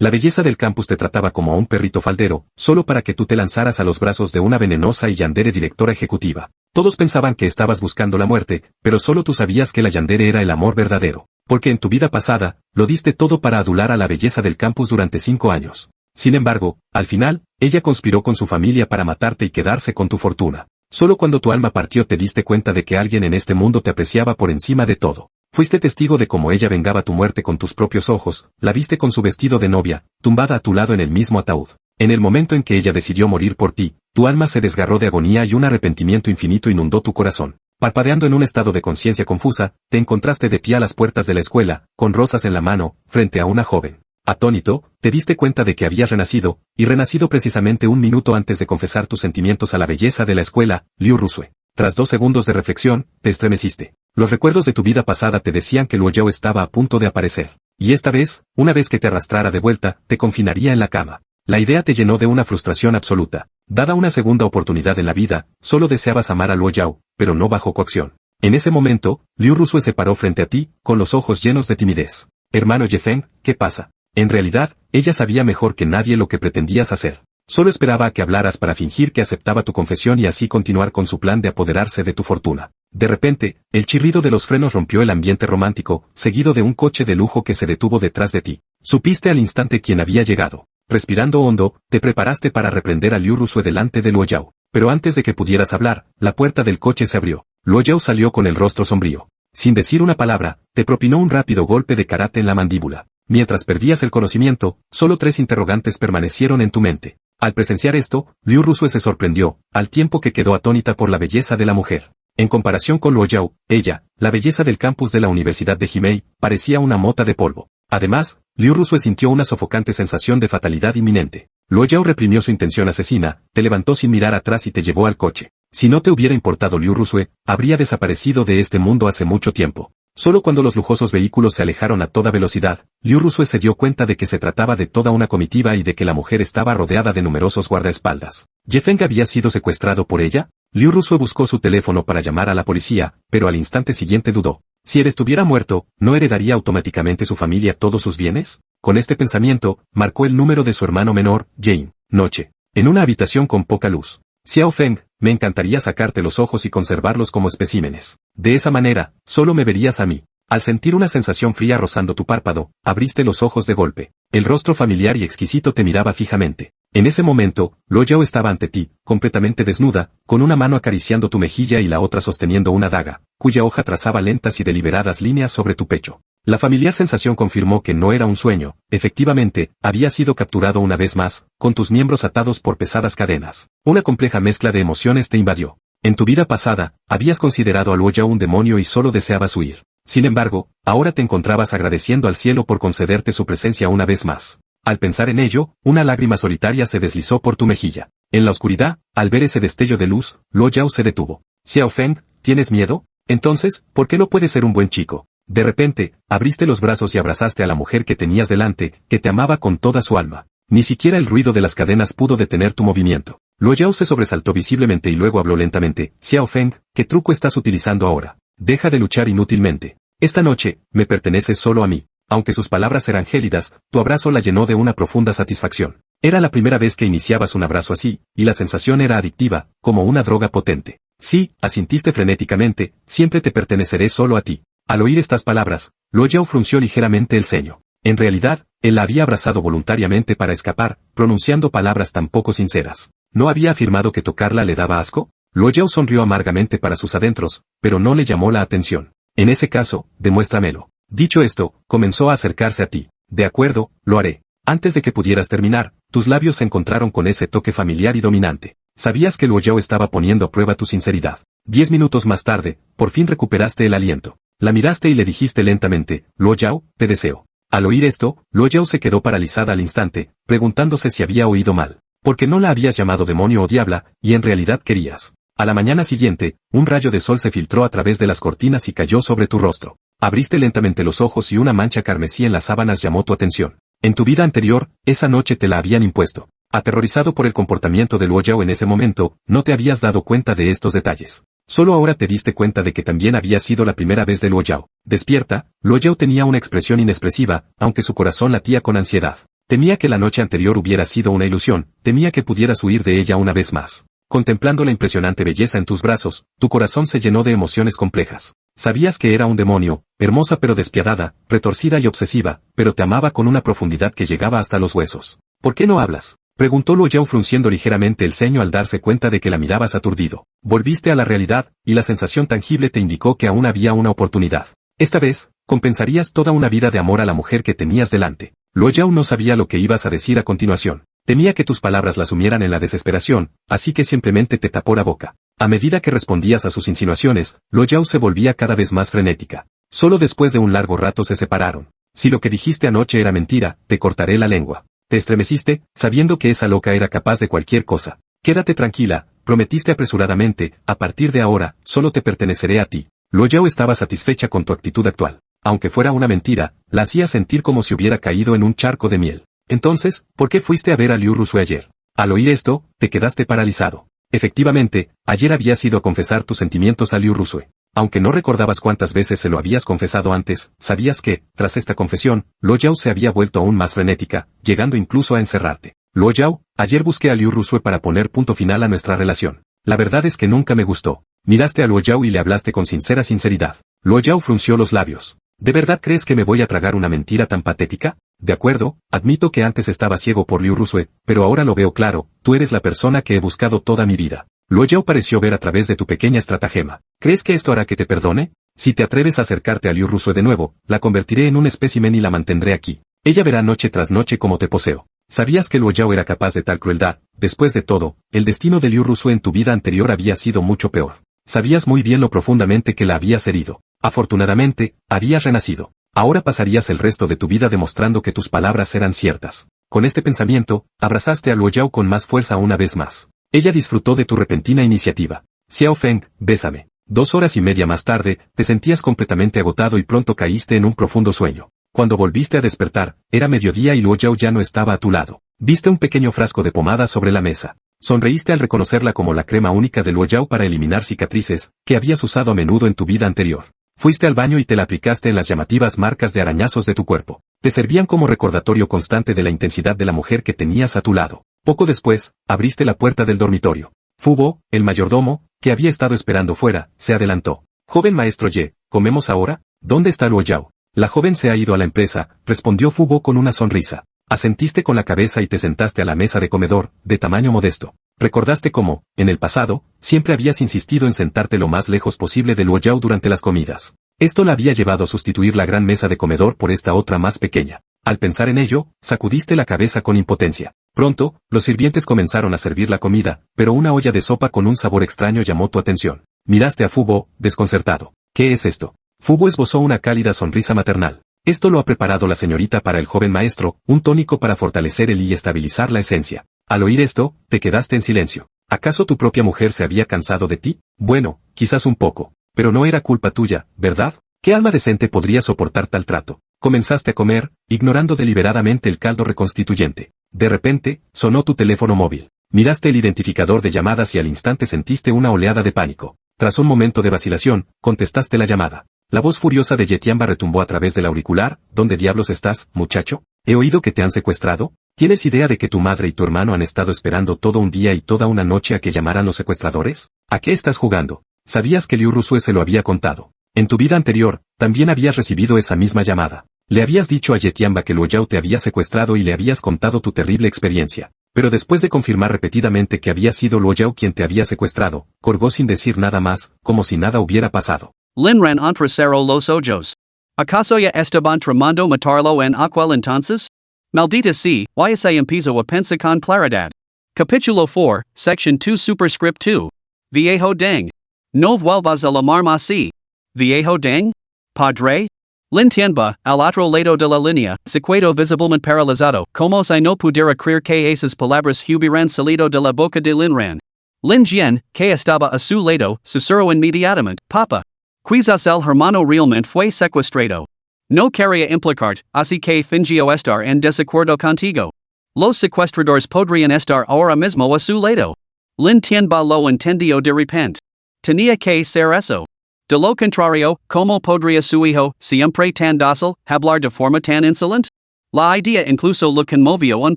La belleza del campus te trataba como a un perrito faldero, solo para que tú te lanzaras a los brazos de una venenosa y Yandere directora ejecutiva. Todos pensaban que estabas buscando la muerte, pero solo tú sabías que la Yandere era el amor verdadero. Porque en tu vida pasada, lo diste todo para adular a la belleza del campus durante 5 años. Sin embargo, al final, ella conspiró con su familia para matarte y quedarse con tu fortuna. Solo cuando tu alma partió te diste cuenta de que alguien en este mundo te apreciaba por encima de todo. Fuiste testigo de cómo ella vengaba tu muerte con tus propios ojos, la viste con su vestido de novia, tumbada a tu lado en el mismo ataúd. En el momento en que ella decidió morir por ti, tu alma se desgarró de agonía y un arrepentimiento infinito inundó tu corazón. Parpadeando en un estado de conciencia confusa, te encontraste de pie a las puertas de la escuela, con rosas en la mano, frente a una joven. Atónito, te diste cuenta de que habías renacido, y renacido precisamente 1 minuto antes de confesar tus sentimientos a la belleza de la escuela, Liu Ruxue. Tras 2 segundos de reflexión, te estremeciste. Los recuerdos de tu vida pasada te decían que Luo Yao estaba a punto de aparecer. Y esta vez, una vez que te arrastrara de vuelta, te confinaría en la cama. La idea te llenó de una frustración absoluta. Dada una segunda oportunidad en la vida, solo deseabas amar a Luo Yao, pero no bajo coacción. En ese momento, Liu Ruxue se paró frente a ti, con los ojos llenos de timidez. Hermano Yefeng, ¿qué pasa? En realidad, ella sabía mejor que nadie lo que pretendías hacer. Solo esperaba a que hablaras para fingir que aceptaba tu confesión y así continuar con su plan de apoderarse de tu fortuna. De repente, el chirrido de los frenos rompió el ambiente romántico, seguido de un coche de lujo que se detuvo detrás de ti. Supiste al instante quién había llegado. Respirando hondo, te preparaste para reprender a Liu Ruxue delante de Luo Yao. Pero antes de que pudieras hablar, la puerta del coche se abrió. Luo Yao salió con el rostro sombrío. Sin decir una palabra, te propinó un rápido golpe de karate en la mandíbula. Mientras perdías el conocimiento, solo 3 interrogantes permanecieron en tu mente. Al presenciar esto, Liu Ruxue se sorprendió, al tiempo que quedó atónita por la belleza de la mujer. En comparación con Luo Yao, ella, la belleza del campus de la Universidad de Himei, parecía una mota de polvo. Además, Liu Ruxue sintió una sofocante sensación de fatalidad inminente. Luo Yao reprimió su intención asesina, te levantó sin mirar atrás y te llevó al coche. Si no te hubiera importado Liu Ruxue, habría desaparecido de este mundo hace mucho tiempo. Solo cuando los lujosos vehículos se alejaron a toda velocidad, Liu Ruxue se dio cuenta de que se trataba de toda una comitiva y de que la mujer estaba rodeada de numerosos guardaespaldas. ¿Yefeng había sido secuestrado por ella? Liu Ruxue buscó su teléfono para llamar a la policía, pero al instante siguiente dudó. Si él estuviera muerto, ¿no heredaría automáticamente su familia todos sus bienes? Con este pensamiento, marcó el número de su hermano menor, Jane. Noche. En una habitación con poca luz. Xiao Feng, me encantaría sacarte los ojos y conservarlos como especímenes. De esa manera, solo me verías a mí. Al sentir una sensación fría rozando tu párpado, abriste los ojos de golpe. El rostro familiar y exquisito te miraba fijamente. En ese momento, Luo Yao estaba ante ti, completamente desnuda, con una mano acariciando tu mejilla y la otra sosteniendo una daga, cuya hoja trazaba lentas y deliberadas líneas sobre tu pecho. La familiar sensación confirmó que no era un sueño, efectivamente, había sido capturado una vez más, con tus miembros atados por pesadas cadenas. Una compleja mezcla de emociones te invadió. En tu vida pasada, habías considerado a Luo Yao un demonio y solo deseabas huir. Sin embargo, ahora te encontrabas agradeciendo al cielo por concederte su presencia una vez más. Al pensar en ello, una lágrima solitaria se deslizó por tu mejilla. En la oscuridad, al ver ese destello de luz, Luo Yao se detuvo. Xiao Feng, ¿tienes miedo? Entonces, ¿por qué no puedes ser un buen chico? De repente, abriste los brazos y abrazaste a la mujer que tenías delante, que te amaba con toda su alma. Ni siquiera el ruido de las cadenas pudo detener tu movimiento. Luo Yao se sobresaltó visiblemente y luego habló lentamente. Xiao Feng, ¿qué truco estás utilizando ahora? Deja de luchar inútilmente. Esta noche, me perteneces solo a mí. Aunque sus palabras eran gélidas, tu abrazo la llenó de una profunda satisfacción. Era la primera vez que iniciabas un abrazo así, y la sensación era adictiva, como una droga potente. Sí, asintiste frenéticamente, siempre te perteneceré solo a ti. Al oír estas palabras, Luo Yao frunció ligeramente el ceño. En realidad, él la había abrazado voluntariamente para escapar, pronunciando palabras tan poco sinceras. ¿No había afirmado que tocarla le daba asco? Luo Yao sonrió amargamente para sus adentros, pero no le llamó la atención. En ese caso, demuéstramelo. Dicho esto, comenzó a acercarse a ti. De acuerdo, lo haré. Antes de que pudieras terminar, tus labios se encontraron con ese toque familiar y dominante. Sabías que Luo Yao estaba poniendo a prueba tu sinceridad. 10 minutos más tarde, por fin recuperaste el aliento. La miraste y le dijiste lentamente, Luo Yao, te deseo. Al oír esto, Luo Yao se quedó paralizada al instante, preguntándose si había oído mal. Porque no la habías llamado demonio o diabla, y en realidad querías. A la mañana siguiente, un rayo de sol se filtró a través de las cortinas y cayó sobre tu rostro. Abriste lentamente los ojos y una mancha carmesí en las sábanas llamó tu atención. En tu vida anterior, esa noche te la habían impuesto. Aterrorizado por el comportamiento de Luo Yao en ese momento, no te habías dado cuenta de estos detalles. Solo ahora te diste cuenta de que también había sido la primera vez de Luo Yao. Despierta, Luo Yao tenía una expresión inexpresiva, aunque su corazón latía con ansiedad. Temía que la noche anterior hubiera sido una ilusión, temía que pudieras huir de ella una vez más. Contemplando la impresionante belleza en tus brazos, tu corazón se llenó de emociones complejas. Sabías que era un demonio, hermosa pero despiadada, retorcida y obsesiva, pero te amaba con una profundidad que llegaba hasta los huesos. ¿Por qué no hablas?, preguntó Luo Yao frunciendo ligeramente el ceño al darse cuenta de que la mirabas aturdido. Volviste a la realidad, y la sensación tangible te indicó que aún había una oportunidad. Esta vez, compensarías toda una vida de amor a la mujer que tenías delante. Luo Yao no sabía lo que ibas a decir a continuación. Temía que tus palabras la sumieran en la desesperación, así que simplemente te tapó la boca. A medida que respondías a sus insinuaciones, Luo Yao se volvía cada vez más frenética. Solo después de un largo rato se separaron. Si lo que dijiste anoche era mentira, te cortaré la lengua. Te estremeciste, sabiendo que esa loca era capaz de cualquier cosa. Quédate tranquila, prometiste apresuradamente, a partir de ahora, solo te perteneceré a ti. Luo Yao estaba satisfecha con tu actitud actual. Aunque fuera una mentira, la hacía sentir como si hubiera caído en un charco de miel. Entonces, ¿por qué fuiste a ver a Liu Ruxue ayer? Al oír esto, te quedaste paralizado. Efectivamente, ayer habías ido a confesar tus sentimientos a Liu Ruxue. Aunque no recordabas cuántas veces se lo habías confesado antes, sabías que, tras esta confesión, Luo Yao se había vuelto aún más frenética, llegando incluso a encerrarte. Luo Yao, ayer busqué a Liu Ruxue para poner punto final a nuestra relación. La verdad es que nunca me gustó. Miraste a Luo Yao y le hablaste con sincera sinceridad. Luo Yao frunció los labios. ¿De verdad crees que me voy a tragar una mentira tan patética? De acuerdo, admito que antes estaba ciego por Liu Ruxue, pero ahora lo veo claro, tú eres la persona que he buscado toda mi vida. Luo Yao pareció ver a través de tu pequeña estratagema. ¿Crees que esto hará que te perdone? Si te atreves a acercarte a Liu Ruxue de nuevo, la convertiré en un espécimen y la mantendré aquí. Ella verá noche tras noche cómo te poseo. ¿Sabías que Luo Yao era capaz de tal crueldad? Después de todo, el destino de Liu Ruxue en tu vida anterior había sido mucho peor. Sabías muy bien lo profundamente que la habías herido. Afortunadamente, habías renacido. Ahora pasarías el resto de tu vida demostrando que tus palabras eran ciertas. Con este pensamiento, abrazaste a Luo Yao con más fuerza una vez más. Ella disfrutó de tu repentina iniciativa. Xiao Feng, bésame. 2 horas y media más tarde, te sentías completamente agotado y pronto caíste en un profundo sueño. Cuando volviste a despertar, era mediodía y Luo Yao ya no estaba a tu lado. Viste un pequeño frasco de pomada sobre la mesa. Sonreíste al reconocerla como la crema única de Luo Yao para eliminar cicatrices, que habías usado a menudo en tu vida anterior. Fuiste al baño y te la aplicaste en las llamativas marcas de arañazos de tu cuerpo. Te servían como recordatorio constante de la intensidad de la mujer que tenías a tu lado. Poco después, abriste la puerta del dormitorio. Fubo, el mayordomo, que había estado esperando fuera, se adelantó. Joven maestro Ye, ¿comemos ahora? ¿Dónde está Luo Yao? La joven se ha ido a la empresa, respondió Fubo con una sonrisa. Asentiste con la cabeza y te sentaste a la mesa de comedor, de tamaño modesto. Recordaste cómo, en el pasado, siempre habías insistido en sentarte lo más lejos posible de Luo Yao durante las comidas. Esto la había llevado a sustituir la gran mesa de comedor por esta otra más pequeña. Al pensar en ello, sacudiste la cabeza con impotencia. Pronto, los sirvientes comenzaron a servir la comida, pero una olla de sopa con un sabor extraño llamó tu atención. Miraste a Fubo, desconcertado. ¿Qué es esto? Fubo esbozó una cálida sonrisa maternal. Esto lo ha preparado la señorita para el joven maestro, un tónico para fortalecer el y estabilizar la esencia. Al oír esto, te quedaste en silencio. ¿Acaso tu propia mujer se había cansado de ti? Bueno, quizás un poco. Pero no era culpa tuya, ¿verdad? ¿Qué alma decente podría soportar tal trato? Comenzaste a comer, ignorando deliberadamente el caldo reconstituyente. De repente, sonó tu teléfono móvil. Miraste el identificador de llamadas y al instante sentiste una oleada de pánico. Tras un momento de vacilación, contestaste la llamada. La voz furiosa de Yetiamba retumbó a través del auricular. ¿Dónde diablos estás, muchacho? ¿He oído que te han secuestrado? ¿Tienes idea de que tu madre y tu hermano han estado esperando todo un día y toda una noche a que llamaran los secuestradores? ¿A qué estás jugando? Sabías que Liu Ruxue se lo había contado. En tu vida anterior, también habías recibido esa misma llamada. Le habías dicho a Yetiamba que Luo Yao te había secuestrado y le habías contado tu terrible experiencia. Pero después de confirmar repetidamente que había sido Luo Yao quien te había secuestrado, colgó sin decir nada más, como si nada hubiera pasado. Lin Ran entre cero los ojos. ¿Acaso ya estaban tramando matarlo en aquel entonces? Maldita sea, y se empezó a pensar con claridad. Capítulo 4, Section 2 Superscript 2. Viejo Deng. No vuelvas a llamarme así. Viejo Deng? Padre? Lin Tianba, al otro lado de la línea, se quedó visiblemente paralizado, como si no pudiera creer que esas palabras hubieran salido de la boca de Lin Ran. Lin Jian, que estaba a su lado, susurró inmediatamente, Papa. Quizás el hermano realmente fue secuestrado. No quería implicarte, así que fingió estar en desacuerdo contigo. Los secuestradores podrían estar ahora mismo a su lado. Lin Tianba lo entendió de repente. Tenía que ser eso. De lo contrario, ¿cómo podría su hijo, siempre tan dócil, hablar de forma tan insolente? La idea incluso lo conmovió un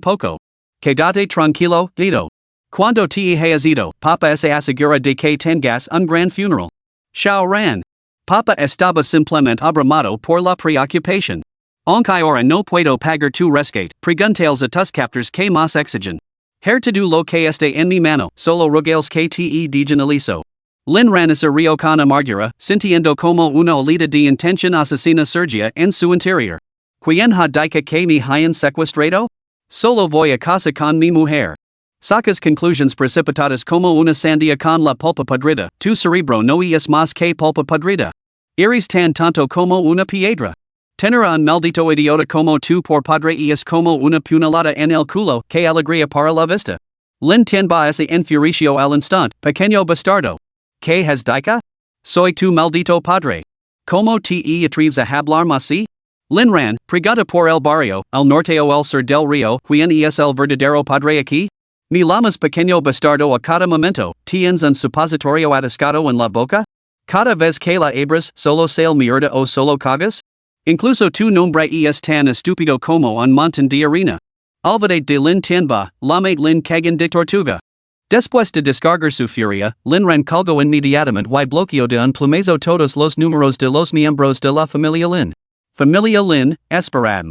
poco. Quédate tranquilo, Guido. Cuando te hayas ido, Papa se asegura de que tengas un gran funeral. Xiao Ran. Papa estaba simplemente abrumado por la preocupación. Aunque ahora no puedo pagar tu rescate, preguntales a tus captors que más exigen. Hertadu lo que esté en mi mano, solo rogales que te diginalizo. Lin Ran se rio con amargura, sintiendo como una olita de intención asesina surgia en su interior. ¿Quién ha dicho que me hayan secuestrado? Solo voy a casa con mi mujer. Sacas conclusiones precipitadas como una sandía con la pulpa podrida, tu cerebro no es más que pulpa podrida. Eres tan tonto como una piedra. Tener un maldito idiota como tu por padre es como una puñalada en el culo, que alegría para la vista. Lin tienba ese enfuricio al instante, pequeño bastardo. ¿Qué has dicho? Soy tu maldito padre. ¿Cómo te atreves a hablar así? Lin Ran, pregunta por el barrio, al norte o el sur del río, ¿quién es el verdadero padre aquí? Mi lamas pequeño bastardo a cada momento, ¿tienes un supositorio atascado en la boca? Cada vez que la abres, solo sale mierda o solo cagas? Incluso tu nombre es tan estúpido como un montón de arena. Olvidate de Lin tienba, llamate Lin Kagan de Tortuga. Después de descargar su furia, Lin Ran colgó inmediatamente y bloqueó de un plumazo todos los números de los miembros de la familia Lin. Familia Lin, esperad.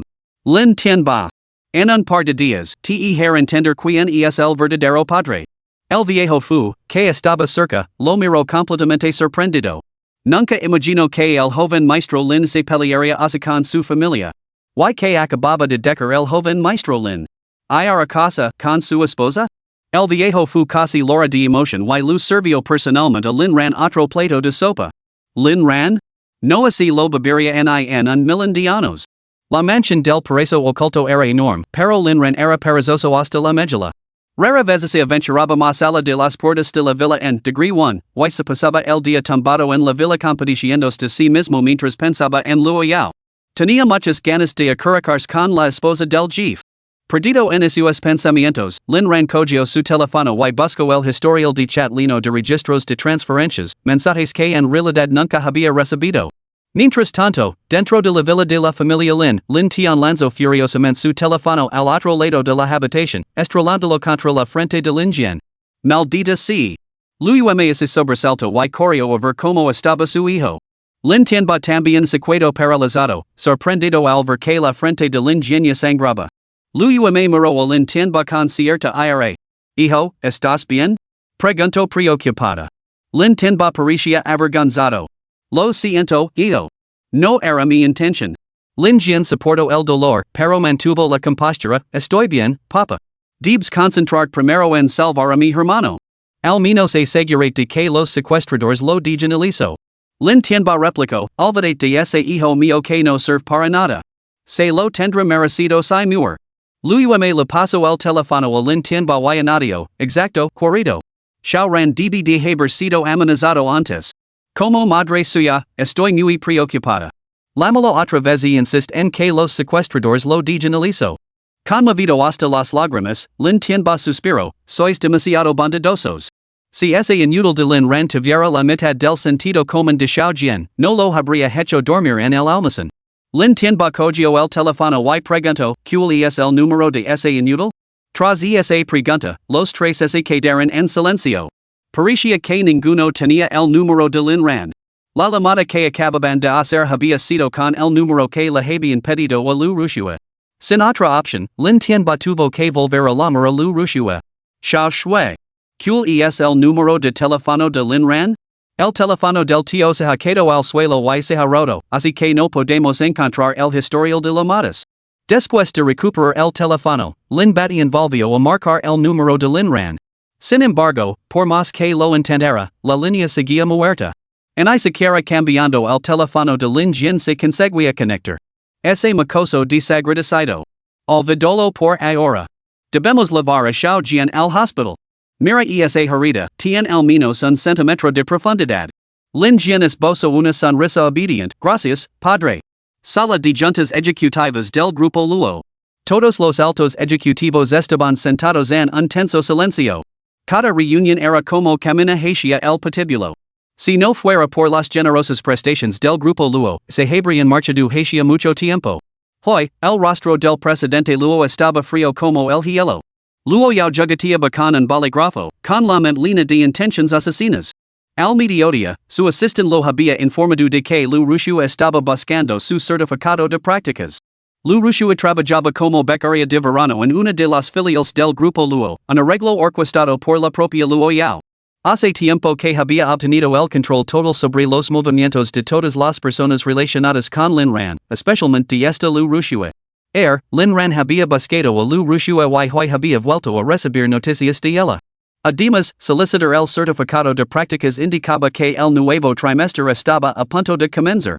Lin tienba. En un par de días, te haré entender quién es el verdadero padre. El viejo fu, que estaba cerca, lo miró completamente sorprendido. Nunca imagino que el joven maestro Lin se pelearía así con su familia. ¿Y que acababa de dejar el joven maestro Lin? ¿Ir a casa con su esposa? El viejo fu casi llora de emoción y lo sirvió personalmente a Lin Ran otro plato de sopa. Lin Ran? No así lo bebería en un millón de años. La mansión del paraíso oculto era enorme, pero Lin Ran era perezoso hasta la médula. Rara vez se aventuraba más allá de las puertas de la villa en degree 1, y se pasaba el día tumbado en la villa compitiéndose de sí mismo mientras pensaba en Luo Yao. Tenía muchas ganas de acurrucarse con la esposa del jefe. Perdido en sus pensamientos, Lin Ran cogió su teléfono y buscó el historial de chat lleno de registros de transferencias, mensajes que en realidad nunca había recibido. Mientras tanto, dentro de la villa de la familia Lin Tian lanzó furiosamente su teléfono al otro lado de la habitación, estrelándolo contra la frente de Lin Jian. Maldita sea. Luo Yao se sobresaltó y corrió a ver cómo estaba su hijo. Lin Tianba también se quedó paralizado, sorprendido al ver que la frente de Lin Jian ya sangraba. Luo Yao miró a Lin Tianba con cierta ira. Hijo, ¿estás bien? Preguntó preocupada. Lin Tianba parecía avergonzado. Lo siento, Guido. No era mi intención. Lin Jian soportó el dolor, pero mantuvo la compostura. Estoy bien, papa. Debes concentrar primero en salvar a mi hermano. Al menos asegurate de que los secuestradores lo diginalizo. Lin Tianba replicó, olvidate de ese hijo mío que no sirve para nada. Se lo tendrá merecido si muere. Luo Yao le pasó el teléfono a Lin Tianba y añadió, exacto, corrido. Xiao Ran debe de haber sido amenazado antes. Como madre suya, estoy muy preocupada. Lámalo otra vez y insiste en que los secuestradores lo diginalizo. Conmovido hasta las lágrimas, Lin Tianba suspiró, sois demasiado bondadosos. Si ese inútil de Lin Ran tuviera la mitad del sentido común de Xiao Jian, no lo habría hecho dormir en el almacén. Lin Tianba cogió el teléfono y preguntó, ¿cuál es el número de ese inútil? Tras esa pregunta, los tres se quedaron en silencio. Parecía que ninguno tenía el número de Lin Ran. La llamada que acababan de hacer había sido con el número que le habían pedido a Liu Ruxue. Sin otra opción, Lin Tianba tuvo que volver a llamar a Liu Ruxue. Xiao Shui. ¿Cuál es el número de teléfono de Lin Ran? El teléfono del tío se ha quedado al suelo y se ha roto, así que no podemos encontrar el historial de llamadas. Después de recuperar el teléfono, Lin Batian volvió a marcar el número de Lin Ran. Sin embargo, por más que lo intentara, la línea seguía muerta. En ni siquiera cambiando el teléfono de Lin Jian se conseguía conectar. Ese mocoso desagradecido. Olvidólo por ahora. Debemos llevar a Xiao Jian al hospital. Mira esa herida, tiene al menos un centímetro de profundidad. Lin Jian esbozó una sonrisa obediente. Gracias, padre. Sala de juntas ejecutivas del grupo Luo. Todos los altos ejecutivos estaban sentados en un tenso silencio. Cada reunión era como camina hacia el patíbulo. Si no fuera por las generosas prestaciones del grupo Luo, se habrían marchado hacia mucho tiempo. Hoy, el rostro del presidente Luo estaba frío como el hielo. Luo Yao jugatia bacan en boligrafo, con la mente línea de intentions asesinas. Al mediodía, su asistente lo había informado de que Liu Ruxue estaba buscando su certificado de prácticas. Liu Ruxue trabajaba como becaria de verano en una de las filiales del grupo Luo, un arreglo orquestado por la propia Luo Yao. Hace tiempo que había obtenido el control total sobre los movimientos de todas las personas relacionadas con Lin Ran, especialmente de esta Liu Ruxue. Lin Ran había buscado a Liu Ruxue y hoy había vuelto a recibir noticias de ella. Además, solicitar el certificado de prácticas indicaba que el nuevo trimestre estaba a punto de comenzar.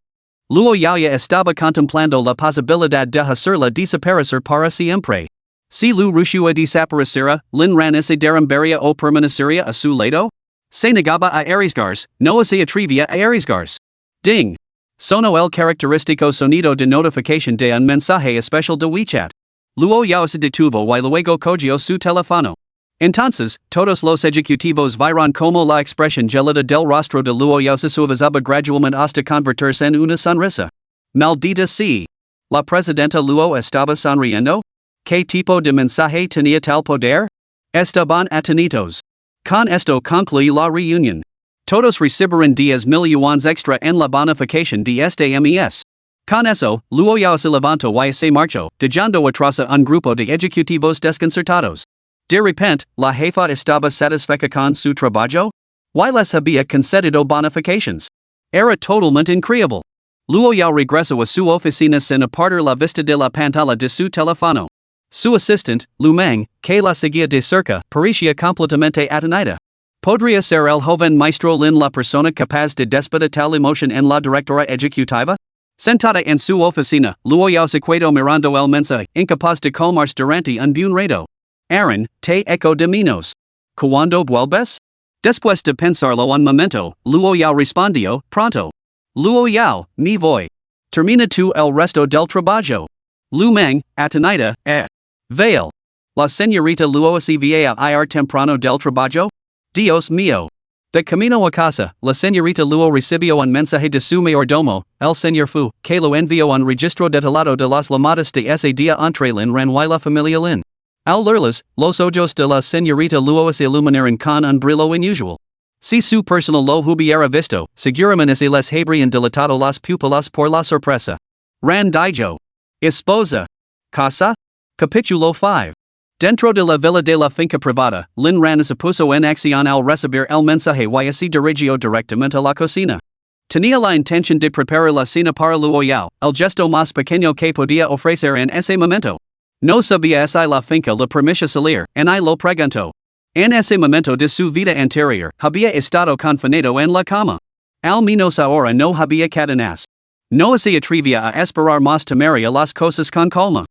Luo Yao ya estaba contemplando la posibilidad de hacerla desaparecer para siempre. Si Liu Ruxue desapareciera, Lin Ran se derrumbaría o permanecería a su lado? Se negaba a arriesgarse, no se atrevía a arriesgarse. Ding! Sonó el característico sonido de notificación de un mensaje especial de WeChat. Luo Yao se detuvo y luego cogió su teléfono. Entonces, todos los ejecutivos vieron como la expresión gelada del rostro de Luo Yao se suavizaba gradualmente hasta convertirse en una sonrisa. Maldita sea. La presidenta Luo estaba sonriendo? ¿Qué tipo de mensaje tenía tal poder? Estaban atentos. Con esto concluye la reunión. Todos recibirán 10,000 yuans extra en la bonificación de este mes. Con eso, Luo Yao se levantó y se marchó, dejando atrás a un grupo de ejecutivos desconcertados. De repente, la jefa estaba satisfecha con su trabajo? Y les había concedido bonifications. Era totalmente increíble. Luo Yao regresó a su oficina sin apartar la vista de la pantalla de su teléfono. Su asistente, Lu Meng, que la seguía de cerca, parecía completamente atonida. ¿Podría ser el joven maestro Lin la persona capaz de despertar tal emoción en la directora ejecutiva? Sentada en su oficina, Luo Yao se quedó mirando el mensaje, incapaz de calmarse durante un buen rato. Aaron, te echo de menos. ¿Cuándo vuelves? Después de pensarlo un momento, Luo Yao respondió, pronto. Luo Yao, me voy. Termina tú el resto del trabajo. Lu Meng, atonida, Vale. La señorita Luo se va a ir temprano del trabajo? Dios mío. De camino a casa, la señorita Luo recibió un mensaje de su mayordomo, el señor Fu, que lo envió un registro detallado de las llamadas de ese día entre Lin Ran y la familia Lin. Al leerlas, los ojos de la señorita Luo se iluminaron con un brillo inusual. Si su personal lo hubiera visto, seguramente se les habrían dilatado las pupilas por la sorpresa. Ran dijo. Esposa. Casa? Capítulo 5. Dentro de la villa de la finca privada, Lin Ran se puso en acción al recibir el mensaje y se dirigió directamente a la cocina. Tenía la intención de preparar la cena para Luo Yao, el gesto más pequeño que podía ofrecer en ese momento. No sabía si la finca le permitía salir, y lo preguntó. En ese momento de su vida anterior, había estado confinado en la cama. Al menos ahora no había cadenas. No se atrevía a esperar más tomaría las cosas con calma.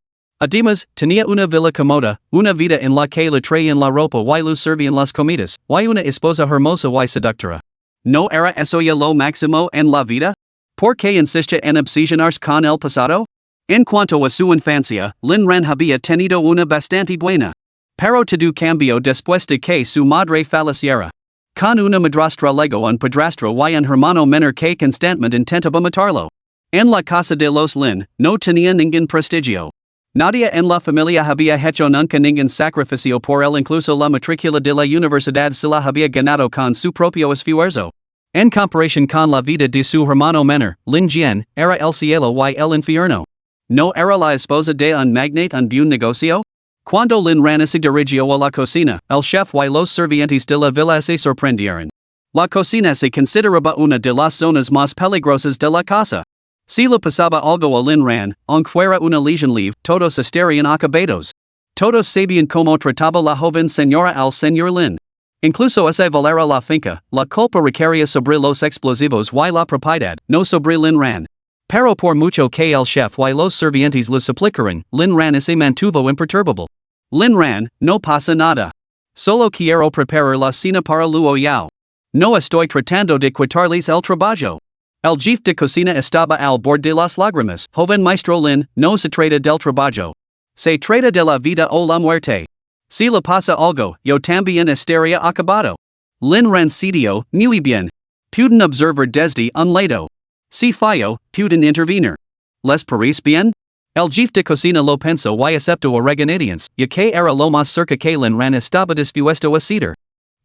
Además, tenía una villa cómoda, una vida en la que le traían la ropa y le servían las comidas, y una esposa hermosa y seductora. ¿No era eso ya lo máximo en la vida? ¿Por qué insiste en obsesionarse con el pasado? En cuanto a su infancia, Lin Ran había tenido una bastante buena. Pero todo cambió después de que su madre falleciera. Con una madrastra luego un padrastro y un hermano menor que constantemente intentaba matarlo. En la casa de los Lin, no tenía ningún prestigio. Nadie en la familia había hecho nunca ningún sacrificio por él, incluso la matrícula de la universidad se la había ganado con su propio esfuerzo. En comparación con la vida de su hermano menor, Lin Jian, era el cielo y el infierno. ¿No era la esposa de un magnate un buen negocio? Cuando Lin Ran se dirigió a la cocina, el chef y los sirvientes de la villa se sorprendieron. La cocina se consideraba una de las zonas más peligrosas de la casa. Si le pasaba algo a Lin Ran, aunque fuera una lesion leve, todos estarían acabados. Todos sabían cómo trataba la joven señora al señor Lin. Incluso ese valera la finca, la culpa recaía sobre los explosivos y la propiedad, no sobre Lin Ran. Pero por mucho que el chef y los sirvientes le suplicaran, Lin Ran se mantuvo imperturbable. Lin Ran, no pasa nada. Solo quiero preparar la cena para Luo Yao. No estoy tratando de quitarles el trabajo. El jefe de cocina estaba al borde de las lágrimas. Joven maestro Lin, no se trata del trabajo. Se trata de la vida o la muerte. Si le pasa algo, yo también estaría acabado. Lin Ran cedió, muy bien. Pueden observar desde un lado. Si fallo, pueden intervenir. ¿Les parece bien? El jefe de cocina lo penso y acepto oreganadients, y que era lo más cerca que Lin Ran estaba dispuesto a ceder.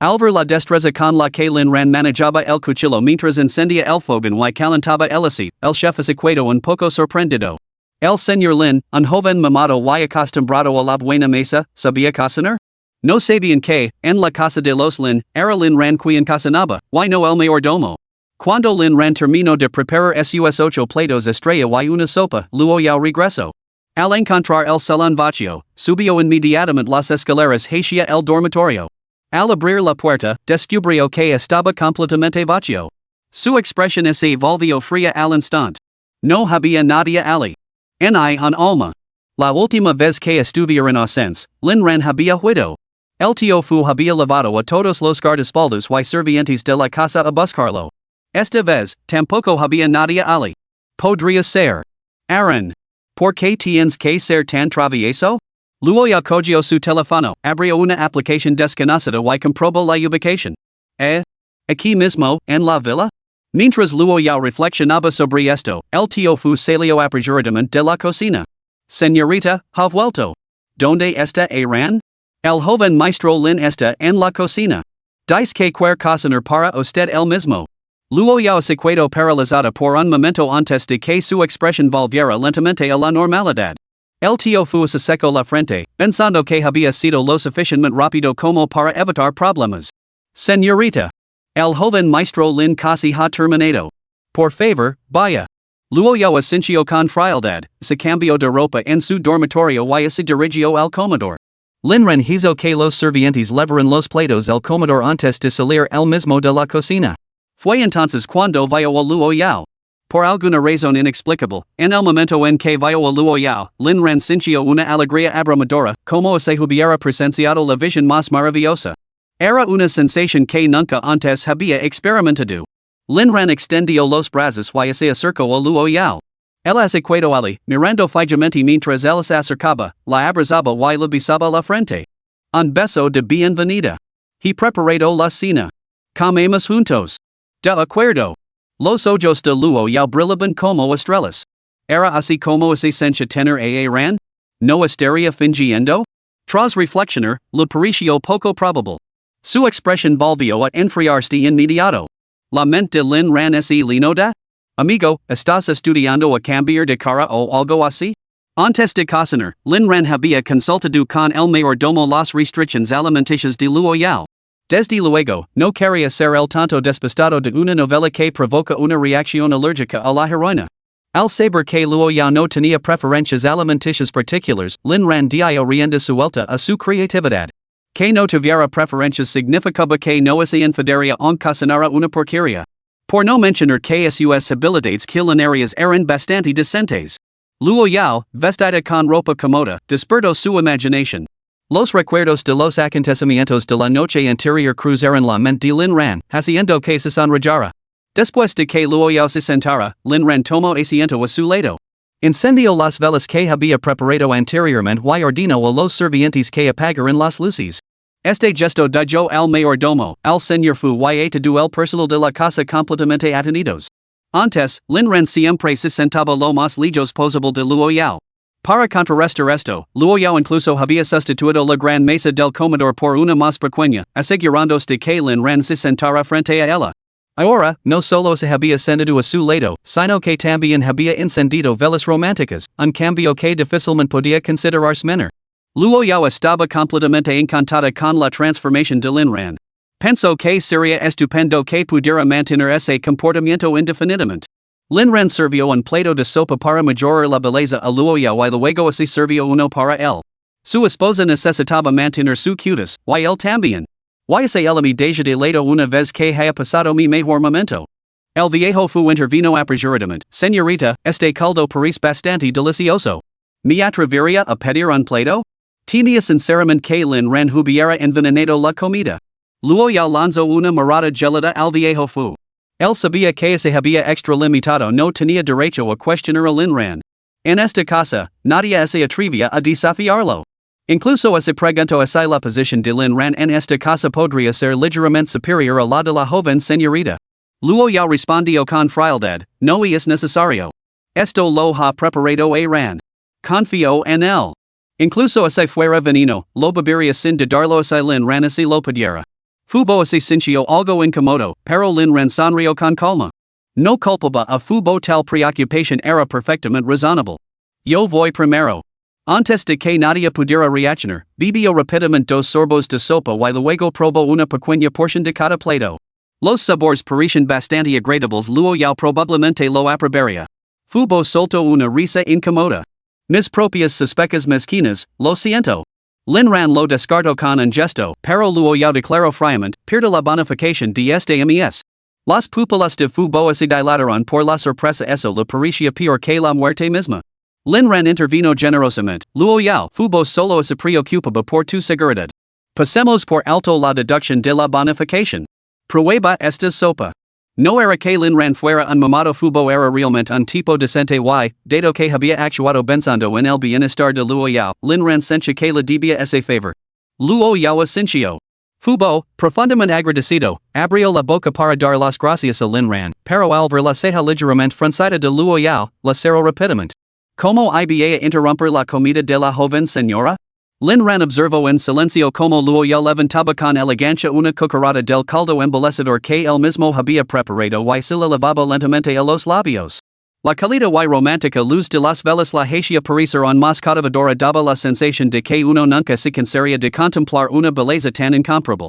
Al ver la destreza con la que Lin Ran manejaba el cuchillo mientras encendía el fogón y calentaba el aceite, el chef se quedó un poco sorprendido. El señor Lin, un joven mamado y acostumbrado a la buena mesa, sabía cocinar? No sabían que, en la casa de los Lin, era Lin Ran quien cocinaba, y no el mayordomo. Cuando Lin Ran terminó de preparar sus 8 platos estrella y una sopa, Luo Yao regresó. Al encontrar el salón vacío, subió inmediatamente las escaleras hacia el dormitorio. Al abrir la puerta, descubrió que estaba completamente vacío. Su expresión se volvió fría al instante. No había nadie allí. Ni un alma. La última vez que estuvieron ausentes, Lin Ran había huido. El tío Fu había llevado a todos los guardaespaldas y servientes de la casa a buscarlo. Esta vez, tampoco había nadie allí. Podría ser Aaron. ¿Por qué tienes que ser tan travieso? Luo Yao cogió su teléfono, abrió una aplicación desconocida y comprobó la ubicación. Aquí mismo, en la villa? Mientras Luo Yao reflexionaba sobre esto, el tío Fu salió apresuradamente de la cocina. Señorita, ha vuelto. ¿Dónde está Aaron? El joven maestro Lin está en la cocina. Dice que quiere cocinar para usted el mismo. Luo Yao se quedó paralizada por un momento antes de que su expresión volviera lentamente a la normalidad. El tío Fu se secó la frente, pensando que había sido lo suficientemente rápido como para evitar problemas. Señorita. El joven maestro Lin casi ha terminado. Por favor, vaya. Luo Yao asintió con frialdad, se cambió de ropa en su dormitorio y se dirigió al comedor. Lin Ran hizo que los servientes levaran los platos al comedor antes de salir él mismo de la cocina. Fue entonces cuando vio a Luo Yao. Por alguna razón inexplicable, en el momento en que vio a Luo Yao, Lin Ran sintió una alegría abrumadora, como si hubiera presenciado la visión más maravillosa. Era una sensación que nunca antes había experimentado. Lin Ran extendió los brazos y se acercó a Luo Yao. Él se quedó allí, mirando fijamente mientras él se acercaba, la abrazaba y le besaba la frente. Un beso de bienvenida. He preparado la cena. Comemos juntos. De acuerdo. Los ojos de Luo Yao brillaban como estrellas. ¿Era así como se sentía tener a Aaron? ¿No estaría fingiendo? Tras reflexionar, le pareció poco probable. Su expresión volvió a enfriarse de inmediato. La mente de Lin Ran es linda? Amigo, ¿estás estudiando a cambiar de cara o algo así? Antes de cocinar, Lin Ran había consultado con el mayordomo las restricciones alimenticias de Luo Yao. Desde luego, no quería ser el tanto despistado de una novela que provoca una reacción alérgica a la heroína. Al saber que Luo Yao no tenía preferencias alimenticias particulares, Lin Ran dio rienda suelta a su creatividad. Que no tuviera preferencias significaba que no se infedería en cocinar una porquería. Por no mencionar que sus habilidades culinarias eran bastante decentes. Luo Yao, vestida con ropa cómoda, despertó su imaginación. Los recuerdos de los acontecimientos de la noche anterior cruzaron la mente de Lin Ran, haciendo que se sonrojara. Después de que Luo Yao se sentara, Lin Ran tomó asiento a su lado. Encendió las velas que había preparado anteriormente y ordenó a los servientes que apagaran las luces. Este gesto dio al mayordomo, al señor Fu y todo el personal de la casa completamente atendidos. Antes, Lin Ran siempre se sentaba lo más lejos posible de Luo Yao. Para contrarrestar esto, Luo Yao incluso había sustituido la gran mesa del comedor por una más pequeña, asegurándose de que Lin Ran se sentara frente a ella. Ahora, no solo se había sentado a su lado, sino que también había encendido velas románticas, un cambio que difícilmente podía considerarse menor. Luo Yao estaba completamente encantada con la transformación de Lin Ran. Pensó que sería estupendo que pudiera mantener ese comportamiento indefinidamente. Lin Ran sirvió un plato de sopa para mejorar la belleza a Luo Yao y luego se sirvió uno para él. Su esposa necesitaba mantener su cutis, y él también. Y se me deja de lado una vez que haya pasado mi mejor momento. El viejo Fu intervino apresuradamente. Señorita, este caldo parece bastante delicioso. ¿Me atrevería a pedir un plato? Tenía sinceramente que Lin Ran hubiera envenenado la comida. Luo Yao lanzó una mirada gelada al viejo Fu. Él sabía que se había extralimitado, no tenía derecho a cuestionar a Lin Ran. En esta casa, nadie se atrevía a desafiarlo. Incluso se preguntó si la posición de Lin Ran en esta casa podría ser ligeramente superior a la de la joven señorita. Luo Yao respondió con frialdad, no es necesario. Esto lo ha preparado Ran. confío en él. Incluso ese fuera veneno, lo bebería sin dudarlo ese Lin Ran así lo pudiera. Fubo ese sintió algo incómodo, pero Lin Ran sonrió con calma. No culpaba a Fubo tal preocupación era perfectamente razonable. Yo voy primero. Antes de que nadie pudiera reaccionar, bebió rápidamente dos sorbos de sopa y luego probó una pequeña porción de cada plato. Los sabores parecían bastante agradables. Luo Yao probablemente lo aprobaría. Fubo soltó una risa incómoda. Mis propias sospechas mezquinas, lo siento. Lin Ran lo descartó con un gesto, pero Luo Yao declaró fríamente, pierde la bonificación de este mes. Las pupilas de Fubo se dilataron por la sorpresa, eso le parecía peor que la muerte misma. Lin Ran intervino generosamente. Luo Yao, Fubo solo se preocupaba por tu seguridad. Pasemos por alto la deducción de la bonificación. Prueba esta sopa. No era que Lin Ran fuera un mamado. Fubo era realmente un tipo decente y, dado que había actuado pensando en el bienestar de Luo Yao, Lin Ran sentía que le debía ese favor. Luo Yao asintió. Fubo, profundamente agradecido, abrió la boca para dar las gracias a Lin Ran, pero al ver la ceja ligeramente fruncida de Luo Yao, la cerró rápidamente. ¿Cómo iba a interrumpir la comida de la joven señora? Lin Ran observó en silencio como Luo Yao levantaba con elegancia una cucharada del caldo embellecedor que él mismo había preparado y se le lavaba lentamente a los labios. La cálida y romántica luz de las velas la hacía parecer aún más cautivadora, daba la sensación de que uno nunca se cansaría de contemplar una belleza tan incomparable.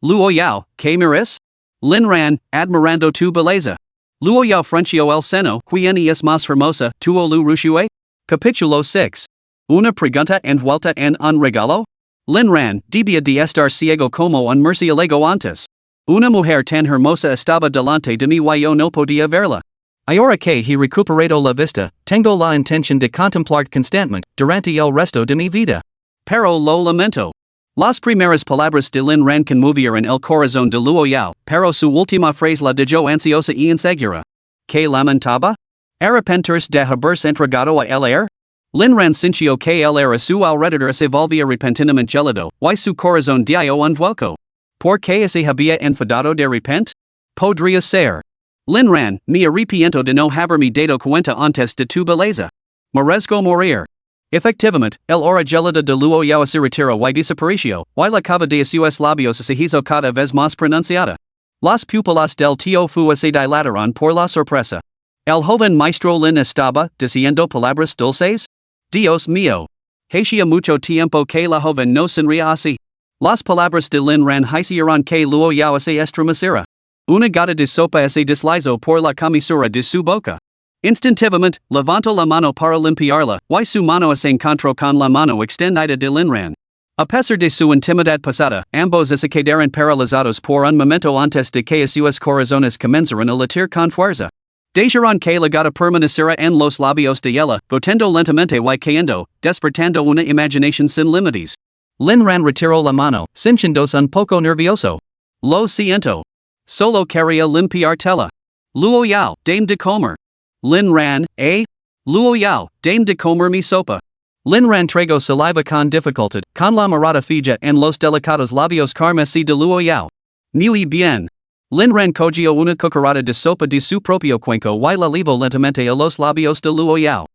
Luo Yao, ¿qué miras? Lin Ran, admirando tu belleza. Luo Yao frunció el seno. ¿Quién es más hermosa, tú o Liu Ruxue? Capítulo 6. Una pregunta envuelta en un regalo? Lin Ran, debía de estar ciego como un murciélago antes. Una mujer tan hermosa estaba delante de mí y yo no podía verla. Ahora que he recuperado la vista, tengo la intención de contemplar constantemente durante el resto de mi vida. Pero lo lamento. Las primeras palabras de Lin Ran conmovieron el corazón de Luo Yao, pero su última frase la dejó ansiosa y insegura. ¿Qué lamentaba? ¿Arrepentirse de haberse entregado a el aire? Lin Ran sintió que el aire a su alrededor se volvía repentinamente gélido, y su corazón dio un vuelco. ¿Por qué se había enfadado de repente? Podría ser. Lin Ran, me arrepiento de no haberme dado cuenta antes de tu belleza. Merezco morir. Efectivamente, el aura gélida de Luo Yao se retiró y desapareció, y la cava de sus labios se hizo cada vez más pronunciada. Las pupilas del tío Fu se dilataron por la sorpresa. El joven maestro Lin estaba diciendo palabras dulces. Dios mío. Hacía mucho tiempo que la joven no sonría así. Las palabras de Lin Ran hicieron que Luo Yao se estremeciera. Una gota de sopa se deslizó por la comisura de su boca. Instintivamente, levantó la mano para limpiarla, y su mano se encontró con la mano extendida de Lin Ran. A pesar de su intimidad pasada, ambos se quedaron paralizados por un momento antes de que sus corazones comenzaran a latir con fuerza. Dejaron que la gota permaneciera en los labios de ella, botando lentamente y cayendo, despertando una imaginación sin límites. Lin Ran retiró la mano, sintiéndose un poco nervioso. Lo siento. Solo quería limpiar tela. Luo Yao, dame de comer. Lin Ran, Luo Yao, dame de comer mi sopa. Lin Ran tragó saliva con dificultad, con la mirada fija en los delicados labios carmesí de Luo Yao. Muy bien. Lin Ran cogió una cucharada de sopa de su propio cuenco y la llevó lentamente a los labios de Luo Yao.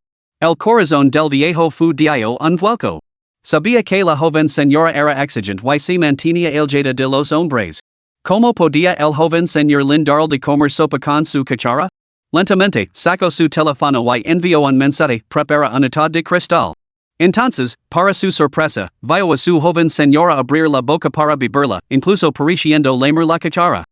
El corazón del viejo Fu dio un vuelco. Sabía que la joven señora era exigente y se mantenía alejada de los hombres. ¿Cómo podía el joven señor Lin darle de comer sopa con su cuchara? Lentamente, sacó su teléfono y envió un mensaje, prepara un ataúd de cristal. Entonces, para su sorpresa, vio a su joven señora abrir la boca para beberla, incluso pareciendo lamer la cuchara.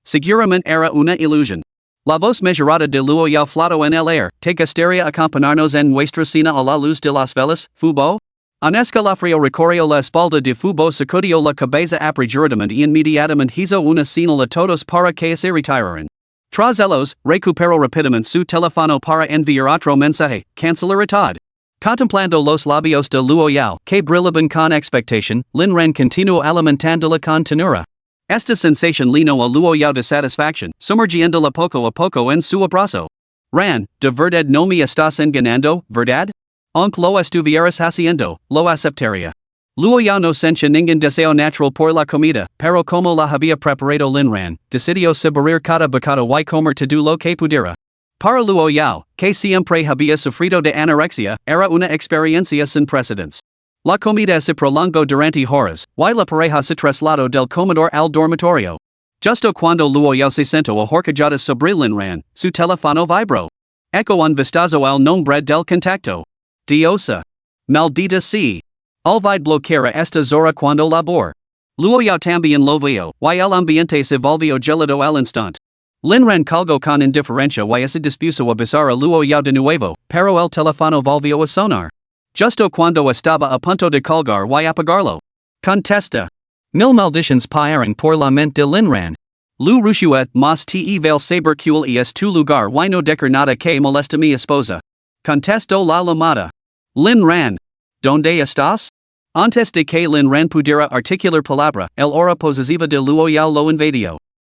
Seguramente era una ilusión. La voz mesurada de Luo Yao flotó en el aire. ¿Te gustaría acompañarnos en nuestra cena a la luz de las velas, Fubo? Un escalofrío recorrió la espalda de Fubo, sacudió la cabeza apresuradamente y inmediatamente hizo una señal a todos para que se retiraran. Tras ellos, recuperó rápidamente su teléfono para enviar otro mensaje, cancelar ataúd. Contemplando los labios de Luo Yao, que brillaban con expectación, Lin Ran continuó alimentándola con ternura. Esta sensación llenó a Luo Yao de satisfacción, sumergiéndola poco a poco en su abrazo. Ran, ¿de verdad no me estás engañando, verdad? Aunque lo estuvieras haciendo, lo aceptaría. Luo Yao no sentía ningún deseo natural por la comida, pero como la había preparado Lin Ran, decidió saborear cada bocado y comer todo lo que pudiera. Para Luo Yao, que siempre había sufrido de anorexia, era una experiencia sin precedentes. La comida se prolongó durante horas, y la pareja se trasladó del comedor al dormitorio. Justo cuando Luo Yao se sentó a horcajadas sobre Lin Ran, su teléfono vibró. Echo un vistazo al nombre del contacto. Diosa. Maldita sea. Olvidé bloquear esta zora cuando labor. Luo Yao también lo vio, y el ambiente se volvió gélido al instante. Lin Ran colgó con indiferencia y se dispuso a besar a Luo Yao de nuevo, pero el teléfono volvió a sonar. Justo cuando estaba a punto de colgar y apagarlo. Contesta. Mil maldiciones pasaron por la mente de Lin Ran. Liu Ruxue, mas te vel saber cuál es tu lugar y no decir nada que molesta mi esposa. Contestó la llamada. Lin Ran. ¿Dónde estás? Antes de que Lin Ran pudiera articular palabra, el hora posesiva de Luo Yao lo invadió.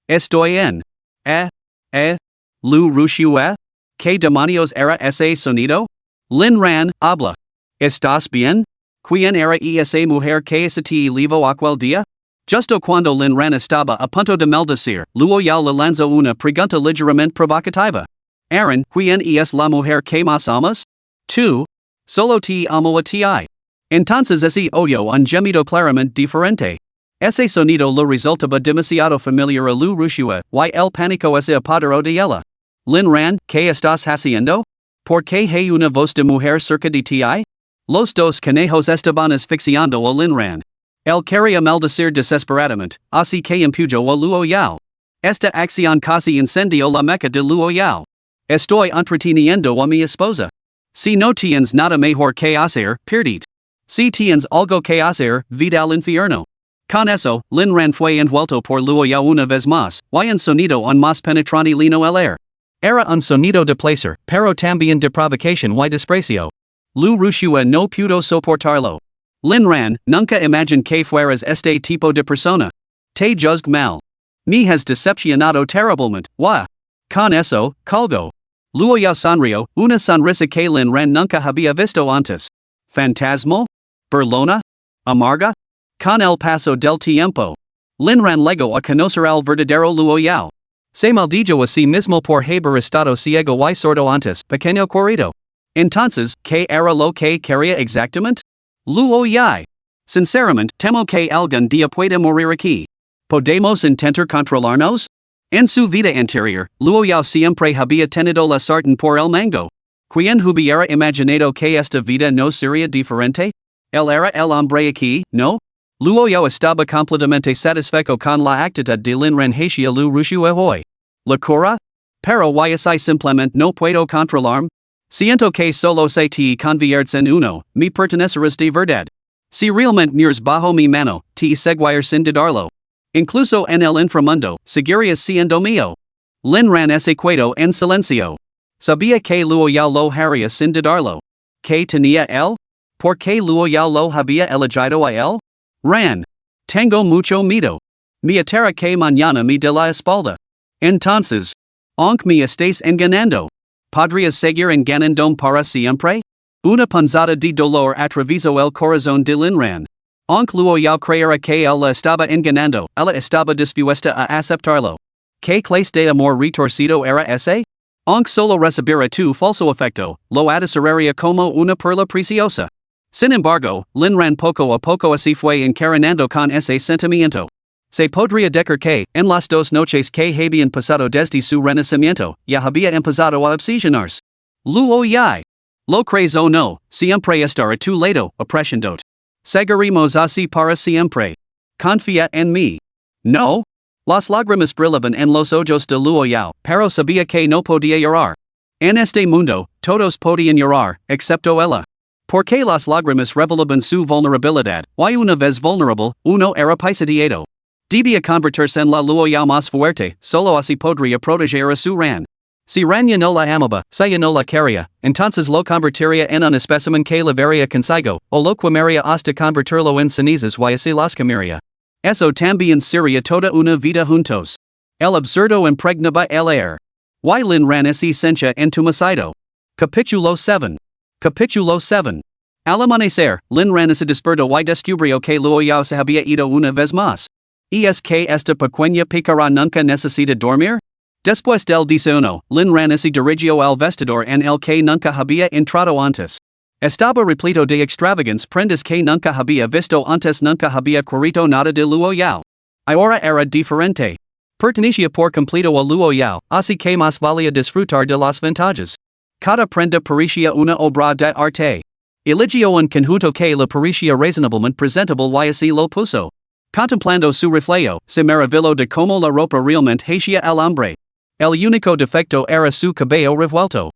Estoy en. Liu Ruxue? ¿Qué demonios era ese sonido? Lin Ran, habla. ¿Estás bien? ¿Quién era esa mujer que se te llevó aquel día? Justo cuando Lin Ran estaba a punto de maldecir, Luo Yao le lanzó una pregunta ligeramente provocativa. Aaron, ¿quién es la mujer que más amas? Tú. Solo te amo a ti. Entonces ese oyó un gemido claramente diferente. Ese sonido le resultaba demasiado familiar a Liu Ruxue, y el pánico se apoderó de ella. Lin Ran, ¿qué estás haciendo? ¿Por qué hay una voz de mujer cerca de ti? Los dos conejos estaban asfixiando a Lin Ran. Él quería maldecir desesperadamente, así que empujó a Luo Yao. Esta acción casi incendió la meca de Luo Yao. Estoy entreteniendo a mi esposa. Si no tienes nada mejor que hacer, perdite. Si tienes algo que hacer, vete al infierno. Con eso, Lin Ran fue envuelto por Luo Yao una vez más, y un sonido aún más penetrante llenó el aire. Era un sonido de placer, pero también de provocación y desprecio. Liu Ruxue no pudo soportarlo. Lin Ran, nunca imaginé que fueras este tipo de persona. Te juzgué mal. Me has decepcionado terriblemente, Con eso, colgó. Luo Yao sonrió, una sonrisa que Lin Ran nunca había visto antes. Fantasmal? Burlona? Amarga? Con el paso del tiempo. Lin Ran llegó a conocer al verdadero Luo Yao. Se maldijo a sí mismo por haber estado ciego y sordo antes, pequeño corrido. Entonces, ¿qué era lo que quería exactamente? Luo Yao. Sinceramente, temo que algún día pueda morir aquí. ¿Podemos intentar controlarnos? En su vida anterior, Luo Yao siempre había tenido la sartén por el mango. ¿Quién hubiera imaginado que esta vida no sería diferente? Él era el hombre aquí, ¿no? Luo Yao estaba completamente satisfecho con la actitud de Lin Ran hacia Liu Ruxue hoy. ¿Locura? Pero y simplemente no puedo controlarme. Siento que solo se te conviertes en uno, me pertenecerás de verdad. Si realmente miras bajo mi mano, te seguir sin dudarlo. Incluso en el inframundo, seguirías siendo mío. Lin Ran se quedó en silencio. Sabía que Luo Yao lo haría sin dudarlo. ¿Qué tenía él? ¿Por qué Luo Yao lo había elegido a él? Ran. Tengo mucho miedo. Me atera que mañana me de la espalda. Entonces. Aunque me estés engañando. ¿Podrías seguir engañándome para siempre? Una punzada de dolor atravesó el corazón de Lin Ran. Aunque Luo Yao creera que él la estaba engañando, ella estaba dispuesta a aceptarlo. ¿Qué clase de amor retorcido era ese? Aunque solo recibiera tu falso afecto, lo adosuraría como una perla preciosa. Sin embargo, Lin Ran poco a poco así fue encarenando con ese sentimiento. Se podría decir que, en las 2 noches que habían pasado desde su renacimiento, ya había empezado a obsesionarse. Luo Yao. Lo crees o no, siempre estará a tu lado, apreciándote. Seguiremos así para siempre. Confía en mí. No. Las lágrimas brillaban en los ojos de Luo Yao, pero sabía que no podía llorar. En este mundo, todos podían llorar, excepto ella. Porque las lágrimas revelaban su vulnerabilidad, y una vez vulnerable, uno era pisoteado. Debía convertirse en la Luo Yao más fuerte, solo así podría proteger a su Ran. Si Ran ya no la amaba, si ya no la quería, entonces lo convertiría en un espécimen que le vería consigo, o lo quemaría hasta convertirlo en cenizas y así las comería. Eso también sería toda una vida juntos. El absurdo impregnaba el aire. Y Lin Ran se sencha entumecido. Capítulo 7. Capítulo 7. Al amanecer, Lin Ran se despertó y descubrió que Luo Yao se había ido una vez más. ¿Es que esta pequeña picara nunca necesita dormir? Después del desayuno, Lin Ran se dirigió al vestidor en el que nunca había entrado antes. Estaba repleto de extravagance prendas que nunca había visto antes, nunca había querido nada de Luo Yao. Ahora era diferente. Pertenecía por completo a Luo Yao, así que más valía disfrutar de las ventajas. Cada prenda parecía una obra de arte. Eligió un conjunto que le parecía razonablemente presentable y así lo puso. Contemplando su reflejo, se maravilló de cómo la ropa realmente hacía al hombre. El único defecto era su cabello revuelto.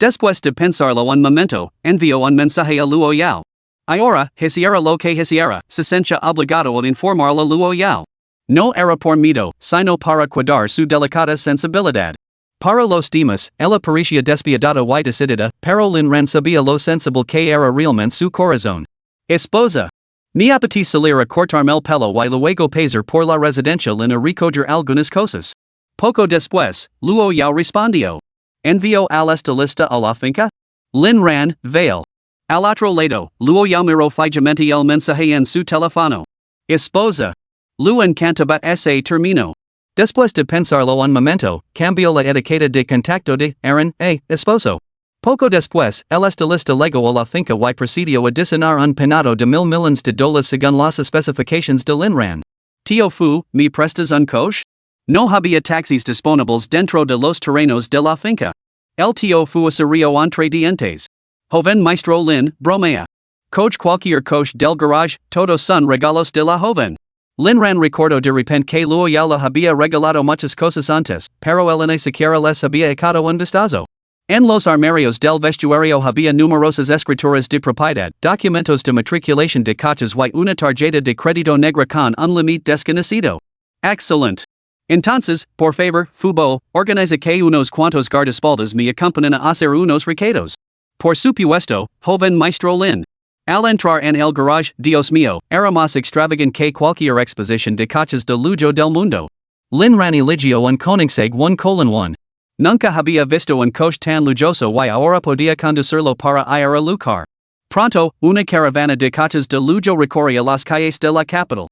Después de pensarlo un momento, envió un mensaje a Luo Yao. Ahora, hiciera lo que hiciera, se sentía obligado a informarle a Luo Yao. No era por miedo, sino para cuidar su delicada sensibilidad. Para los demás, ella parecía despiadada y decidida, pero Lin Ran sabía lo sensible que era realmente su corazón. Esposa. Me apetece salir a cortarme el pelo y luego pasar por la residencia Lin a recoger algunas cosas. Poco después, Luo Yao respondió. Envió al estilista a la finca? Lin Ran, veil. Al otro lado, Luo Yao miró fijamente el mensaje en su teléfono. Esposa. Lu encantaba ese termino. Después de pensarlo un momento, cambió la etiqueta de contacto de Aaron, esposo. Poco después, el estilista llegó a la finca y procedió a diseñar un peinado de $1,000,000 de dólares según las especificaciones de Lin Ran. Tío Fu, ¿me prestas un coche? No había taxis disponibles dentro de los terrenos de la finca. El tío Fu sería entre dientes. Joven maestro Lin, bromea. Coche cualquier coche del garage, todos son regalos de la joven. Lin Ran recordó de repente que Luo Yao le había regalado muchas cosas antes, pero él ni siquiera les había echado un vistazo. En los armarios del vestuario había numerosas escrituras de propiedad, documentos de matriculación de coches y una tarjeta de crédito negra con un límite desconocido. Excellent. Entonces, por favor, Fubo, organiza que unos cuantos guardaespaldas me acompañen a hacer unos recados. Por supuesto, joven maestro Lin. Al entrar en el garage, Dios mío, era más extravagante que cualquier exposición de coches de lujo del mundo. Lin Ran eligió un Koenigsegg 1:1. Nunca había visto un coche tan lujoso y ahora podía conducirlo para ir a lugar. Pronto, una caravana de coches de lujo recorría las calles de la capital.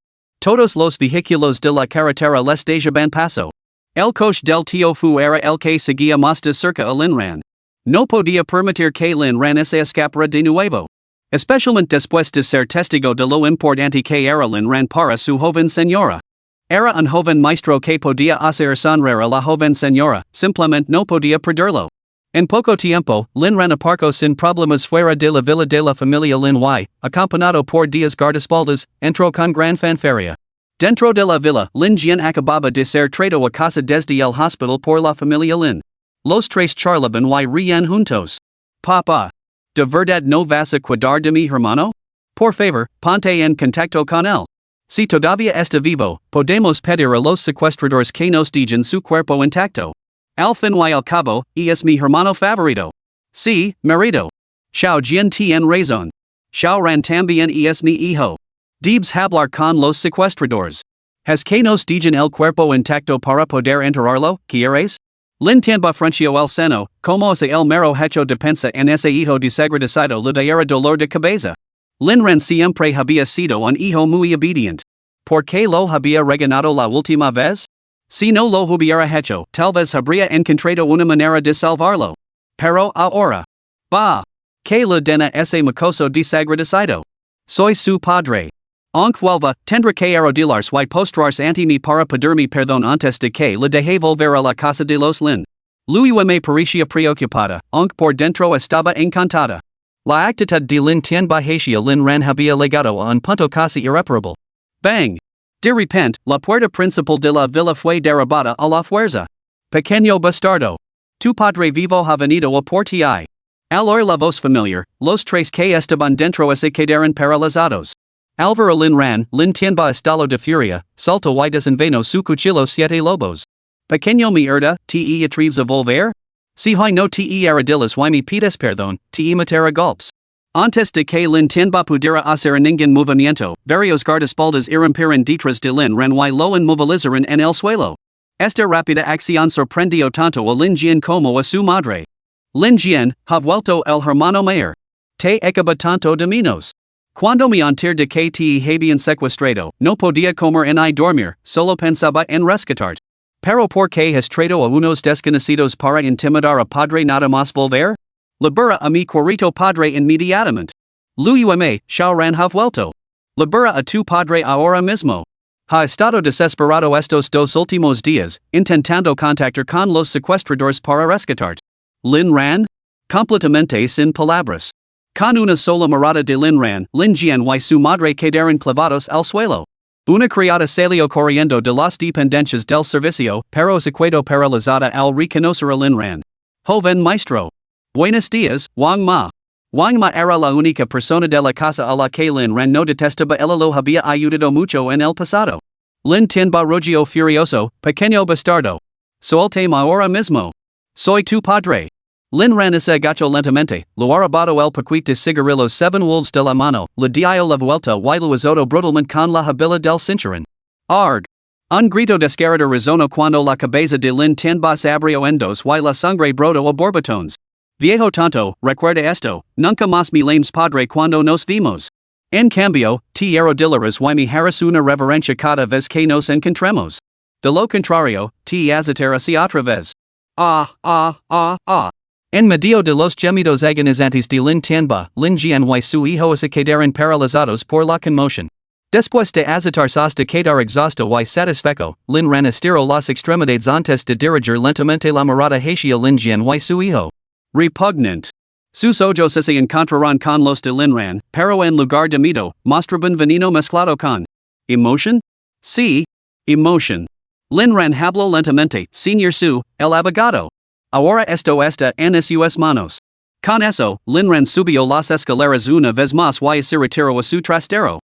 Todos los vehículos de la carretera les dejaban paso. El coche del tío Fu era el que seguía más de cerca a Lin Ran. No podía permitir que Lin Ran se escapara de nuevo. Especialmente después de ser testigo de lo importante que era Lin Ran para su joven señora. Era un joven maestro que podía hacer sonreír a la joven señora, simplemente no podía perderlo. En poco tiempo, Lin Ran aparcó sin problemas fuera de la villa de la familia Lin y, acompañado por 10 guardaespaldas, entró con gran fanfarria. Dentro de la villa, Lin Jian acababa de ser traído a casa desde el hospital por la familia Lin. Los tres charlaban y reían juntos. Papá. ¿De verdad no vas a cuidar de mi hermano? Por favor, ponte en contacto con él. Si todavía está vivo, podemos pedir a los secuestradores que nos dejen su cuerpo intacto. Al fin y al cabo, es mi hermano favorito. Sí, marido. Xiao Jian tiene razón. Xiao Ran también es mi hijo. Debes hablar con los secuestradores. ¿Has que nos dejen el cuerpo intacto para poder enterrarlo, quieres? Lin Tianba frunció el seno, como si el mero hecho de pensar en ese hijo desagradecido le diera dolor de cabeza. Lin Ran siempre había sido un hijo muy obediente. ¿Por qué lo había regañado la última vez? Si no lo hubiera hecho, tal vez habría encontrado una manera de salvarlo. Pero ahora. Bah. Que le dena ese mocoso desagradecido. Soy su padre. Aunque vuelva, tendré que arrodillarse y postrarse ante mí para pedirme perdón antes de que le deje volver a la casa de los Lin. Luego me parecía preocupada, aunque por dentro estaba encantada. La actitud de Lin Tianba hacia Lin Ran había llegado a un punto casi irreparable. Bang! De repente, la puerta principal de la villa fue derribada a la fuerza. Pequeño bastardo. Tu padre vivo ha venido a por ti. Al oír la voz familiar, los tres que estaban dentro se quedaron paralizados. Al ver a Lin Ran, Lin Tianba estalló de furia, saltó y desenvainó su cuchillo 7 lobos. Pequeño mierda, te atreves a volver? Si hoy no te arrodillas y me pides perdón, te mataré a golpes. Antes de que Lin Tianba pudiera hacer ningún movimiento, varios guardaespaldas irrumpieron detrás de Lin Ran y lo inmovilizaron en el suelo. Esta rápida acción sorprendió tanto a Lin Jian como a su madre. Lin Jian, ha vuelto el hermano mayor. Te acaba tanto de menos. Cuando me enteré de que te habían secuestrado, no podía comer ni dormir, solo pensaba en rescatarte. Pero por qué has traído a unos desconocidos para intimidar a padre nada más volver? Libera a mi querido padre inmediatamente. Luo Yao, Xiao Ran ha vuelto. Libera a tu padre ahora mismo. Ha estado desesperado estos dos últimos días, intentando contactar con los secuestradores para rescatarte. Lin Ran? Completamente sin palabras. Con una sola mirada de Lin Ran, Lin Jian y su madre quedaron clavados al suelo. Una criada salió corriendo de las dependencias del servicio, pero se quedó paralizada al reconocer a Lin Ran. Joven maestro. Buenos días, Wang Ma. Wang Ma era la única persona de la casa a la que Lin Ran no detestaba. Ella lo había ayudado mucho en el pasado. Lin Tianba Rogio Furioso, pequeño bastardo. Suéltame ahora mismo. Soy tu padre. Lin Ran se agachó lentamente, lo arrebató el paquete de cigarrillos 7 wolves de la mano, le dio la vuelta y lo azotó brutalmente con la habila del cinturón. Arg. Un grito descarado resonó cuando la cabeza de Lin Tianba se abrió en dos y la sangre brotó a borbotones. Viejo tonto, recuerda esto, nunca más me llames padre cuando nos vimos. En cambio, te arrodillarás y me harás una reverencia cada vez que nos encontremos. De lo contrario, te azotarás otra vez. En medio de los gemidos agonizantes de Lin Tianba, Lin Jian y su hijo se quedaron paralizados por la conmoción. Después de azotarse hasta quedar exhausto y satisfecho, Lin Ran estiró las extremidades antes de dirigir lentamente la mirada hacia Lin Jian y su hijo. Repugnant. Sus ojos se encontraron con los de Lin Ran, pero en lugar de miedo, mostraban veneno mezclado con emotion. Sí, emotion. Lin Ran habló lentamente, Señor Su, el abogado. Ahora esto está en sus manos. Con eso, Lin Ran subió las escaleras una vez más y se retiró a su trastero.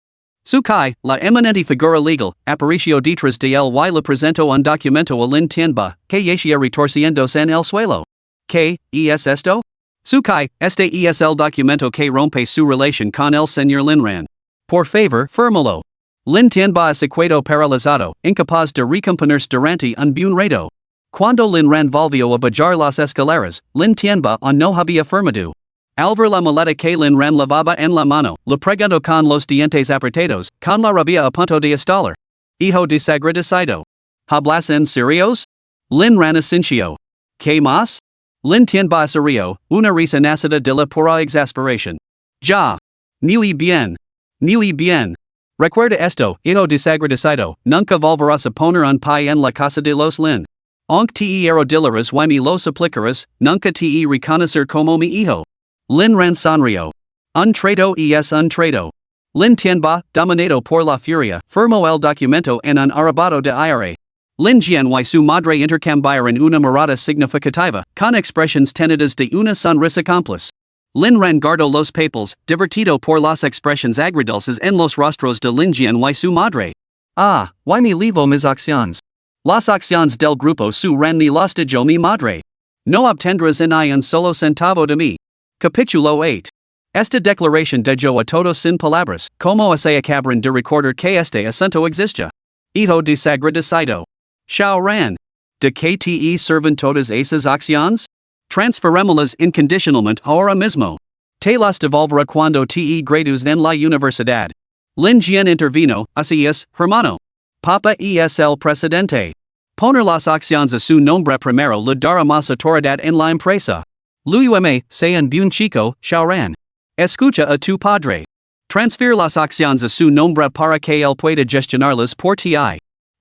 Su Kai, la eminente figura legal, apareció detrás de él y le presentó un documento a Lin Tianba, que yacía retorciéndose en el suelo. ¿Qué es esto? Su Kai, este es el documento que rompe su relación con el señor Lin Ran. Por favor, fírmalo. Lin Tianba se quedó paralizado, incapaz de recomponerse durante un buen rato. Cuando Lin Ran volvió a bajar las escaleras, Lin Tianba no había firmado. Al ver la maleta que Lin Ran llevaba en la mano, le preguntó con los dientes apretados, con la rabia a punto de estallar. Hijo desagradecido. ¿Hablas en serios? Lin Ran asintió. ¿Qué más? Lin Tianba se rió, una risa nacida de la pura exasperación. Ya. Muy bien. Muy bien. Recuerda esto, hijo desagradecido, nunca volverás a poner un pie en la casa de los Lin. Aunque te arrodillarás y me lo suplicarás, nunca te reconocer como mi hijo. Lin Ran sonrió. Un trato es un trato. Lin Tianba, dominado por la furia, firmó el documento en un arrebato de aire. Lin Jian y su madre intercambiaron una mirada significativa, con expresiones tenidas de una sonrisa cómplice. Lin Ran guardó los papeles, divertido por las expresiones agridulces en los rostros de Lin Jian y su madre. Y me levo mis acciones. Las acciones del grupo Su Ran ni las de yo mi madre. No obtendrás ni un solo centavo de mí. Capítulo 8. Esta declaración de yo a todos sin palabras, como se acabaron de recordar que este asunto existe. Hijo desagradecido. Xiao Ran. ¿De qué te sirven todas esas acciones? Transferémoslas incondicionalmente ahora mismo. Te las devolverá cuando te gradúes en la universidad. Lin Jian intervino, así es, hermano. Papa es el presidente. Poner las acciones a su nombre primero le dará más autoridad en la empresa. Luo Yao, sé un buen chico, Xiao Ran. Escucha a tu padre. Transfer las acciones a su nombre para que él pueda gestionarlas por ti.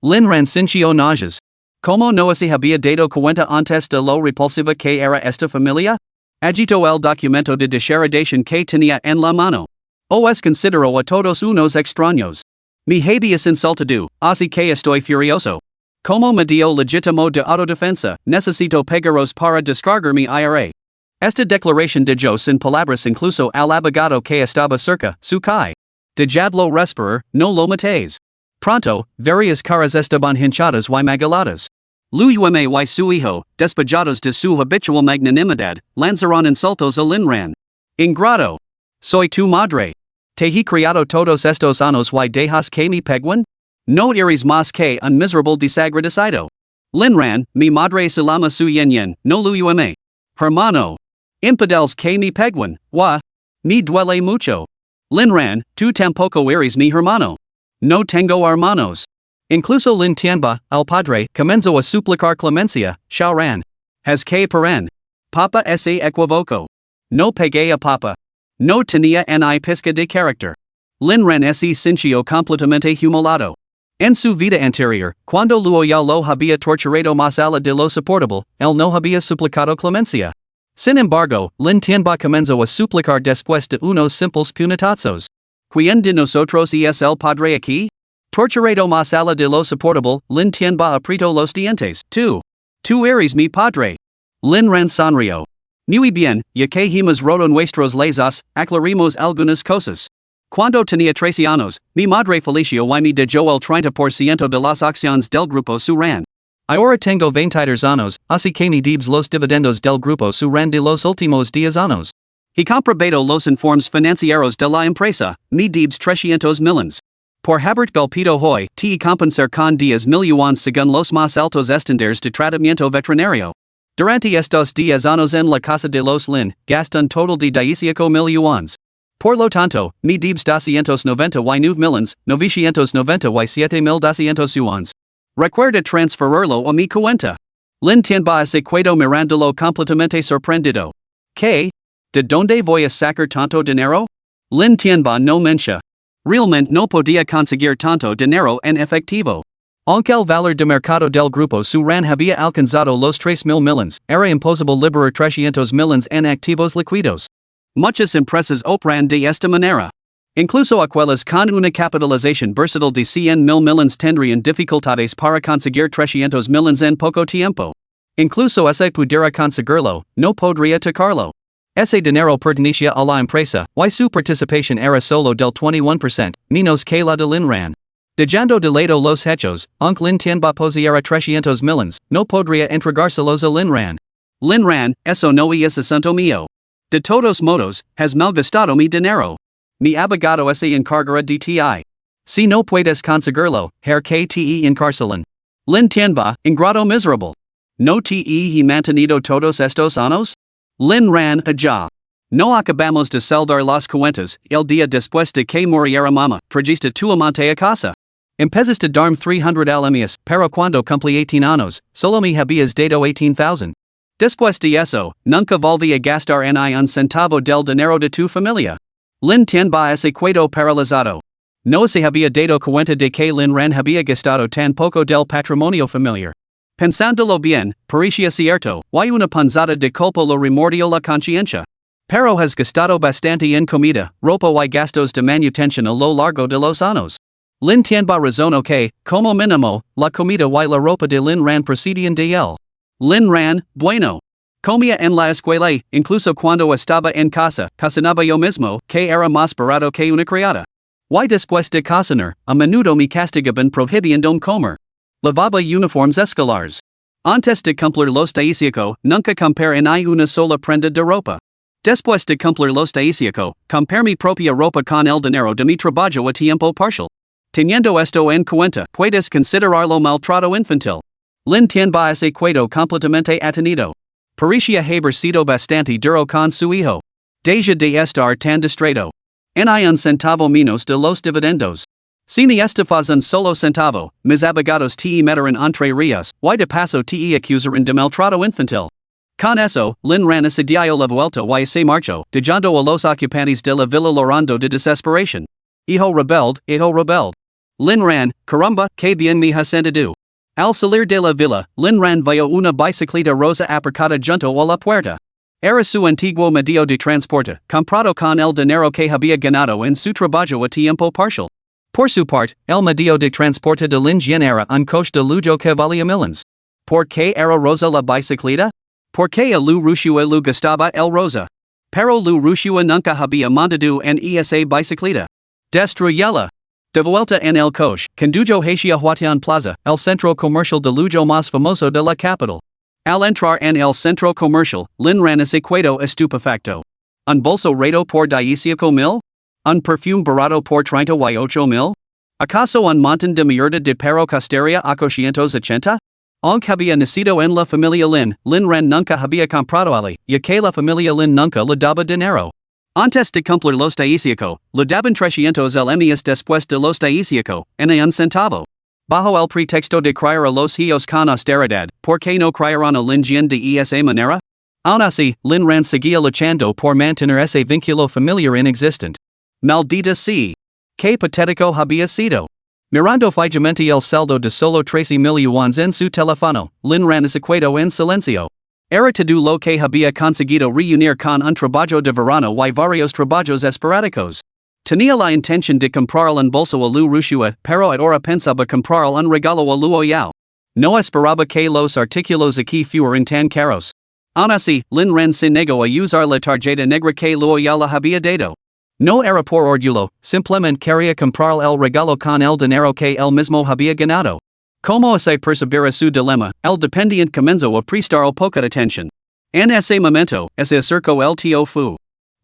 Lin Ran sintió náuseas. ¿Cómo no se había dado cuenta antes de lo repulsiva que era esta familia? Agitó el documento de degradación que tenía en la mano. Os consideró a todos unos extraños. Mi habeas insultado, así que estoy furioso. Como medio legítimo de autodefensa, necesito pegaros para descargar mi IRA. Esta declaración de yo sin palabras incluso al abogado que estaba cerca, su Kai. Dejadlo respirar, no lo matéis. Pronto, varias caras estaban hinchadas y magaladas. Luo Yao y su hijo, despejados de su habitual magnanimidad, lanzaron insultos a Lin Ran. Ingrato. Soy tu madre. ¿Te he criado todos estos años y dejas que me peguen? No eres más que un miserable desagradecido. Lin Ran, mi madre se llama Su Yen, no Luo Yao. Hermano. Infidels que me peguen, me duele mucho. Lin Ran, tú tampoco eres mi hermano. No tengo hermanos. Incluso Lin Tianba, al padre, comenzo a suplicar clemencia, Xiao Ran. Has que paren. Papa se equivoco. No pegué a papa. No tenía ni pizca de carácter. Lin Ran se sintió completamente humillado. En su vida anterior, cuando Luo Yao lo había torturado más allá de lo soportable, él no había suplicado clemencia. Sin embargo, Lin Tianba comenzó a suplicar después de unos simples puñetazos. ¿Quién de nosotros es el padre aquí? Torturado más allá de lo soportable, Lin Tianba apretó los dientes. Tú eres mi padre. Lin Ran sonrió. Muy bien, ya que hemos roto nuestros lazos, aclaremos algunas cosas. Cuando tenía 13 años, mi madre Felicia y me dejó el 30% de las acciones del grupo Su Ran. Ahora tengo 22 años, así que me debes los dividendos del grupo Su Ran de los últimos 10 años. He comprobado los informes financieros de la empresa, me debes 300 millones. Por haber golpeado hoy, te compensar con 10 mil yuans según los más altos estándares de tratamiento veterinario. Durante estos 10 años en la casa de los Lin, gasté un total de 18 mil yuans. Por lo tanto, me debes 299 millones, 997 mil 200 yuans. Recuerda transferirlo a mi cuenta. Lin Tianba se quedó mirándolo completamente sorprendido. ¿Qué? ¿De dónde voy a sacar tanto dinero? Lin Tianba no mencia. Realmente no podía conseguir tanto dinero en efectivo. Aunque el valor de mercado del grupo Su Ran había alcanzado los 3,000 millones, era imposible liberar 300 millones en activos líquidos. Muchas empresas operan de esta manera. Incluso aquellas con una capitalización bursátil de 100,000 millones tendrían dificultades para conseguir 300 millones en poco tiempo. Incluso ese pudiera conseguirlo, no podría tocarlo. Ese dinero pertenecía a la empresa, y su participación era solo del 21%, menos que la de Lin Ran. Dejando de lado los hechos, aunque Lin Tianba poseyera 300 millones, no podría entregárselos a Lin Ran. Lin Ran, eso no es asunto mío. De todos modos, has malgastado mi dinero. Mi abogado se encargará de ti. Si no puedes conseguirlo, her que te encarcelan. Lin Tianba, ingrato miserable. ¿No te he mantenido todos estos años? Lin Ran allá. No acabamos de saldar las cuentas, el día después de que muriera mamá, trajiste tu amante a casa. Empezaste a darme 300 al mes, pero cuando cumplí 18 años, solo me habías dado 18,000. Después de eso, nunca volví a gastar ni un centavo del dinero de tu familia. Lin Tianba se quedó paralizado. No se había dado cuenta de que Lin Ran había gastado tan poco del patrimonio familiar. Pensándolo bien, parecía cierto, y una punzada de culpa lo remordió la conciencia. Pero has gastado bastante en comida, ropa y gastos de manutención a lo largo de los años. Lin Tianba razonó que, como mínimo, la comida y la ropa de Lin Ran procedían de él. Lin Ran, bueno. Comía en la escuela, incluso cuando estaba en casa, cocinaba yo mismo, que era más barato que una criada. Y después de cocinar, a menudo me castigaban prohibiéndome comer. Lavaba uniformes escolares. Antes de cumplir los 18, nunca compré ni una sola prenda de ropa. Después de cumplir los 18, compré mi propia ropa con el dinero de mi trabajo a tiempo parcial. Teniendo esto en cuenta, puedes considerarlo maltrato infantil. Lin Tianba se quedó completamente atenido. Parecía haber sido bastante duro con su hijo. Deja de estar tan distraído. Ni un centavo menos de los dividendos. Si me estafas un solo centavo, mis abogados te meterán entre ríos, y de paso te acusarán de maltrato infantil. Con eso, Lin Ran se dio la vuelta y se marchó, dejando a los ocupantes de la villa llorando de desesperación. Hijo rebelde. Lin Ran, caramba, que bien me has sentido. Al salir de la villa, Lin Ran vio una bicicleta rosa aparcada junto a la puerta. Era su antiguo medio de transporte, comprado con el dinero que había ganado en su trabajo a tiempo parcial. Por su parte, el medio de transporte de Lin Jian era un coche de lujo que valía millones. ¿Por qué era rosa la bicicleta? Porque a Liu Ruxue le gustaba el rosa. Pero Liu Ruxue nunca había montado en esa bicicleta. Destruyela. De vuelta en el coche, condujo hacia Huatian Plaza, el centro comercial de lujo más famoso de la capital. Al entrar en el centro comercial, Lin Ran se quedó estupefacto. ¿Un bolso reto por 18,000? ¿Un perfume barato por 38,000? ¿Acaso un montón de mierda de perro costaría 880? Aunque había nacido en la familia Lin Ran nunca había comprado ali, ya que la familia Lin nunca le daba dinero. Antes de cumplir los 18, le daban 300 al mes después de los 18, en un centavo. Bajo el pretexto de criar a los hijos con austeridad, ¿por qué no criaron a Lin Jian de esa manera? Aun así, Lin Ran seguía luchando por mantener ese vínculo familiar inexistent. Maldita sea. Qué patético había sido. Mirando fijamente el saldo de solo 13,000 yuans en su teléfono, Lin Ran esecuado en silencio. Era todo lo que había conseguido reunir con un trabajo de verano y varios trabajos esporádicos. Tenía la intención de comprar un bolso a Liu Ruxue, pero ahora pensaba comprar un regalo a Luo Yao. No esperaba que los artículos aquí fueran tan caros. Aun así, Lin Ran se negó a usar la tarjeta negra que Luo Yao le había dado. No era por orgullo, simplemente quería comprar el regalo con el dinero que él mismo había ganado. Como se percibira su dilema, el dependiente comenzó a prestar poca atención. En ese momento, se acercó el tío Fu.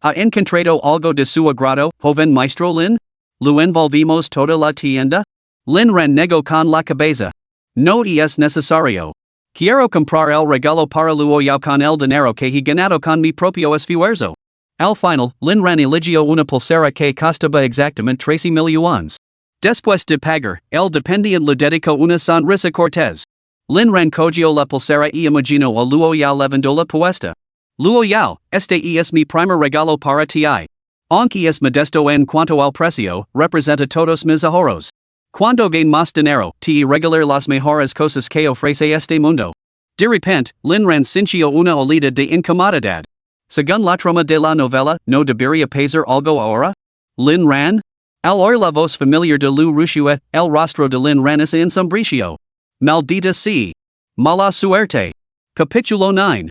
¿Ha encontrado algo de su agrado, joven maestro Lin? ¿Lo envolvimos toda la tienda? Lin Ran negó con la cabeza. No es necesario. Quiero comprar el regalo para Luo Yao con el dinero que he ganado con mi propio esfuerzo. Al final, Lin Ran eligió una pulsera que costaba exactamente 13,000 yuans. Después de pagar, el dependiente le dedicó una sonrisa cortés. Lin Ran cogió la pulsera y imaginó a Luo Yao levando la puesta. Luo Yao, este es mi primer regalo para ti. Aunque es modesto en cuanto al precio, representa todos mis ahorros. Cuando gane más dinero, te regalar las mejores cosas que ofrece este mundo. De repente, Lin Ran sintió una oleada de incomodidad. Según la trama de la novela, ¿no debería pasar algo ahora? Lin Ran? Al oír la voz familiar de Liu Ruxue, el rostro de Lin Ran se ensombreció. Maldita sea. Mala suerte. Capítulo 9.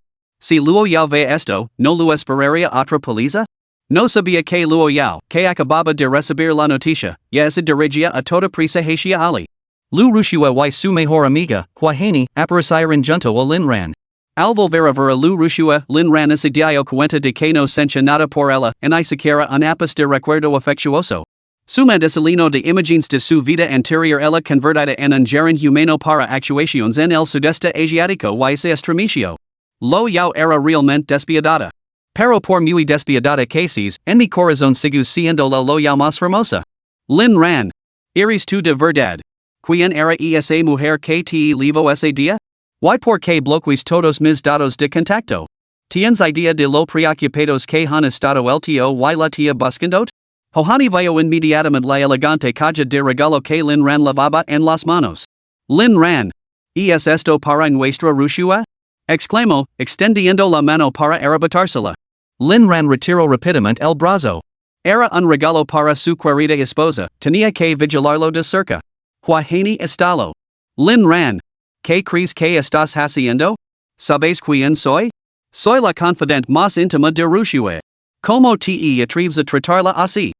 Si Luo Yao ve esto, ¿no lo esperaría otra paliza? No sabía que Luo Yao, que acababa de recibir la noticia, ya se dirigía a toda prisa hacia Ali. Liu Ruxue y su mejor amiga, Huahini, aparecieron junto a Lin Ran. Al volver a ver a Liu Ruxue, Lin Ran se dio cuenta de que no sentía nada por ella, ni siquiera un ápice de recuerdo afectuoso. Su mandesalino de imágenes de su vida anterior ella convertida en un gerente humano para actuaciones en el sudeste asiático y se estremeció. Luo Yao era realmente despiadada. Pero por muy despiadada que seas, en mi corazón sigue siendo la Luo Yao más hermosa. Lin Ran. ¿Eres tú de verdad? ¿Quién era esa mujer que te llevó ese día? ¿Y por qué bloqueas todos mis datos de contacto? ¿Tienes idea de lo preocupados que han estado el tío y la tía buscando? Johani vio inmediatamente la elegante caja de regalo que Lin Ran llevaba en las manos. Lin Ran. ¿Es esto para nuestra Ruxue? Exclamó, extendiendo la mano para arrebatársela. Lin Ran retiró rápidamente el brazo. Era un regalo para su querida esposa, tenía que vigilarlo de cerca. Huahini estalo. Lin Ran. ¿Qué crees que estás haciendo? ¿Sabes quién soy? Soy la confidente más íntima de Ruxue. ¿Cómo te atreves a tratarla así?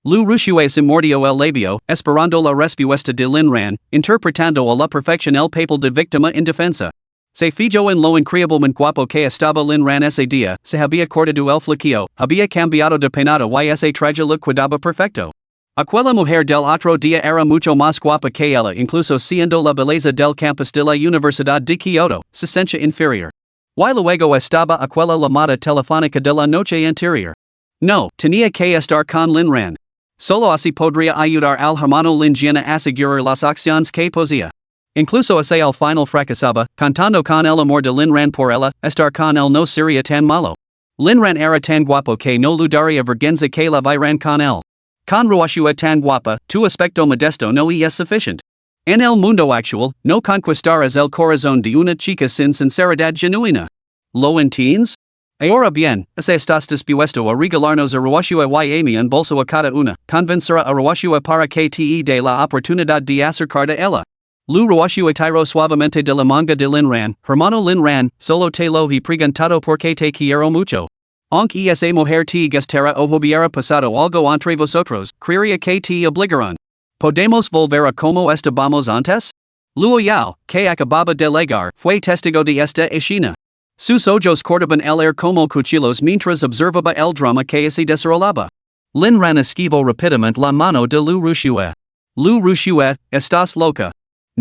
Liu Ruxue se mordió el labio, esperando la respuesta de Lin Ran, interpretando a la perfección el papel de víctima indefensa. Se fijó en lo increíblemente guapo que estaba Lin Ran ese día, se había cortado el flequillo, había cambiado de peinado y ese traje le quedaba perfecto. Aquella mujer del otro día era mucho más guapa que ella, incluso siendo la belleza del campus de la Universidad de Kyoto, se sentía inferior. Y luego estaba aquella llamada telefónica de la noche anterior. No, tenía que estar con Lin Ran. Solo así podría ayudar al hermano Lin Jian a asegurar las acciones que poseía. Incluso ese al final fracasaba, contando con el amor de Lin Ran por ella, estar con él no sería tan malo. Lin Ran era tan guapo que no le daría vergüenza que la vieran con él. Con Ruxue tan guapa, tu aspecto modesto no es suficiente. En el mundo actual, no conquistarás el corazón de una chica sin sinceridad genuina. ¿Lo entiendes? Ahora bien, estás dispuesto a regalarnos a Ruxue y a mí un bolso a cada una, convencer a Ruxue para que te dé la oportunidad de acercarte a ella. Liu Ruxue tiró suavemente de la manga de Lin Ran, hermano Lin Ran, solo te lo he preguntado porque te quiero mucho. Aunque esa mujer te gustara o hubiera pasado algo entre vosotros, creería que te obligaron. ¿Podemos volver a como estábamos antes? Luo Yao, que acababa de llegar, fue testigo de esta escena. Sus ojos cortaban el aire como cuchillos mientras observaba el drama que se desarrollaba. Lin Ran esquivó rápidamente la mano de Liu Ruxue. Liu Ruxue, estás loca.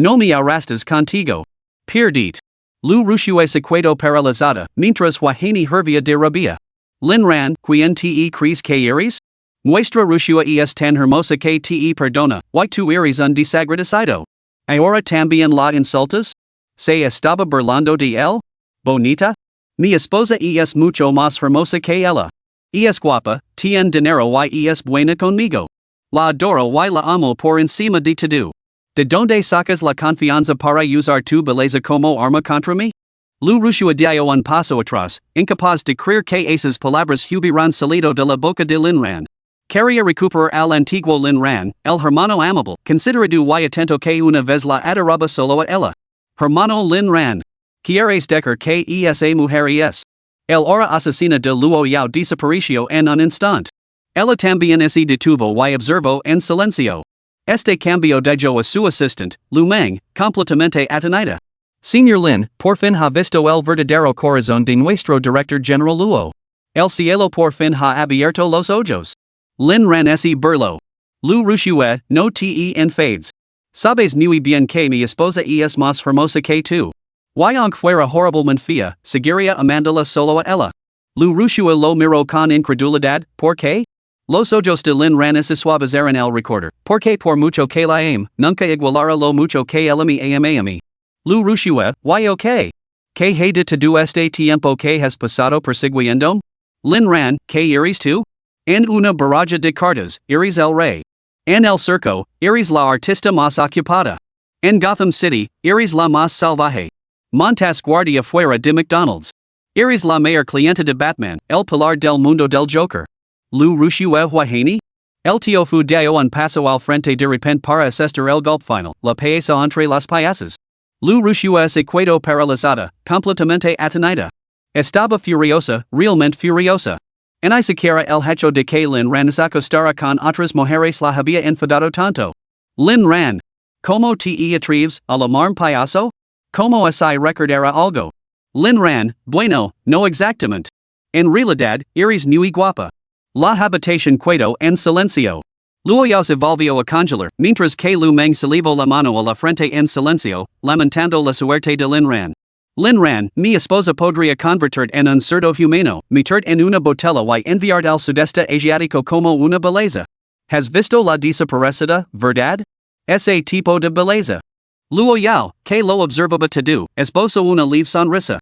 No me arrastres contigo. Perdit. Liu Ruxue se quedó paralizada, mientras Huahini hervía de rabia. Lin Ran, ¿quién te crees que eres? Nuestra Ruxue es tan hermosa que te perdona, y tú eres un desagradecido. Ahora también la insultas? Se estaba burlando de él? Bonita? Mi esposa es mucho más hermosa que ella. Es guapa, tiene dinero y es buena conmigo. La adoro y la amo por encima de todo. ¿De dónde sacas la confianza para usar tu belleza como arma contra mí? Liu Ruxue dio un paso atrás, incapaz de creer que esas palabras hubieran salido de la boca de Lin Ran. Quería recuperar al antiguo Lin Ran, el hermano amable, considerado y atento que una vez la adoraba solo a ella. Hermano Lin Ran. ¿Quieres decir que esa mujer es? El hora asesina de Luo Yao desapareció en un instante. Ella también se detuvo y observó en silencio. Este cambio de a su assistant, Lu Meng, completamente atenida. Señor Lin, por fin ha visto el verdadero corazón de nuestro director general Luo. El cielo por fin ha abierto los ojos. Lin Ran se burló. Liu Ruxue, no te enfades. Sabes muy bien que mi esposa es más hermosa que tú. Y aunque fuera horriblemente fea, seguiría amándola solo a ella. Liu Ruxue lo miró con incredulidad, ¿por qué? Los ojos de Lin Ran se suavizaron al recordar, porque por mucho que la nunca igualará lo mucho que ella me ama a mí. Liu Ruxue, ¿y ok? ¿Qué hay de todo este tiempo que has pasado persiguiéndome? Lin Ran, ¿qué eres tú? En una baraja de cartas, eres el rey. En el circo, eres la artista más ocupada. En Gotham City, eres la más salvaje. Montas guardia fuera de McDonald's. Eres la mayor cliente de Batman, el pilar del mundo del Joker. Liu Ruxue Huaheni? El tío fu dio un paso al frente de repente para asestar el golpe final, la pieza entre las payasas. Liu Ruxue se quedó paralizada, completamente atenida. Estaba furiosa, realmente furiosa. En ni siquiera el hecho de que Lin Ran se acostara con otras mujeres la había enfadado tanto. Lin Ran. ¿Cómo te atreves a llamarme payaso? ¿Cómo así recordara algo? Lin Ran, bueno, no exactamente. En realidad, eres muy guapa. La habitación quedó en silencio. Luo Yao se volvió a congelar, mientras que Lu Meng se llevó la mano a la frente en silencio, lamentando la suerte de Lin Ran. Lin Ran, mi esposa podría convertir en un cerdo humano, meter en una botella y enviar al sudeste asiático como una belleza. ¿Has visto la desaparecida, verdad? Ese tipo de belleza. Luo Yao, que lo observaba todo, esbozó una leve sonrisa.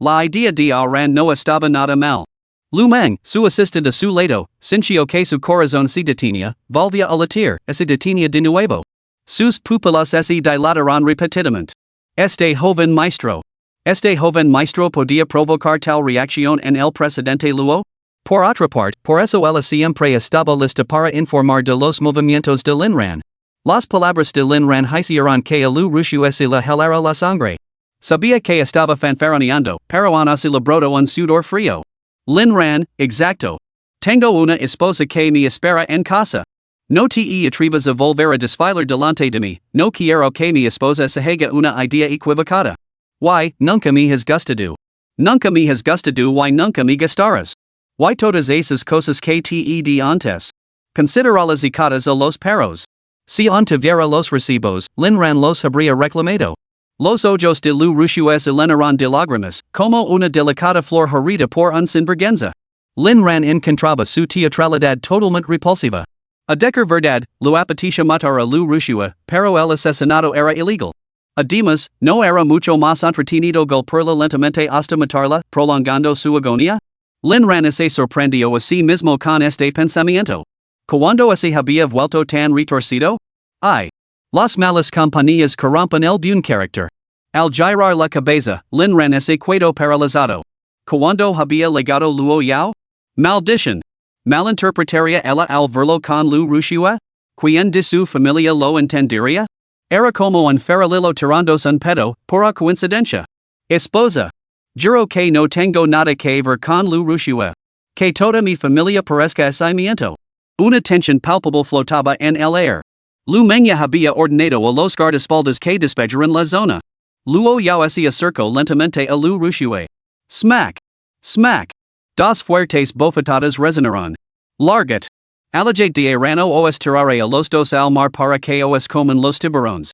La idea de Ran no estaba nada mal. Lu Meng, su assistant a su lado, sintió que su corazón se detenía, volvía a latir, se detenía de nuevo. Sus pupilas se dilataron repetidamente. Este joven maestro podía provocar tal reacción en el presidente Luo? Por otra parte, por eso ella siempre estaba lista para informar de los movimientos de Lin Ran. Las palabras de Lin Ran hicieron que a Liu Ruxue se le helara la sangre. Sabía que estaba fanfarroneando, pero aún así le brotó un sudor frío. Lin Ran, exacto. Tengo una esposa que me espera en casa. No te atrevas a volver a desfilar delante de mí, no quiero que mi esposa se haga una idea equivocada. Why, nunca me has gustado. Nunca me has gustado y nunca me gustarás. Why todas esas cosas que te di antes. Consideralas ecadas a los perros. Si antuviera los recibos, Lin Ran los habría reclamado. Los ojos de Liu Ruxue se llenaron de lágrimas, como una delicada flor herida por un sinvergüenza. Lin Ran encontraba su teatralidad totalmente repulsiva. A decir verdad, Lu apetecía matar a Liu Ruxue, pero el asesinato era ilegal. Además, ¿no era mucho más entretenido golpearla lentamente hasta matarla, prolongando su agonía? Lin Ran se sorprendió a sí mismo con este pensamiento. ¿Cuándo se había vuelto tan retorcido? Ay. Las malas compañías corrompen el buen carácter. Al girar la cabeza, Lin Ran se quedó paralizado. ¿Cuándo había llegado Luo Yao? Maldición. ¿Malinterpretaría ella al verlo con Liu Ruxue? ¿Quién de su familia lo entendería? Era como un farolillo tirándose un pedo, pura coincidencia. Esposa. Juro que no tengo nada que ver con Liu Ruxue. Que toda mi familia parezca asimiento. Una tensión palpable flotaba en el aire. Lu Meng ya había ordenado a los guardaespaldas que despejaran la zona. Luo Yao se acercó lentamente a Liu Ruxue. Smack. Smack. Dos fuertes bofetadas resonaron. Larget. Alejate de rano os tirare a los dos al mar para que os coman los tiburones.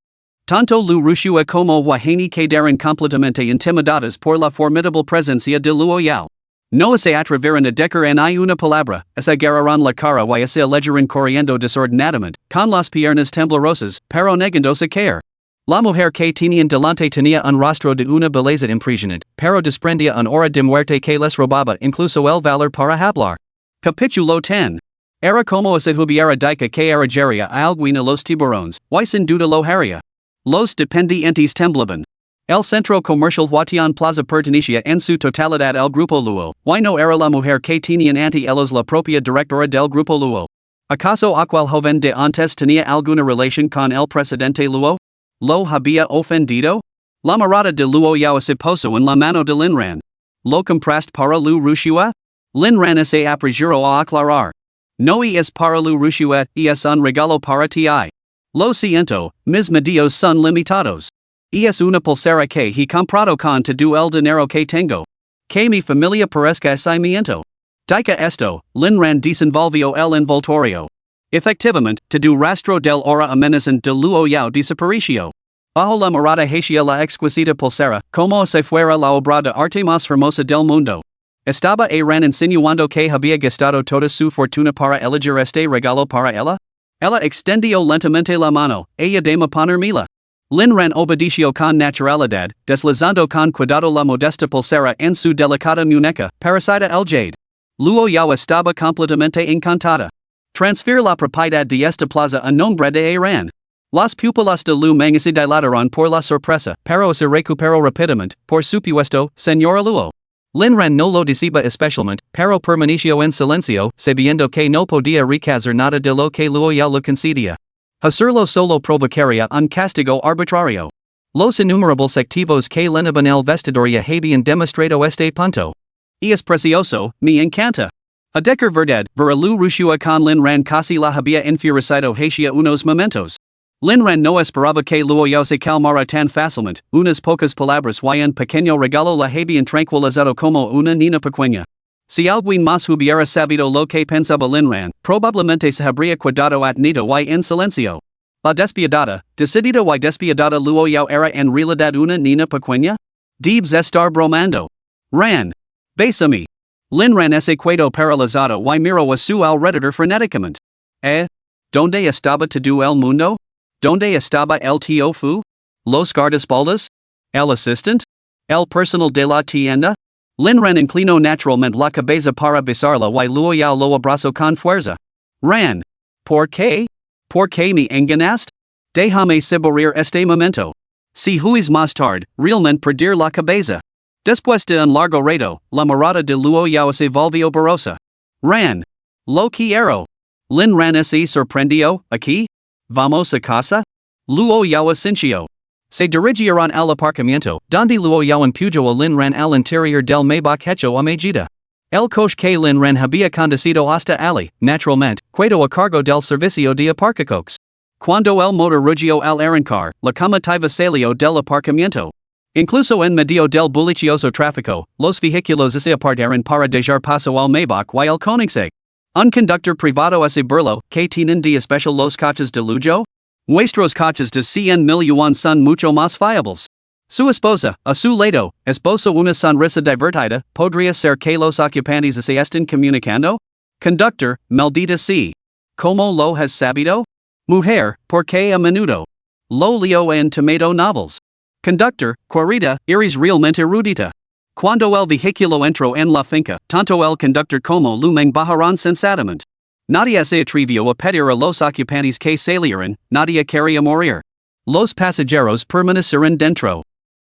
Tanto Liu Ruxue como Huaheni quedaron completamente intimidadas por la formidable presencia de Luo Yao. No se atreveran a decar en una palabra, es agarraran la cara y se alegeran corriendo desordenadamente, con las piernas temblorosas, pero negando a caer. La mujer que tenían delante tenía un rostro de una belleza impresionante, pero desprendía un aura de muerte que les robaba incluso el valor para hablar. Capítulo 10. Era como si hubiera dicha que arrojaría a alguien a los tiburones, y sin duda lo haría. Los dependientes temblaban. El centro comercial Huatian Plaza pertenecía en su totalidad al grupo Luo, y no era la mujer que tenían ante ellos la propia directora del grupo Luo. ¿Acaso aquel joven de antes tenía alguna relación con el presidente Luo? ¿Lo había ofendido? La mirada de Luo Yao se posó en la mano de Lin Ran. ¿Lo compraste para Liu Ruxue? Lin Ran se apresuró a aclarar. No es para Liu Ruxue, es un regalo para ti. Lo siento, mis medios son limitados. Es una pulsera que he comprado con todo el dinero que tengo. Que mi familia parezca miento. Dica esto, Lin Ran desenvolvió el envoltorio. Efectivamente, todo rastro del aura amenazante de Luo Yao desapareció. Bajo la mirada hacia la exquisita pulsera, como si fuera la obra de arte más hermosa del mundo. ¿Estaba Ran insinuando que había gastado toda su fortuna para elegir este regalo para ella? Ella extendió lentamente la mano, ella de ponérmela. Lin Ran obedeció con naturalidad, deslizando con cuidado la modesta pulsera en su delicada muñeca, parecida el jade. Luo Yao estaba completamente encantada. Transfiere la propiedad de esta plaza a nombre de Ran. Las pupilas de Lu Meng se dilataron por la sorpresa, pero se recuperó rápidamente, por supuesto, señora Luo. Lin Ran no lo decía especialmente, pero permaneció en silencio, sabiendo que no podía recazar nada de lo que Luo Yao le concedía. Hacerlo solo provocaría un castigo arbitrario. Los innumerables activos que llenaban el vestidorio habían demostrado este punto. Es precioso, me encanta. A decir verdad, ver a Liu Ruxue con Lin Ran casi la había enfurecido hacia unos momentos. Lin Ran no esperaba que Luo Yao se calmara tan fácilmente, unas pocas palabras y un pequeño regalo la habían tranquilizado como una niña pequeña. Si alguien más hubiera sabido lo que pensaba Lin Ran, probablemente se habría quedado atento y en silencio. La despiadada, decidida y despiadada Luo Yao era en realidad una niña pequeña? Debes estar bromando. Ran. Bésame. Lin Ran se quedó paralizado y miró a su alrededor frenéticamente. ¿Dónde estaba todo el mundo? ¿Dónde estaba el tío Fu? ¿Los guardaespaldas? ¿El asistente? ¿El personal de la tienda? Lin Ran inclinó naturalmente la cabeza para besarla y Luo Yao lo abrazó con fuerza. Ran. ¿Por qué? ¿Por qué me engañaste? Déjame saborear este momento. Si huís más tarde, realmente perder la cabeza. Después de un largo rato, la mirada de Luo Yao se volvió borrosa. Ran. Lo quiero. Lin Ran se sorprendió. Aquí? Vamos a casa? Luo Yao asintió. Se dirigieron al aparcamiento, donde Luo Yao empujó a Lin Ran al interior del Maybach hecho a medida. El coche que Lin Ran había conducido hasta allí, naturalmente, quedó a cargo del servicio de aparcacoches. Cuando el motor rugió al arrancar, la comitiva salió del aparcamiento. Incluso en medio del bullicioso tráfico, los vehículos se apartaron para dejar paso al Maybach y al Koenigsegg. Un conductor privado se burló, ¿qué tienen de especial los coches de lujo? Nuestros coches de 100,000 yuan son mucho más fiables. Su esposa, a su lado, esbozo una sonrisa divertida, ¿podría ser que los ocupantes se estén comunicando? Conductor, maldita sea. ¿Cómo lo has sabido? Mujer, ¿por qué a menudo? Lo leo en tomato novels. Conductor, querida, eres realmente erudita. Cuando el vehículo entró en la finca, tanto el conductor como Lu Meng bajaron sensatamente. Nadie se atrevió a pedir a los ocupantes que salieran, nadie quería morir. Los pasajeros permanecieron dentro.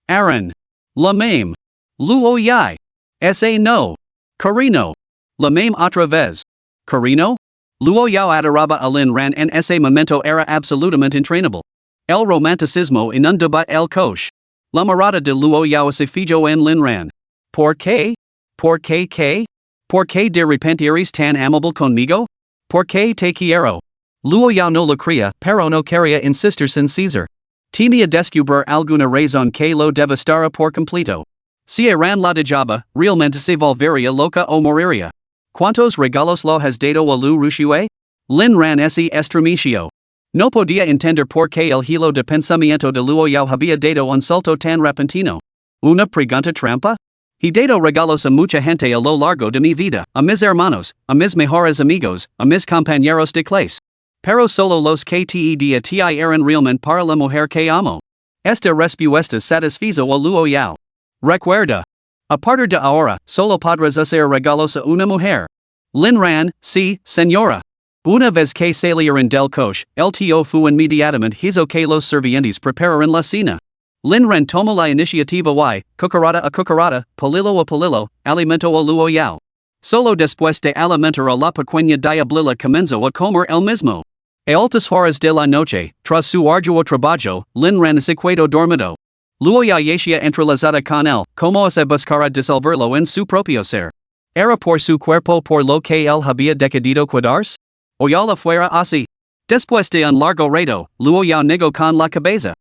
Aaron. La même. Luo Yao. Ese no. Carino. La même otra vez. Carino? Luo Yao adoraba a Lin Ran en ese momento era absolutamente entrainable. El romanticismo inundaba el coche. La mirada de Luo Yao se fijó en Lin Ran. ¿Por qué? ¿Por qué qué? ¿Por qué de repente eres tan amable conmigo? ¿Por qué te quiero? Luo Yao no lo creía, pero no quería insistir sin cesar. Temía descubrir alguna razón que lo devastara por completo. Si Ran la dejaba, realmente se volvería loca o moriría. ¿Cuántos regalos lo has dado a Liu Ruxue? Lin Ran se estremeció. No podía entender por qué el hilo de pensamiento de Luo Yao había dado un salto tan repentino. ¿Una pregunta trampa? He dado regalos a mucha gente a lo largo de mi vida, a mis hermanos, a mis mejores amigos, a mis compañeros de clase. Pero solo los que te di a ti eran realmente para la mujer que amo. Esta respuesta satisfizo a Luo Yao. Recuerda. A partir de ahora, solo podrás hacer regalos a una mujer. Lin Ran, sí, señora. Una vez que salieron del coche, el tío fue inmediatamente hizo que los servientes prepararan la cena. Lin Ran tomó la iniciativa y, cucharada a cucharada, palillo a palillo, alimentó a Luo Yao. Solo después de alimentar a la pequeña diablilla comenzó a comer el mismo. A altas horas de la noche, tras su arduo trabajo, Lin Ran se quedó dormido. Luo Yao yacía entrelazada con él, como se buscara disolverlo en su propio ser. ¿Era por su cuerpo por lo que él había decidido cuidarse? ¿O ya la fuera así? Después de un largo rato, Luo Yao negó con la cabeza.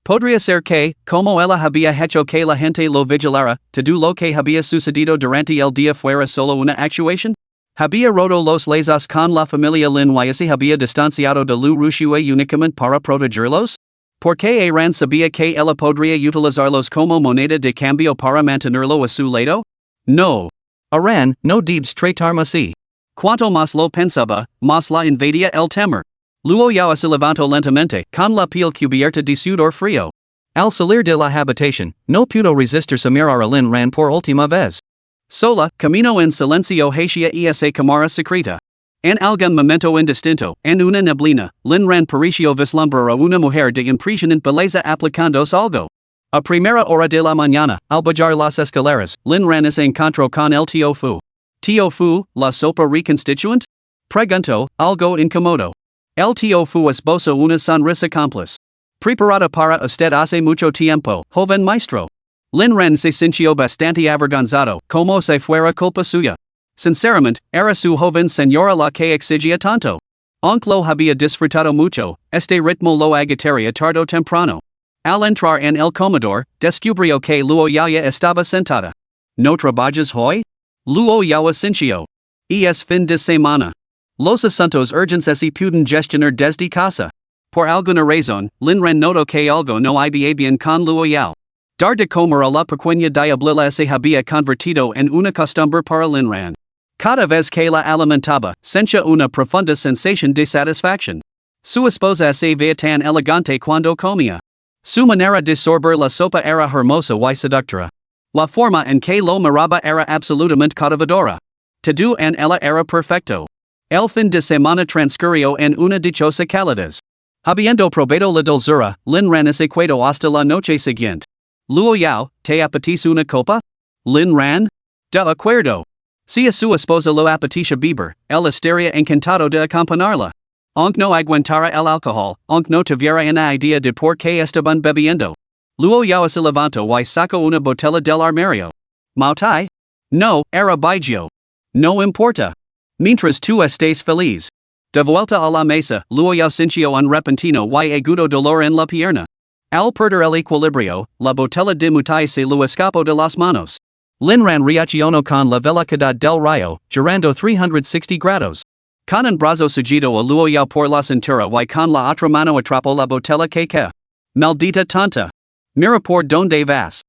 Podría ser que, como ella había hecho que la gente lo vigilara, todo lo que había sucedido durante el día fuera solo una actuación? Había roto los lazos con la familia Lin y se había distanciado de Liu Ruxue únicamente para protegerlos? Porque Ran sabía que ella podría utilizarlos como moneda de cambio para mantenerlo a su lado? No. Ran no debes tratarme así. Cuanto más lo pensaba, más la invadía el temor. Luo Yao se levantó lentamente, con la piel cubierta de sudor frío. Al salir de la habitación, no pudo resistirse a mirar a Lin Ran por última vez. Sola, camino en silencio hacia esa cámara secreta. En algún momento indistinto, en una neblina, Lin Ran pareció vislumbrar a una mujer de impresionante belleza aplicándose algo. A primera hora de la mañana, al bajar las escaleras, Lin Ran se encontró con el tío Fu. ¿Tío Fu, la sopa reconstituent? Preguntó, algo incómodo. El tío Fu esbozó una sonrisa cómplice. Preparada para usted hace mucho tiempo, joven maestro. Lin Ran se sintió bastante avergonzado, como si fuera culpa suya. Sinceramente, era su joven señora la que exigía tanto. Aunque lo había disfrutado mucho, este ritmo lo agitaría tarde o temprano. Al entrar en el comedor, descubrió que Luo Yao ya estaba sentada. ¿No trabajas hoy? Luo Yao asintió. Y es fin de semana. Los asuntos urgentes se pueden gestionar desde casa. Por alguna razón, Lin Ran notó que algo no iba bien con Luo Yao. Dar de comer a la pequeña diablilla se había convertido en una costumbre para Lin Ran. Cada vez que la alimentaba, sentía una profunda sensación de satisfacción. Su esposa se veía tan elegante cuando comía. Su manera de sorber la sopa era hermosa y seductora. La forma en que lo miraba era absolutamente cautivadora. Todo en ella era perfecto. El fin de semana transcurrió en una dichosa calidez. Habiendo probado la dulzura, Lin Ran se quedó hasta la noche siguiente. Luo Yao, ¿te apetece una copa? Lin Ran? De acuerdo. Si a su esposa lo apetece beber, él estaría encantado de acompañarla. Aunque no aguantara el alcohol, aunque no tuviera una idea de por qué estaban bebiendo. Luo Yao se levantó y sacó una botella del armario. ¿Mautai? No, era baijiu. No importa. Mientras tú estés feliz. De vuelta a la mesa, Luo Yao sintió un repentino y agudo dolor en la pierna. Al perder el equilibrio, la botella de mutai se lo escapó de las manos. Lin Ran reaccionó con la velocidad del rayo, girando 360 grados. Con un brazo seguido a Luo Yao por la cintura y con la otra mano atrapó la botella que. Maldita tonta. Mira por donde vas.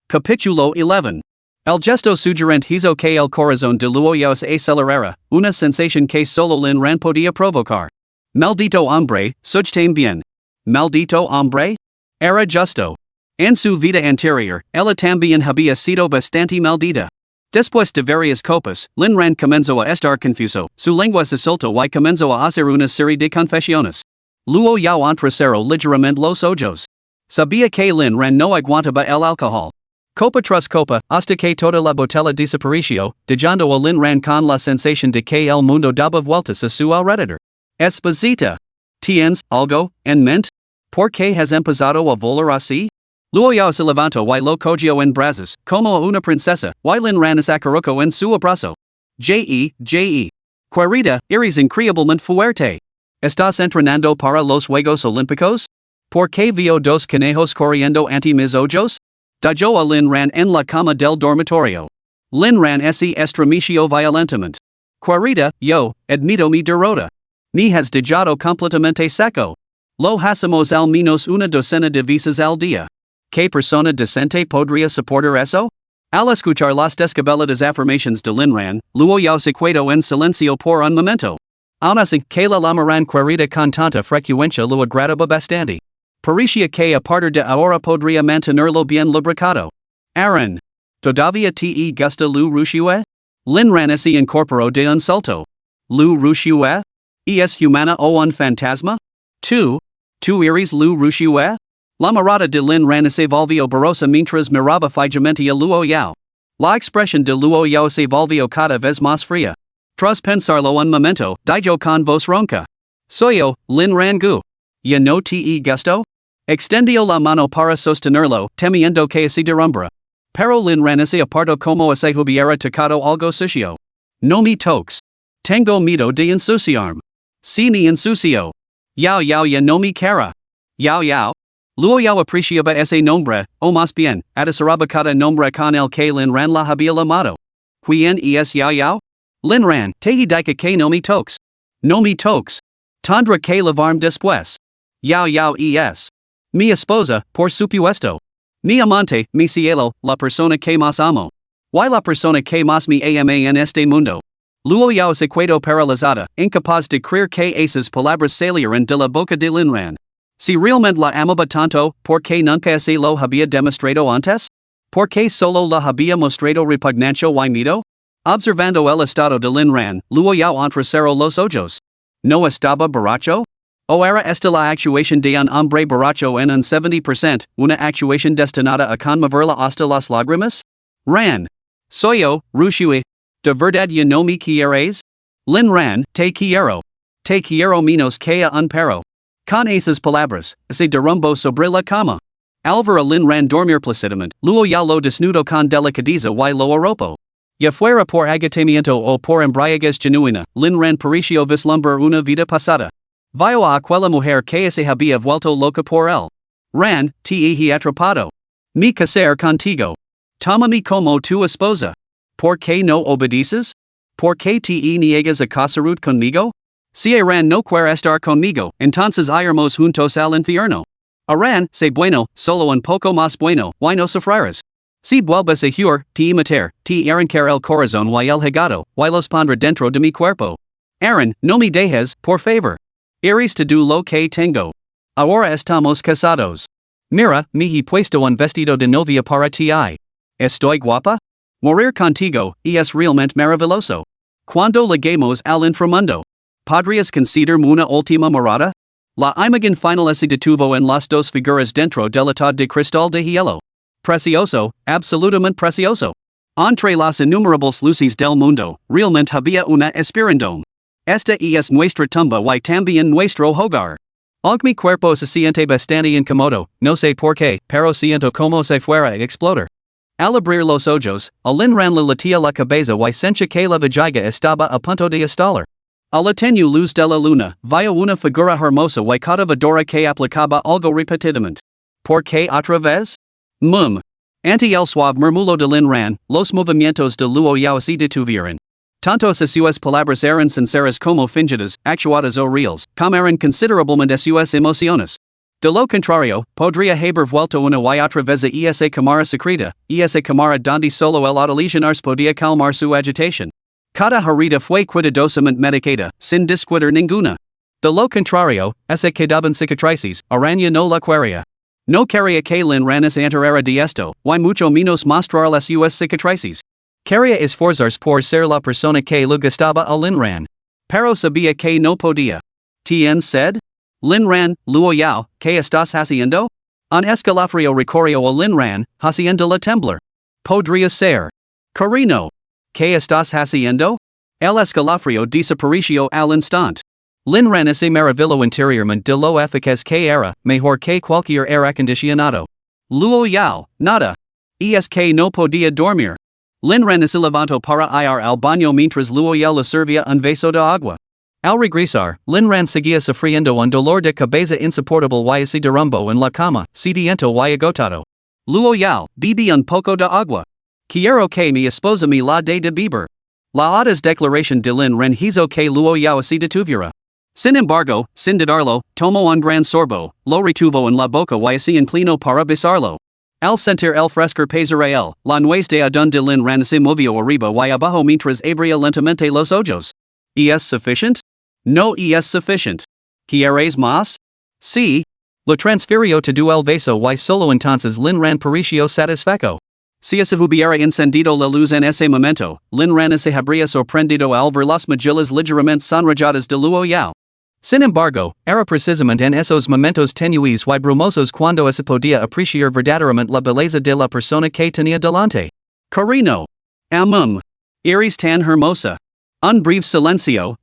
Capítulo 11. El gesto sugerente hizo que el corazón de Luo Yao se acelerara, una sensación que solo Lin Ran podía provocar. Maldito hombre, sujten bien. Maldito hombre? Era justo. En su vida anterior, ella también había sido bastante maldita. Después de varias copas, Lin Ran comenzó a estar confuso, su lengua se soltó y comenzó a hacer una serie de confesiones. Luo Yao entrecerró ligeramente los ojos. Sabía que Lin Ran no aguantaba el alcohol. Copa tras copa, hasta que toda la botella desapareció, dejando a Lin Ran con la sensación de que el mundo daba vueltas a su alrededor. Esposita. ¿Tienes algo en mente? ¿Por qué has empezado a volar así? Luo Yao se levantó y lo cogió en brazos, como a una princesa, y Lin Ran se acurrucó en su abrazo. Querida, eres increíblemente fuerte. ¿Estás entrenando para los Juegos Olímpicos? ¿Por qué veo dos conejos corriendo ante mis ojos? Dijo a Lin Ran en la cama del dormitorio. Lin Ran se estremeció violentamente. Querida, yo, admito mi derrota. Me has dejado completamente seco. Lo hacemos al menos una docena de veces al día. ¿Qué persona decente podría soportar eso? Al escuchar las descabeladas afirmaciones de Lin Ran, Luo Yao se quedó en silencio por un momento. Aun así, que la llamaran querida con tanta frecuencia lo agradaba bastante. Parecía que a partir de ahora podría mantenerlo bien lubricado. Aaron. ¿Todavía te gusta Liu Ruxue? Lin Ran se incorporó de un salto. Liu Ruxue? ¿Es humana o un fantasma? ¿Tú eres Liu Ruxue? La mirada de Lin Ran se volvió borrosa mientras miraba fijamente a Luo Yao. La expresión de Luo Yao se volvió cada vez más fría. Tras pensarlo un momento, dijo con voz ronca. Soy yo, Lin Ran Gu. ¿Ya no te gusto? Extendió la mano para sostenerlo, temiendo que se derrumbara. Pero Lin Ran se apartó como si hubiera tocado algo sucio. No me toques. Tengo miedo de ensuciarme. Si ni ensucio. Yao Yao ya no me cara. Yao Yao. Luo Yao apreciaba ese nombre, o más bien, atesoraba cada nombre con el que Lin Ran la había llamado. ¿Quién es Yao Yao? Lin Ran, te dice que no me toques. No me toques. Tendré que lavarme después. Yao Yao es. Mi esposa, por supuesto. Mi amante, mi cielo, la persona que más amo. Y la persona que más me ama en este mundo. Luo Yao se quedó paralizada, incapaz de creer que esas palabras salieran de la boca de Lin Ran. Si realmente la amaba tanto, ¿por qué nunca se lo había demostrado antes? ¿Por qué solo la había mostrado repugnancia y miedo? Observando el estado de Lin Ran, Luo Yao entrecerró los ojos. ¿No estaba borracho? ¿O era esta la actuación de un hombre borracho en un 70%, una actuación destinada a conmoverla hasta las lágrimas? Ran. Soy yo, Ruxue. ¿De verdad ya no me quieres? Lin Ran, te quiero. Te quiero menos que a un perro. Con esas palabras, se derrumbó sobre la cama. Al ver a Lin Ran dormir plácidamente, Luo Yao lo desnudó con delicadeza y lo arropó. Ya fuera por agotamiento o por embriaguez genuina, Lin Ran pareció vislumbrar una vida pasada. Vio a aquella mujer que se había vuelto loca por él. Ran, te he atrapado. Me casar contigo. Tómame como tu esposa. ¿Por qué no obedeces? ¿Por qué te niegas a casar conmigo? Si Ran no quiere estar conmigo, entonces iremos juntos al infierno. Ran, sé bueno, solo un poco más bueno, y no sufrirás. Si vuelves a jurar, te matar, te arrancar el corazón y el hígado, y los pondré dentro de mi cuerpo. Aaron, no me dejes, por favor. Eres todo lo que tengo. Ahora estamos casados. Mira, me he puesto un vestido de novia para ti. ¿Estoy guapa? Morir contigo es realmente maravilloso. Cuando lleguemos al inframundo, ¿podrías considerarme una última morada? La imagen final se detuvo en las dos figuras dentro del ataúd de cristal de hielo. Precioso, absolutamente precioso. Entre las innumerables luces del mundo, realmente había una esperandom. Esta es nuestra tumba y también nuestro hogar. Mi cuerpo se siente bastante incómodo, no sé por qué, pero siento como si fuera a explotar. Al abrir los ojos, a Lin Ran le latía la cabeza y sentía que la vejiga estaba a punto de estallar. A la tenue luz de la luna, vio una figura hermosa y cautivadora que aplicaba algo repetidamente. ¿Por qué otra vez? Ante el suave murmullo de Lin Ran, los movimientos de Luo Yao se detuvieron. Tanto si sus palabras eran sinceras como fingidas, actuadas o reales, como eran considerablemente sus emociones. De lo contrario, podría haber vuelto una y otra vez a esa cámara secreta, esa cámara donde solo el adolescente podía calmar su agitación. Cada herida fue cuidadosamente medicada, sin descuidar ninguna. De lo contrario, se quedaban cicatrices, araña no la quería. No quería que Lin Ran se enterara de esto, y mucho menos mostrar las sus cicatrices. Quería esforzarse por ser la persona que le gustaba a Lin Ran. Pero sabía que no podía. ¿Tien sed? Lin Ran, Luo Yao, ¿qué estás haciendo? Un escalofrío recorrió a Lin Ran, haciéndola temblar. Podría ser. Carino. ¿Qué estás haciendo? El escalofrío desapareció al instante. Lin Ran se maravilló interiormente de lo eficaz que era, mejor que cualquier aire acondicionado. Luo Yao, nada. Es que no podía dormir. Lin Ran se levantó para ir al baño mientras Luo Yao le servía un vaso de agua. Al regresar, Lin Ran seguía sufriendo un dolor de cabeza insoportable y se derrumbó en la cama, sediento y agotado. Luo Yao, bebe un poco de agua. Quiero que mi esposa me la dé de beber. La audaz declaración de Lin Ran hizo que Luo Yao se detuviera. Sin embargo, sin dudarlo, tomó un gran sorbo, lo retuvo en la boca y se inclinó para besarlo. Al sentir el fresco pesar el, la nuez de adun de Lin Ran se movió arriba y abajo mientras abría lentamente los ojos. ¿Es sufficient? No es sufficient. ¿Quieres más? Sí. Lo transfirió todo el vaso y solo entonces Lin Ran pareció satisfecho. Si se hubiera encendido la luz en ese momento, Lin Ran se habría sorprendido al ver las mejillas ligeramente sonrojadas de Luo Yao. Sin embargo, era precisamente en esos momentos tenues y brumosos cuando se podía apreciar verdaderamente la belleza de la persona que tenía delante. Carino. Eres tan hermosa. Un breve silencio,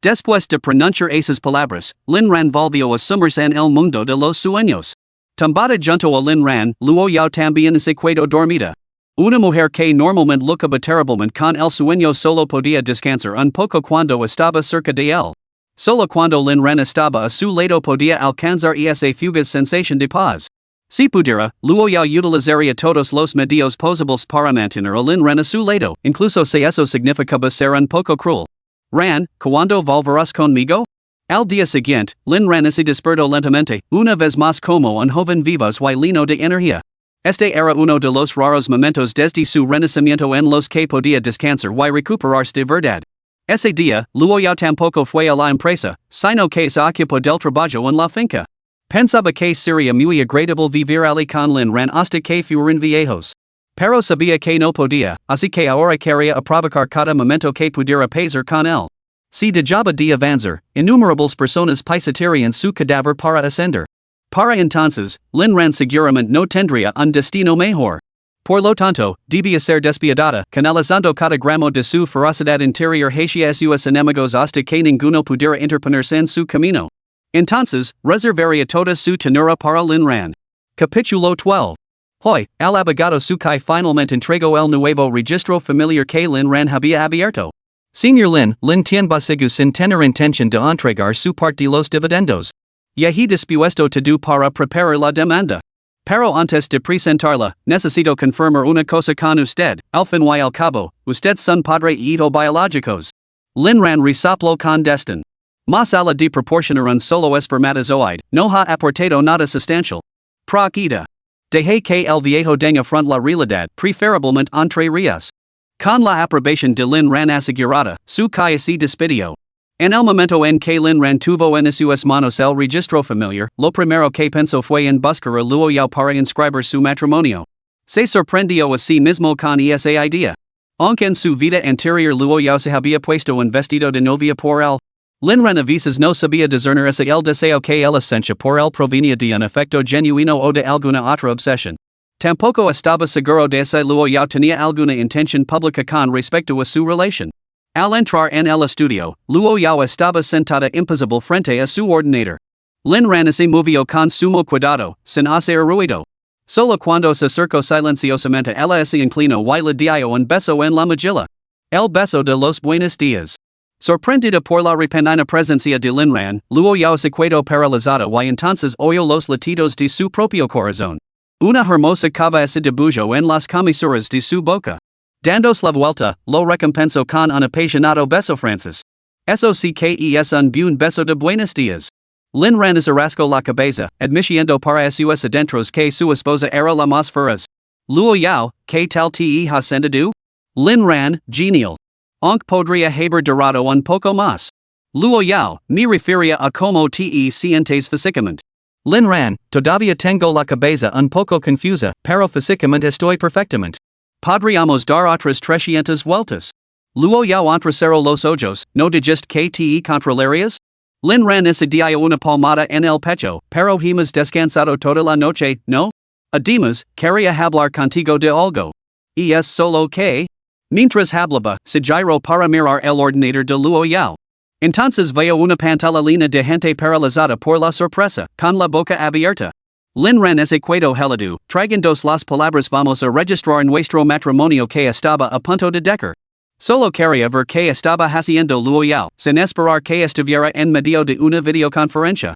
Después de pronunciar esas palabras, Lin Ran volvió a sumerse en el mundo de los sueños. Tumbada junto a Lin Ran, Luo Yao también se quedó dormida. Una mujer que normalmente lucaba terriblemente con el sueño solo podía descansar un poco cuando estaba cerca de él. Solo cuando Lin Ran estaba a su lado podía alcanzar esa fugaz sensación de paz. Si pudiera, Luo Yao utilizaría todos los medios posibles para mantener a Lin Ran a su lado, incluso si eso significaba ser un poco cruel. Ran, ¿cuándo volverás conmigo? Al día siguiente, Lin Ran se despertó lentamente, una vez más como un joven vivaz y lleno de energía. Este era uno de los raros momentos desde su renacimiento en los que podía descansar y recuperarse de verdad. Ese día, Luo Yao tampoco fue a la empresa, sino que se ocupó del trabajo en la finca. Pensaba que sería muy agradable vivir allí con Lin Ran hasta que fueran viejos. Pero sabía que no podía, así que ahora quería aprovechar cada momento que pudiera pasar con él. Si dejaba de avanzar, innumerables personas pisotearían su cadáver para ascender. Para entonces, Lin Ran seguramente no tendría un destino mejor. Por lo tanto, debía ser despiadada, canalizando cada gramo de su ferocidad interior hacia sus enemigos hasta que ninguno pudiera interponerse en su camino. Entonces, reservaría toda su ternura para Lin Ran. Capítulo 12. Hoy, el abogado Sukai finalmente entregó el nuevo registro familiar que Lin Ran había abierto. Señor Lin tiene basigu sin tener intención de entregar su parte de los dividendos. Ya he dispuesto todo para preparar la demanda. Pero antes de presentarla, necesito confirmar una cosa con usted, al fin y al cabo, usted son padre y hijo biológicos. Lin Ran resopló con desdén. Más allá de proporcionar un solo espermatozoide, no ha aportado nada sustancial. Proquita. Deje que el viejo tenga front la realidad, preferiblemente entre rías. Con la aprobación de Lin Ran asegurada, su calle se despidió. En el momento en que Lin Ran tuvo en sus manos el registro familiar, lo primero que pensó fue en buscar a Luo Yao para inscribir su matrimonio. Se sorprendió a sí mismo con esa idea. Aunque en su vida anterior Luo Yao se había puesto un vestido de novia por él, Lin Ran a veces no sabía discernir ese el deseo que el esencia por él provenía de un afecto genuino o de alguna otra obsesión. Tampoco estaba seguro de si Luo Yao tenía alguna intención pública con respecto a su relación. Al entrar en el estudio, Luo Yao estaba sentada impasible frente a su ordenador. Lin Ran se movió con sumo cuidado, sin hacer ruido. Solo cuando se acercó silenciosamente ella se inclinó y le dio un beso en la mejilla. El beso de los buenos días. Sorprendida por la repentina presencia de Lin Ran, Luo Yao se quedó paralizada y entonces oyó los latidos de su propio corazón. Una hermosa cabeza de bullo en las comisuras de su boca. Dándose la vuelta, lo recompensó con un apasionado beso francés. Eso sí que es un buen beso de buenos días. Lin Ran rascó la cabeza, admitiendo para sus adentros que su esposa era la más feroz. Luo Yao, ¿qué tal te has sentido? Lin Ran, genial. Aunque podría haber durado un poco más. Luo Yao, me refería a como te sientes físicamente. Lin Ran, todavía tengo la cabeza un poco confusa, pero físicamente estoy perfectamente. Podríamos dar otras 300 vueltas. Luo Yao entrecerró los ojos, ¿no dijiste que te controlarías? Lin Ran se dio una palmada en el pecho, pero hemos descansado toda la noche, ¿no? Además, quería hablar contigo de algo. Y es solo que... Mientras hablaba, se giró para mirar el ordenador de Luo Yao. Entonces veo una pantalla de gente paralizada por la sorpresa, con la boca abierta. Lin Ran se quedó helado, tragándos las palabras vamos a registrar nuestro matrimonio que estaba a punto de decaer. Solo quería ver qué estaba haciendo Luo Yao, sin esperar que estuviera en medio de una videoconferencia.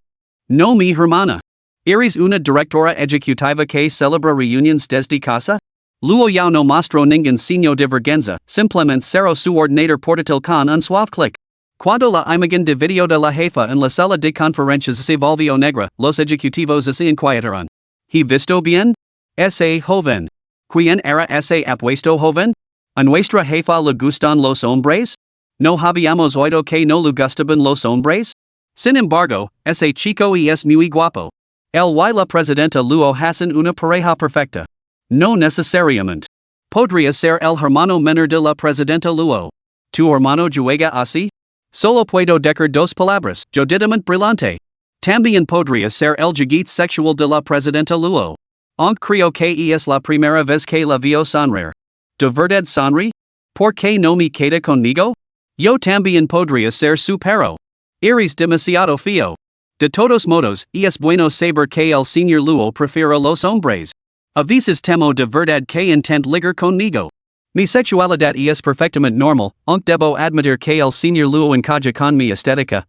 No mi hermana. ¿Eres una directora ejecutiva que celebra reuniones desde casa? Luo Yao no mostró ningún signo de vergüenza, simplemente cerró su ordenador portátil con un suave clic. Cuando la imagen de video de la jefa en la sala de conferencias se volvió negra, los ejecutivos se inquietaron. ¿He visto bien? Sa joven. Quien era ese apuesto joven? A nuestra jefa le gustan los hombres? No habíamos oído que no le gustaban los hombres? Sin embargo, ese chico es muy guapo. El y la presidenta Luo hacen una pareja perfecta. No necesariamente. Podría ser el hermano menor de la presidenta Luo. ¿Tu hermano juega así? Solo puedo decir dos palabras, jodidamente brillante. También podría ser el juguete sexual de la presidenta Luo. Aunque creo que es la primera vez que la veo sonreír. ¿De verdad sonríe? ¿Por qué no me queda conmigo? Yo también podría ser su perro. Eres demasiado feo. De todos modos, es bueno saber que el señor Luo prefiere los hombres. A veces temo de verdad que intenta ligar conmigo. Mi sexualidad es perfectamente normal, aunque debo admitir que el señor Luo encaja con mi estética,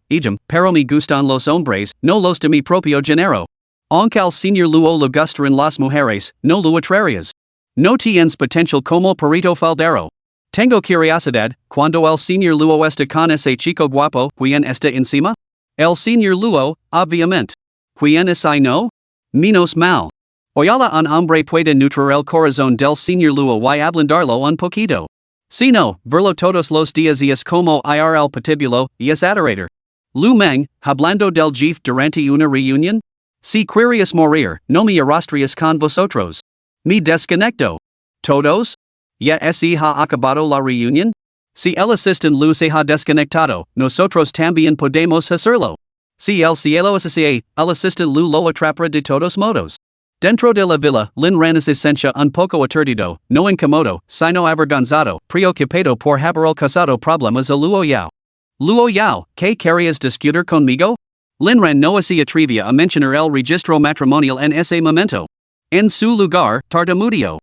pero me gustan los hombres, no los de mi propio género. Aunque al señor Luo le gustan las mujeres, no lo atraerías. No tienes potencial como perrito faldero. Tengo curiosidad, cuando el señor Luo está con ese chico guapo, ¿quién está encima? El señor Luo, obviamente. ¿Quién es I no? Menos mal. Oyala un hombre puede nutrir el corazón del señor Luo y ablandarlo un poquito. Si no, verlo todos los días es como ir al patíbulo, es adorador. Lu Meng, hablando del jefe durante una reunión? Si querías morir, no me arrastrarías con vosotros. Me desconecto. ¿Todos? ¿Ya se ha acabado la reunión? Si el asistente Lu se ha desconectado, nosotros también podemos hacerlo. Si el cielo es así, el asistente Lu lo atrapará de todos modos. Dentro de la villa, Lin Ran es esencia un poco aturdido, no incómodo, sino avergonzado, preocupado por haber causado problemas a Luo Yao. Luo Yao, ¿qué querías discutir conmigo? Lin Ran no se atrevía a mencionar el registro matrimonial en ese momento. En su lugar, tartamudeó.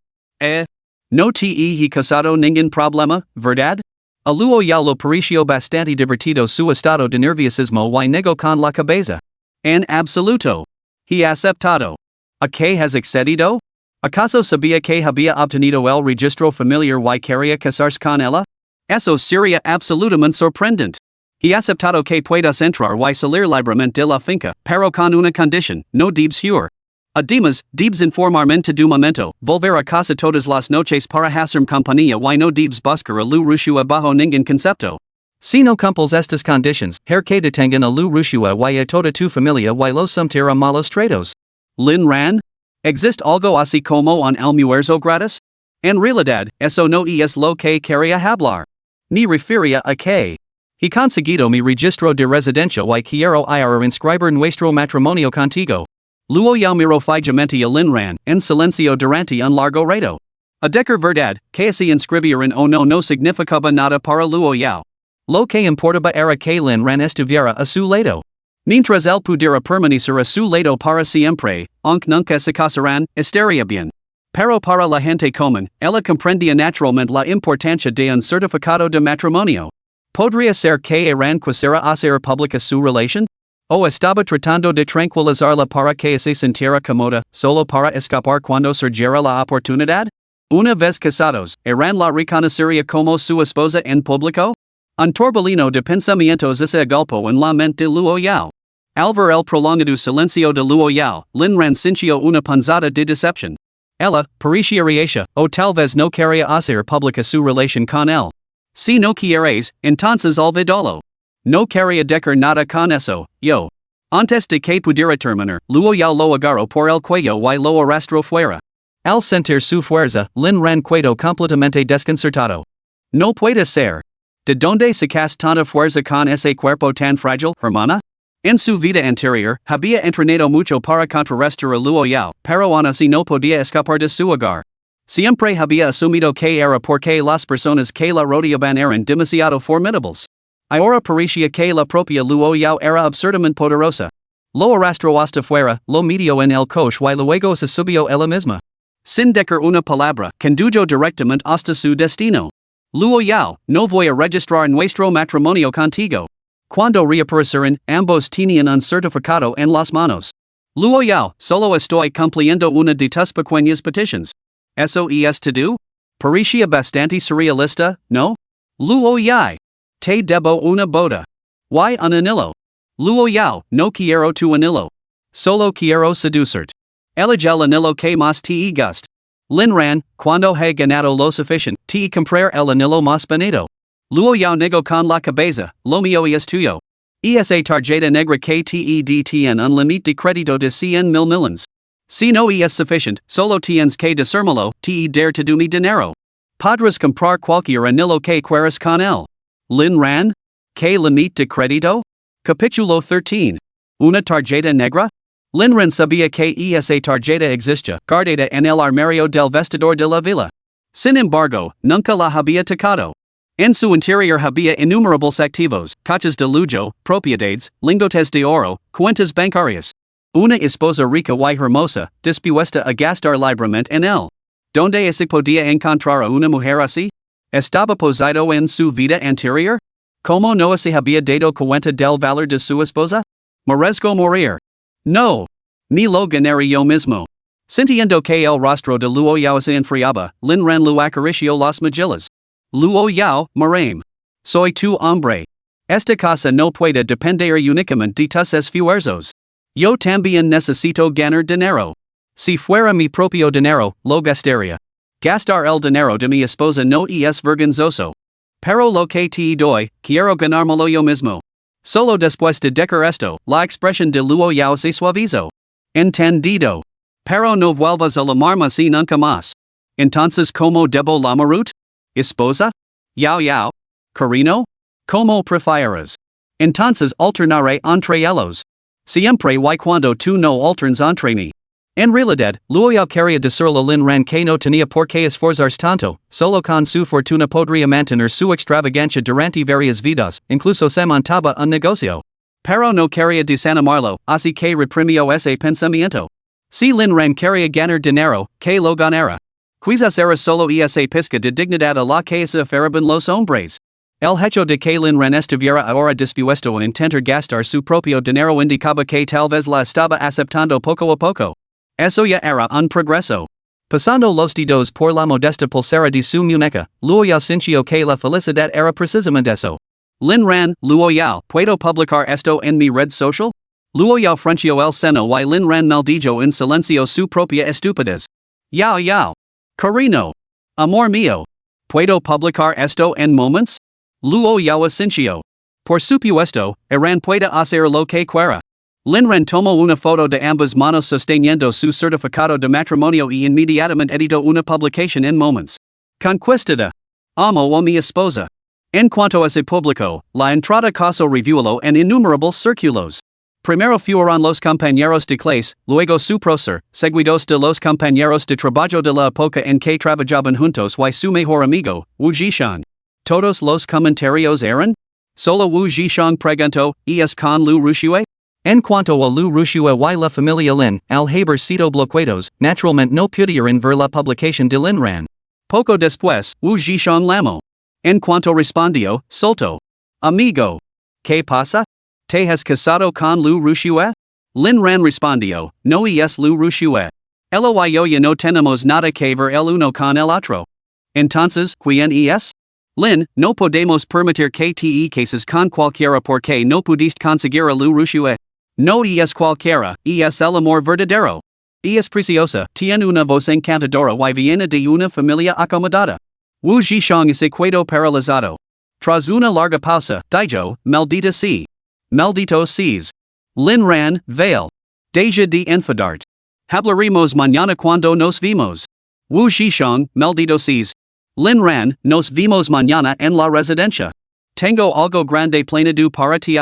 No te he causado ningún problema, ¿verdad? A Luo Yao lo pareció bastante divertido su estado de nerviosismo y negó con la cabeza. En absoluto. He aceptado. ¿A qué has accedido? ¿Acaso sabía que había obtenido el registro familiar y quería casarse con ella? Eso sería absolutamente sorprendente. He aceptado que puedas entrar y salir libremente de la finca, pero con una condición, no debes huir. Además, debes informarmente de momento, volver a casa todas las noches para hacer compañía y no debes buscar a Liu Ruxue bajo ningún concepto. Si no cumples estas condiciones, que detengan a Liu Ruxue y a toda tu familia y los someter a malos tratos. Lin Ran? ¿Existe algo así como un almuerzo gratis? En realidad, eso no es lo que quería hablar. Me refería a que he conseguido mi registro de residencia y quiero ir a inscribir nuestro matrimonio contigo. Luo Yao miró fijamente a Lin Ran, en silencio durante un largo rato. A decir verdad, que se inscribieran o no significaba nada para Luo Yao. Lo que importaba era que Lin Ran estuviera a su lado. Mientras él pudiera permanecer a su lado para siempre, aunque nunca se casarán, estaría bien. Pero para la gente común, ella comprendía naturalmente la importancia de un certificado de matrimonio. ¿Podría ser que Iran quisiera hacer pública su relación? ¿O estaba tratando de tranquilizarla para que se sintiera cómoda, solo para escapar cuando surgiera la oportunidad? Una vez casados, ¿Iran la reconocería como su esposa en público? Un torbellino de pensamientos se agolpó en la mente de Luo Yao. Al ver el prolongado silencio de Luo Yao, Lin Ran sintió una punzada de decepción. Ella, parecía reacia, o tal vez no quería hacer pública su relación con él. Si no quieres, entonces olvídalo. No quería decir nada con eso, yo. Antes de que pudiera terminar, Luo Yao lo agarró por el cuello y lo arrastró fuera. Al sentir su fuerza, Lin Ran quedó completamente desconcertado. No puede ser. ¿De dónde sacas tanta fuerza con ese cuerpo tan frágil, hermana? En su vida anterior, había entrenado mucho para contrarrestar a Luo Yao, pero aún así no podía escapar de su hogar. Siempre había asumido que era porque las personas que la rodeaban eran demasiado formidables. Ahora parecía que la propia Luo Yao era absurdamente poderosa. Lo arrastró hasta fuera, lo metió en el coche y luego se subió ella misma. Sin decir una palabra, condujo directamente hasta su destino. Luo Yao, no voy a registrar nuestro matrimonio contigo. Cuando reaparecieron, ambos tenían un certificado en las manos. Luo Yao, solo estoy cumpliendo una de tus pequeñas peticiones. ¿Eso es todo? Parecía bastante surrealista, ¿no? Luo Yao. Te debo una boda. ¿Y un anillo? Luo Yao, no quiero tu anillo. Solo quiero seducirte. Eligel anillo que mas te gust. Lin Ran, cuando he ganado lo suficient, te comprar el anillo mas bonito. Luo Yao nego con la cabeza, lo mío es tuyo. Esa tarjeta negra que te tien un limite de crédito de 100,000 millones. Si no es sufficient, solo tienes que decírmelo, te dare to do mi dinero. Podrás comprar cualquier anillo que quieras con él. Lin Ran? ¿Qué limite de crédito? Capítulo 13. ¿Una tarjeta negra? Lin Ran sabía que esa tarjeta existía, guardada en el armario del vestidor de la villa. Sin embargo, nunca la había tocado. En su interior había innumerables activos, cajas de lujo, propiedades, lingotes de oro, cuentas bancarias. Una esposa rica y hermosa, dispuesta a gastar libremente en él. ¿Dónde se podía encontrar a una mujer así? ¿Estaba posado en su vida anterior? ¿Cómo no se había dado cuenta del valor de su esposa? ¿Merezco morir? No. Ni lo ganaré yo mismo. Sintiendo que el rostro de Luo Yao se enfriaba, Lin Ran lo acarició las mejillas. Luo Yao, marame. Soy tu hombre. Esta casa no puede depender únicamente de tus esfuerzos. Yo también necesito ganar dinero. Si fuera mi propio dinero, lo gastaría. Gastar el dinero de mi esposa no es vergonzoso. Pero lo que te doy, quiero ganármelo yo mismo. Solo después de decir esto, la expresión de Luo Yao se suavizó. Entendido. Pero no vuelvas a llamarme así nunca más. Entonces, ¿cómo debo llamarut? ¿Esposa? Yao Yao? ¿Carino? ¿Cómo prefieres? Entonces alternaré entre ellos. Siempre y cuando tú no alternes entre mí. En realidad, Luo Yao quería decirle a Lin Ran que no tenía por qué esforzarse tanto, solo con su fortuna podría mantener su extravagancia durante varias vidas, incluso se montaba un negocio. Pero no quería desanimarlo, así que reprimió ese pensamiento. Si Lin Ran quería ganar dinero, que lo ganara. Quizás era solo esa pizca de dignidad a la que se aferraban los hombres. El hecho de que Lin Ran estuviera ahora dispuesto a intentar gastar su propio dinero indicaba que tal vez la estaba aceptando poco a poco. Eso ya era un progreso. Pasando los dedos por la modesta pulsera de su muñeca, Luo Yao sintió que la felicidad era precisamente eso. Lin Ran, Luo Yao, ¿puedo publicar esto en mi red social? Luo Yao frunció el seno y Lin Ran maldijo en silencio su propia estupidez. Yao Yao. Carino. Amor mío. ¿Puedo publicar esto en moments? Luo Yao asintió. Por supuesto, Iran puede hacer lo que quiera. Lin Ran tomó una foto de ambas manos sosteniendo su certificado de matrimonio y inmediatamente editó una publicación en moments. Conquistada. Amo a mi esposa. En cuanto a ese público, la entrada caso revuelo en innumerables círculos. Primero fueron los compañeros de clase, luego su prócer, seguidos de los compañeros de trabajo de la época en que trabajaban juntos y su mejor amigo, Wu Zhishan. Todos los comentarios eran? Solo Wu Zhishan preguntó, ¿es con Liu Ruxue? En cuanto a Liu Ruxue y la familia Lin, al haber sido bloqueados, naturalmente no pudieron ver la publicación de Lin Ran. Poco después, Wu Zhishan llamó. En cuanto respondió, soltó. Amigo. ¿Qué pasa? ¿Te has casado con Liu Ruxue? Lin Ran respondió, no es Liu Ruxue. Elo y yo ya no tenemos nada que ver el uno con el otro. Entonces, ¿quién es? Lin, no podemos permitir que te cases con cualquiera porque no pudiste conseguir a Liu Ruxue. No es cualquiera, es el amor verdadero. Es preciosa, tiene una voz encantadora y viene de una familia acomodada. Wu Zhishan se quedó paralizado. Tras una larga pausa, dijo, maldita sí. Maldito seas. Lin Ran, veil. Deja de enfadart. Hablaremos mañana cuando nos vimos. Wu Zhishan, maldito seas. Lin Ran, nos vimos mañana en la residencia. Tengo algo grande planeado para ti.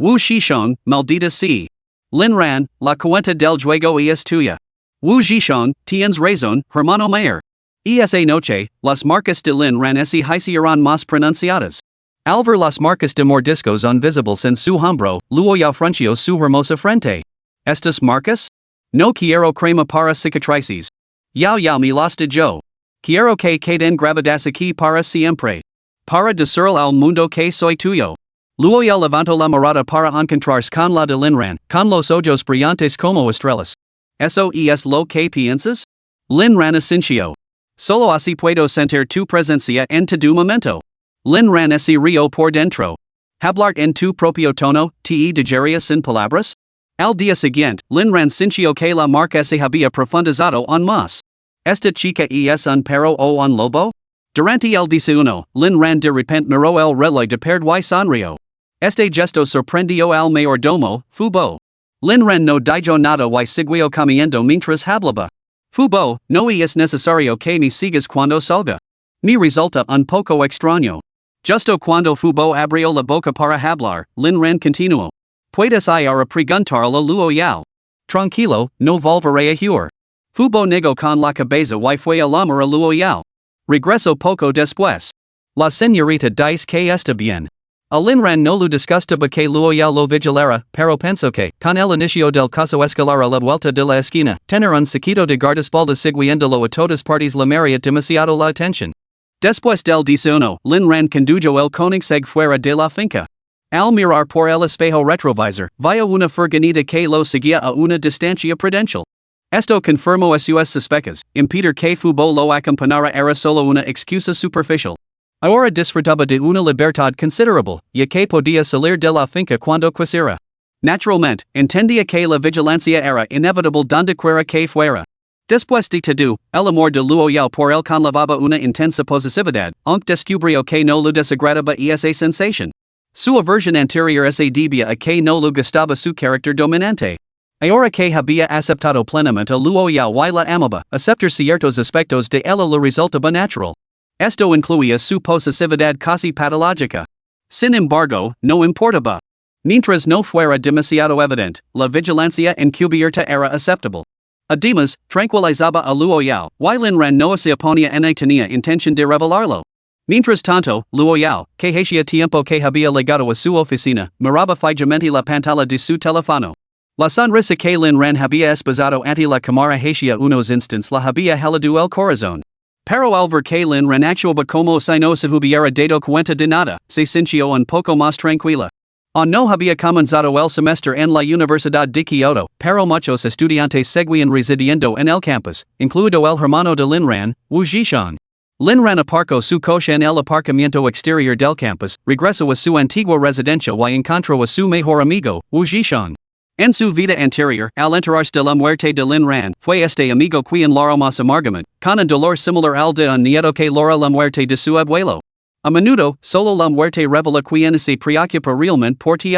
Wu Zhishan, maldita sí. Lin Ran, la cuenta del juego es tuya. Wu Zhishan, tienes razón, hermano mayor. Esa noche, las marcas de Lin Ran se hicieron más pronunciadas. Al ver las marcas de mordiscos invisibles en su hombro, Luo Yao frunció su hermosa frente. ¿Estas marcas? No quiero crema para cicatrices. Yao Yao me las de yo. Quiero que queden grabadas aquí para siempre. Para decirle al mundo que soy tuyo. Luo Yao levantó la mirada para encontrarse con la de Lin Ran, con los ojos brillantes como estrellas. ¿Eso es lo que piensas? Lin Ran asintió. Solo así puedo sentir tu presencia en tu momento. Lin Ran se rió por dentro. Hablar en tu propio tono, te digería sin palabras? Al día siguiente, Lin Ran sintió que la marca se había profundizado aún más. Esta chica es un perro o un lobo? Durante el desayuno, Lin Ran de repente miró el reloj de perder y sonrió. Este gesto sorprendió al mayordomo, Fubo. Lin Ran no dijo nada y siguió caminando mientras hablaba. Fubo, no es necesario que me sigas cuando salga. Me resulta un poco extraño. Justo cuando Fubo abrió la boca para hablar, Lin Ran continuó. Puedes ir a preguntarle a Luo Yao. Tranquilo, no volveré a huir. Fubo negó con la cabeza y fue a llamar a Luo Yao. Regresó poco después. La señorita dice que está bien. A Lin Ran no lo disgustaba que Luo Yao lo vigilara, pero pensó que, con el inicio del caso escalar a la vuelta de la esquina, tener un sequito de guardaespaldas siguiéndolo a todas partes llamaría demasiado la atención. Después del desayuno, Lin Ran condujo el Koenigsegg fuera de la finca. Al mirar por el espejo retrovisor, vio una furgoneta que lo seguía a una distancia prudencial. Esto confirmó a sus suspecas, impedir que Fubo lo acompañara era solo una excusa superficial. Ahora disfrutaba de una libertad considerable, ya que podía salir de la finca cuando quisiera. Naturalmente, entendía que la vigilancia era inevitable donde quiera que fuera. Después de todo, el amor de Luo Yao por él conllevaba una intensa posesividad, aunque descubrió que no lo desagradaba esa sensación. Su aversión anterior se debía a que no le gustaba su carácter dominante. Ahora que había aceptado plenamente a Luo Yao y la amaba, aceptar ciertos aspectos de ella le resultaba natural. Esto incluía su posesividad casi patológica. Sin embargo, no importaba. Mientras no fuera demasiado evidente, la vigilancia encubierta era aceptable. Además, tranquilizaba a Luo Yao, y Lin Ran no se oponía ni tenía intención de revelarlo. Mientras tanto, Luo Yao, que hacía tiempo que había llegado a su oficina, miraba fijamente la pantalla de su teléfono. La sonrisa que Lin Ran había esposado ante la cámara hacía unos instantes la había helado el corazón. Pero al ver que Lin Ran actuaba como si no se hubiera dado cuenta de nada, se sintió un poco más tranquila. Aún no había comenzado el semestre en la Universidad de Kyoto, pero muchos estudiantes seguían residiendo en el campus, incluido el hermano de Lin Ran, Wu Zhishan. Lin Ran aparcó su coche en el aparcamiento exterior del campus, regresó a su antigua residencia y encontró a su mejor amigo, Wu Zhishan. En su vida anterior, al enterarse de la muerte de Lin Ran, fue este amigo quien lloró más amargamente, con un dolor similar al de un nieto que llora la muerte de su abuelo. A menudo, solo la muerte revela quien se preocupa realmente por ti.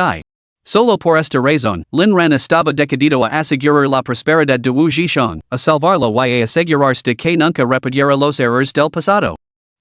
Solo por esta razón, Lin Ran estaba decidido a asegurar la prosperidad de Wu Zhishan, a salvarlo y a asegurarse de que nunca repitiera los errores del pasado.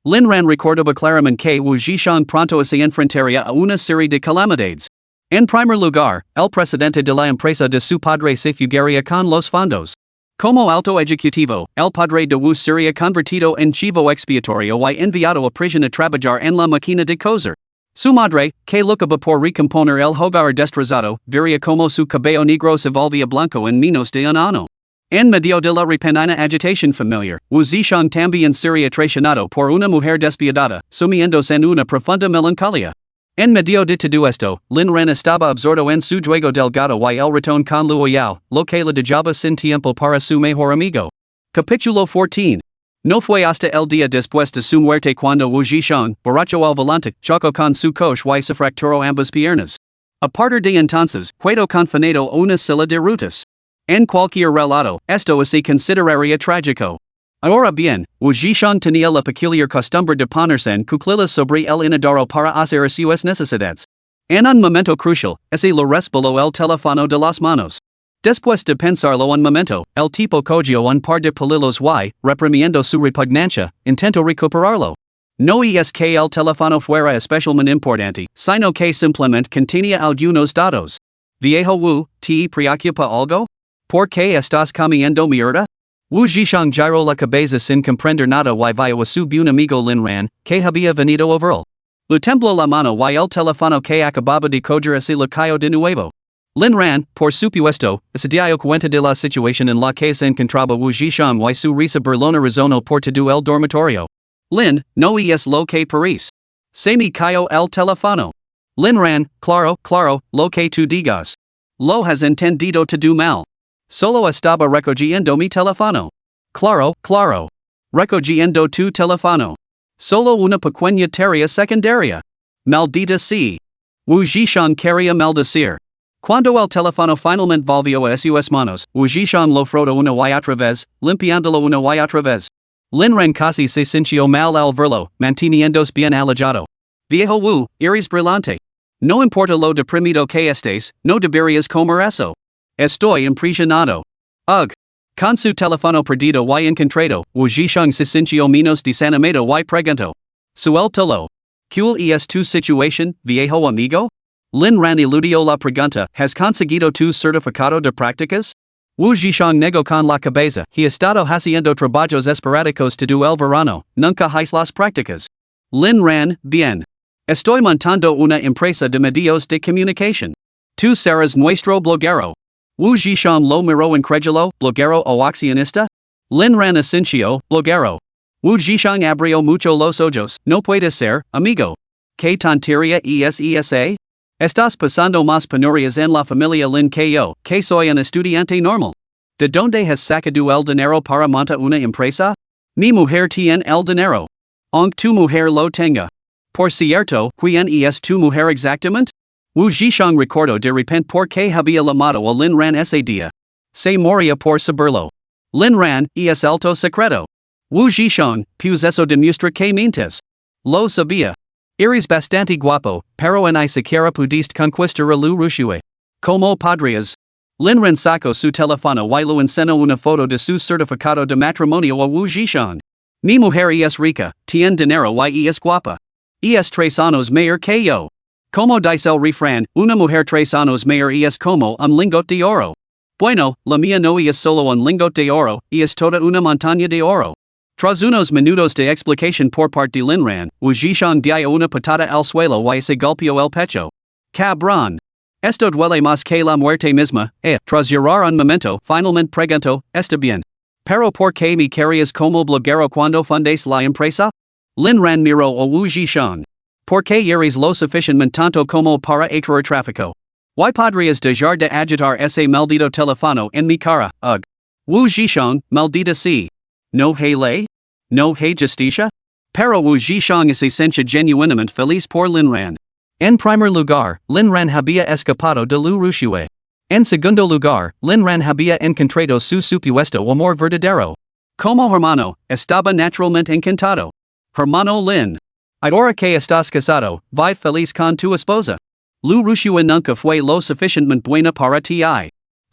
Lin Ran recordaba claramente que Wu Zhishan pronto se enfrentaría a una serie de calamidades. En primer lugar, el presidente de la empresa de su padre se fugaría con los fondos. Como alto ejecutivo, el padre de Wu sería convertido en chivo expiatorio y enviado a prisión a trabajar en la máquina de coser. Su madre, que luchaba por recomponer el hogar destrozado, vería como su cabello negro se volvía blanco en menos de un año. En medio de la repentina agitación familiar, Wu Zhishan también sería traicionado por una mujer despiadada, sumiéndose en una profunda melancolía. En medio de todo esto, Lin Ran estaba absorto en su juego delgado y el ratón con Luo Yao, lo que le dejaba sin tiempo para su mejor amigo. Capítulo 14. No fue hasta el día después de su muerte cuando Wu Zhishan, borracho al volante, chocó con su coche y se fracturó ambas piernas. A partir de entonces, quedó confinado una silla de rutas. En cualquier relato, esto se consideraría trágico. Ahora bien, Wu Zhishan tenía la peculiar costumbre de ponerse en cuclillas sobre el inodoro para hacer sus necesidades. En un momento crucial, ese le resbaló el teléfono de las manos. Después de pensarlo un momento, el tipo cogió un par de palillos y, reprimiendo su repugnancia, intentó recuperarlo. No es que el teléfono fuera especialmente importante, sino que simplemente contenía algunos datos. Viejo Wu, ¿te preocupa algo? ¿Por qué estás comiendo mierda? Wu Zhishan giró la cabeza sin comprender nada y vio a su buen amigo Lin Ran, que había venido a verlo. Le tembló la mano y el teléfono que acababa de coger se le cayó de nuevo. Lin Ran, por supuesto, se dio cuenta de la situación en la que se encontraba Wu Zhishan y su risa burlona razonó por todo el dormitorio. Lin, no es lo que parece. Se me cayó el teléfono. Lin Ran, claro, lo que tú digas. Lo has entendido todo mal. Solo estaba recogiendo mi teléfono. Claro. Recogiendo tu teléfono. Solo una pequeña tarea secundaria. Maldita sea. Wu Zhishan quería maldecir. Cuando el teléfono finalmente volvió a sus manos, Wujishang lo frotó una y otra vez, limpiándolo una y otra vez. Lin Ran casi se sintió mal al verlo, manteniéndose bien alejado. Viejo Wu, eres brillante. No importa lo deprimido que estés, no deberías comer eso. Estoy impresionado. Ugh. Con su teléfono perdido y encontrado, Wujishang se sintió menos desanimado y preguntó. Suéltalo. ¿Cuál es tu situación, viejo amigo? Lin Ran eludió la pregunta. ¿Has conseguido tu certificado de prácticas? Wujishang negó con la cabeza. He estado haciendo trabajos esporádicos todo el verano. Nunca hice las prácticas. Lin Ran, bien. Estoy montando una empresa de medios de comunicación. Tú serás nuestro bloguero. Wujishang lo miró incrédulo. ¿Bloguero o accionista? Lin Ran asintió. Bloguero. Wujishang abrió mucho los ojos. No puede ser, amigo. ¿Qué tontería es esa? Estás pasando más penurias en la familia Lin que yo, que soy un estudiante normal. ¿De dónde has sacado el dinero para montar una empresa? Mi mujer tiene el dinero. Aunque tu mujer lo tenga. Por cierto, ¿quién es tu mujer exactamente? Wujishang recordó de repente por qué había llamado a Lin Ran ese día. Se moría por saberlo. Lin Ran, es alto secreto. Wujishang, pues eso demuestra que mientes. Lo sabía. Eres bastante guapo, pero ni siquiera pudiste conquistar a Liu Ruxue. ¿Cómo podrías? Lin Ran sacó su teléfono y lo enseñó una foto de su certificado de matrimonio a Wujishang. Mi mujer es rica, tiene dinero y es guapa. Es 3 años mayor que yo. Como dice el refrán, una mujer 3 años mayor es como un lingote de oro. Bueno, la mía no es solo un lingote de oro, es toda una montaña de oro. Tras unos minutos de explicación por parte de Lin Ran, Wujishang dio una patada al suelo y se golpeó el pecho. Cabrón. Esto duele más que la muerte misma. Tras llorar un momento, finalmente preguntó, ¿está bien? ¿Pero por qué me querías como bloguero cuando fundes la empresa? Lin Ran miró a Wujishang. ¿Por qué eres lo suficientemente tonto como para atraer tráfico? ¿Y podrías dejar de agitar ese maldito teléfono en mi cara? Ugh. Wujishang, maldita sea. ¿No hay ley? ¿No hay justicia? Pero Wujishang se sentía genuinamente feliz por Lin Ran. En primer lugar, Lin Ran había escapado de Liu Ruxue. En segundo lugar, Lin Ran había encontrado su supuesto amor verdadero. Como hermano, estaba naturalmente encantado. Hermano Lin. Ahora que estás casado, vive feliz con tu esposa. Liu Ruxue nunca fue lo suficientemente buena para ti.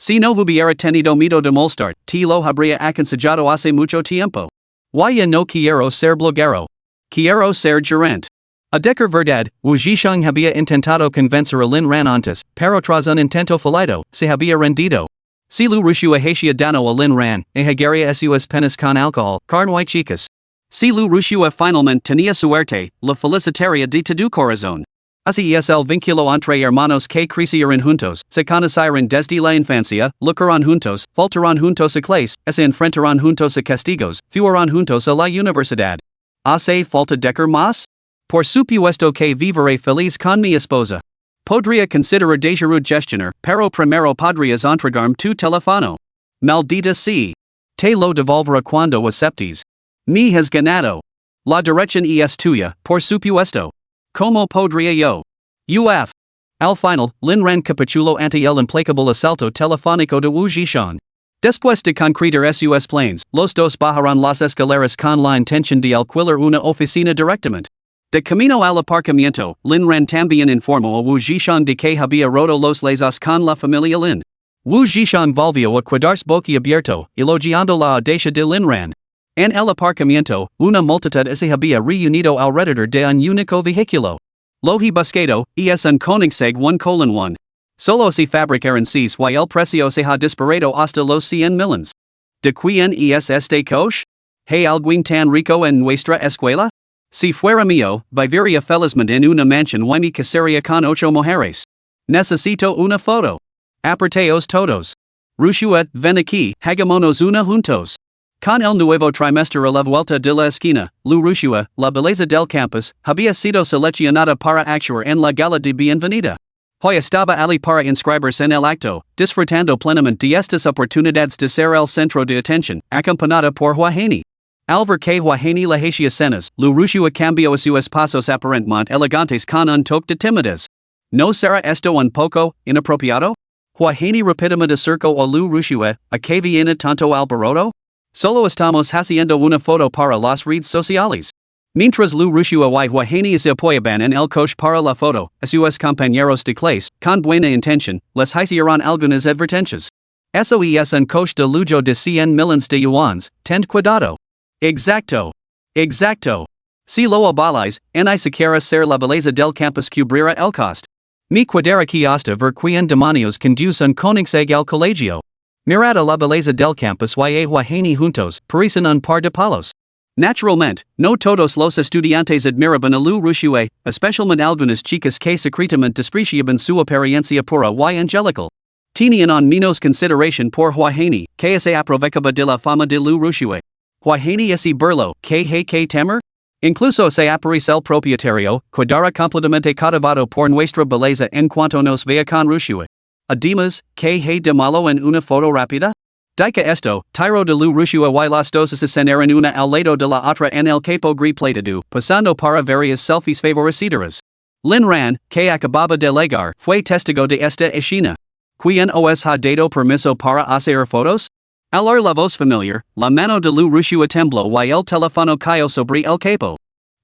Si no hubiera tenido miedo de molestar, te lo habría aconsejado hace mucho tiempo. Ya no quiero ser bloguero. Quiero ser gerente. A decir verdad, Wujishang había intentado convencer a Lin Ran antes, pero tras un intento fallido, se había rendido. Si Liu Ruxue hacía daño a Lin Ran, enjuagaría sus penas con alcohol, carne y chicas. Si Liu Ruxue finalmente tenía suerte, la felicitaría de todo corazón. Así es el vínculo entre hermanos que crecieron juntos, se conocieron desde la infancia, lucharán juntos, faltarán juntos a clase, se enfrentarán juntos a castigos, fueron juntos a la universidad. ¿Hace falta decir más? Por supuesto que viviré feliz con mi esposa. Podría considerar dejar gestionar, pero primero podrías entregarme tu teléfono. Maldita sea. Te lo devolveré cuando aceptes. Me has ganado. La dirección es tuya, por supuesto. ¿Cómo podría yo? Uf. Al final, Lin Ran capituló ante el implacable asalto telefónico de Wujishang. Después de concretar sus planes, los dos bajaron las escaleras con la intención de alquilar una oficina directamente. De camino al aparcamiento, Lin Ran también informó a Wujishang de que había roto los lazos con la familia Lin. Wujishang volvió a quedarse boquiabierto, elogiando la audacia de Lin Ran. En el aparcamiento, una multitud se había reunido alrededor de un único vehículo. Lo he buscado, es un Koenigsegg 1:1. Solo se fabricaron 6 y el precio se ha disparado hasta los 100 millones. ¿De quién es este coche? ¿Hay alguien tan rico en nuestra escuela? Si fuera mío, viviría felizmente en una mansión y me casaría con 8 mujeres. Necesito una foto. Aparteos todos. Ruxue, ven aquí, hagámonos una juntos. Con el nuevo trimestre a la vuelta de la esquina, Liu Ruxue, la belleza del campus, había sido seleccionada para actuar en la gala de bienvenida. Hoy estaba allí para inscribirse en el acto, disfrutando plenamente de estas oportunidades de ser el centro de atención, acompañada por Huaheni. Al ver que Huaheni la hacía cenas, Liu Ruxue cambió sus pasos aparentemente elegantes con un toque de timidez. No será esto un poco inapropiado? Huajeni rapidamente acerco a Liu Ruxue, a que viene tanto alboroto? Solo estamos haciendo una foto para las redes sociales. Mientras Liu Ruxue y Huajeni se apoyaban en el coche para la foto, a sus compañeros de clase, con buena intención, les hicieron algunas advertencias. Eso es un coche de lujo de 100 millones de yuans, ten cuidado. Exacto. Exacto. Si lo abaláis, ni siquiera ser la belleza del campus cubrirá el cost. Mi cuadera que hasta ver quien demonios conduce un koenigsegg al colegio. Mirad a la belleza del campus y Huajeni juntos, parecen un par de palos. Naturalmente, no todos los estudiantes admiraban a Liu Ruxue, especialmente algunas chicas que secretamente despreciaban su apariencia pura y angelical. Tenían en menos consideración por Huajeni, que se aprovechaba de la fama de Liu Ruxue. Huajeni ese burlo, que hay que temer? Incluso se aparece el propietario, quedara completamente cautivado por nuestra belleza en cuanto nos vea con Ruxue. Además, que hay de malo en una foto rápida? Dica esto, tiro de Liu Ruxue y las dos escenaron una al lado de la otra en el capo gris platado, pasando para varias selfies favorecidas. Lin Ran, que acababa de llegar, fue testigo de esta escena. ¿Quién os ha dado permiso para hacer fotos? Al oír la voz familiar, la mano de Liu Ruxue tembló y el teléfono cayó sobre el capo.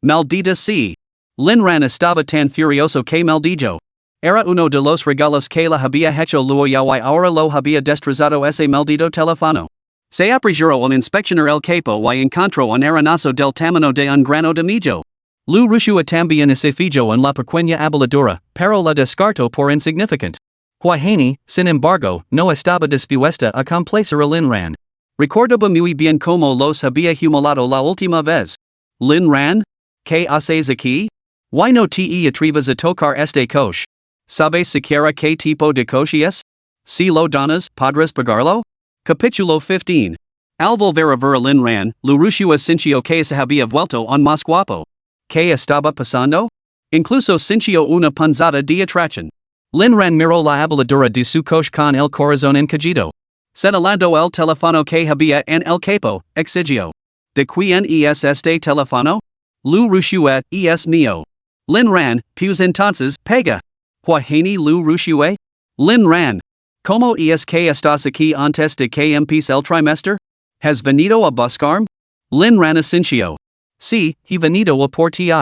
Maldita sea. Lin Ran estaba tan furioso que maldijo. Era uno de los regalos que le había hecho Luo Yao y ahora lo había destrozado ese maldito teléfono. Se apresuró al inspeccionar el capo y encontró un arenazo del tamaño de un grano de millo. Liu Ruxue también se fijó en la pequeña aboladura, pero la descartó por insignificant. Huajeni, sin embargo, no estaba dispuesta a complacer a Lin Ran. Recordaba muy bien cómo los había humillado la última vez. Lin Ran? ¿Qué haces aquí? ¿Why no te atrevas a tocar este coche? ¿Sabes siquiera qué tipo de coche es? Si lo donas, podrás pagarlo? Capítulo 15. Al volver a ver a Lin Ran, Liu Ruxue sintió que se había vuelto un más guapo. ¿Qué estaba pasando? Incluso sintió una punzada de atracción. Lin Ran miró la aboladura de su coche con el corazón encogido. Señalando el teléfono que había en el capo, exigió. ¿De quién es este teléfono? Liu Ruxue, es mío. Lin Ran, pues entonces, pega. Huajeni Liu Ruxue? Lin Ran. ¿Cómo es que estás aquí antes de que empiece el trimestre? ¿Has venido a buscarme? Lin Ran asintió. Sí, he venido a por ti.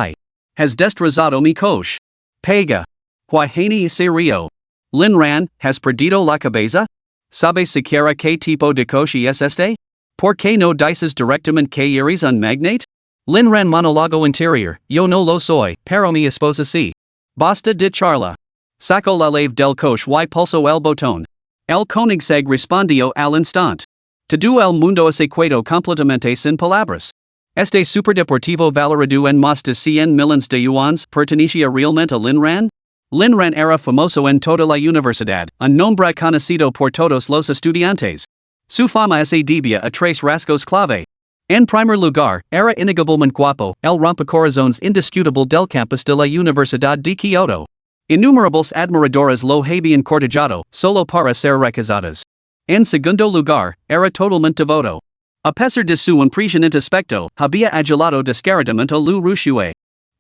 ¿Has destrozado mi coche? Pega. Huajeni se rió. Lin Ran, ¿has perdido la cabeza? ¿Sabes siquiera qué tipo de coche es este? ¿Por qué no dices directamente que eres un magnate? Lin Ran monólogo interior, yo no lo soy, pero mi esposa sí. Basta de charla. Sacó la llave del coche y pulsó el botón. El Koenigsegg respondió al instante. Todo el mundo se quedó completamente sin palabras. Este superdeportivo valorado en más de 100 millones de yuans pertenecía realmente a Lin Ran? Lin Ran era famoso en toda la universidad, un nombre conocido por todos los estudiantes. Su fama se debía a tres rasgos clave. En primer lugar, era innegablemente guapo, el rompecorazones indiscutible del campus de la Universidad de Kyoto. Innumerables admiradores lo habían cortejado, solo para ser rechazadas. En segundo lugar, era totalmente devoto. A pesar de su impresionante aspecto, había adulado descaradamente a Liu Ruxue.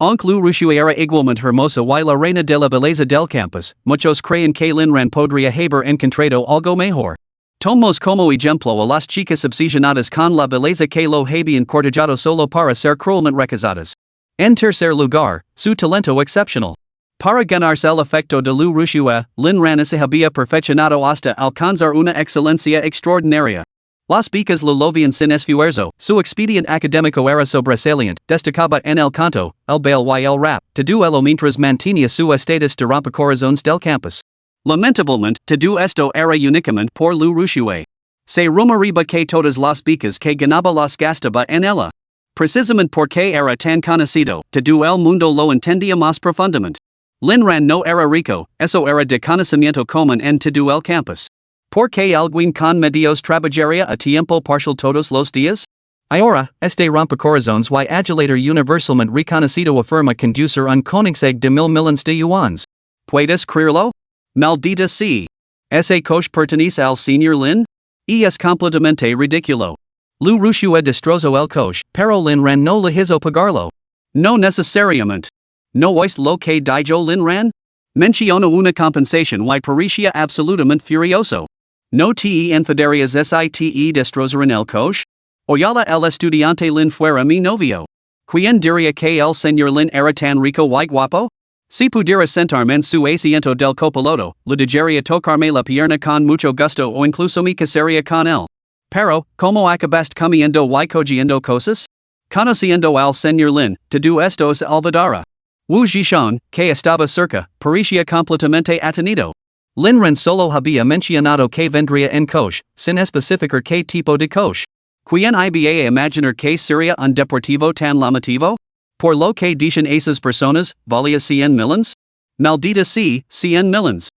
Aunque Liu Ruxue era igualmente hermosa y la reina de la belleza del campus, muchos creen que Lin Ran podría haber encontrado algo mejor. Tomamos como ejemplo a las chicas obsesionadas con la belleza que lo habían cortejado solo para ser cruelmente rechazadas. En tercer lugar, su talento excepcional. Para ganarse el afecto de Liu Ruxue, Lin Ran se había perfeccionado hasta alcanzar una excelencia extraordinaria. Las becas lo lovían sin esfuerzo, su expediente académico era sobresaliente, destacaba en el canto, el baile y el rap, todo ello mientras mantenía su estatus de rompecorazones del campus. Lamentablemente, todo esto era únicamente por Liu Ruxue. Se rumoreaba que todas las becas que ganaba las gastaba en ella. Precisamente porque era tan conocido, todo el mundo lo entendía más profundamente. Lin Ran no era rico, eso era de conocimiento común en todo el campus. ¿Por qué alguien con medios trabajaría a tiempo parcial todos los días? Ahora, este rompecorazones y adulator universalmente reconocido afirma conducir un Koenigsegg de 1.000 millones de yuans. ¿Puedes creerlo? Maldita sea. ¿Ese coche pertenece al señor Lin? Y es completamente ridículo. Liu Ruxue destrozó el coche, pero Lin Ran no le hizo pagarlo. No necesariamente. ¿No es lo que dijo Lin Ran? Menciono una compensación y parecía absolutamente furioso. No te enfadarías site destrozar en el coche? Oyala el estudiante Lin fuera mi novio. ¿Quién diría que el señor Lin era tan rico y guapo? Si pudiera sentarme en su asiento del copiloto, le dejaría tocarme la pierna con mucho gusto o incluso me casaría con él. Pero, ¿cómo acabaste comiendo y cogiendo cosas? Conociendo al señor Lin, todo esto es olvidara. Wu Zhishon, que estaba cerca, parecía completamente atenido. Lin Ran solo había mencionado que vendría en coche, sin especificar qué tipo de coche. ¿Quién iba a imaginar que sería un deportivo tan llamativo? Por lo que dicen esas personas, valía 100 millones? Maldita sea, 100 millones.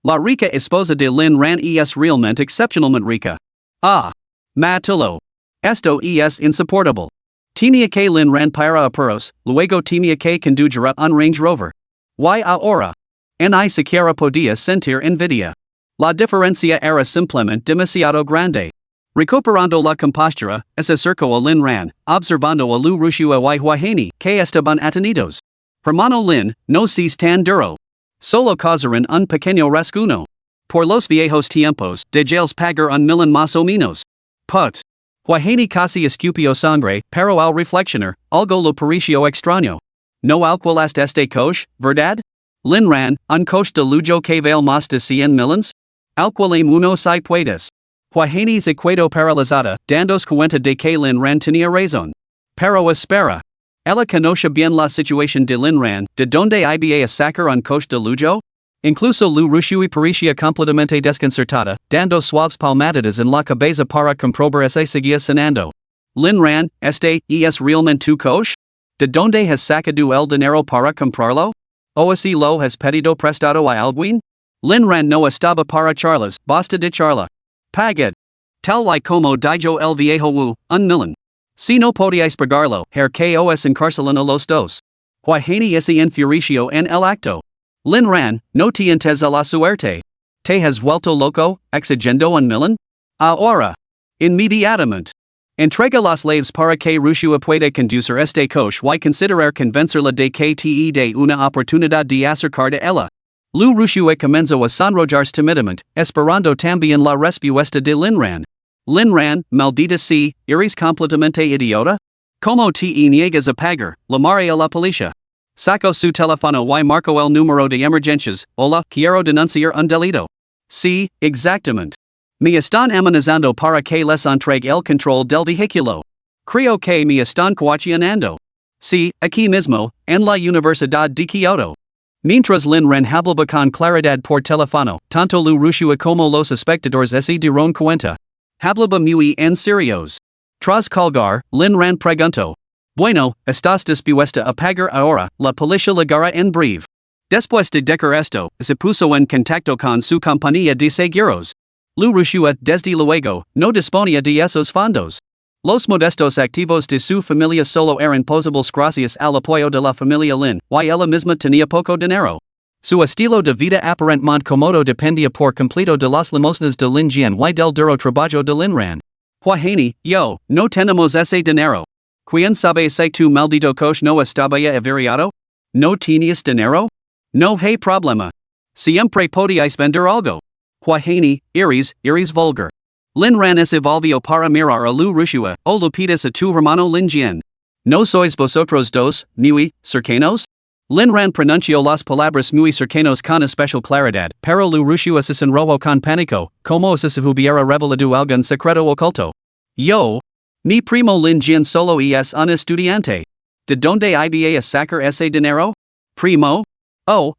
La rica esposa de Lin Ran es realmente excepcionalmente rica. Ah. Matulo. Esto es insoportable. Tenía que Lin Ran para apuros, luego tenía que conducir un Range Rover. Y ahora. Ni siquiera podía sentir envidia. La diferencia era simplemente demasiado grande. Recuperando la compostura, se acercó a Lin Ran, observando a Liu Ruxue y Huaini, que estaban atenidos. Hermano Lin, no seas tan duro. Solo causaron un pequeño rasguño. Por los viejos tiempos, de jails pagar un millón más o menos. Put. Huaini casi escupió sangre, pero al reflexionar, algo lo pareció extraño. No alquilaste este coche, ¿verdad? Lin Ran, un coche de lujo que vale más de 100 millones? Alquilame uno si puedes. Huaini se quedó paralizada, dándose cuenta de que Lin Ran tenía razón. Pero espera. Ella conoce bien la situación de Lin Ran, de donde iba a sacar un coche de lujo? Incluso Liu Ruxue parecía completamente desconcertada, dando suaves palmaditas en la cabeza para comprobar si seguía cenando. Lin Ran, este es realmente tu coche? ¿De donde has sacado el dinero para comprarlo? ¿O si lo has pedido prestado a alguien? Lin Ran no estaba para charlas, basta de charla. Pagad. Tal y como dijo el viejo Wu, un millón. Si no podíais pagarlo, que os encarcelan a los dos. Huaini se enfureció en el acto. Lin Ran, no tientes a la suerte. ¿Te has vuelto loco, exigiendo un millón? Ahora. Inmediatamente. Entrega las llaves para que Ruxue pueda conducir este coche y considerar convencerla de que te de una oportunidad de acercar de ella. Liu Ruxue comenzó a sonrojarse tímidamente, esperando también la respuesta de Lin Ran. Lin Ran, maldita sea, ¿eres completamente idiota? ¿Cómo te niegas a pagar? Llamaré a la policía. Sacó su teléfono y marcó el número de emergencias. Hola, quiero denunciar un delito. Sí, exactamente. Me están amenazando para que les entregue el control del vehículo. Creo que me están coaccionando. Sí, aquí mismo, en la Universidad de Kyoto. Mientras Lin Ran hablaba con claridad por teléfono, tanto Liu Ruxue como los espectadores se dieron cuenta. Hablaba muy en serios. Tras colgar, Lin Ran preguntó. Bueno, ¿estás dispuesta a pagar ahora? La policía llegará en breve. Después de decir esto, se puso en contacto con su compañía de seguros. Liu Ruxue, desde luego, no disponía de esos fondos. Los modestos activos de su familia solo eran posibles gracias al apoyo de la familia Lin, y ella misma tenía poco dinero. Su estilo de vida aparentemente cómodo dependía por completo de las limosnas de Lin Jian y del duro trabajo de Lin Ran. Huaini, yo, no tenemos ese dinero. ¿Quién sabe si tu maldito coche no estaba ya averiado? ¿No tenías dinero? No hay problema. Siempre podíais vender algo. Huaini, eres vulgar. Lin Ran se volvió para mirar a Liu Ruxue, o lo pides a tu hermano Lin Jian. ¿No sois vosotros dos, muy, cercanos? Lin Ran pronunció las palabras muy cercanos con especial claridad, pero Liu Ruxue se sonrojó con pánico, como si se hubiera revelado algún secreto oculto. Yo. Mi primo Lin Jian solo es un estudiante. ¿De dónde iba a sacar ese dinero? Primo? Oh.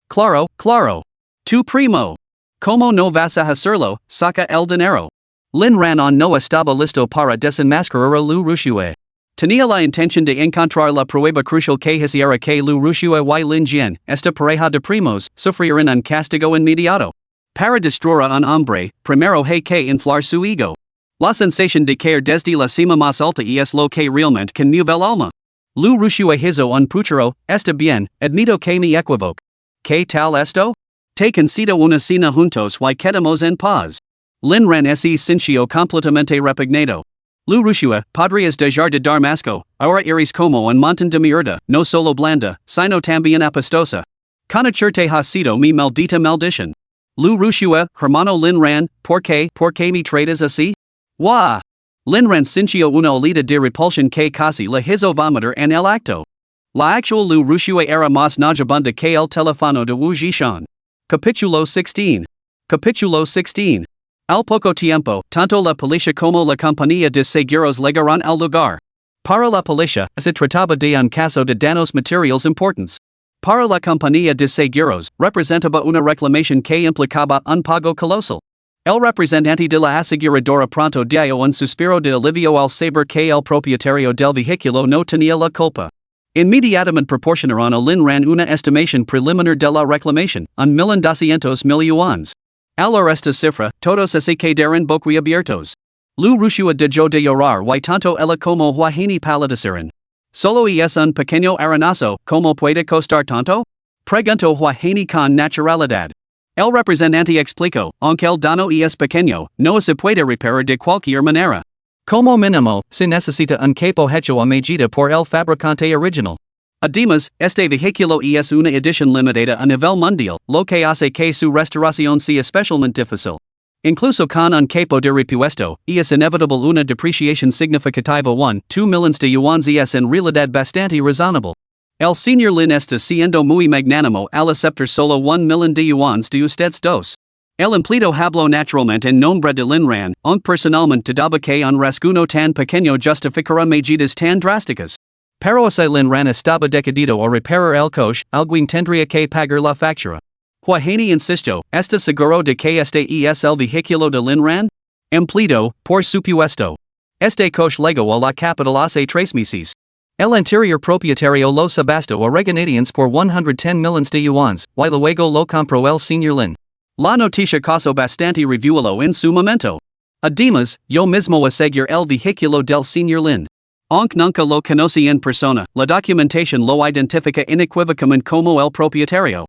Claro. Tu primo. ¿Cómo no vas a hacerlo? Saca el dinero. Lin Ran no estaba listo para desenmascarar a Liu Ruxue. Tenía la intención de encontrar la prueba crucial que hiciera que Liu Ruxue y Lin Jian, esta pareja de primos, sufrieran un castigo inmediato. Para destruir a un hombre, primero hay que inflar su ego. La sensación de caer desde la cima más alta es lo que realmente conmueve el alma. Liu Ruxue hizo un puchero, está bien, admito que me equivoco. ¿Qué tal esto? Te concedo una cena juntos y quedamos en paz. Lin Ran se sintió completamente repugnado. Liu Ruxue, podrías dejar de dar masco, ahora eres como un montón de mierda, no solo blanda, sino también apestosa. Conacherte ha sido mi maldita maldición. Liu Ruxue, hermano Lin Ran, ¿por qué me tratas así? Wah! Lin Ran sintió una olida de repulsión que casi le hizo vomitar en el acto. La actual Liu Ruxue era más najabunda que el teléfono de Wu Zhishan. Capítulo 16. Capítulo 16. Al poco tiempo, tanto la policía como la compañía de seguros llegaron al lugar. Para la policía, se trataba de un caso de daños materiales importantes. Para la compañía de seguros, representaba una reclamación que implicaba un pago colosal. El representante de la aseguradora pronto dio un suspiro de alivio al saber que el propietario del vehículo no tenía la culpa. Inmediatamente proporcionaron a Lin Ran una estimación preliminar de la reclamación, $1,200,000. Al esta cifra, todos se quedaron boquiabiertos. Liu Ruxue dejó de llorar y tanto ella como Huahini palidecieron. ¿Solo es un pequeño arañazo, como puede costar tanto? Preguntó Huahini con naturalidad. El representante explicó, aunque el daño es pequeño, no se puede reparar de cualquier manera. Como mínimo, se necesita un capo hecho a medida por el fabricante original. Además, este vehículo es una edición limitada a nivel mundial, lo que hace que su restauración sea especialmente difícil. Incluso con un capo de repuesto, es inevitable una depreciación significativa 2 millones de yuans es en realidad bastante razonable. El señor Lin está siendo muy magnánimo al aceptar solo 1 millón de yuans de ustedes dos. El empleado habló naturalmente en nombre de Lin Ran, aunque personalmente daba que un rasguño tan pequeño justificara medidas tan drásticas. Pero si Lin Ran estaba decidido a reparar el coche, alguien tendría que pagar la factura. Huahini insistió, ¿está seguro de que este es el vehículo de Lin Ran? Empleado, por supuesto. Este coche llegó a la capital hace 3 meses. El anterior propietario lo subastó a regañadientes por 110 millones de yuans, y luego lo compró el señor Lin. La noticia causó bastante revuelo en su momento. Además, yo mismo aseguré el vehículo del señor Lin. Aunque nunca lo conocí en persona, la documentación lo identifica inequívocamente como el propietario.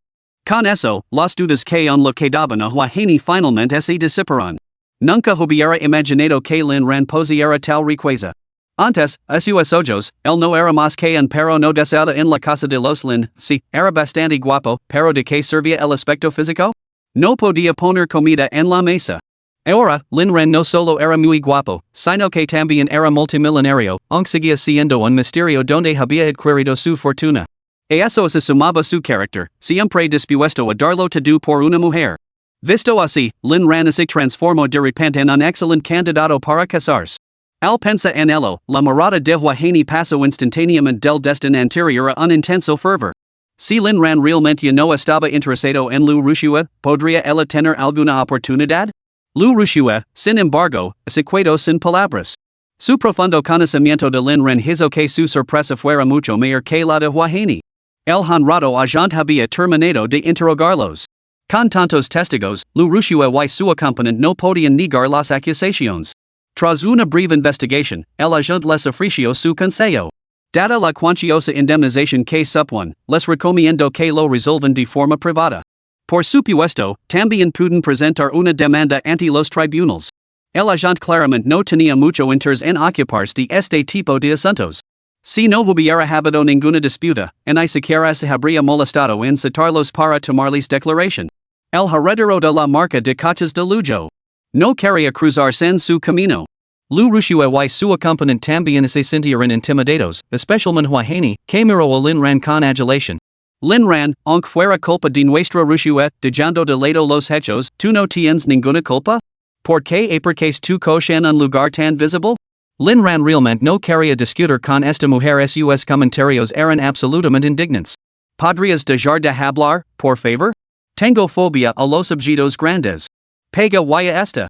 Con eso, las dudas que aún lo quedaban a Huahini finalmente se disiparon. Nunca hubiera imaginado que Lin Ran poseyera tal riqueza. Antes, a sus ojos, él no era más que un perro no deseado en la casa de los Lin. Sí, era bastante guapo, pero ¿de qué servía el aspecto físico? No podía poner comida en la mesa. Ahora, Lin Ran no solo era muy guapo, sino que también era multimillonario, aunque seguía siendo un misterio donde había adquirido su fortuna. A eso se sumaba su carácter, siempre dispuesto a darlo todo por una mujer. Visto así, Lin Ran se transformó de repente en un excelente candidato para casarse. Al pensar en ello, la mirada de Huahini pasó instantáneamente del destino anterior a un intenso fervor. Si Lin Ran realmente no estaba interesado en Liu Ruxue, ¿podría ella tener alguna oportunidad? Liu Ruxue, sin embargo, se quedó sin palabras. Su profundo conocimiento de Lin Ran hizo que su sorpresa fuera mucho mayor que la de Huahini. El honrado agente había terminado de interrogarlos. Con tantos testigos, Liu Ruxue y su acompañante no podían negar las acusaciones. Tras una breve investigación, el agente les ofreció su consejo. Dada la cuantiosa indemnización que supone, les recomiendo que lo resuelvan de forma privada. Por supuesto, también pueden presentar una demanda ante los tribunales. El agente claramente no tenía mucho interés en ocuparse de este tipo de asuntos. Si no hubiera habido ninguna disputa, ni siquiera se habría molestado en citarlos para tomarles declaración. El heredero de la marca de coches de lujo no quería cruzarse en su camino. Liu Ruxue y su acompañante también se sintieron intimidados, especialmente Huahini, que miró a Lin Ran con adulación. Lin Ran, aunque fuera culpa de nuestra Ruxue, dejando de lado los hechos, ¿tú no tienes ninguna culpa? ¿Por qué aparques tu coche en un lugar tan visible? Lin Ran realmente no quería discutir con esta mujer. Sus comentarios eran absolutamente indignantes. ¿Podrías dejar de hablar, por favor? Tengo fobia a los objetos grandes. Pega y esta.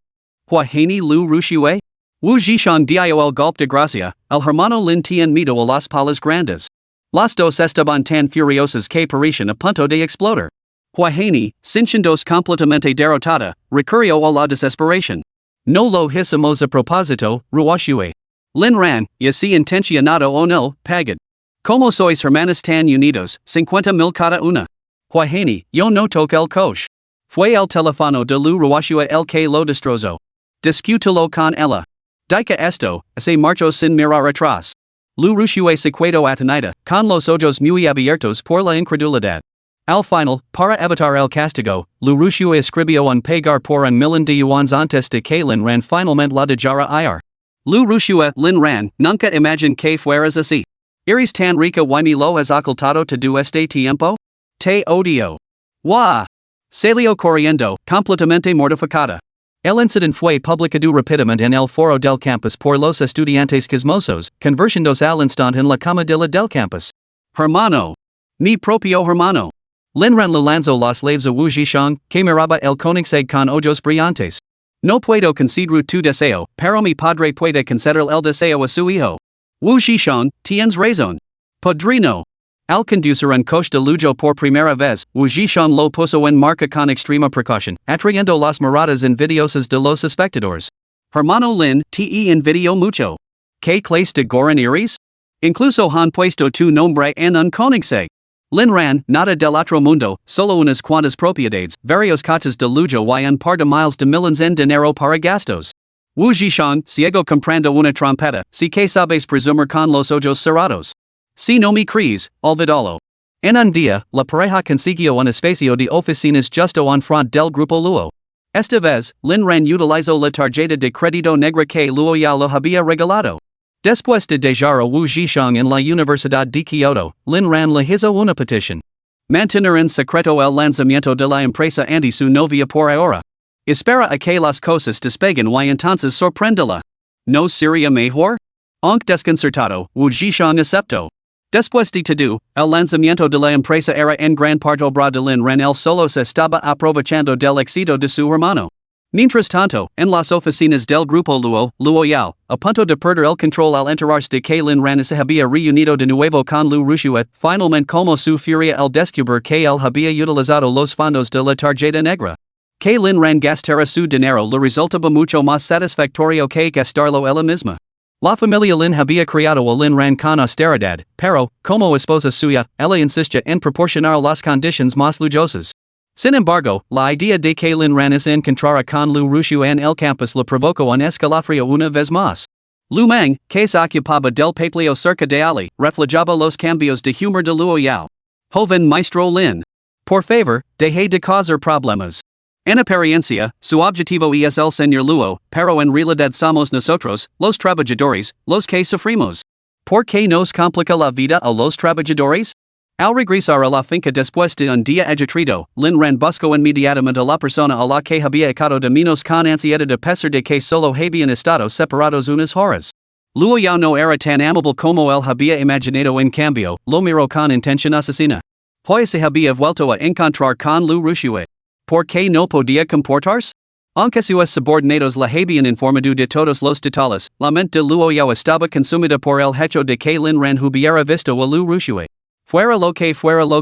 Huahini Liu Ruxue? Wu Zhishan dio el golpe de gracia, el hermano Lin tiene miedo a las palas grandes. Las dos estaban tan furiosas que parecían a punto de explotar. Huahini, sintiéndose completamente derrotada, recurrió a la desesperación. No lo hicimos a propósito, Ruxue. Lin Ran, y si intencionado o no, pagad. Como sois hermanos tan unidos, 50,000 cada una. Huahini, yo no toqué el coche. Fue el teléfono de Liu Ruxue el que lo destrozó. Discútelo con ella. Dica esto, se marchó sin mirar atrás. Liu Ruxue se quedó atonida, con los ojos muy abiertos por la incredulidad. Al final, para evitar el castigo, Liu Ruxue escribió un pagar por un millón de yuans antes de que Lin Ran finalmente la dejara ir. Liu Ruxue, Lin Ran, nunca imagine que fueras así. ¿Eres tan rica y me lo has ocultado todo este tiempo? Te odio. Wah. Salió corriendo, completamente mortificada. El incidente fue publicado rápidamente en el foro del campus por los estudiantes chismosos, convirtiéndose al instante en la comidilla del campus. Hermano. Mi propio hermano. Lin Ran lo lanzó las laves a Wu Zhishang, que miraba el Koenigsegg con ojos brillantes. No puedo conceder tu deseo, pero mi padre puede conceder el deseo a su hijo. Wu Zhishang, tienes razón. Padrino. Al conducir un coche de lujo por primera vez, Wu Zhishang lo puso en marcha con extrema precaución, atrayendo las miradas envidiosas de los espectadores. Hermano Lin, te envidio mucho. ¿Qué clase de goran eres? Incluso han puesto tu nombre en un Koenigsegg. Lin Ran, nada del otro mundo, solo unas cuantas propiedades, varios coches de lujo y un par de miles de millones en dinero para gastos. Wu Zhishang, ciego comprando una trompeta, si que sabes presumir con los ojos cerrados. Si no me crees, olvídalo. En un día, la pareja consiguió un espacio de oficinas justo en front del grupo Luo. Esta vez, Lin Ran utilizó la tarjeta de crédito negra que Luo Yao lo había regalado. Después de dejar a Wu Zhishang en la Universidad de Kyoto, Lin Ran le hizo una petición. Mantener en secreto el lanzamiento de la empresa ante su novia por ahora. Espera a que las cosas despeguen y entonces sorpréndela. ¿No sería mejor? Aunque desconcertado, Wu Zhishang aceptó. Después de todo, el lanzamiento de la empresa era en gran parte obra de Lin Ran, él solo se estaba aprovechando del éxito de su hermano. Mientras tanto, en las oficinas del grupo Luo Yao, a punto de perder el control al enterarse de que Lin Ran se había reunido de nuevo con Liu Ruxue, finalmente colmó su furia al descubrir que él había utilizado los fondos de la tarjeta negra. Que Lin Ran gastara su dinero le resultaba mucho más satisfactorio que gastarlo ella misma. La familia Lin había criado a Lin Ran con austeridad, pero, como esposa suya, ella insistía en proporcionar las condiciones más lujosas. Sin embargo, la idea de que Lin Ran se encontrara con Liu Ruxue en el campus le provocó un escalofrío una vez más. Lu Mang, que se ocupaba del papeleo cerca de Ali, reflejaba los cambios de humor de Luo Yao. Joven maestro Lin. Por favor, deje de causar problemas. En apariencia, su objetivo es el señor Luo, pero en realidad somos nosotros, los trabajadores, los que sufrimos. ¿Por qué nos complica la vida a los trabajadores? Al regresar a la finca después de un día agitado, Lin Ran buscó inmediatamente a la persona a la que había echado de menos con ansiedad a pesar de que solo habían estado separados unas horas. Luo Yao no era tan amable como él había imaginado, en cambio, lo miró con intención asesina. Hoy se había vuelto a encontrar con Liu Ruxue. ¿Por qué no podía comportarse? Aunque sus subordinados le habían informado de todos los detalles, la mente de Luo Yao estaba consumida por el hecho de que Lin Ran hubiera visto a Liu Ruxue. Fuera lo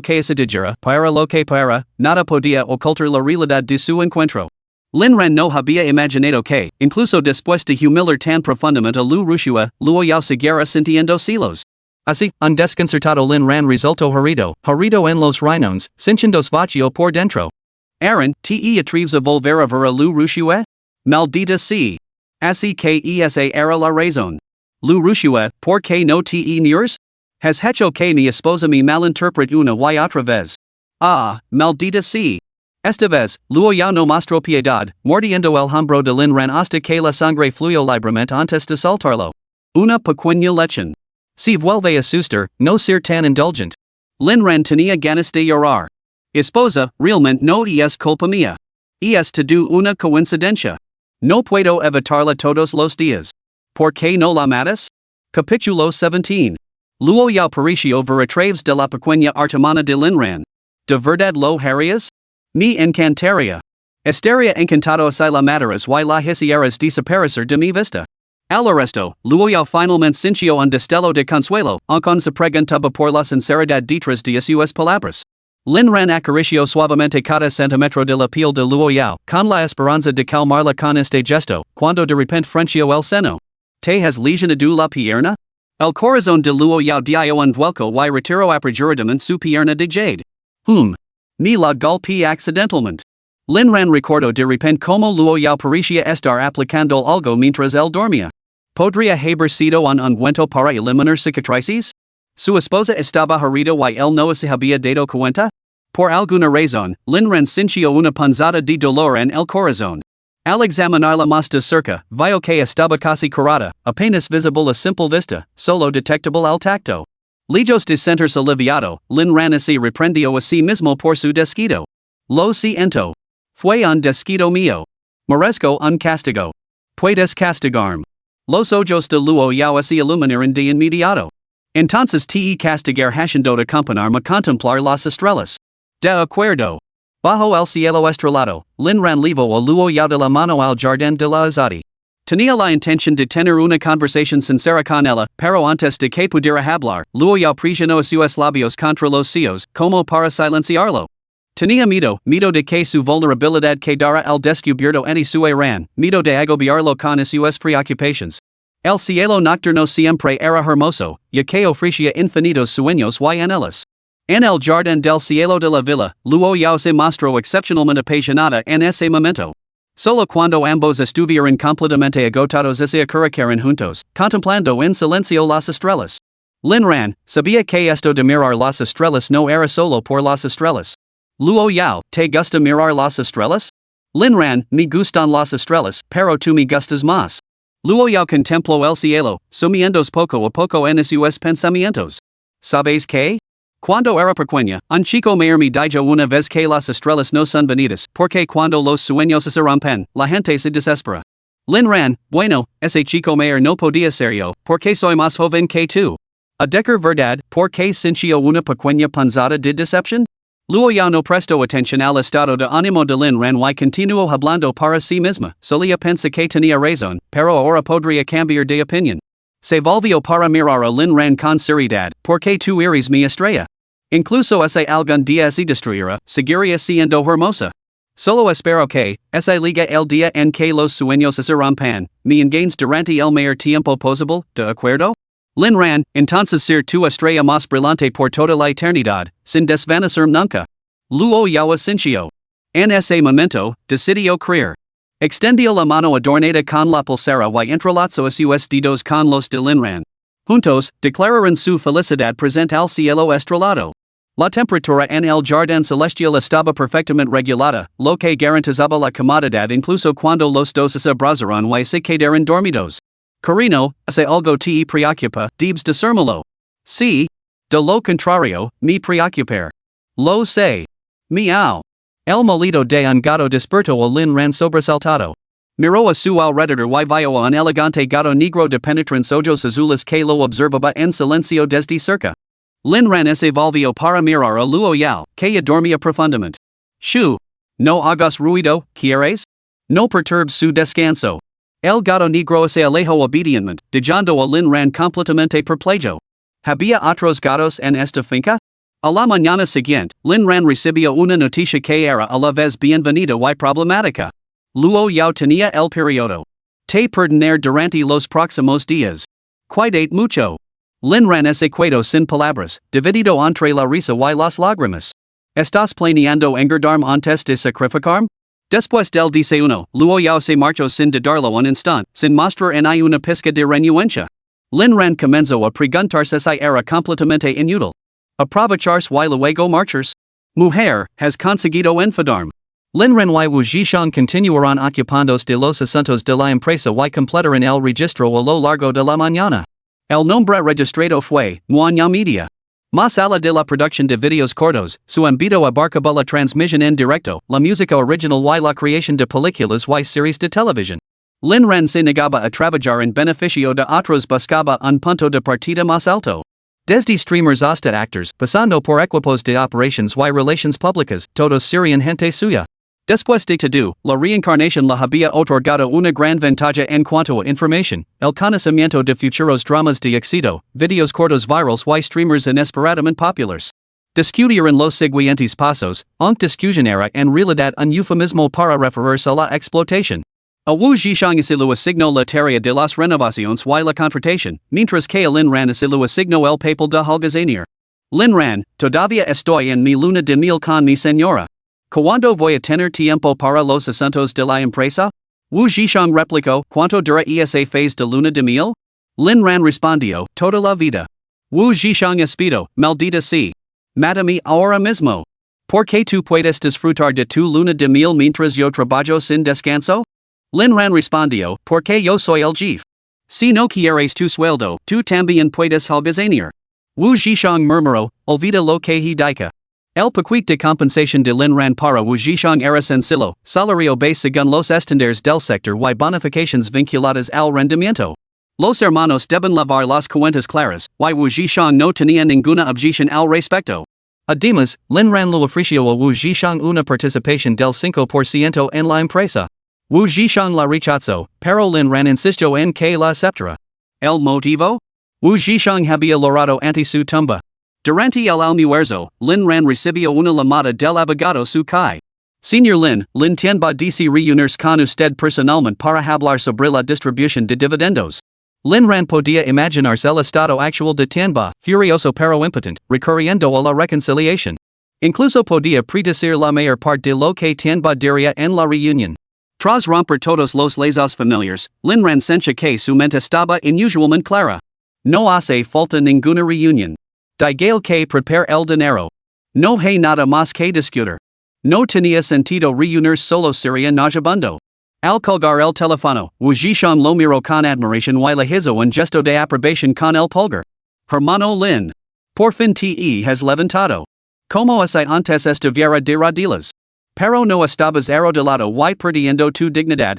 que se dijera, para lo que para, nada podía ocultar la realidad de su encuentro. Lin Ran no había imaginado que, incluso después de humillar tan profundamente a Liu Ruxue, Luo Yao siguiera sintiendo celos. Así, un desconcertado Lin Ran resultó herido en los riñones, sintiéndose vacío por dentro. Aaron, te atreves a volver a ver a Liu Ruxue? Maldita sea. Así que esa era la razón. Liu Ruxue, ¿por qué no te niegas? Has hecho que mi esposa me malinterprete una y otra vez. Ah, maldita sea. Esta vez, Luo Yao no mostró piedad, mordiendo el hombro de Lin Ran hasta que la sangre fluyó libremente antes de soltarlo. Una pequeña lección. Si vuelve a asustar, no ser tan indulgent. Lin Ran tenía ganas de llorar. Esposa, realmente no es culpa mía. Es todo una coincidencia. No puedo evitarla todos los días. ¿Por qué no la matas? Capítulo 17. Luo Yao pareció ver a través de la pequeña hermana de Lin Ran. ¿De verdad lo harías? Me encantaría. Estaría encantado si la mataras y la hicieras desaparecer de mi vista. Al resto, Luo Yao finalmente sintió un destello de consuelo, aunque se preguntaba por la sinceridad detrás de sus palabras. Lin Ran acarició suavemente cada centímetro de la piel de Luo Yao, con la esperanza de calmarla con este gesto, cuando de repente frunció el seno. ¿Te has lesionado la pierna? El corazón de Luo Yao dio un vuelco y retiró apresuradamente su pierna de jade. Me la golpeé accidentalmente. Lin Ran recordó de repente como Luo Yao parecía estar aplicando algo mientras él dormía. ¿Podría haber sido un ungüento para eliminar cicatrices? ¿Su esposa estaba herida y él no se había dado cuenta? Por alguna razón, Lin Ran sintió una punzada de dolor en el corazón. Al examinarla más de cerca, vio que estaba casi curada, apenas visible a simple vista, solo detectable al tacto. Lejos de sentirse aliviado, Lin Ran se reprendió a sí mismo por su desquito. Lo siento. Fue un desquito mío. Merezco un castigo. Puedes castigarme. Los ojos de Luo Yao se iluminaron de inmediato. Entonces te castigar haciendo de acompañarme a contemplar las estrellas. De acuerdo. Bajo el cielo estrellado, Lin Ran llevó a Luo Yao de la mano al jardín de la azadi. Tenía la intención de tener una conversación sincera con ella, pero antes de que pudiera hablar, Luo Yao presionó a sus labios contra los suyos, como para silenciarlo. Tenía miedo de que su vulnerabilidad quedara al descubierto en su ran, miedo de agobiarlo con sus preocupaciones. El cielo nocturno siempre era hermoso, ya que ofrecía infinitos sueños y anhelos. En el jardín del cielo de la villa, Luo Yao se mostró excepcionalmente apasionada en ese momento. Solo cuando ambos estuvieron completamente agotados se acurrucaron juntos, contemplando en silencio las estrellas. Lin Ran sabía que esto de mirar las estrellas no era solo por las estrellas. Luo Yao, ¿te gusta mirar las estrellas? Lin Ran, me gustan las estrellas, pero tú me gustas más. Luo Yao contempló el cielo, sumiendo poco a poco en sus pensamientos. ¿Sabes qué? Cuando era pequeña, un chico mayor me dijo una vez que las estrellas no son bonitas, porque cuando los sueños se rompen, la gente se desespera. Lin Ran, bueno, ese chico mayor no podía ser yo, porque soy más joven que tú. A decir verdad, porque sintió una pequeña punzada de decepción? Luo Yao no prestó atención al estado de ánimo de Lin Ran y continuó hablando para sí misma, solía pensar que tenía razón, pero ahora podría cambiar de opinión. Se volvió para mirar a Lin Ran con seriedad, porque tú eres mi estrella. Incluso ese algún día se destruirá, seguiría siendo hermosa. Solo espero que, ese liga el día en que los sueños se rompan, me engañes durante el mayor tiempo posible, ¿de acuerdo? Lin Ran, entonces ser tu estrella más brillante por toda la eternidad, sin desvanecer nunca. Luo Yao asintió. En ese momento, decidió creer. Extendió la mano adornada con la pulsera y entrelazó sus dedos con los de Lin Ran. Juntos, declararon su felicidad presente al cielo estrellado. La temperatura en el jardín celestial estaba perfectamente regulada, lo que garantizaba la comodidad incluso cuando los dos se abrazaron y se quedaron dormidos. Carino, hace algo te preocupa, debes decírmelo. Sí. De lo contrario, me preocupar. Lo sé. Miau. El molido de un gato despertó a Lin Ran sobresaltado. Miró a su alrededor y vio a un elegante gato negro de penetrantes ojos azules que lo observaba en silencio desde cerca. Lin Ran se volvió para mirar a Luo Yao, que ya dormía profundamente. Shoo. No hagas ruido, ¿quieres? No perturbes su descanso. El gato negro se alejó obedientemente, dejando a Lin Ran completamente perplejo. ¿Había otros gatos en esta finca? A la mañana siguiente, Lin Ran recibió una noticia que era a la vez bienvenida y problemática. Luo Yao tenía el periodo. Te perdonar durante los próximos días. Cuídate mucho. Lin Ran se quedó sin palabras, dividido entre la risa y las lágrimas. ¿Estás planeando engordarme antes de sacrificarme? Después del desayuno, Luo Yao se marchó sin darlo un instante, sin mostrar en una pizca de renuencia. Lin Ran comenzó a preguntarse si era completamente inútil. Aprovecharse y luego marcharse. Mujer, has conseguido enfadarme. Lin Ran y Wu Zhishang continuaron ocupándose de los asuntos de la empresa y completaron el registro a lo largo de la mañana. El nombre registrado fue Manhwa Media. Más allá de la producción de videos cortos, su ámbito abarcaba la transmisión en directo, la música original y la creación de películas y series de televisión. Lin Ran se negaba a trabajar en beneficio de otros, buscaba un punto de partida más alto. Desde streamers hasta actors, pasando por equipos de operations y relaciones públicas, todos serían gente suya. Después de todo, la reencarnación le había otorgado una gran ventaja en cuanto a información, el conocimiento de futuros dramas de éxito, videos cortos virals y streamers inesperadamente populares. Discutieron los siguientes pasos, aunque discusión era en realidad un eufemismo para referirse a la explotación. A Wu Zhishang se lo asignó la tarea de las renovaciones y la confrontation, mientras que a Lin Ran se lo asignó el papel de holgazanear. Lin Ran, todavía estoy en mi luna de miel con mi señora. ¿Cuándo voy a tener tiempo para los asuntos de la empresa? Wu Zhishang replicó, ¿cuánto dura esa phase de luna de miel? Lin Ran respondió, toda la vida. Wu Zhishang espido, maldita sea. Mátame ahora mismo. ¿Por qué tú puedes disfrutar de tu luna de miel mientras yo trabajo sin descanso? Lin Ran respondió, porque yo soy el jefe. Si no quieres tu sueldo, tú también puedes holgazanear. Wu Zhishang murmuró, olvida lo que he dica. El paquete de compensación de Lin Ran para Wu Zhishang era sencillo, salario base según los estándares del sector y bonificaciones vinculadas al rendimiento. Los hermanos deben lavar las cuentas claras, y Wu Zhishang no tenía ninguna objeción al respecto. Además, Lin Ran le ofreció a Wu Zhishang una participación del 5% en la empresa. Wu Zhishang la rechazó, pero Lin Ran insistió en que la aceptara. ¿El motivo? Wu Zhishang había logrado ante su tumba. Durante el almuerzo, Lin Ran recibió una llamada del abogado su Kai. Señor Lin tiene DC reunirse con usted personalmente para hablar sobre la distribución de dividendos. Lin Ran podía imaginarse el estado actual de Tianba, furioso pero impotente, recurriendo a la reconciliación. Incluso podía predecir la mayor parte de lo que Tianba diría en la reunión. Tras romper todos los lazos familiares, Lin Ran sentía que su mente estaba inusualmente clara. No hace falta ninguna reunión. Diga que prepare el dinero. No hay nada más que discutir. No tenía sentido reunirse solo sería nauseabundo. Al colgar el teléfono, Wu Zhishang lo miró con admiración y le hizo un gesto de aprobación con el pulgar. Hermano Lin. Por fin te has levantado. Como así antes estuviera de rodillas. Pero no estabas arrodillado y perdiendo tu dignidad.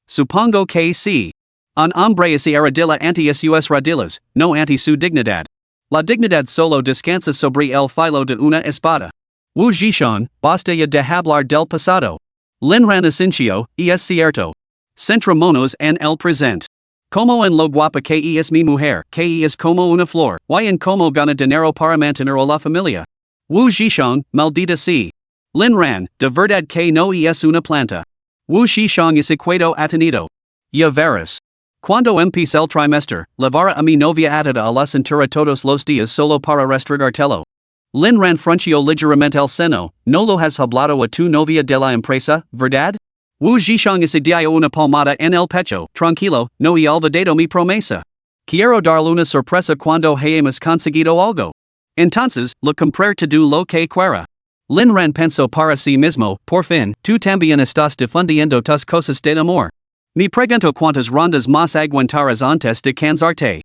Supongo que sí. Un hombre se arrodilla ante sus rodillas, no ante su dignidad. La dignidad solo descansa sobre el filo de una espada. Wu Zhishang, basta ya de hablar del pasado. Lin Ran asintió, y es cierto. Centrémonos en el presente. Como en lo guapa que es mi mujer, que es como una flor, y en como gana dinero para mantener a la familia. Wu Zhishang, maldita sea. Lin Ran, de verdad que no es una planta. Wu Zhishang es equado atenido. Ya verás. Cuando empiece el trimestre, llevaré a mi novia atada a la cintura todos los días solo para restregártelo. Lin Ran frunció ligeramente el seno, no lo has hablado a tu novia de la empresa, ¿verdad? Wu Zhishang se dio una palmada en el pecho, tranquilo, no he olvidado mi promesa. Quiero darle una sorpresa cuando hayamos conseguido algo. Entonces, le compré todo lo que quiera. Lin Ran pensó para sí mismo, por fin, tú también estás difundiendo tus cosas de amor. Me pregunto cuántas rondas más aguantarás antes de cansarte.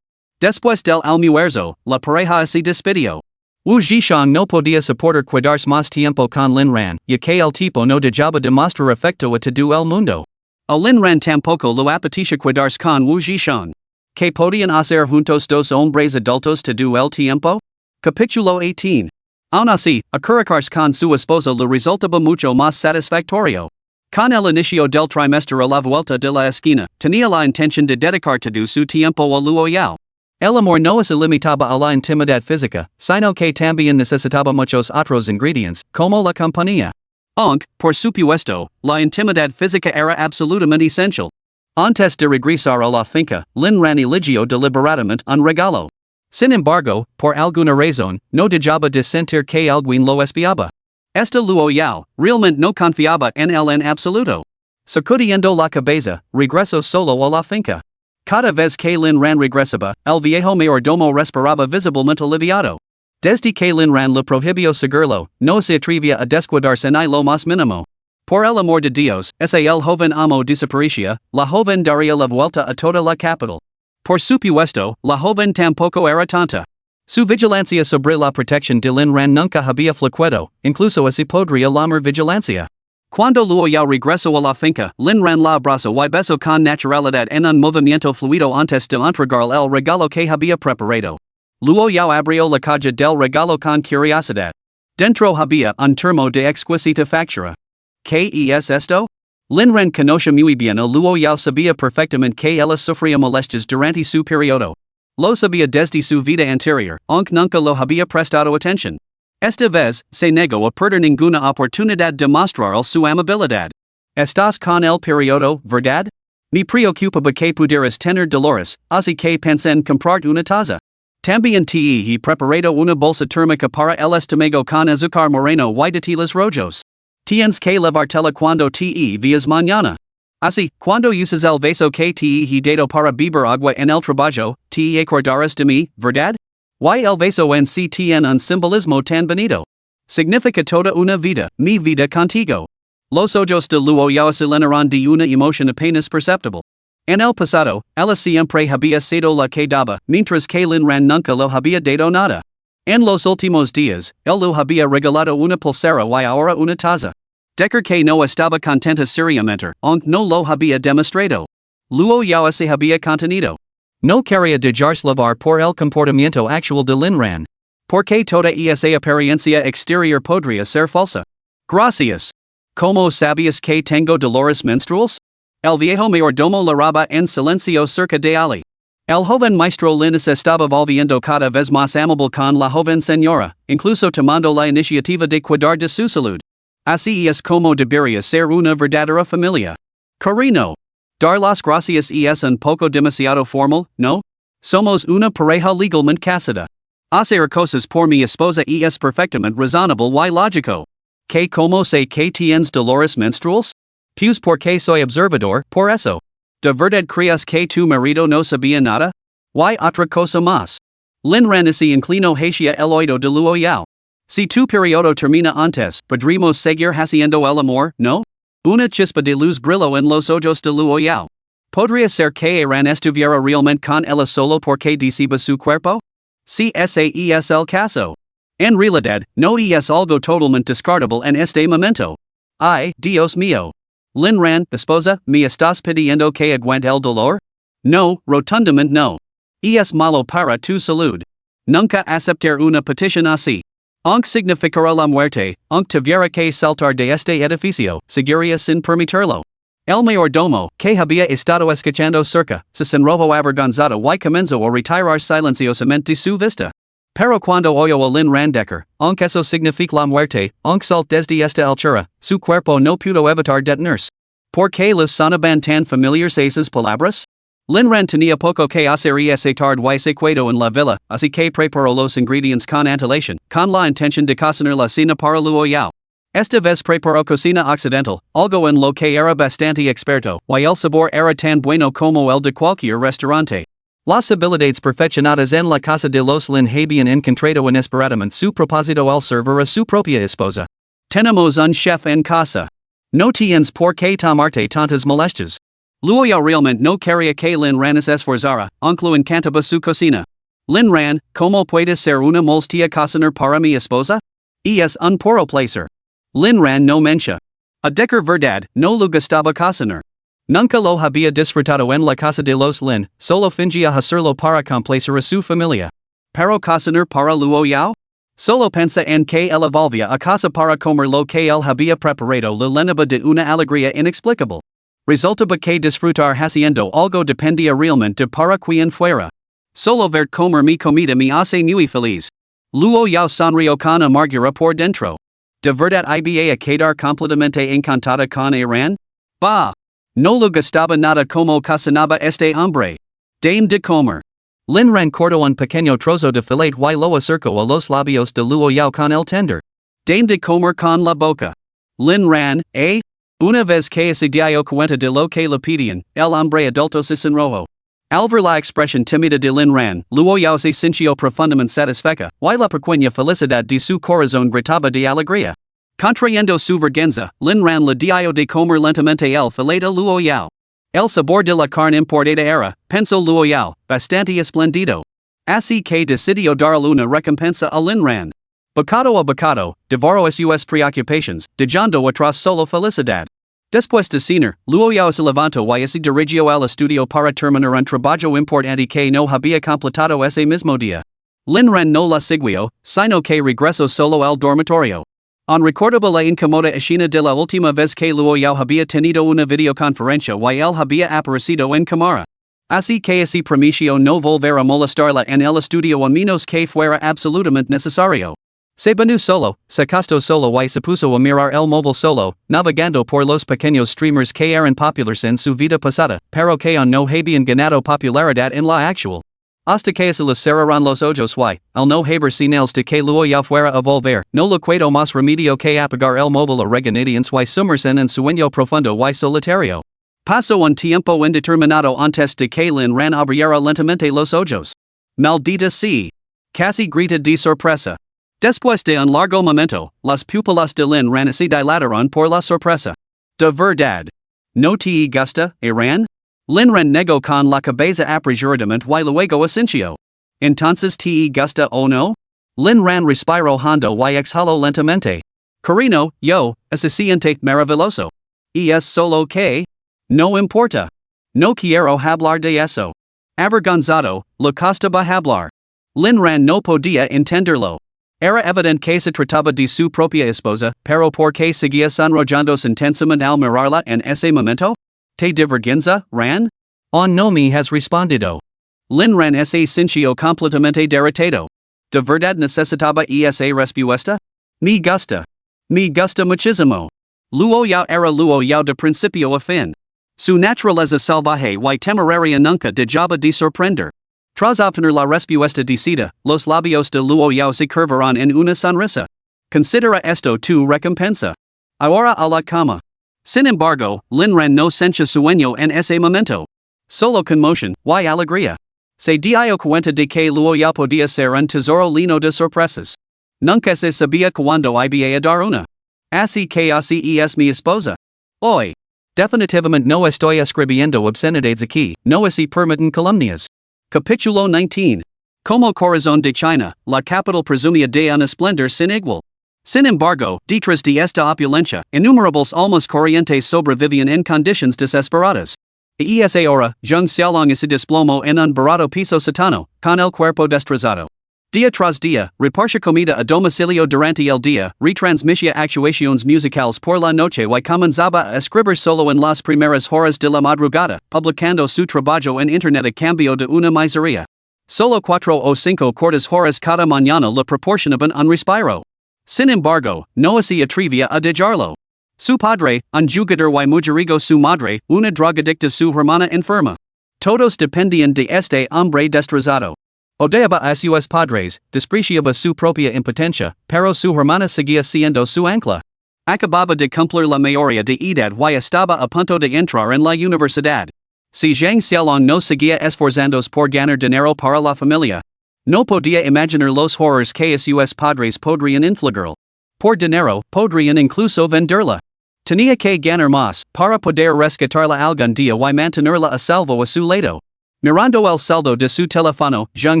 Después del almuerzo, la pareja se despidió. Wu Zhishang no podía soportar quedarse más tiempo con Lin Ran, ya que el tipo no dejaba de mostrar afecto a todo el mundo. A Lin Ran tampoco lo apetecía quedarse con Wu Zhishang. ¿Qué podían hacer juntos dos hombres adultos todo el tiempo? Capítulo 18. Aun así, acurrucarse con su esposa le resultaba mucho más satisfactorio. Con el inicio del trimestre a la vuelta de la esquina, tenía la intención de dedicar todo su tiempo a Luo Yao. El amor no se limitaba a la intimidad física, sino que también necesitaba muchos otros ingredientes, como la compañía. Aunque, por supuesto, la intimidad física era absolutamente esencial. Antes de regresar a la finca, Lin Ran eligió deliberadamente un regalo. Sin embargo, por alguna razón, no dejaba de sentir que alguien lo espiaba. Este Luo Yao, realmente no confiaba en él en absoluto. Sacudiendo la cabeza, regresó solo a la finca. Cada vez que Lin Ran regresaba, el viejo mayordomo respiraba visiblemente aliviado. Desde que Lin Ran le prohibió seguirlo, no se atrevía a descuidarse ni lo más mínimo. Por el amor de Dios, ese el joven amo desaparecía, la joven daría la vuelta a toda la capital. Por supuesto, la joven tampoco era tonta. Su vigilancia sobre la protección de Lin Ran nunca había fluctuado, incluso así podría llamar vigilancia. Cuando Luo Yao regresó a la finca, Lin Ran la abrazó y besó con naturalidad en un movimiento fluido antes de entregarle el regalo que había preparado. Luo Yao abrió la caja del regalo con curiosidad. Dentro había un termo de exquisita factura. ¿Qué es esto? Lin Ran conocía muy bien a Luo Yao, sabía perfectamente que ella sufría molestias durante su periodo. Lo sabía desde su vida anterior, aunque nunca lo había prestado atención. Esta vez, se negó a perder ninguna oportunidad de mostrar su amabilidad. Estás con el periodo, ¿verdad? Me preocupaba que pudieras tener dolores, así que pensé en comprar una taza. También te he preparado una bolsa térmica para el estómago con azúcar moreno y dátiles rojos. Tienes que levártela cuando te veas mañana. Así, cuando uses el vaso que te he dado para beber agua en el trabajo, te acordarás de mí, ¿verdad? Y el vaso en sí tiene un simbolismo tan bonito. Significa toda una vida, mi vida contigo. Los ojos de Luo Yao se llenaron de una emoción apenas perceptible. En el pasado, ella siempre había sido la que daba, mientras que Lin Ran nunca lo había dado nada. En los últimos días, él le había regalado una pulsera y ahora una taza. Decker que no estaba contenta seriamente, aunque no lo había demostrado. Luo Yao se había contenido. No quería dejarse llevar por el comportamiento actual de Lin Ran. Porque toda esa apariencia exterior podría ser falsa. Gracias. ¿Cómo sabías que tengo dolores menstruales? El viejo mayordomo laraba en silencio cerca de Ali. El joven maestro Lin se estaba volviendo cada vez más amable con la joven señora, incluso tomando la iniciativa de cuidar de su salud. Así es como debería ser una verdadera familia. Cariño. Dar las gracias es un poco demasiado formal, ¿no? Somos una pareja legalmente casada. Hacer cosas por mi esposa es perfectamente razonable y lógico. ¿Que como sé que tienes dolores menstruales? Pues porque soy observador, por eso. ¿De verdad crees que tu marido no sabía nada? ¿Y otra cosa más? Lin Ran se inclinó hacia el oído de Luo Yao. Si tu periodo termina antes, podremos seguir haciendo el amor, ¿no? Una chispa de luz brilló en los ojos de Luo Yao. ¿Podría ser que Ran estuviera realmente con ella solo porque disipa su cuerpo? Si ese es el caso. En realidad, no es algo totalmente descartable en este momento. Ay, Dios mío. Lin Ran, esposa, ¿me estás pidiendo que aguante el dolor? No, rotundamente no. Es malo para tu salud. Nunca aceptar una petición así. Aunque significará la muerte, aunque tuviera que saltar de este edificio, seguiría sin permitirlo. El mayordomo, que había estado escuchando cerca, se sonrojó avergonzado y comenzó a retirar silenciosamente de su vista. Pero cuando oyó a Lin Ran Decker, aunque eso significa la muerte, aunque salt desde esta altura, su cuerpo no pudo evitar detenerse. ¿Por qué les sonaban tan familiares esas palabras? Lin Ran tenía poco que hacer esa tarde y se quedó en la villa, así que preparó los ingredientes con antelación, con la intención de cocinar la cena para Luo Yao. Esta vez preparó cocina occidental, algo en lo que era bastante experto, y el sabor era tan bueno como el de cualquier restaurante. Las habilidades perfeccionadas en la casa de los Lin habían encontrado inesperadamente su propósito al servir a su propia esposa. Tenemos un chef en casa. No tienes por qué tomarte tantas molestias. Luo Yao realmente no quería que Lin Ran se esforzara, aunque lo encantaba su cocina. Lin Ran, ¿cómo puede ser una molestia cocinar para mi esposa? Es un puro placer. Lin Ran no mentia. A decir verdad, no le gustaba cocinar. Nunca lo había disfrutado en la casa de los Lin, solo fingía hacerlo para complacer a su familia. Pero cocinar para Luo Yao? Solo pensa en que él volvía a casa para comer lo que él había preparado le llenaba de una alegría inexplicable. Resultaba que disfrutar haciendo algo dependía realmente de para quien fuera. Solo ver comer mi comida me hace muy feliz. Luo Yao sonrió con amargura por dentro. ¿De verdad iba a quedar completamente encantada con Ran? Bah! No le gustaba nada como cocinaba este hombre. Dame de comer. Lin Ran cortó un pequeño trozo de filet y lo acercó a los labios de Luo Yao con el tender. Dame de comer con la boca. Lin Ran, ¿eh? Una vez que se dio cuenta de lo que le pedían, el hombre adulto se sonrojó. Al ver la expresión tímida de Lin Ran, Luo Yao se sintió profundamente satisfecha, y la pequeña felicidad de su corazón gritaba de alegría. Contrayendo su vergüenza, Lin Ran le dio de comer lentamente el filet a Luo Yao. El sabor de la carne importada era, pensó Luo Yao, bastante espléndido. Así que decidió darle una recompensa a Lin Ran. Bocado a bocado, devoró sus preocupaciones, dejando atrás solo felicidad. Después de cenar, Luo Yao se levantó y se dirigió al estudio para terminar un trabajo importante que no había completado ese mismo día. Lin Ran no la siguió, sino que regresó solo al dormitorio. Recordaba la incómoda escena de la última vez que Luo Yao había tenido una videoconferencia y él había aparecido en cámara. Así que se prometió no volver a molestarla en el estudio a menos que fuera absolutamente necesario. Se bañó solo, se acostó solo y se puso a mirar el móvil solo, navegando por los pequeños streamers que eran populares en su vida pasada, pero que aún no habían ganado popularidad en la actual. Hasta que se le cerraron los ojos y, al no haber señales de que Luo Yao fuera a volver, no le quedó más remedio que apagar el móvil a regañadientes y sumerse en sueño profundo y solitario. Pasó un tiempo indeterminado antes de que Lin Ran abriera lentamente los ojos. Maldita sea. Casi grita de sorpresa. Después de un largo momento, las pupilas de Lin Ran se dilataron por la sorpresa. De verdad. ¿No te gusta, Ran? Lin Ran negó con la cabeza apresuradamente y luego asintió. ¿Entonces te gusta o no? Lin Ran respiró hondo y exhaló lentamente. Carino, yo, se siente maravilloso. Y es solo que... No importa. No quiero hablar de eso. Avergonzado, le costaba hablar. Lin Ran no podía entenderlo. Era evidente que se trataba de su propia esposa, pero ¿por qué seguía sonrojándose intensamente al mirarla en ese momento? ¿Te divergüenza, Ran? Oh, no me has respondido. Lin Ran se sintió completamente derrotado. ¿De verdad necesitaba esa respuesta? Me gusta. Me gusta muchísimo. Luo Yao era Luo Yao de principio a fin. Su naturaleza salvaje y temeraria nunca dejaba de sorprender. Tras obtener la respuesta deseada, los labios de Luo Yao se curvaron en una sonrisa. Considera esto tu recompensa. Ahora a la cama. Sin embargo, Lin Ran no sentía sueño en ese momento. Solo conmoción y alegría. Se dio cuenta de que Luo Yao podía ser un tesoro lleno de sorpresas. Nunca se sabía cuándo iba a dar una. Así que así es mi esposa. Hoy. Definitivamente no estoy escribiendo obscenidades aquí, no se permiten calumnias. Capítulo 19. Como corazón de China, la capital presumía de un esplendor sin igual. Sin embargo, detrás de esta opulencia, innumerables almas corrientes sobrevivían en condiciones desesperadas. Y esa hora, Zheng Xiaolong se desplomó en un barato piso sótano, con el cuerpo destrozado. Día tras día, repartía comida a domicilio durante el día, retransmitía actuaciones musicales por la noche y comenzaba a escribir solo en las primeras horas de la madrugada, publicando su trabajo en internet a cambio de una miseria. Solo 4 o 5 cortas horas cada mañana le proporcionaban un respiro. Sin embargo, no se atrevía a dejarlo. Su padre, un jugador y mujeriego, su madre, una drogadicta, su hermana enferma. Todos dependían de este hombre destrozado. Odiaba a sus padres, despreciaba su propia impotencia, pero su hermana seguía siendo su ancla. Acababa de cumplir la mayoría de edad y estaba a punto de entrar en la universidad. Si Zheng Xiaolong no seguía esforzándose por ganar dinero para la familia, no podía imaginar los horrores que sus padres podrían infligir. Por dinero, podrían incluso venderla. Tenía que ganar más, para poder rescatarla algún día y mantenerla a salvo a su lado. Mirando el saldo de su teléfono, Zheng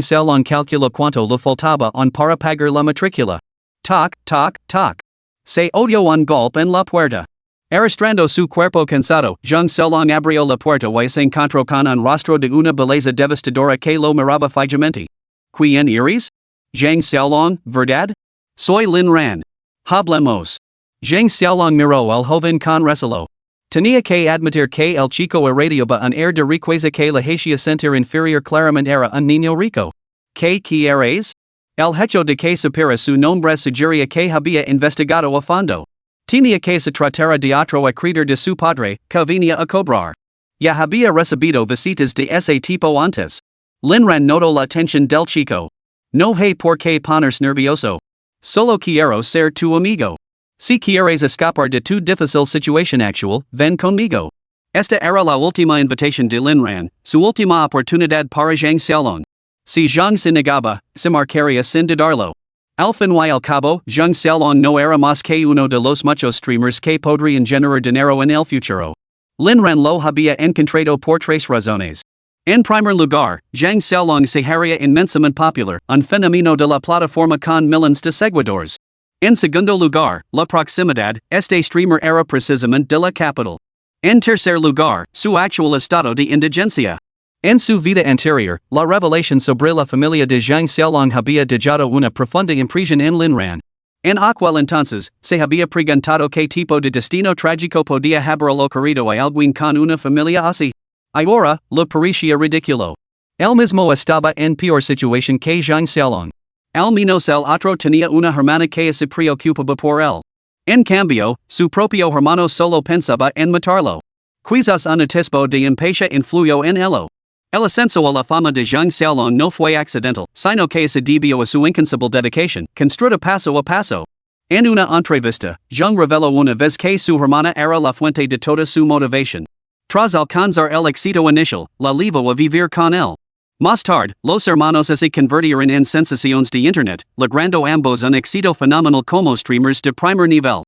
Xiaolong calculó cuánto le faltaba para pagar la matrícula. Toc, toc, toc. Se oyó un golpe en la puerta. Arrastrando su cuerpo cansado, Zheng Xiaolong abrió la puerta y se encontró con un rostro de una belleza devastadora que lo miraba fijamente. ¿Quién eres? Zheng Xiaolong, ¿verdad? Soy Lin Ran. Hablemos. Zheng Xiaolong miró al joven con recelo. Tenía que admitir que el chico irradiaba un air de riqueza que le hacía sentir inferior, claramente era un niño rico. ¿Qué quieres? El hecho de que supiera su nombre sugería que había investigado a fondo. Tenía que se tratara de otro acreedor de su padre, que venía a cobrar. Ya había recibido visitas de ese tipo antes. Lin Ran notó la tensión del chico. No hay por qué ponerse nervioso. Solo quiero ser tu amigo. Si quieres escapar de tu difícil situación actual, ven conmigo. Esta era la última invitación de Lin Ran, su última oportunidad para Zheng Xiaolong. Si Zheng se negaba, se marcaría sin dudarlo. Al fin y al cabo, Zheng Xiaolong no era más que uno de los muchos streamers que podrían generar dinero en el futuro. Lin Ran lo había encontrado por 3 razones. En primer lugar, Zheng Xiaolong se haría inmensamente popular, un fenómeno de la plataforma con millones de seguidores. En segundo lugar, la proximidad, este streamer era precisamente de la capital. En tercer lugar, su actual estado de indigencia. En su vida anterior, la revelación sobre la familia de Zheng Xiaolong había dejado una profunda impresión en Lin Ran. En aquel entonces, se había preguntado qué tipo de destino trágico podía haberlo ocurrido a alguien con una familia así. Ahora, le parecía ridículo. Él mismo estaba en peor situación que Zheng Xiaolong. Al menos el otro tenía una hermana que se preocupaba por él. En cambio, su propio hermano solo pensaba en matarlo. Quizás un atisbo de impaciencia influyó en él. El ascenso a la fama de Zheng Xiaolong no fue accidental, sino que se debió a su incansable dedicación, construida paso a paso. En una entrevista, Zheng reveló una vez que su hermana era la fuente de toda su motivación. Tras alcanzar el éxito inicial, la llevó a vivir con él. Más tarde, los hermanos se convirtieron en sensaciones de internet, logrando ambos un éxito fenomenal como streamers de primer nivel.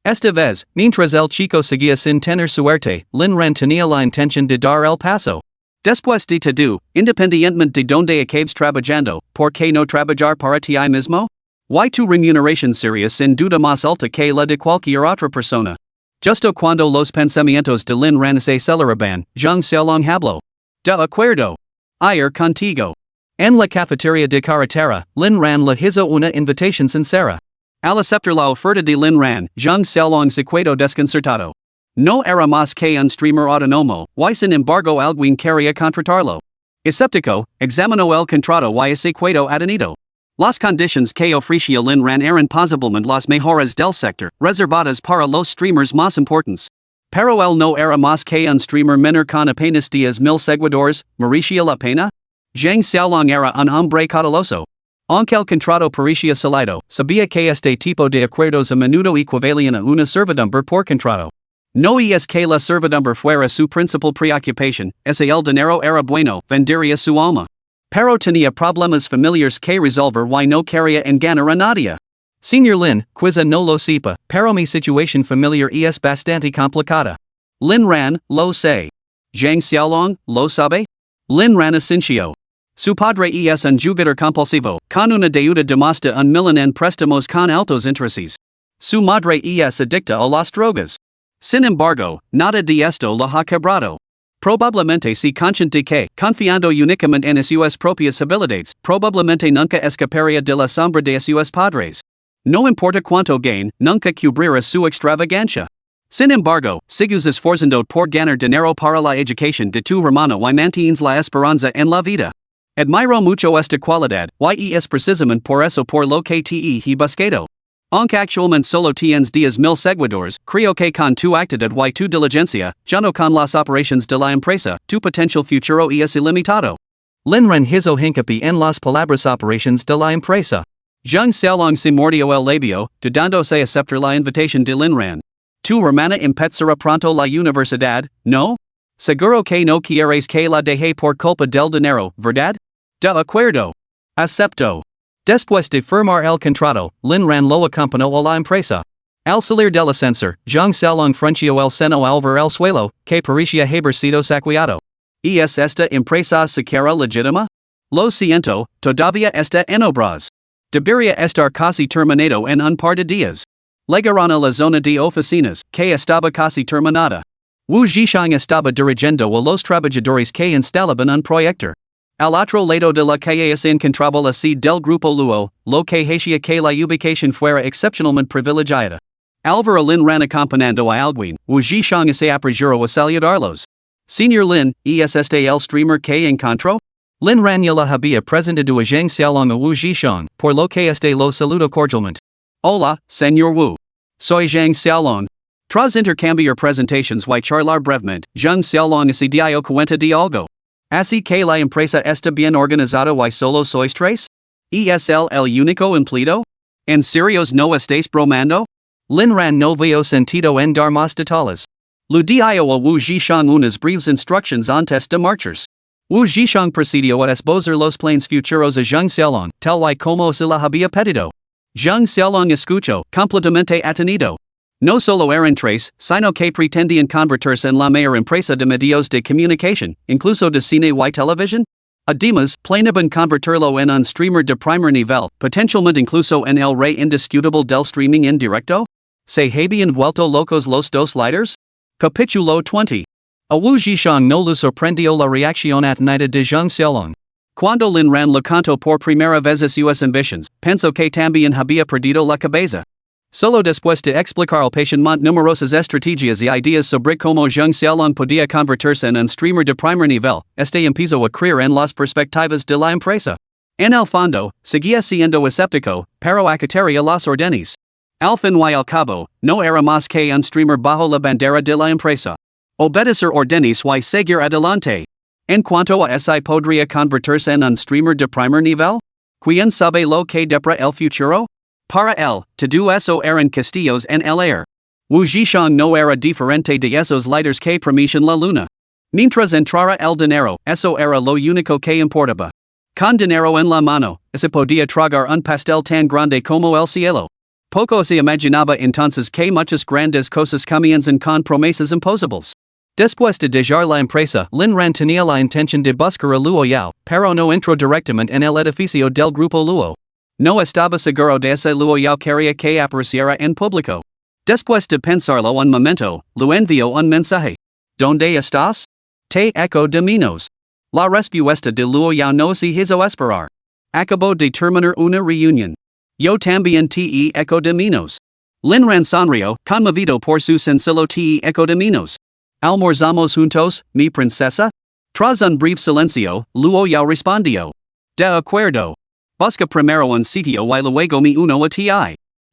Esta vez, mientras el chico seguía sin tener suerte, Lin Ran tenía la intención de dar el paso. Después de todo, independientemente de donde acabes trabajando, ¿por qué no trabajar para ti mismo? Y tu remuneración sería sin duda más alta que la de cualquier otra persona. Justo cuando los pensamientos de Lin Ran se aceleraban, Zhang Xiaolong habló. De acuerdo. Ir contigo. En la cafetería de carretera, Lin Ran le hizo una invitación sincera. Al aceptar la oferta de Lin Ran, Zhang Xiaolong se quedó desconcertado. No era más que un streamer autónomo, y sin embargo alguien quería contratarlo. Escéptico, examinó el contrato y se quedó atenido. Las condiciones que ofrecía Lin Ran eran posiblemente las mejores del sector, reservadas para los streamers más importantes. Pero él no era más que un streamer menor con apenas 10,000 seguidores, ¿merecía la pena? Zhang Xiaolong era un hombre cauteloso. Aunque el contrato parecía sólido, sabía que este tipo de acuerdos a menudo equivalían a una servidumbre por contrato. No es que la servidumbre fuera su principal preocupación, ese el dinero era bueno, vendería su alma. Pero tenía problemas familiares que resolver y no quería engañar a nadie. Señor Lin, quizá no lo sepa, pero mi situación familiar es bastante complicada. Lin Ran, lo sé. Zhang Xiaolong, lo sabe. Lin Ran asintió. Su padre es un jugador compulsivo, con una deuda de más de $1 millón en préstamos con altos intereses. Su madre es adicta a las drogas. Sin embargo, nada de esto la ha quebrado. Probablemente se consciente que, confiando únicamente en sus propias habilidades, probablemente nunca escaparía de la sombra de sus padres. No importa cuánto gain, nunca cubrirá su extravagancia. Sin embargo, sigues esforzando por ganar dinero para la educación de tu hermano y mantienes la esperanza en la vida. Admiro mucho esta cualidad, y es precisamente por eso por lo que te he buscado. Aunque actualmente solo tienes 10,000 seguidores, creo que con tu actitud y tu diligencia, junto con las operaciones de la empresa, tu potencial futuro es ilimitado. Lin Ran hizo hincapié en las palabras operaciones de la empresa. Zhang Xiaolong se mordió el labio, dudándose aceptar la invitación de Lin Ran. Tu hermana empezará pronto la universidad, ¿no? Seguro que no quieres que la deje por culpa del dinero, ¿verdad? De acuerdo. Acepto. Después de firmar el contrato, Lin Ran lo acompañó a la empresa. Al salir del ascensor, Zhang Xiaolong frunció el seno al ver el suelo, que parecía haber sido saqueado. ¿Es esta empresa siquiera legítima? Lo siento, todavía está en obras. Debería estar casi terminado en un par de días. Llegaron a la zona de oficinas, que estaba casi terminada. Wu Zhishang estaba dirigiendo a los trabajadores que instalaban un proyector. Al otro lado de la calle se encontraba la sede del grupo Luo, lo que hacía que la ubicación fuera excepcionalmente privilegiada. Al ver a Lin Ran acompañando a alguien, Wu Zhishang se apresuró a saludarlos. Señor Lin, ¿es este el streamer que encontró? Lin Ran ya la había presentado a Zhang Xiaolong a Wu Zhishang, por lo que este lo saludó cordialmente. Hola, señor Wu. Soy Zhang Xiaolong. Tras intercambiar presentations y charlar brevemente, Zhang Xiaolong se dio cuenta de algo. Así que la empresa está bien organizada y solo sois tres? ¿Es el único empleado? ¿En serio no estáis bromando? Lin Ran no vio sentido en dar más detalles. Le dio a Wu Zhishang unas breves instructions antes de marchas. Wu Zhishang procedió a esbozar los planes futuros a Zhang Xiaolong, tal y como se la había pedido. Zhang Xiaolong escuchó, completamente atenido. No solo eran tres, sino que pretendían convertirse en la mayor empresa de medios de comunicación, incluso de cine y televisión. Además, planeaban convertirlo en un streamer de primer nivel, potencialmente incluso en el rey indiscutible del streaming en directo. ¿Se habían vuelto locos los dos líderes? Capítulo 20. A Wu Zhishang no le sorprendió la reacción atenida de Zhang Xiaolong. Cuando Lin Ran le contó por primera vez a sus ambitions, pensó que también había perdido la cabeza. Solo después de explicar al patiente numerosas estrategias y ideas sobre cómo Zhang Xiaolong podía convertirse en un streamer de primer nivel, este empezó a creer en las perspectivas de la empresa. En el fondo, seguía siendo escéptico, pero acataría las órdenes. Al fin y al cabo, no era más que un streamer bajo la bandera de la empresa. Obedecer órdenes y seguir adelante. En cuanto a ese podría convertirse en un streamer de primer nivel? ¿Quién sabe lo que depara el futuro? Para él, todo eso eran castillos en el aire. Wu Zhishang no era diferente de esos líderes que prometen la luna. Mientras entrara el dinero, eso era lo único que importaba. Con dinero en la mano, se podía tragar un pastel tan grande como el cielo. Poco se imaginaba entonces que muchas grandes cosas comienzan con promesas imposibles. Después de dejar la empresa, Lin Ran tenía la intención de buscar a Luo Yao, pero no entró directamente en el edificio del grupo Luo. No estaba seguro de si Luo Yao quería que apareciera en público. Después de pensarlo un momento, Lu envió un mensaje. ¿Dónde estás? Te echo de menos. La respuesta de Luo Yao no se hizo esperar. Acabo de terminar una reunión. Yo también te echo de menos. Lin Ran sonrió, conmovido por su sencillo te echo de menos. ¿Almorzamos juntos, mi princesa? Tras un breve silencio, Luo Yao respondió. De acuerdo. Busca primero un sitio y luego me uno a ti.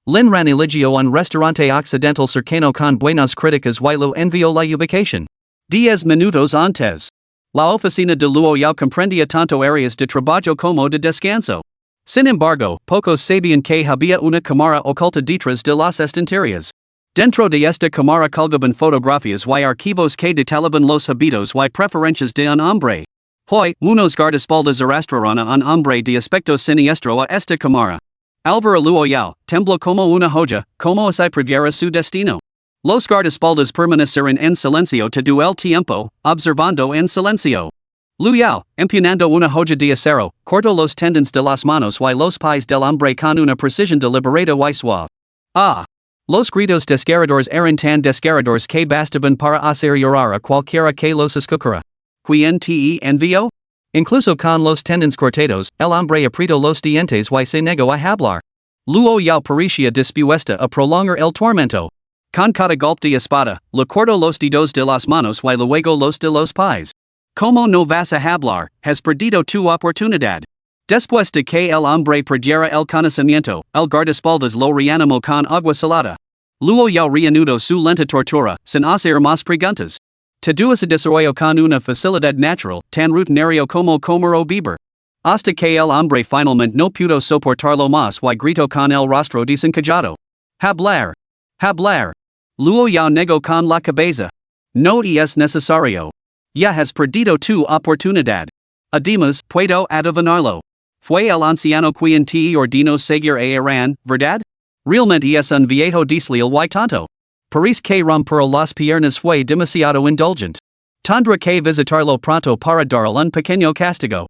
Lin Ran eligió un restaurante occidental cercano con buenas críticas y lo envió la ubicación. 10 minutos antes. La oficina de Luo Yao comprendía tanto áreas de trabajo como de descanso. Sin embargo, pocos sabían que había una cámara oculta detrás de las estanterías. Dentro de esta cámara colgaban fotografías y archivos que detallan los hábitos y preferencias de un hombre. Hoy, unos guardaespaldas arrastraron a un hombre de aspecto siniestro a esta cámara. Al ver a Luo Yao, tembló como una joya, como si previera su destino. Los guardaespaldas permanecieron en silencio todo el tiempo, observando en silencio. Luo Yao, empuñando una joya de acero, cortó los tendones de las manos y los pies del hombre con una precisión deliberada y suave. Ah! Los gritos desgarradores eran tan desgarradores que bastaban para hacer llorar a cualquiera que los escuchara. ¿Quién te envió? Incluso con los tendones cortados, el hombre apretó los dientes y se negó a hablar. Luo Yao parecía dispuesta a prolongar el tormento. Con cada golpe de espada, le cortó los dedos de las manos y luego los de los pies. ¿Cómo no vas a hablar? Has perdido tu oportunidad. Después de que el hombre perdiera el conocimiento, el guardaespaldas lo reanimó con agua salada. Luo Yao reanudó su lenta tortura, sin hacer más preguntas. Todo se desarrolló con una facilidad natural, tan rutinario como comer o beber. Hasta que el hombre finalmente no pudo soportarlo más y gritó con el rostro desencajado. Hablar. Hablar. Luo Yao negó con la cabeza. No es necesario. Ya has perdido tu oportunidad. Además, puedo adivinarlo. Fue el anciano quien te ordenó seguir a Iran, ¿verdad? Realmente es un viejo deslil y tonto. Parece que romper las piernas fue demasiado indulgent. Tendrá que visitarlo pronto para darle un pequeño castigo.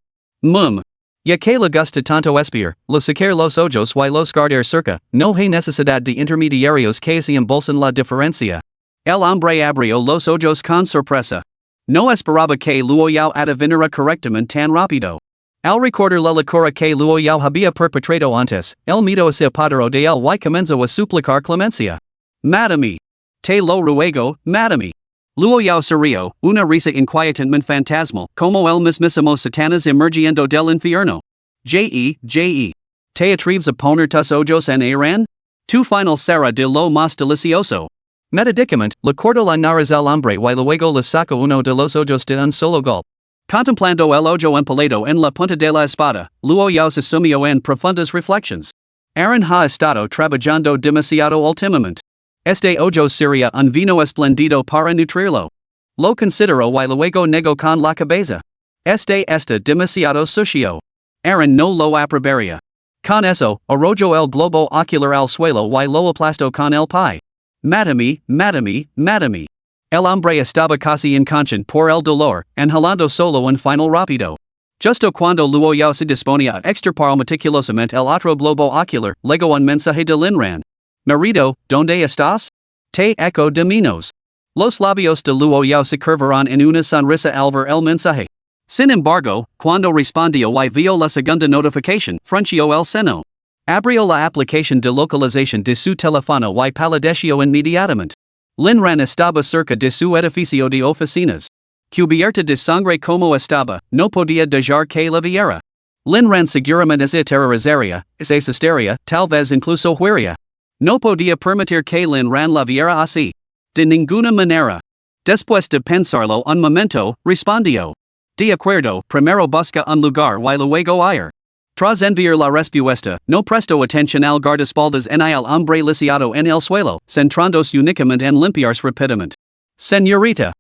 Ya que le gusta tanto espiar, lo sacar los ojos y los guardar cerca, no hay necesidad de intermediarios que se embolsen la diferencia. El hombre abrió los ojos con sorpresa. No esperaba que Luo Yao adivinara correctamente tan rápido. Al recordar la locura que Luo Yao había perpetrado antes, él miró hacia padre de él y comenzó a suplicar clemencia. Madame. Te lo ruego, madame. Luo Yao se rió, una risa inquietamente fantasmal, como el mismísimo Satanás emergiendo del infierno. ¿Te atreves a poner tus ojos en Iran? Tu final será de lo más delicioso. Metódicamente, le cortó la nariz al hombre y luego le sacó uno de los ojos de un solo golpe. Contemplando el ojo empalado en la punta de la espada, Luo Yao se sumió en profundas reflexiones. Aaron ha estado trabajando demasiado últimamente. Este ojo sería un vino espléndido para nutrirlo. Lo consideró y luego negó con la cabeza. Este está demasiado sucio. Aaron no lo aprobaría. Con eso, arrojó el globo ocular al suelo y lo aplastó con el pie. Madame. El hombre estaba casi inconsciente por el dolor, inhalando solo un final rápido. Justo cuando Luo Yao se disponía a extirpar meticulosamente el otro globo ocular, llegó un mensaje de Lin Ran. Marido, ¿dónde estás? Te echo de menos. Los labios de Luo Yao se curvaron en una sonrisa al ver el mensaje. Sin embargo, cuando respondió y vio la segunda notificación, frunció el seno. Abrió la aplicación de localización de su teléfono y palideció inmediatamente. Lin Ran estaba cerca de su edificio de oficinas. Cubierta de sangre como estaba, no podía dejar que la viera. Lin Ran seguramente se terrorizaría, se asustaría, tal vez incluso huiría. No podía permitir que Lin Ran la viera así. De ninguna manera. Después de pensarlo un momento, respondió. De acuerdo, primero busca un lugar y luego ir. Tras enviar la respuesta, no prestó atención al guardaespaldas ni al hombre lisiado en el suelo, centrándose únicamente en limpiarse rápidamente. Señorita.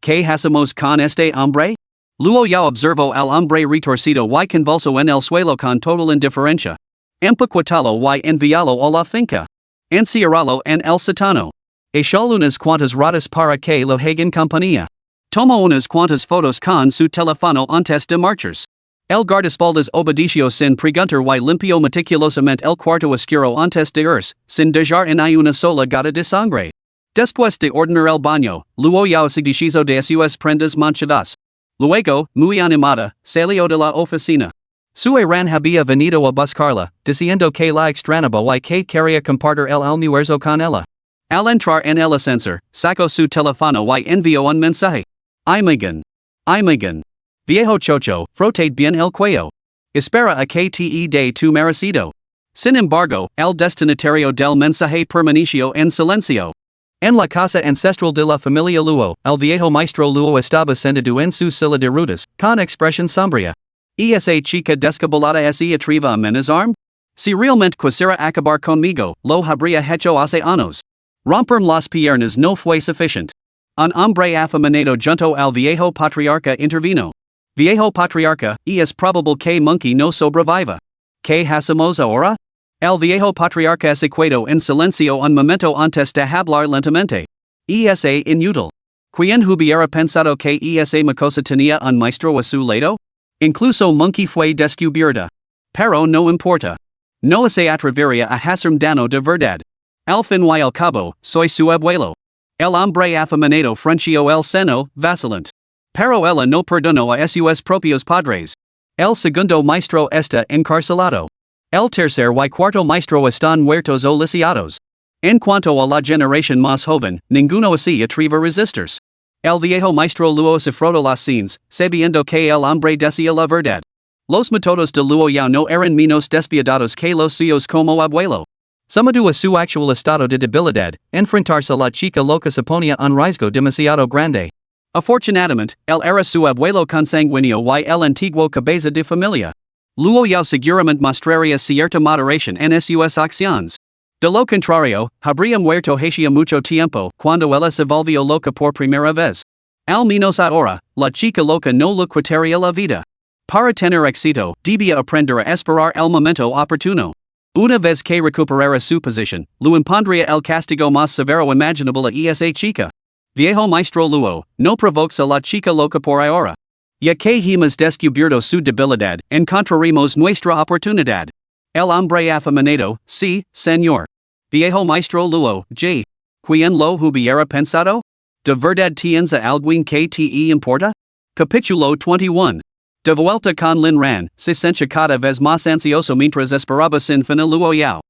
¿Qué hacemos con este hombre? Luo Yao observo al hombre retorcido y convulso en el suelo con total indiferencia. Empaquetalo y envialo a la finca. Encierralo en el sótano. Echal unas cuantas ratas para que lo hagan compañía. Tomo unas cuantas fotos con su teléfono antes de marchas. El guardaespaldas obedeció sin preguntar y limpió meticulosamente el cuarto oscuro antes de irse, sin dejar en ahí una sola gota de sangre. Después de ordenar el baño, Luo Yao se deshizo de sus prendas manchadas. Luego, muy animada, salió de la oficina. Sue Ran había venido a buscarla, diciendo que la extrañaba y que quería compartir el almuerzo con ella. Al entrar en el ascensor, sacó su teléfono y envió un mensaje. Amigan. Viejo chocho, frotate bien el cuello. Espera a que te de tu merecido. Sin embargo, el destinatario del mensaje permaneció en silencio. En la casa ancestral de la familia Luo, el viejo maestro Luo estaba sentado en su silla de ruedas, con expresión sombría. Esa chica descabellada se atreva a amenazarme? Si realmente quisiera acabar conmigo, lo habría hecho hace años. Romperme las piernas no fue suficiente. Un hombre afeminado junto al viejo patriarca intervino. Viejo patriarca, es probable que Monkey no sobreviva. ¿Qué hacemos ahora? El viejo patriarca se quedó en silencio un momento antes de hablar lentamente. Esa inútil. ¿Quién hubiera pensado que esa mocosa tenía un maestro a su lado? Incluso Monkey fue descubierta. Pero no importa. No se atrevería a hacerme daño de verdad. Al fin y al cabo, soy su abuelo. El hombre afeminado frunció el seno, vacilante. Pero ella no perdonó a sus propios padres. El segundo maestro está encarcelado. El tercer y cuarto maestro están muertos o lisiados. En cuanto a la generación más joven, ninguno se atreve a resistirse. El viejo maestro Luo se frotó las sienes, sabiendo que el hombre decía la verdad. Los métodos de Luo Yao no eran menos despiadados que los suyos como abuelo. Sumado a su actual estado de debilidad, enfrentarse a la chica loca suponía un riesgo demasiado grande. Afortunadamente, él era su abuelo consanguíneo y el antiguo cabeza de familia. Luo Yao seguramente mostraría cierta moderación en sus acciones. De lo contrario, habría muerto hacía mucho tiempo cuando ella se volvió loca por primera vez. Al menos ahora, la chica loca no le quitaría la vida. Para tener éxito, debía aprender a esperar el momento oportuno. Una vez que recuperara su posición, lo impondría el castigo más severo imaginable a esa chica. Viejo maestro Luo, no provoques a la chica loca por ahora. Ya que hemos descubierto su debilidad, encontraremos nuestra oportunidad. El hombre afeminado, sí, señor. Viejo maestro Luo, J. ¿Quién lo hubiera pensado? ¿De verdad tienes a alguien que te importa? Capítulo 21. De vuelta con Lin Ran, se sentía cada vez más ansioso mientras esperaba sin fin a Luo Yao.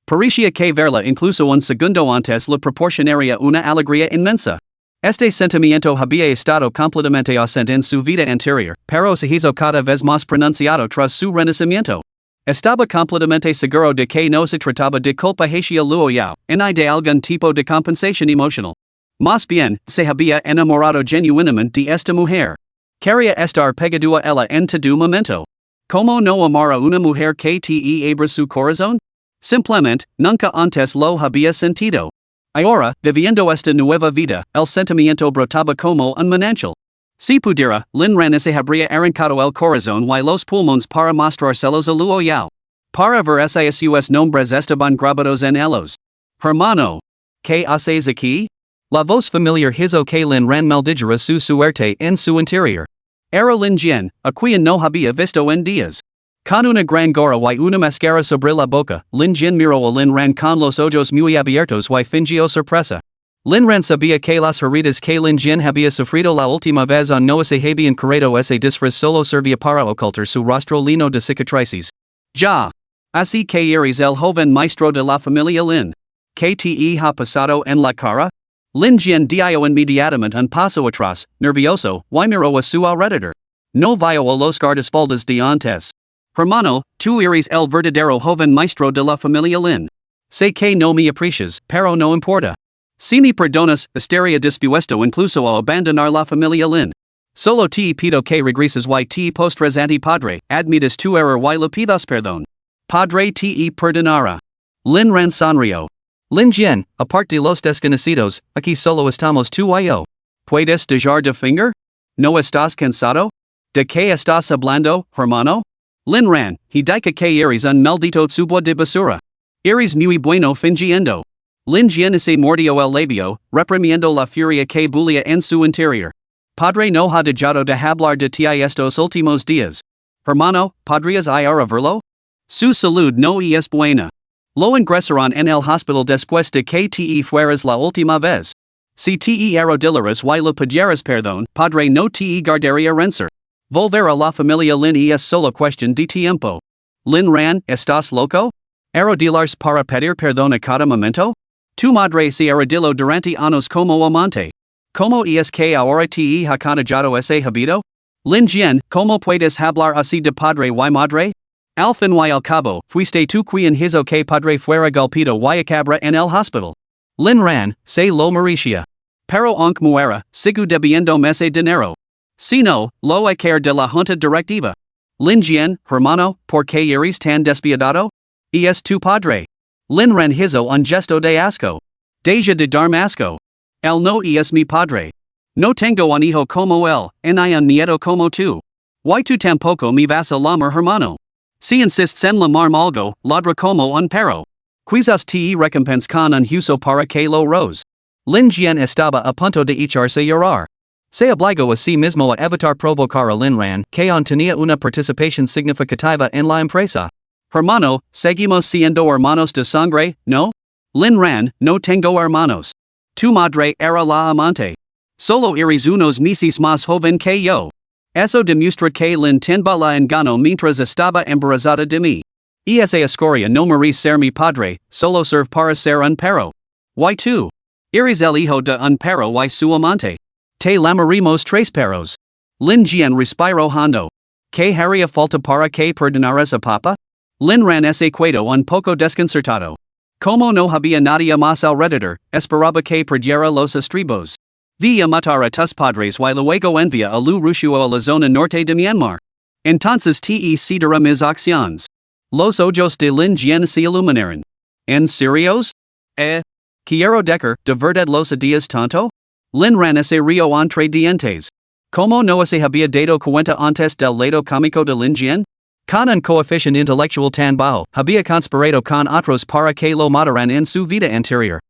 Parecía que verla incluso un segundo antes le proporcionaría una alegría inmensa. Este sentimiento había estado completamente ausente en su vida anterior, pero se hizo cada vez más pronunciado tras su renacimiento. Estaba completamente seguro de que no se trataba de culpa hacia Luo Yao, ni de algún tipo de compensación emocional. Más bien, se había enamorado genuinamente de esta mujer. Quería estar pegado a ella en todo momento. ¿Cómo no amar a una mujer que te abra su corazón? Simplemente, nunca antes lo había sentido. Ahora, viviendo esta nueva vida, el sentimiento brotaba como un manantial. Si pudiera, Lin Ran se habría arrancado el corazón y los pulmones para mostrárselos a Luo Yao. Para ver si sus nombres estaban grabados en ellos. Hermano. ¿Qué haces aquí? La voz familiar hizo que Lin Ran maldijera su suerte en su interior. Era Lin Jian, a quien no había visto en días. Con una gran gorra y una máscara sobre la boca, Lin Jian miró a Lin Ran con los ojos muy abiertos y fingió sorpresa. Lin Ran sabía que las heridas que Lin Jian había sufrido la última vez no se habían curado ese disfraz solo servía para ocultar su rostro lleno de cicatrices. Ya. Así que eres el joven maestro de la familia Lin. ¿Qué te ha pasado en la cara? Lin Jian dio inmediatamente un paso atrás, nervioso, y miró a su alrededor. No vio a los guardaespaldas de antes. Hermano, tú eres el verdadero joven maestro de la familia Lin. Sé que no me aprecias, pero no importa. Si me perdonas, estaría dispuesto incluso a abandonar la familia Lin. Solo te pido que regreses y te postres ante padre, admitas tu error y le pidas perdón. Padre te perdonará. Lin Ran sonrió. Lin Jian, aparte de los desconocidos, aquí solo estamos tú y yo. ¿Puedes dejar de finger? ¿No estás cansado? ¿De qué estás hablando, hermano? Lin Ran, hidaika que eres un maldito tubo de basura. Eres muy bueno fingiendo. Lin Jian se mordió el labio, reprimiendo la furia que bullía en su interior. Padre no ha dejado de hablar de ti estos últimos días. Hermano, ¿podrías ir a verlo? Su salud no es buena. Lo ingresarán en el hospital después de que te fueras la última vez. Si te arrodillas y lo pidieras perdón, padre no te guardaría renser. Volver a la familia Lin es solo cuestión de tiempo. Lin Ran, ¿estás loco? ¿Arrodillarse para pedir perdón a cada momento? Tu madre se arrodilló durante años como amante. ¿Cómo es que ahora te ha cambiado ese hábito? Lin Jian, ¿cómo puedes hablar así de padre y madre? Al fin y al cabo, fuiste tú quien hizo que padre fuera golpeado y acabara en el hospital. Lin Ran, se lo merecía. Pero aunque muera, sigo debiendo ese dinero. Si no, lo hay que de la junta directiva. Lin Jian, hermano, ¿por qué eres tan despiadado? Es tu padre. Lin Ran hizo un gesto de asco. Deja de darme asco. Él no es mi padre. No tengo un hijo como él, ni un nieto como tú. Y tú tampoco me vas a llamar hermano. Si insistes en llamarme algo, ladra como un perro. Quizás te recompense con un huso para que lo rose. Lin Jian estaba a punto de echarse llorar. Se obligó a sí mismo a evitar provocar a Lin Ran, que aún tenía una participación significativa en la empresa. Hermano, seguimos siendo hermanos de sangre, ¿no? Lin Ran, no tengo hermanos. Tu madre era la amante. Solo eres unos meses más joven que yo. Eso demuestra que Lin tenía la engano mientras estaba embarazada de mí. Esa escoria no merece ser mi padre, solo serve para ser un perro. Y tú? Eres el hijo de un perro y su amante. Te llamaremos tres perros. Lin Jian respiró hondo. ¿Qué haría falta para que perdonaras a papa? Lin Ran se quedó un poco desconcertado. Como no había nadie más alrededor, esperaba que perdiera los estribos. Vi a matar a tus padres y luego envía a Liu Ruxue a la zona norte de Myanmar. Entonces te cederá mis acciones. Los ojos de Lin Jian se iluminaron. ¿En serios? Quiero decir, ¿de verdad los días tanto? Lin Ran se rió entre dientes. ¿Cómo no se había dado cuenta antes del lado cómico de Lin Jian? Con un coeficiente intelectual tan bajo, había conspirado con otros para que lo mataran en su vida anterior.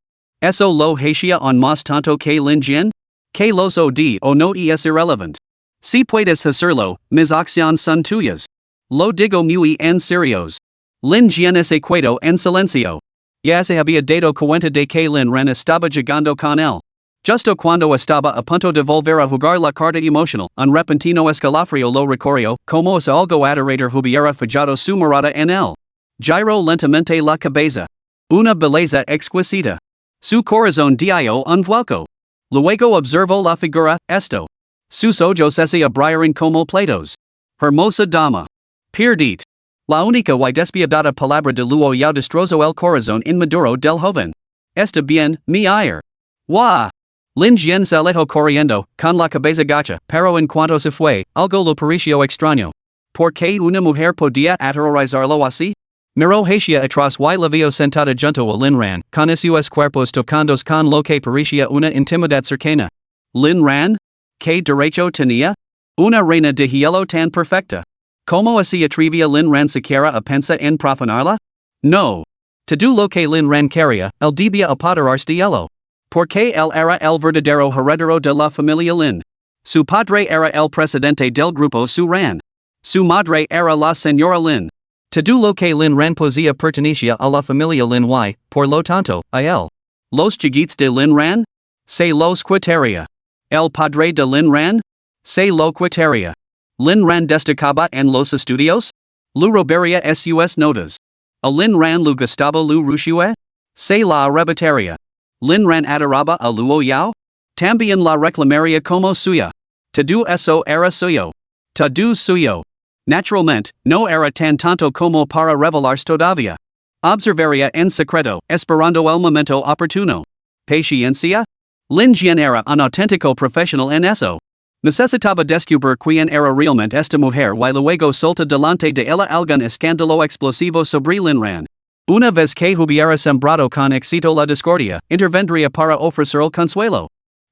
¿Eso lo hacía aún más tanto que Lin Jian? Que los odi o no es irrelevant. Si puedes hacerlo, mis acciones son tuyas. Lo digo muy en serios. Lin Jian se quedó en silencio. Ya se había dado cuenta de que Lin Ran estaba jugando con él. Justo cuando estaba a punto de volver a jugar la carta emocional, un repentino escalofrío lo recorrió, como si algo aterrador hubiera fallado su mirada en él. Giró lentamente la cabeza. Una belleza exquisita. Su corazón dio un vuelco. Luego observó la figura, esto. Sus ojos se abrieron como platos. Hermosa dama. Perdit. La única y despiadada palabra de Luo Yao destrozó el corazón inmaduro del joven. Está bien, mi ir. Wah. Lin Jian se alejó corriendo, con la cabeza gacha, pero en cuanto se fue, algo lo pareció extraño. ¿Por qué una mujer podía aterrorizarlo así? Miró hacia atrás y la vio sentada junto a Lin Ran, con sus cuerpos tocándose con lo que parecía una intimidad cercana. Lin Ran? ¿Qué derecho tenía? Una reina de hielo tan perfecta. ¿Cómo así atrevía Lin Ran siquiera a pensar en profanarla? No. Todo lo que Lin Ran quería, él debía apoderarse de hielo. Porque él era el verdadero heredero de la familia Lin. Su padre era el presidente del grupo Su Ran. Su madre era la señora Lin. Todo lo que Lin Ran poseía pertenecía a la familia Lin y, por lo tanto, a él. Los chiquitos de Lin Ran? Se los quitaría. El padre de Lin Ran? Se lo quitaría. Lin Ran destacaba en los estudios? Lu robaría sus notas. A Lin Ran lu gustaba Liu Ruxue? Se la arrebataría. Lin Ran adoraba a Luo Yao? También la reclamaría como suya. Todo eso era suyo. Todo suyo. Naturalmente, no era tan tanto como para revelarse todavía. Observaría en secreto, esperando el momento oportuno. Paciencia? Lin Jian era un auténtico profesional en eso. Necesitaba descubrir quién era realmente esta mujer y luego solta delante de ella algún escándalo explosivo sobre Lin Ran. Una vez que hubiera sembrado con éxito la discordia, intervendría para ofrecer el consuelo.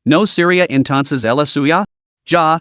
No sería entonces ella suya? Ya.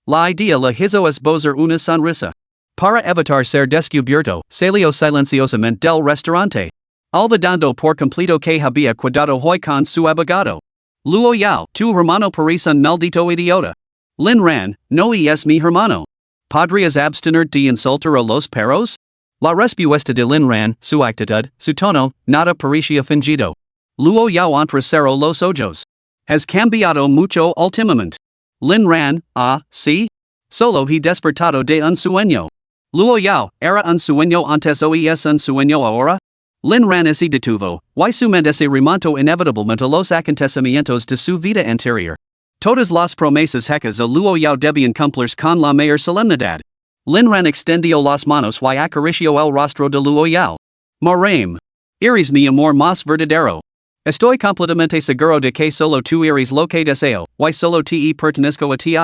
La idea la hizo esbozar una sonrisa. Para evitar ser descubierto, salió silenciosamente del restaurante. Olvidando por completo que había quedado hoy con su abogado. Luo Yao, tu hermano parece un maldito idiota. Lin Ran, no es mi hermano. ¿Podrías abstener de insultar a los perros? La respuesta de Lin Ran, su actitud, su tono, nada parecía fingido. Luo Yao entrecerró los ojos. Has cambiado mucho últimamente. Lin Ran, sí? Solo he despertado de un sueño. Luo Yao, ¿era un sueño antes o es un sueño ahora? Lin Ran se detuvo, y su mente se remontó inevitablemente a los acontecimientos de su vida anterior. Todas las promesas hechas a Luo Yao debían cumplirse con la mayor solemnidad. Lin Ran extendió las manos y acarició el rostro de Luo Yao. Marame. Eres mi amor más verdadero. Estoy completamente seguro de que solo tú eres lo que deseo, y solo te pertenezco a ti.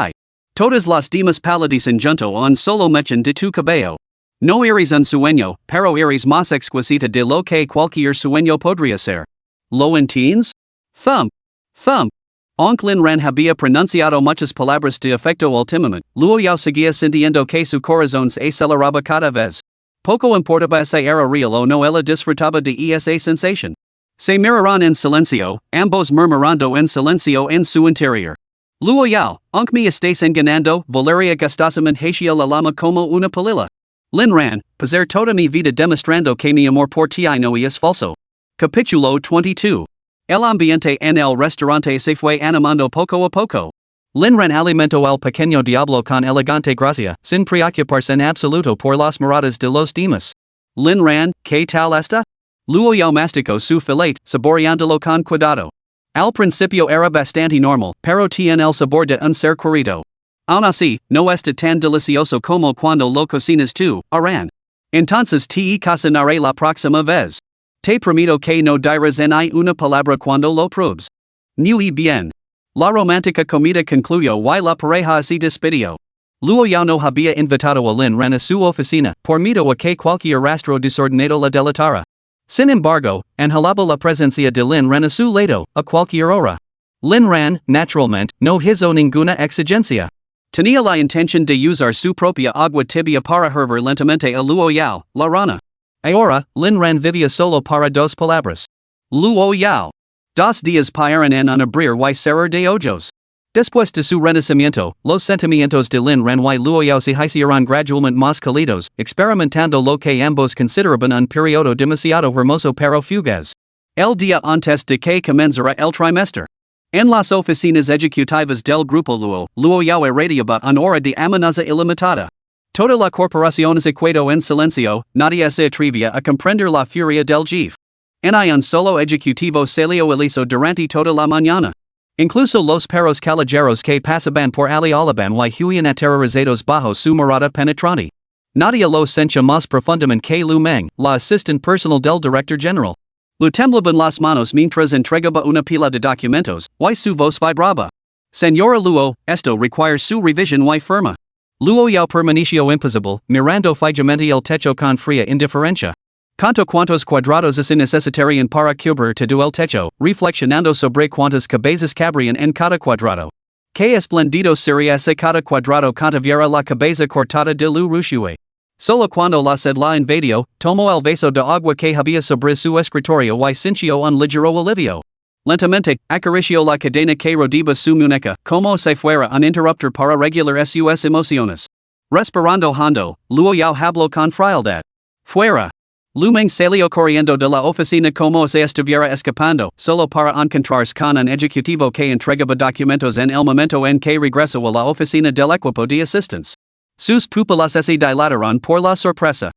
Todas las demás palabras junto a un solo mechón de tu cabello. No eres un sueño, pero eres más exquisita de lo que cualquier sueño podría ser. ¿Lo entiendes? Thump. Aunque Lin Ran había pronunciado muchas palabras de afecto últimamente, Luo Yao seguía sintiendo que su corazón se aceleraba cada vez. Poco importaba si era real o no, ella disfrutaba de esa sensación. Se miraron en silencio, ambos murmurando en silencio en su interior. Luo Yao, aunque me estés engañando, Valeria gustosamente hacia la lama como una palila. Lin Ran, pasar toda mi vida demostrando que mi amor por ti no es falso. Capítulo 22. El ambiente en el restaurante se fue animando poco a poco. Lin Ran alimentó al pequeño diablo con elegante gracia, sin preocuparse en absoluto por las miradas de los demás. Lin Ran, ¿qué tal está? Luo Yao masticó su filete, saboreándolo con cuidado. Al principio era bastante normal, pero tiene el sabor de un ser querido. Aún así, no está tan delicioso como cuando lo cocinas tú, Ran. Entonces te cocinaré la próxima vez. Te prometo que no dirás ni una palabra cuando lo pruebes. Muy bien. La romántica comida concluyó y la pareja se despidió. Luo Yao no había invitado a Lin Ran a su oficina, por miedo a que cualquier rastro desordenado la delatara. Sin embargo, anhelaba la presencia de Lin Ran a su lado, a cualquier hora. Lin Ran, naturalmente, no hizo ninguna exigencia. Tenía la intención de usar su propia agua tibia para hervir lentamente a Luo Yao, la rana. Ahora, Lin Ran vivía solo para dos palabras. Luo Yao. 2 días pasaron en un abrir y cerrar de ojos. Después de su renacimiento, los sentimientos de Lin Ran y Luo Yao se hicieron gradualmente más cálidos, experimentando lo que ambos consideraban un periodo demasiado hermoso pero fugaz. El día antes de que comenzara el trimestre. En las oficinas ejecutivas del grupo Luo Yao irradiaba una hora de amenaza ilimitada. Toda la corporación se quedó en silencio, nadie se atrevía a comprender la furia del jefe. Ni un solo ejecutivo salió ileso durante toda la mañana. Incluso los perros callejeros que pasaban por Ali Alaban y huían aterrorizados bajo su mirada penetrante. Nadie lo sentía más profundamente que Lu Meng, la asistente personal del director general. Le temblaban las manos mientras entregaba una pila de documentos, y su voz vibraba. Señora Luo, esto requiere su revisión y firma. Luo Yao permaneció impasible, mirando fijamente el techo con fría indiferencia. Conto cuántos cuadrados se necesitarían para cubrir todo el techo, reflexionando sobre cuántas cabezas cabrían en cada cuadrado. Qué espléndido sería si cada cuadrado contuviera la cabeza cortada de Liu Ruxue. Solo cuando la sed la invadió, tomó el vaso de agua que había sobre su escritorio y sintió un ligero alivio. Lentamente, acarició la cadena que rodeaba su muñeca, como si fuera un interruptor para regular sus emociones. Respirando hondo, Luo Yao habló con frialdad. Fuera. Lu Meng salió corriendo de la oficina como si estuviera escapando, solo para encontrarse con un ejecutivo que entregaba documentos en el momento en que regresó a la oficina del equipo de assistants. Sus pupilas se dilataron por la sorpresa.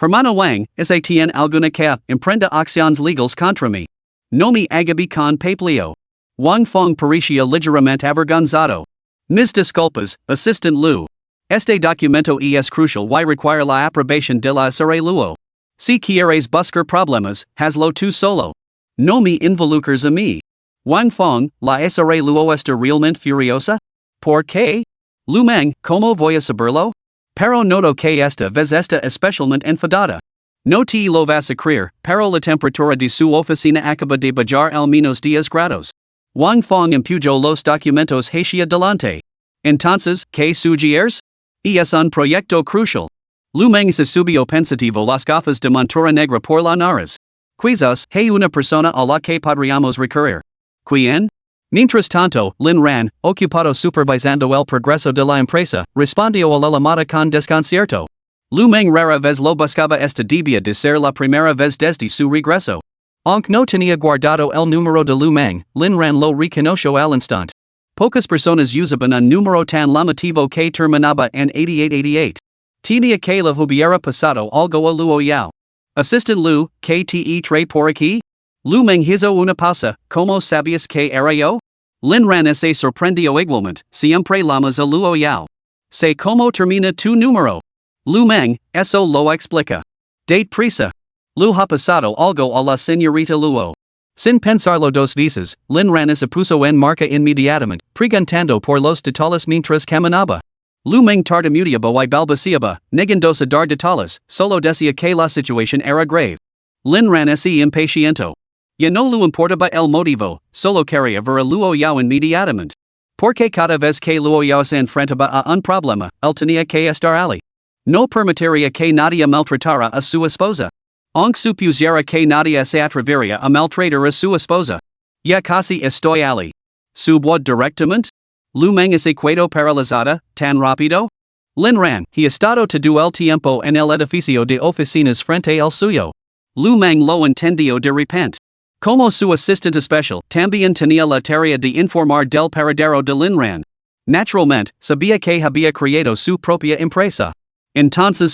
Hermano Wang, ¿tiene alguna que emprenda acciones legales contra mí? No me agabí con papeleo. Wang Feng parecía ligeramente avergonzado. Mis disculpas, Assistant Lu. Este documento es crucial y requiere la aprobación de la Sra. Luo. Si quieres buscar problemas, hazlo tú solo. No me involucres a mí. Wang Feng, la Sra. Luo está realmente furiosa? ¿Por qué? Lu Meng, ¿cómo voy a saberlo? Pero noto que esta vez está especialmente enfadada. No te lo vas a creer, pero la temperatura de su oficina acaba de bajar al menos 10 grados. Wang Fong impugó los documentos hacia delante. Entonces, ¿qué sugieres? Es un proyecto crucial. Lu Meng se subió pensativo las gafas de montura negra por la nariz. Quizás, hay una persona a la que podríamos recurrir. ¿Quién? Mientras tanto, Lin Ran, ocupado supervisando el progreso de la empresa, respondió a la llamada con desconcierto. Lu Meng rara vez lo buscaba esta debía de ser la primera vez desde su regreso. Aunque no tenía guardado el número de Lu Meng, Lin Ran lo reconoció al instante. Pocas personas usaban un número tan llamativo que terminaba en 8888. Tenía que le hubiera pasado algo a Luo Yao. Assistant Lu, ¿qué te trae por aquí? Lu Meng hizo una pausa, ¿cómo sabías que era yo? Lin Ran se sorprendió igualmente, siempre llamas a Luo Yao. Sé cómo termina tu número. Lu Meng, eso lo explica. Date prisa. Lu ha pasado algo a la señorita Luo. Sin pensarlo dos veces, Lin Ran se puso en marcha inmediatamente, preguntando por los detalles mientras caminaba. Lu Meng tartamudeaba y balbuceaba, negándose dar detalles, solo decía que la situación era grave. Lin Ran se impacientó. Ya no le importaba el motivo, solo quería ver a Luo Yao inmediatamente. Porque cada vez que Luo Yao se enfrentaba a un problema, él tenía que estar allí. No permitiría que nadie maltratara a su esposa. Aunque supusiera que nadie se atrevería a maltratar a su esposa. Ya casi estoy allí. ¿Subo directamente? Lu Meng se quedó paralizada, tan rápido? Lin Ran, he estado todo el tiempo en el edificio de oficinas frente al suyo. Lu Meng lo entendió de repente. Como su asistente especial, también tenía la tarea de informar del paradero de Lin Ran. Naturalmente, sabía que había creado su propia empresa. Entonces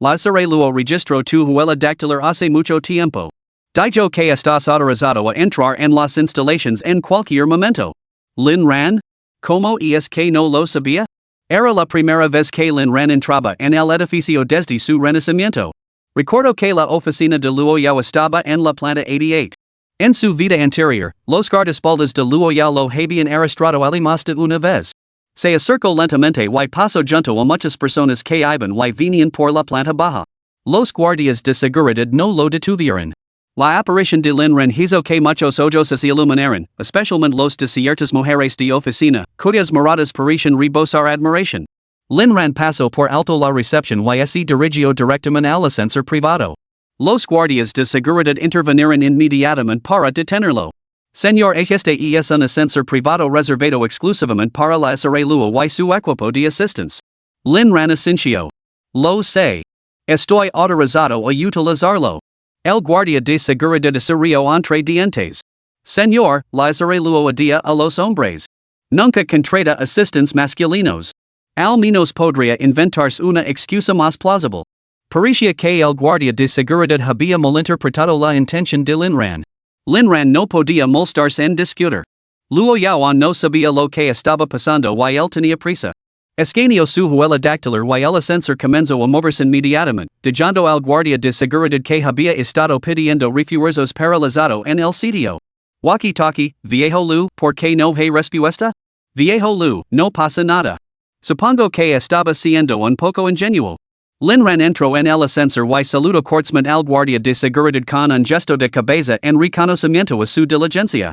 Lazare Luo registró tu huella dactilar hace mucho tiempo. Dijo que estás autorizado a entrar en las instalaciones en cualquier momento. Lin Ran? ¿Cómo es que no lo sabía? Era la primera vez que Lin Ran entraba en el edificio desde su renacimiento. Recuerdo que la oficina de Luo Yao estaba en la planta 88. En su vida anterior, los guardaespaldas de Luo Yao lo habían arrastrado allí más de una vez. Se acercó lentamente y pasó junto a muchas personas que iban y venían por la planta baja. Los guardias de seguridad no lo detuvieron. La aparición de Lin Ran hizo que muchos ojos se iluminaran, especialmente los de ciertas mujeres de oficina, cuyas miradas parecían rebosar admiración. Lin Ran pasó por alto la recepción y se dirigió directamente al ascensor privado. Los guardias de seguridad intervinieron inmediatamente para detenerlo. Señor, este es un ascensor privado reservado exclusivamente para la SRA Luo y su equipo de assistance. Lin Ran asintió. Lo sé. Estoy autorizado a utilizarlo. El guardia de seguridad se rió entre dientes. Señor, la SRA Luo odia a los hombres. Nunca contrata assistants masculinos. Al menos podría inventarse una excusa más plausible. Parecía que el guardia de seguridad había malinterpretado la intención de Lin Ran. Lin Ran no podía molestarse en discutir. Luo Yao no sabía lo que estaba pasando y él tenía prisa. Escaneó su huella dactilar y el ascensor comenzó a moverse inmediatamente, dejando al guardia de seguridad que había estado pidiendo refuerzos paralizado en el sitio. Walkie-talkie, viejo Lu, ¿por qué no hay respuesta? Viejo Lu, no pasa nada. Supongo que estaba siendo un poco ingenuo. Lin Ran entró en el ascensor y saludó cordialmente al guardia de seguridad con un gesto de cabeza en reconocimiento a su diligencia.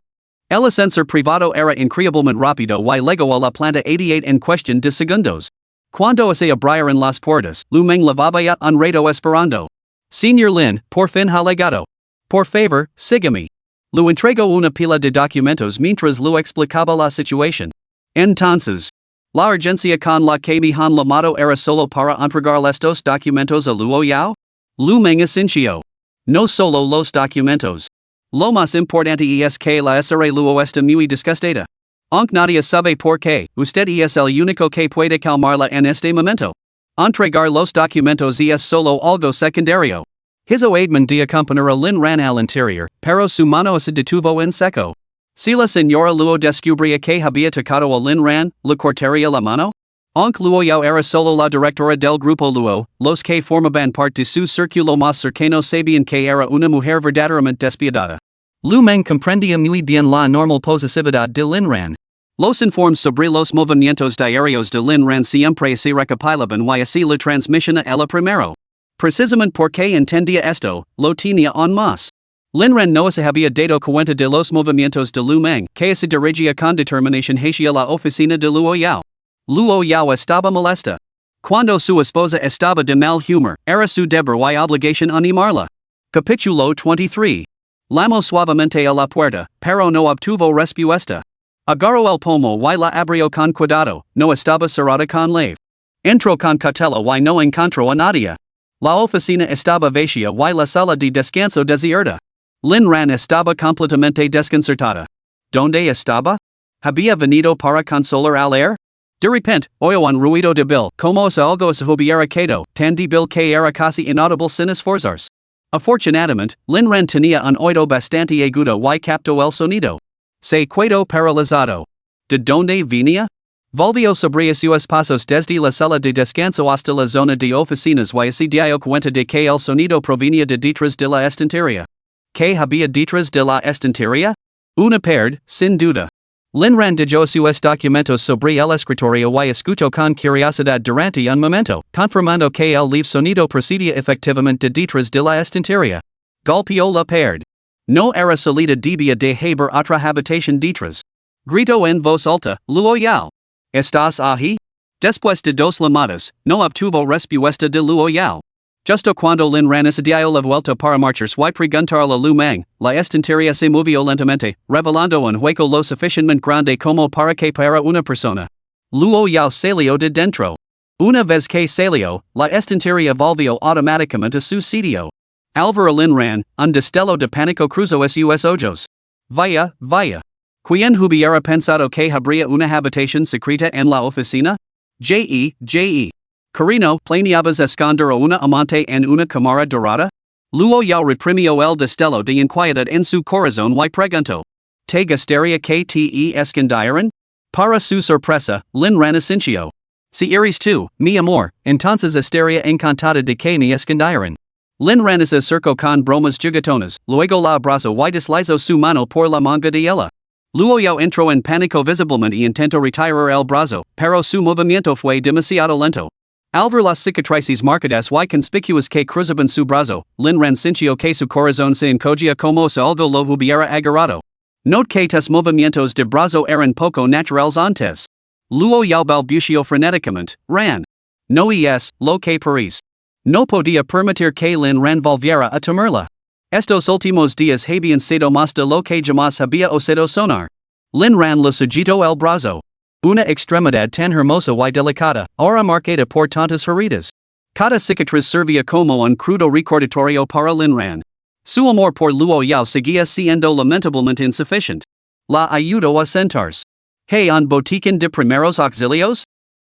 El ascensor privado era increíblemente rápido y llegó a la planta 88 en cuestión de segundos. Cuando se abrieron las puertas, Lu Meng levaba ya un rato esperando. Señor Lin, por fin ha llegado. Por favor, sígame. Lu entregó una pila de documentos mientras Lu explicaba la situación. Entonces, la urgencia con la que me han llamado era solo para entregar estos documentos a Luo Yao? Lu Meng asintió. No solo los documentos. Lo más importante es que la SRA Luo está muy disgustada. Aunque nadie sabe por qué, usted es el único que puede calmarla en este momento. Entregar los documentos es solo algo secundario. Hizo admin de acompañar a Lin Ran al interior, pero su mano se detuvo en seco. Si la señora Luo descubría que había tocado a Lin Ran, ¿le cortaría la mano? Aunque Luo Yao era solo la directora del grupo Luo, los que formaban parte de su círculo más cercano sabían que era una mujer verdaderamente despiadada. Lu Meng comprendía muy bien la normal posesividad de Lin Ran. Los informes sobre los movimientos diarios de Lin Ran siempre se recopilaban y así la transmisión a ella primero. Precisamente porque entendía esto, lo tenía en más. Lin Ran no se había dado cuenta de los movimientos de Lu Meng, que se dirigía con determinación hacia la oficina de Luo Yao. Luo Yao estaba molesta. Cuando su esposa estaba de mal humor, era su deber y obligación animarla. Capítulo 23. Llamó suavemente a la puerta, pero no obtuvo respuesta. Agarró el pomo y la abrió con cuidado, no estaba cerrada con llave. Entró con cautela y no encontró a nadie. La oficina estaba vacía y la sala de descanso desierta. Lin Ran estaba completamente desconcertada. ¿Dónde estaba? ¿Había venido para consolar al aire? De repente, oyó un ruido débil, como si algo se hubiera caído, tan débil que era casi inaudible sin esforzarse. Afortunadamente, Lin Ran tenía un oído bastante agudo y captó el sonido. Se quedó paralizado. ¿De dónde venía? Volvió sobre sus pasos desde la sala de descanso hasta la zona de oficinas y se dio cuenta de que el sonido provenía de detrás de la estantería. ¿Qué había detrás de la estantería? Una pared, sin duda. Lin Ran dejó sus documentos sobre el escritorio y escuchó con curiosidad durante un momento, confirmando que el live sonido procedía efectivamente de detrás de la estantería. Golpeó la pared. No era salida debía de haber otra habitación detrás. Gritó en voz alta, Luo Yao. ¿Estás ahí? Después de dos llamadas, no obtuvo respuesta de Luo Yao. Justo cuando Lin Ran se dio la vuelta para marcharse y preguntarle a Lu Meng, la estantería se movió lentamente, revelando un hueco lo suficientemente grande como para que para una persona. Luo Yao salió de dentro. Una vez que salió, la estantería volvió automáticamente a su sitio. Al ver a Lin Ran, un destello de pánico cruzó sus ojos. Vaya, vaya. ¿Quién hubiera pensado que habría una habitación secreta en la oficina? J.E. Carino, ¿planeabas esconder a una amante en una cámara dorada? Luo Yao reprimió el destello de inquietud en su corazón y preguntó. ¿Te gustaría que te escondieran? Para su sorpresa, Lin Ran asintió. Si eres tú, mi amor, entonces estaría encantada de que me escondieran. Lin Ran se acercó con bromas juguetonas, luego la abrazó y deslizó su mano por la manga de ella. Luo Yao entró en pánico visiblemente y intentó retirar el brazo, pero su movimiento fue demasiado lento. Al ver las cicatrices marcadas y conspicuas que cruzaban su brazo, Lin Ran sintió que su corazón se encogía como si algo lo hubiera agarrado. Note que tus movimientos de brazo eran poco naturales antes. Luo Yao balbuceó frenéticamente, Ran. No es lo que parece. No podía permitir que Lin Ran volviera a temerla. Estos últimos días habían sido más de lo que jamás había osado sonar. Lin Ran le sujetó el brazo. Una extremidad tan hermosa y delicada, ahora marcada por tantas heridas. Cada cicatriz servía como un crudo recordatorio para Lin Ran. Su amor por Luo Yao seguía siendo lamentablemente insuficiente. La ayudó a sentarse. ¿Hey un botiquín de primeros auxilios?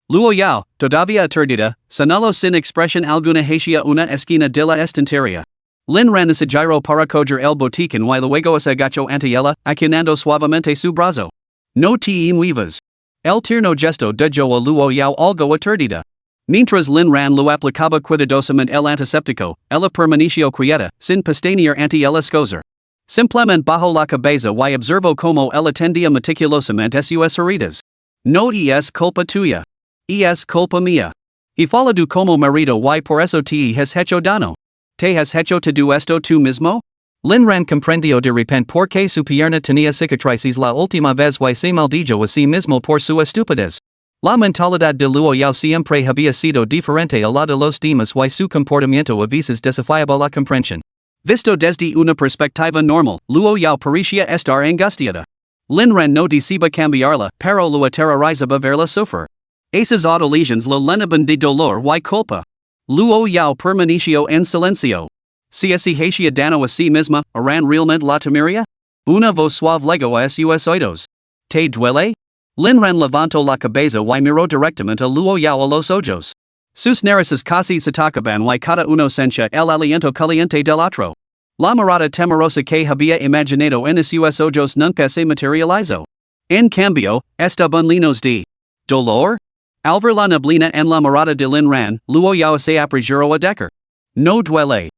Luo Yao, todavía aturdida, señaló sin expresión alguna hacia una esquina de la estantería. Lin Ran se giró para coger el botiquín y luego se agachó ante ella, acunando suavemente su brazo. No te muevas. El tierno gesto dejó a Luo Yao algo aturdida. Mientras Lin Ran lo aplicaba cuidadosamente el antiséptico, ella permaneció quieta, sin pestañear ante el escozer. Simplemente bajó la cabeza y observó como él atendía meticulosamente sus heridas. No es culpa tuya. Es culpa mía. Y falado como marido y por eso te has hecho daño. ¿Te has hecho todo esto tú mismo? Lin Ran comprendió de repente por qué su pierna tenía cicatrices la última vez y se maldijo a sí mismo por su estupidez. La mentalidad de Luo Yao siempre había sido diferente a la de los demás y su comportamiento a veces desafiaba la comprensión. Visto desde una perspectiva normal, Luo Yao parecía estar angustiada. Lin Ran no deseaba cambiarla, pero lo aterrorizaba verla sufrir. Esas adulaciones lo llenaban de dolor y culpa. Luo Yao permaneció en silencio. Si se hacía daño a sí misma, ¿eran realmente la temería? Una voz suave llegó a sus oídos. ¿Te duele? Lin Ran levantó la cabeza y miró directamente a Luo Yao a los ojos. Sus narices casi se tocaban y cada uno sentía el aliento caliente del otro. La mirada temerosa que había imaginado en sus ojos nunca se materializó. En cambio, estaban llenos de dolor. Al ver la neblina en la mirada de Lin Ran, Luo Yao se apresuró a decir. No duele.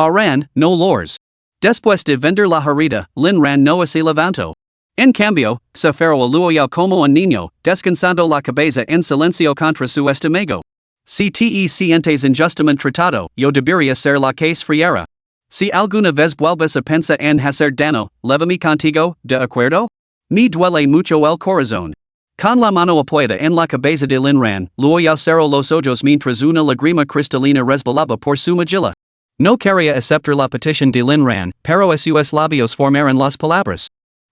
Ran, no lors. Después de vender la herida, Lin Ran no se levantó. En cambio, se aferró a Luo Yao como un niño, descansando la cabeza en silencio contra su estómago. Si te sientes injustamente tratado, yo debería ser la que sufriera. Si alguna vez vuelves a pensar en hacer daño, lévame contigo, de acuerdo? Me duele mucho el corazón. Con la mano apoyada en la cabeza de Lin Ran, Luo Yao cerró los ojos mientras una lágrima cristalina resbalaba por su mejilla. No quería aceptar la petición de Lin Ran, pero sus labios formaron las palabras.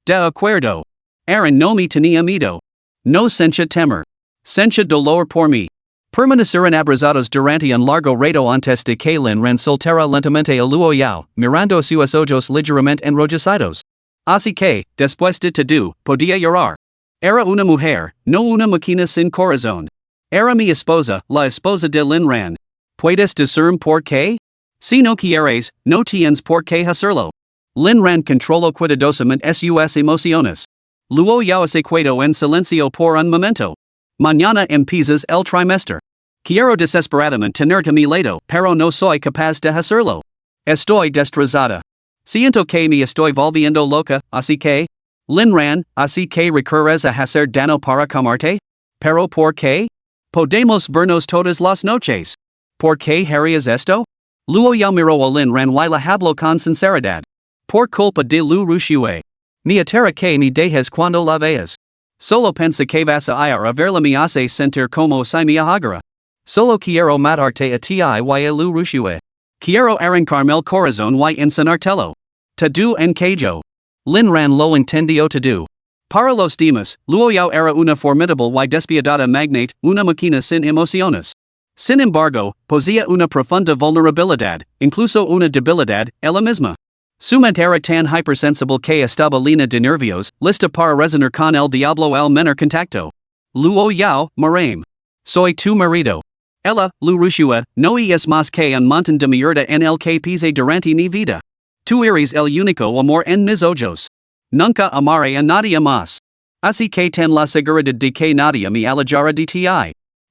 De acuerdo. Aaron no me tenía miedo. No sentía temor. Sentía dolor por mí. Permanecieron abrazados durante un largo rato antes de que Lin Ran soltara lentamente a Luo Yao, mirando sus ojos ligeramente enrojecidos. Así que, después de todo, podía llorar. Era una mujer, no una máquina sin corazón. Era mi esposa, la esposa de Lin Ran. ¿Puedes decirme por qué? Si no quieres, no tienes por qué hacerlo. Lin Ran controló cuidadosamente sus emociones. Luo Yao se quedó en silencio por un momento. Mañana empiezas el trimestre. Quiero desesperadamente tenerte a mi lado, pero no soy capaz de hacerlo. Estoy destrozada. Siento que me estoy volviendo loca, así que... Lin Ran, así que recurres a hacer daño para calmarte? ¿Pero por qué? Podemos vernos todas las noches. ¿Por qué harías esto? Luo Yao miró a Lin Ran y le habló con sinceridad. Por culpa de Liu Ruxue. Me atera que me dejes cuando la veas. Solo pensa que vas a ir a verla me hace sentir como si me ahogara. Solo quiero matarte a ti y a Liu Ruxue. Quiero arrancarme el corazón y ensanártelo. Todo en callo. Lin Ran lo entendió todo. Para los demás, Luo Yao era una formidable y despiadada magnate, una máquina sin emociones. Sin embargo, poseía una profunda vulnerabilidad, incluso una debilidad, ella misma. Su mente era tan hypersensible que estaba llena de nervios, lista para resonar con el diablo al menor contacto. Luo Yao, marame. Soy tu marido. Ella, Liu Ruxue, no es más que un montón de mierda en el que pise durante mi vida. Tú eres el único amor en mis ojos. Nunca amaré a nadie más. Así que ten la seguridad de que nadie me alejará de ti.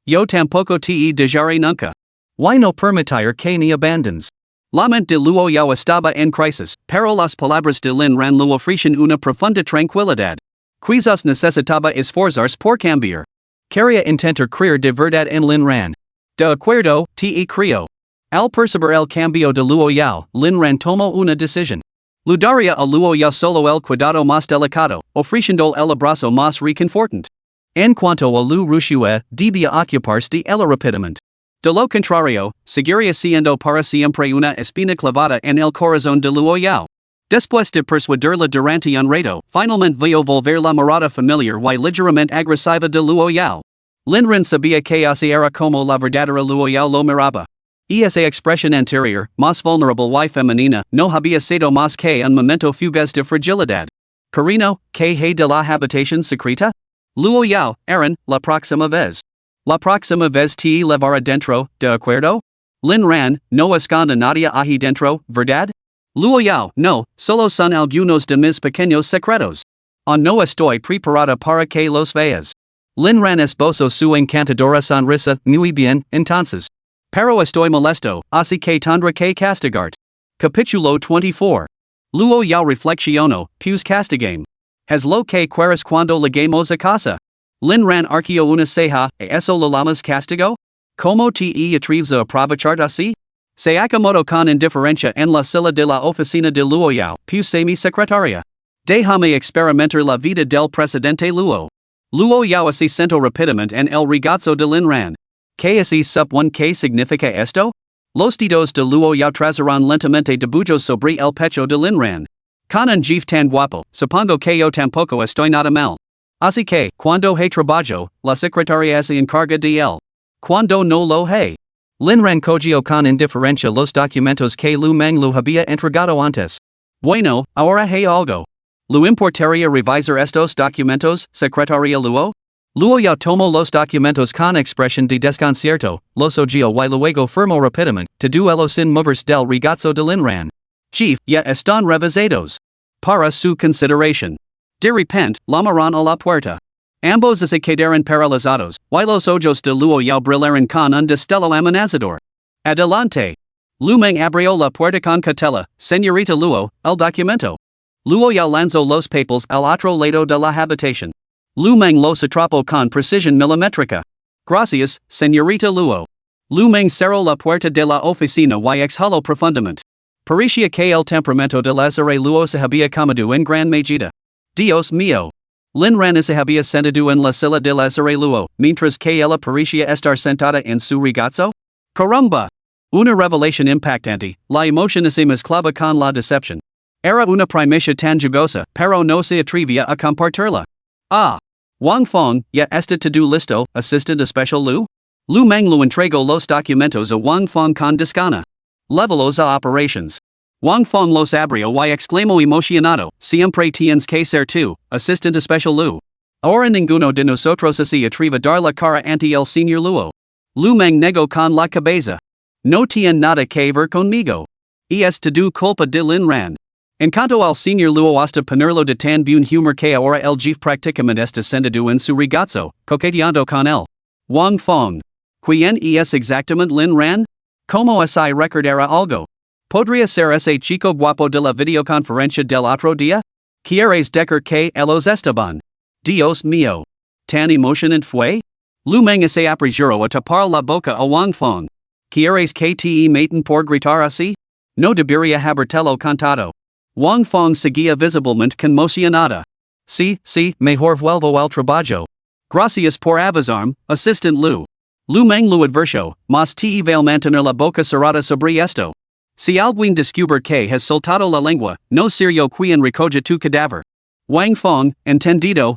Yo tampoco te dejaré nunca. Why no permitir que me abandones? La mente de Luo Yao estaba en crisis, pero las palabras de Lin Ran le ofrecían una profunda tranquilidad. Quizás necesitaba esforzarse por cambiar. Quería intentar creer de verdad en Lin Ran. De acuerdo, te creo. Al percibir el cambio de Luo Yao, Lin Ran tomó una decisión. Le daría a Luo Yao solo el cuidado más delicado, ofreciendo el abrazo más reconfortante. En cuanto a Liu Ruxue, debía ocuparse de ella rápidamente. De lo contrario, seguiría siendo para siempre una espina clavada en el corazón de Luo Yao. Después de persuadirla durante un rato, finalmente vio volver la mirada familiar y ligeramente agresiva de Luo Yao. Lin Ran sabía que así era como la verdadera Luo Yao lo miraba. Esa expresión anterior, más vulnerable y femenina, no había sido más que un momento fugaz de fragilidad. Cariño, ¿qué hay de la habitación secreta? Luo Yao, Aaron, la próxima vez. La próxima vez te llevaré dentro, ¿de acuerdo? Lin Ran, no esconda nadie ahí dentro, ¿verdad? Luo Yao, no, solo son algunos de mis pequeños secretos. No estoy preparada para que los veas. Lin Ran esbozó su encantadora sonrisa, muy bien, entonces. Pero estoy molesto, así que tendré que castigarte. Capítulo 24. Luo Yao reflexionó, pues castigame. Has lo que quieres cuando lleguemos a casa. Lin Ran arqueó una ceja, ¿eso lo llamas castigo? ¿Cómo te atreves a aprovecharte así? Se acomodó con indiferencia en la silla de la oficina de Luo Yao, puse mi secretaria. Déjame experimentar la vida del presidente Luo. Luo Yao se sentó rápidamente en el regazo de Lin Ran. ¿Qué es sup1 qué significa esto? Los dedos de Luo Yao trazaron lentamente dibujos sobre el pecho de Lin Ran. Con un gif tan guapo, supongo que yo tampoco estoy nada mal. Así que, cuando hay trabajo, la secretaria se encarga de él. Cuando no lo hay. Lin Ran cogió con indiferencia los documentos que Lu Meng Lu había entregado antes. Bueno, ahora hay algo. ¿Lu importaría revisar estos documentos, secretaria Luo? Luo Yao tomó los documentos con expresión de desconcierto, los hojeó y luego firmó rápidamente, todo sin moverse del regazo de Lin Ran. Chief, ya están revisados. Para su consideración. De repente, llamaron a la puerta. Ambos se quedaron paralizados, y los ojos de Luo Yao brillaron con un destello amenazador. Adelante. Lu Meng abrió la puerta con cautela, señorita Luo, el documento. Luo Yao lanzó los papeles al otro lado de la habitación. Lu Meng los atrapó con precisión milimétrica. Gracias, señorita Luo. Lu Meng cerró la puerta de la oficina y exhaló profundamente. Pericia que el temperamento de Lazare Luo se había cambiado en gran medida. Dios mío. Lin Ran se había sentado en la silla de Lazare Luo, mientras que ella parecía estar sentada en su regazo? Caramba! Una revelación impactante, la emoción se mezclaba con la decepción. Era una primicia tan jugosa, pero no se atrevía a compartirla. Ah! Wang Fong, ya está todo listo, assistant especial Lu? Lu Meng Lu entregó los documentos a Wang Fong con desgana. Levelos a operations. Wang Fong los abrió y exclamó emocionado, siempre tienes que ser tú, assistant especial Lu. Ahora ninguno de nosotros se atreve a dar la cara ante el señor Luo. Lu Meng negó con la cabeza. No tiene nada que ver conmigo. Y es todo culpa de Lin Ran. En cuanto al señor Luo hasta ponerlo de tan buen humor que ahora el jefe prácticamente está sentado en su regazo, coqueteando con él. Wang Fong. ¿Quién es exactamente Lin Ran? ¿Cómo así recordara algo? ¿Podría ser ese chico guapo de la videoconferencia del otro día? ¿Quieres decir que ellos estaban? Dios mío. ¿Tan emocionante fue? Lu Meng se apresuró a tapar la boca a Wang Fong. ¿Quieres que te maten por gritar así? No debería habértelo contado. Wang Fong seguía visiblemente conmocionada. Sí, mejor vuelvo al trabajo. Gracias por avisarme, assistant Lu. Lu Meng lo advirtió, mas te vale mantener la boca cerrada sobre esto. Si alguien descubre que has soltado la lengua, no serio quien recoge tu cadáver. Wang Fong, entendido.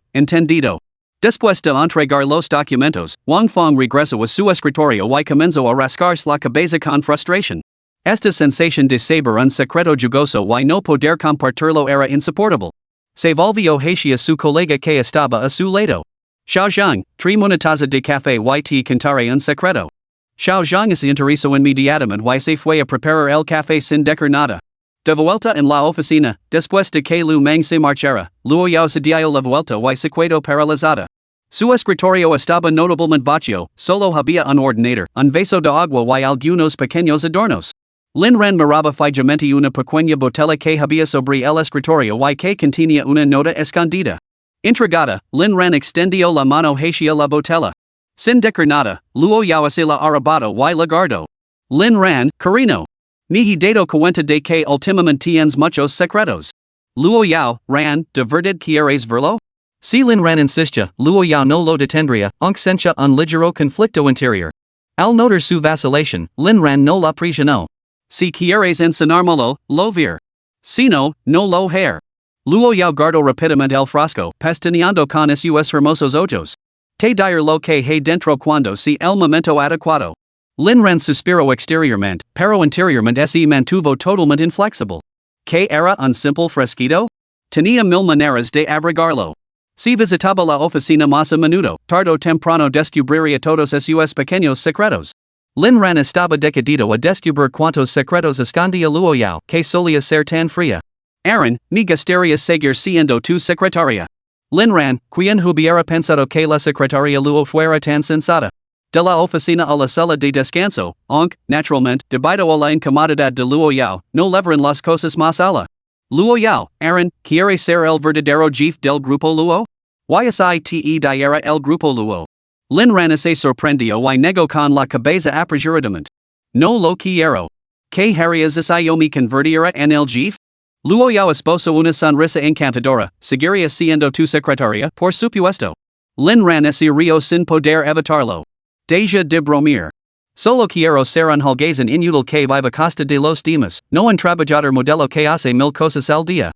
Después de entregar los documentos, Wang Fong regresó a su escritorio y comenzó a rascarse la cabeza con frustración. Esta sensación de saber un secreto jugoso y no poder compartirlo era insoportable. Se volvió hacia su colega que estaba a su lado. Xiao Zhang, tráeme una taza de café y te contaré un secreto. Xiao Zhang se interesó inmediatamente y se fue a preparar el café sin decir nada. De vuelta en la oficina, después de que Lu Meng se marchara, Luo Yao se dio la vuelta y se quedó paralizada. Su escritorio estaba notablemente vacío, solo había un ordenador, un vaso de agua y algunos pequeños adornos. Lin Ran miraba fijamente una pequeña botella que había sobre el escritorio y que contenía una nota escondida. Intrigada, Lin Ran extendió la mano hacia la botella. Sin decir nada, Luo Yao se la arrebató y la guardó. Lin Ran, carino. Ni he dado cuenta de que últimamente tienes muchos secretos. Luo Yao, Ran, ¿de verdad quieres verlo? Si Lin Ran insistía, Luo Yao no lo detendría, aunque sentía un ligero conflicto interior. Al notar su vacilación, Lin Ran no la presionó. Si quieres enseñármelo, lo ver. Si no, no lo haré. Luo Yao guardó rápidamente el frasco, pestañeando con sus hermosos ojos. Te diré lo que hay dentro cuando sea el momento adecuado. Lin Ran suspiró exteriormente, pero interiormente se mantuvo totalmente inflexible. ¿Qué era un simple fresquito? Tenía mil maneras de abrigarlo. Si visitaba la oficina más a menudo, tarde o temprano descubriría todos sus pequeños secretos. Lin Ran estaba decidido a descubrir cuantos secretos escondía Luo Yao, que solía ser tan fría. Aaron, me gustaría seguir siendo tu secretaria. Lin Ran, quien hubiera pensado que la secretaria Luo fuera tan sensata. De la oficina a la sala de descanso, aunque, naturalmente, debido a la incomodidad de Luo Yao, no leveran las cosas más ala. Luo Yao, Aaron, ¿quiere ser el verdadero jefe del grupo Luo? Ysi diera el grupo Luo. Lin Ran se sorprendió y negó con la cabeza apresuradamente. No lo quiero. ¿Qué harías si yo me convirtiera en el jefe? Luo Yao esbozó una sonrisa encantadora, seguiría siendo tu secretaria, por supuesto. Lin Ran se rió sin poder evitarlo. Deja de bromir. Solo quiero ser un holgazán inútil que vive a costa de los demás, no un trabajador modelo que hace mil cosas al día.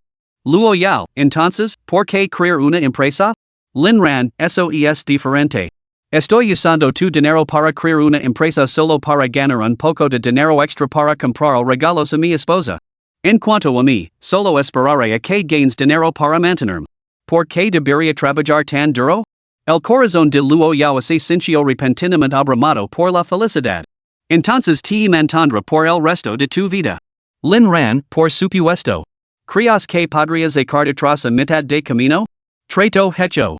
Luo Yao, entonces, ¿por qué crear una empresa? Lin Ran, eso es diferente. Estoy usando tu dinero para crear una empresa solo para ganar un poco de dinero extra para comprar regalos a mi esposa. En cuanto a mí, solo esperaré a que ganes dinero para mantenerme. ¿Por qué debería trabajar tan duro? El corazón de Luo Yao se sintió repentinamente abrumado por la felicidad. Entonces te mantendrá por el resto de tu vida. Lin Ran, por supuesto. ¿Crees que podrías dejar atrás a mitad de camino? Trato hecho.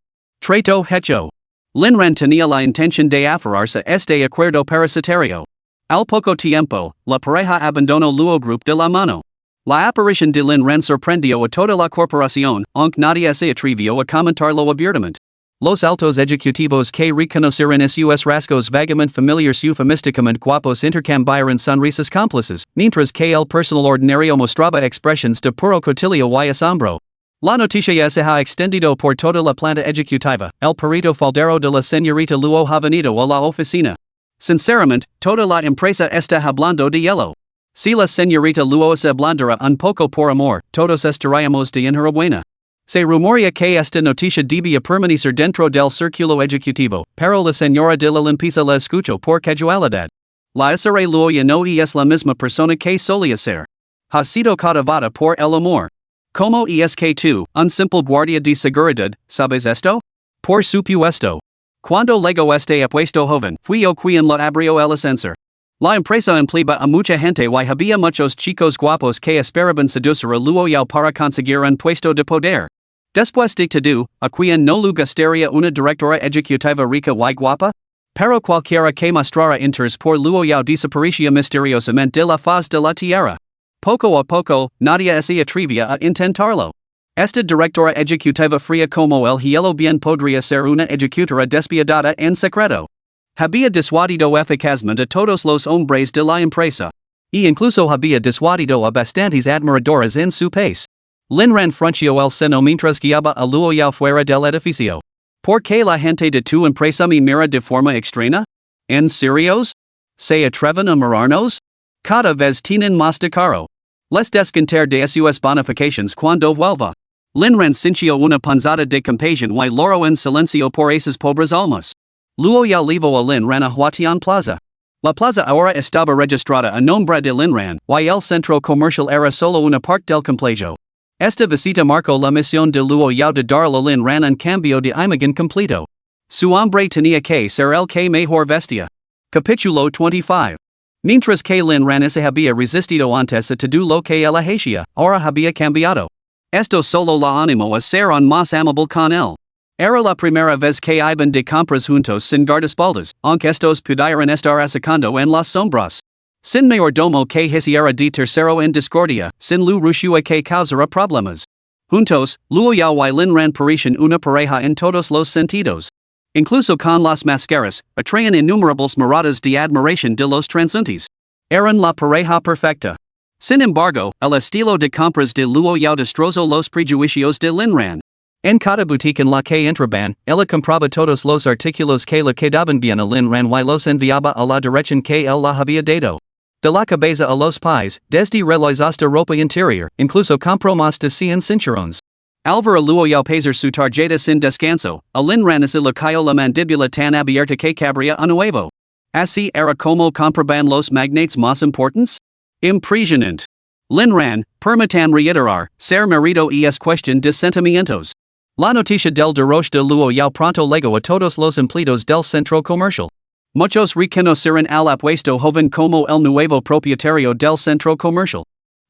Lin Ran tenía la intención de aferrarse a este acuerdo parasitario. Al poco tiempo, la pareja abandonó Luo Group de la mano. La aparición de Lin Ran sorprendió a toda la corporación, aunque nadie se atrevió a comentarlo abiertamente. Los altos ejecutivos que reconocieron sus rasgos vagamente familiares eufemísticamente guapos intercambiaron sonrisas cómplices, mientras que el personal ordinario mostraba expresiones de puro cotillo y asombro. La noticia se ha extendido por toda la planta ejecutiva, el perito faldero de la señorita Luo ha venido a la oficina. Sinceramente, toda la empresa está hablando de hielo. Si la señorita Luo se blandera un poco por amor, todos estaríamos de enhorabuena. Se rumorea que esta noticia debía permanecer dentro del círculo ejecutivo, pero la señora de la limpieza la escuchó por casualidad. La SRA Luo ya no es la misma persona que solía ser. Ha sido cautivada por el amor. Como es que tú, un simple guardia de seguridad, sabes esto? Por supuesto. Cuando llegó este apuesto joven, fui yo quien lo abrió el ascensor. La empresa emplea a mucha gente y había muchos chicos guapos que esperaban seducir a Luo Yao para conseguir un puesto de poder. Después de todo, ¿a quien no le gustaría una directora ejecutiva rica y guapa? Pero cualquiera que mostrara interés por Luo Yao desaparecía misteriosamente de la faz de la tierra. Poco a poco, nadie se atrevía a intentarlo. Esta directora ejecutiva fría como el hielo bien podría ser una ejecutora despiadada en secreto. Había disuadido eficazmente a todos los hombres de la empresa. Y incluso había disuadido a bastantes admiradores en su país. Lin Ran frunció el seno mientras guiaba a Luo Yao fuera del edificio. ¿Por qué la gente de tu empresa me mira de forma extraña? ¿En serios? ¿Se atreven a mirarnos? Cada vez tienen más de caro. Les descontar de sus bonificaciones cuando vuelva. Lin Ran sintió una punzada de compasión y lloró en silencio por esas pobres almas. Luo Yao llevó a Lin Ran a Huatian Plaza. La plaza ahora estaba registrada a nombre de Lin Ran, y el centro comercial era solo una parte del complejo. Esta visita marcó la misión de Luo Yao de darle a Lin Ran un cambio de imagen completo. Su hombre tenía que ser el que mejor vestía. Capítulo 25. Mientras que Lin Ran se había resistido antes a todo lo que él hacía, ahora había cambiado. Esto solo la animó a ser un más amable con él. Era la primera vez que iban de compras juntos sin guardaespaldas, aunque estos pudieran estar asacando en las sombras. Sin mayordomo que hiciera de tercero en discordia, sin Liu Ruxue que causara problemas. Juntos, Luo Yao y Lin Ran parecían una pareja en todos los sentidos. Incluso con las máscaras, atraían innumerables miradas de admiración de los transeúntes. Eran la pareja perfecta. Sin embargo, el estilo de compras de Luo Yao destrozó los prejuicios de Lin Ran. En cada boutique en la que entraban, ella compraba todos los artículos que le quedaban bien a Lin Ran y los enviaba a la dirección que él la había dado. De la cabeza a los pies, desde relojes hasta ropa interior, incluso compró más de 100 cinturones. Al ver a Luo Yao pasar su tarjeta sin descanso, a Lin Ran se le cayó la mandíbula tan abierta que cabría a nuevo. Así era como compraban los magnates más importantes? Impresionante. Lin Ran, permitan reiterar, ser marido es cuestión de sentimientos. La noticia del derroche de Luo Yao pronto llegó a todos los empleados del centro comercial. Muchos reconocieron al apuesto joven como el nuevo propietario del centro comercial.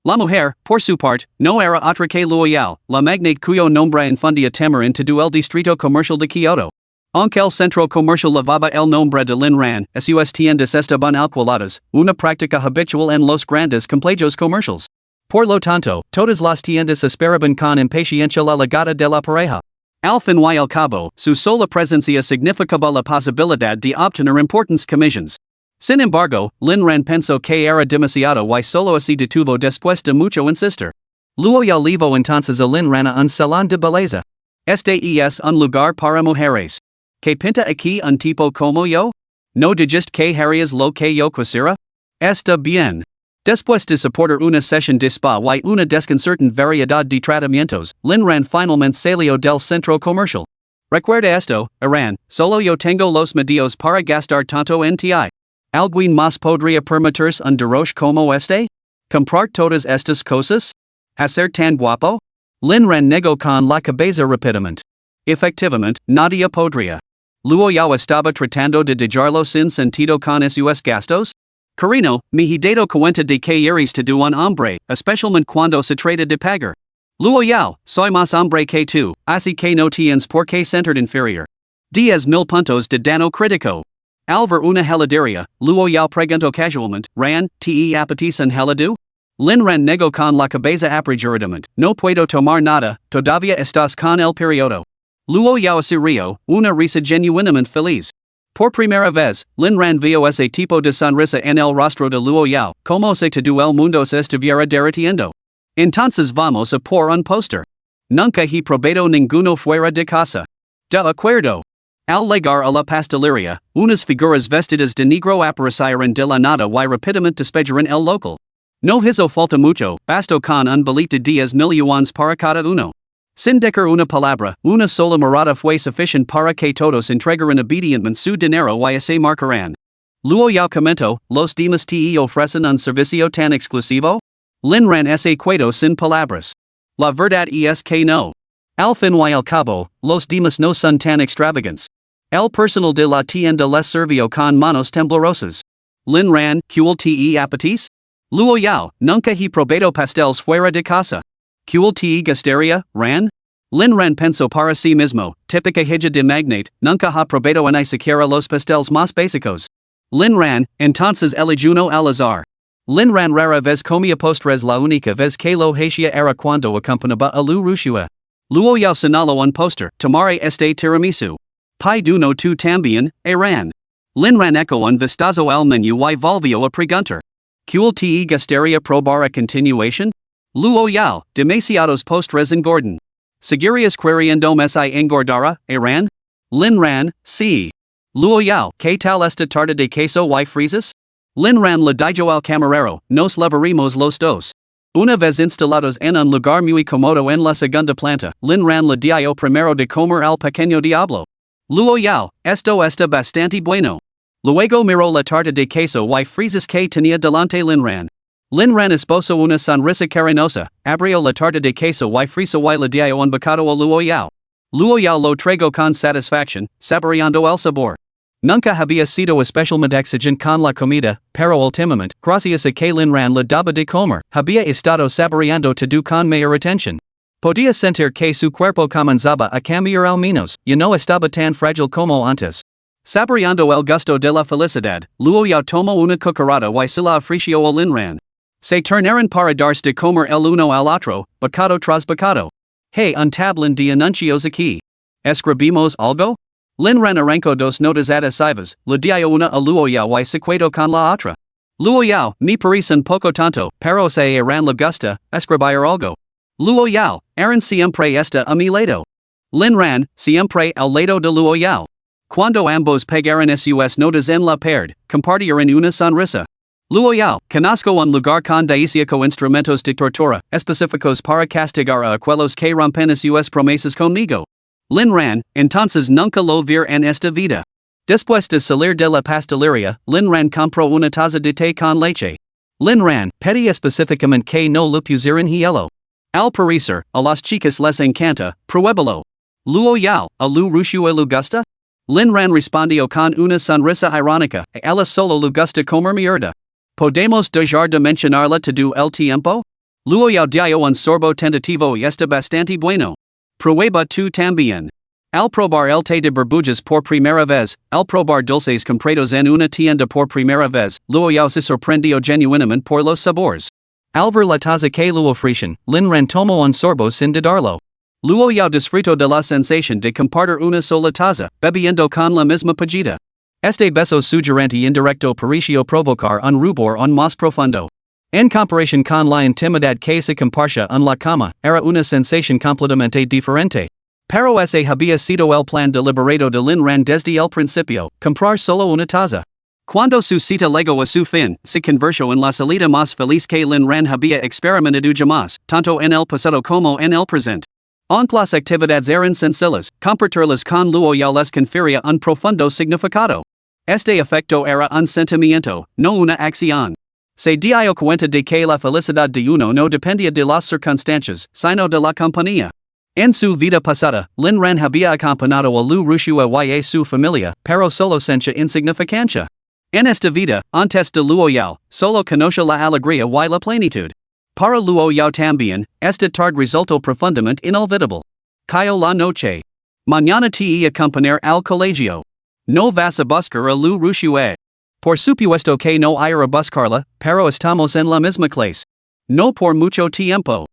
La mujer, por su parte, no era otra que Luo Yao, la magnate cuyo nombre infundía temor en todo el distrito comercial de Kyoto. Aunque el centro comercial llevaba el nombre de Lin Ran, sus tiendas estaban alquiladas, una práctica habitual en los grandes complejos comerciales. Por lo tanto, todas las tiendas esperaban con impaciencia la llegada de la pareja. Al fin y al cabo, su sola presencia significaba la posibilidad de obtener importantes comisiones. Sin embargo, Lin Ran pensó que era demasiado y solo se detuvo después de mucho insistir. Luo Yao llevó entonces a Lin Ran a un salón de belleza. Este es un lugar para mujeres. ¿Qué pinta aquí un tipo como yo? ¿No dijiste que harías lo que yo quisiera? Está bien. Después de soportar una sesión de spa y una desconcertante variedad de tratamientos, Lin Ran finalmente salió del centro comercial. Recuerda esto, Iran, solo yo tengo los medios para gastar tanto en ti. ¿Alguien más podría permitirse un derroche como este? ¿Comprar todas estas cosas? ¿Hacer tan guapo? Lin Ran negó con la cabeza rápidamente. Efectivamente, nadie podría. Luo Yao estaba tratando de dejarlo sin sentido con sus gastos? Carino, me he dado cuenta de que eres todo un hombre, especialmente cuando se trata de pagar. Luo Yao, soy más hombre que tú, así que no tienes por qué sentir inferior. 10,000 puntos de dano crítico. Al ver una heladería, Luo Yao preguntó casualmente, Ran, ¿te apetece un helado? Lin Ran negó con la cabeza apresuradamente, no puedo tomar nada, todavía estás con el periodo. Luo Yao Rio, una risa genuinamente feliz. Por primera vez, Lin Ran vio ese tipo de sonrisa en el rostro de Luo Yao, como se todo el mundo se estuviera derritiendo. Entonces vamos a por un póster. Nunca he probado ninguno fuera de casa. De acuerdo. Al llegar a la pastelería, unas figuras vestidas de negro aparecieron de la nada y rápidamente despejaron el local. No hizo falta mucho, bastó con un billete de 10,000 yuans para cada uno. Sin decir una palabra, una sola mirada fue suficiente para que todos entregaran obedientemente su dinero y se marcaran. Luo Yao comentó, ¿los demás te ofrecen un servicio tan exclusivo? Lin Ran se quedó sin palabras. La verdad es que no. Al fin y al cabo, los demás no son tan extravagantes. El personal de la tienda les sirvió con manos temblorosas. Lin Ran, ¿cuál te apetece? Luo Yao, nunca he probado pasteles fuera de casa. ¿Cuál te gustaría, Ran? Lin Ran pensó para sí mismo, típica hija de magnate, nunca ha probado ni siquiera los pasteles más básicos. Lin Ran, entonces eligió al azar. Lin Ran rara vez comía postres, la única vez que lo hacía era cuando acompañaba a Liu Ruxue. Luo Yao señaló un póster, tomare este tiramisu. Pai duno tu también, Ran. Lin Ran echo un vistazo al menú y volvió a preguntar. ¿Cuál te gustaría probar a continuación? Luo Yao, demasiados postres engordan. ¿Seguirías queriendo si engordara, Ran? Lin Ran, sí. Luo Yao, ¿qué tal esta tarta de queso y fresas? Lin Ran le dijo al camarero, nos levaremos los dos. Una vez instalados en un lugar muy cómodo en la segunda planta, Lin Ran le dio primero de comer al pequeño diablo. Luo Yao, esto está bastante bueno. Luego miró la tarta de queso y fresas que tenía delante Lin Ran. Lin Ran esposó una sonrisa cariñosa, abrió la tarta de queso y fresa y le dio un bocado a Luo Yao. Luo Yao lo tragó con satisfacción, saboreando el sabor. Nunca había sido especialmente exigente con la comida, pero últimamente, gracias a que Lin Ran le daba de comer, había estado saboreando todo con mayor atención. Podía sentir que su cuerpo comenzaba a cambiar al menos, y no estaba tan frágil como antes. Saboreando el gusto de la felicidad, Luo Yao tomó una cucharada y se la ofreció a Lin Ran. Se turnaron para darse de comer el uno al otro, bocado tras bocado. Hey, un tablón de anuncios aquí. ¿Escribimos algo? Lin Ran arrancó dos notas adhesivas, le dio una a Luo Yao y se quedó con la otra. Luo Yao, me parece un poco tonto, pero se Ran le gusta, escribir algo. Luo Yao, Aaron siempre está a mi lado. Lin Ran, siempre al lado de Luo Yao. Cuando ambos pegaron sus notas en la pared, compartieron una sonrisa. Luo Yao, conozco un lugar con dieciocho instrumentos de tortura, específicos para castigar a aquellos que rompen sus promesas conmigo. Lin Ran, entonces nunca lo ver en esta vida. Después de salir de la pastelería, Lin Ran compró una taza de té con leche. Lin Ran, pedí específicamente que no le pusieran hielo. Al parecer, a las chicas les encanta, pruébalo. Luo Yao, a Liu Ruxue le gusta? Lin Ran respondió con una sonrisa irónica, a ella solo le gusta comer mierda. ¿Podemos dejar de mencionarla todo el tiempo? Luo Yao dio un sorbo tentativo y está bastante bueno. Prueba tú también. Al probar el té de burbujas por primera vez, al probar dulces comprados en una tienda por primera vez, Luo Yao se sorprendió genuinamente por los sabores. Al ver la taza que le ofrecen, Lin Ran tomó un sorbo sin dudarlo. Luo Yao disfrutó de la sensación de compartir una sola taza, bebiendo con la misma pajita. Este beso sugerente indirecto pareció provocar un rubor aún más profundo. En comparación con la intimidad que se compartía en la cama, era una sensación completamente diferente. Pero ese había sido el plan deliberado de Lin Ran desde el principio, comprar solo una taza. Cuando su cita llegó a su fin, se convirtió en la salida más feliz que Lin Ran había experimentado jamás, tanto en el pasado como en el presente. Aunque las actividades eran sencillas, compartirlas con Luo Yao les confería un profundo significado. Este efecto era un sentimiento, no una acción. Se dio cuenta de que la felicidad de uno no dependía de las circunstancias, sino de la compañía. En su vida pasada, Lin Ran había acompañado a Liu Ruxue y a su familia, pero solo sentía insignificancia. En esta vida, antes de Luo Yao, solo conoció la alegría y la plenitud. Para Luo Yao también, esta tarde resultó profundamente inolvidable. Cayó la noche. Mañana te acompañar al colegio. No vas a buscar a Liu Ruxue. Por supuesto que no iré a buscarla, pero estamos en la misma clase. No por mucho tiempo.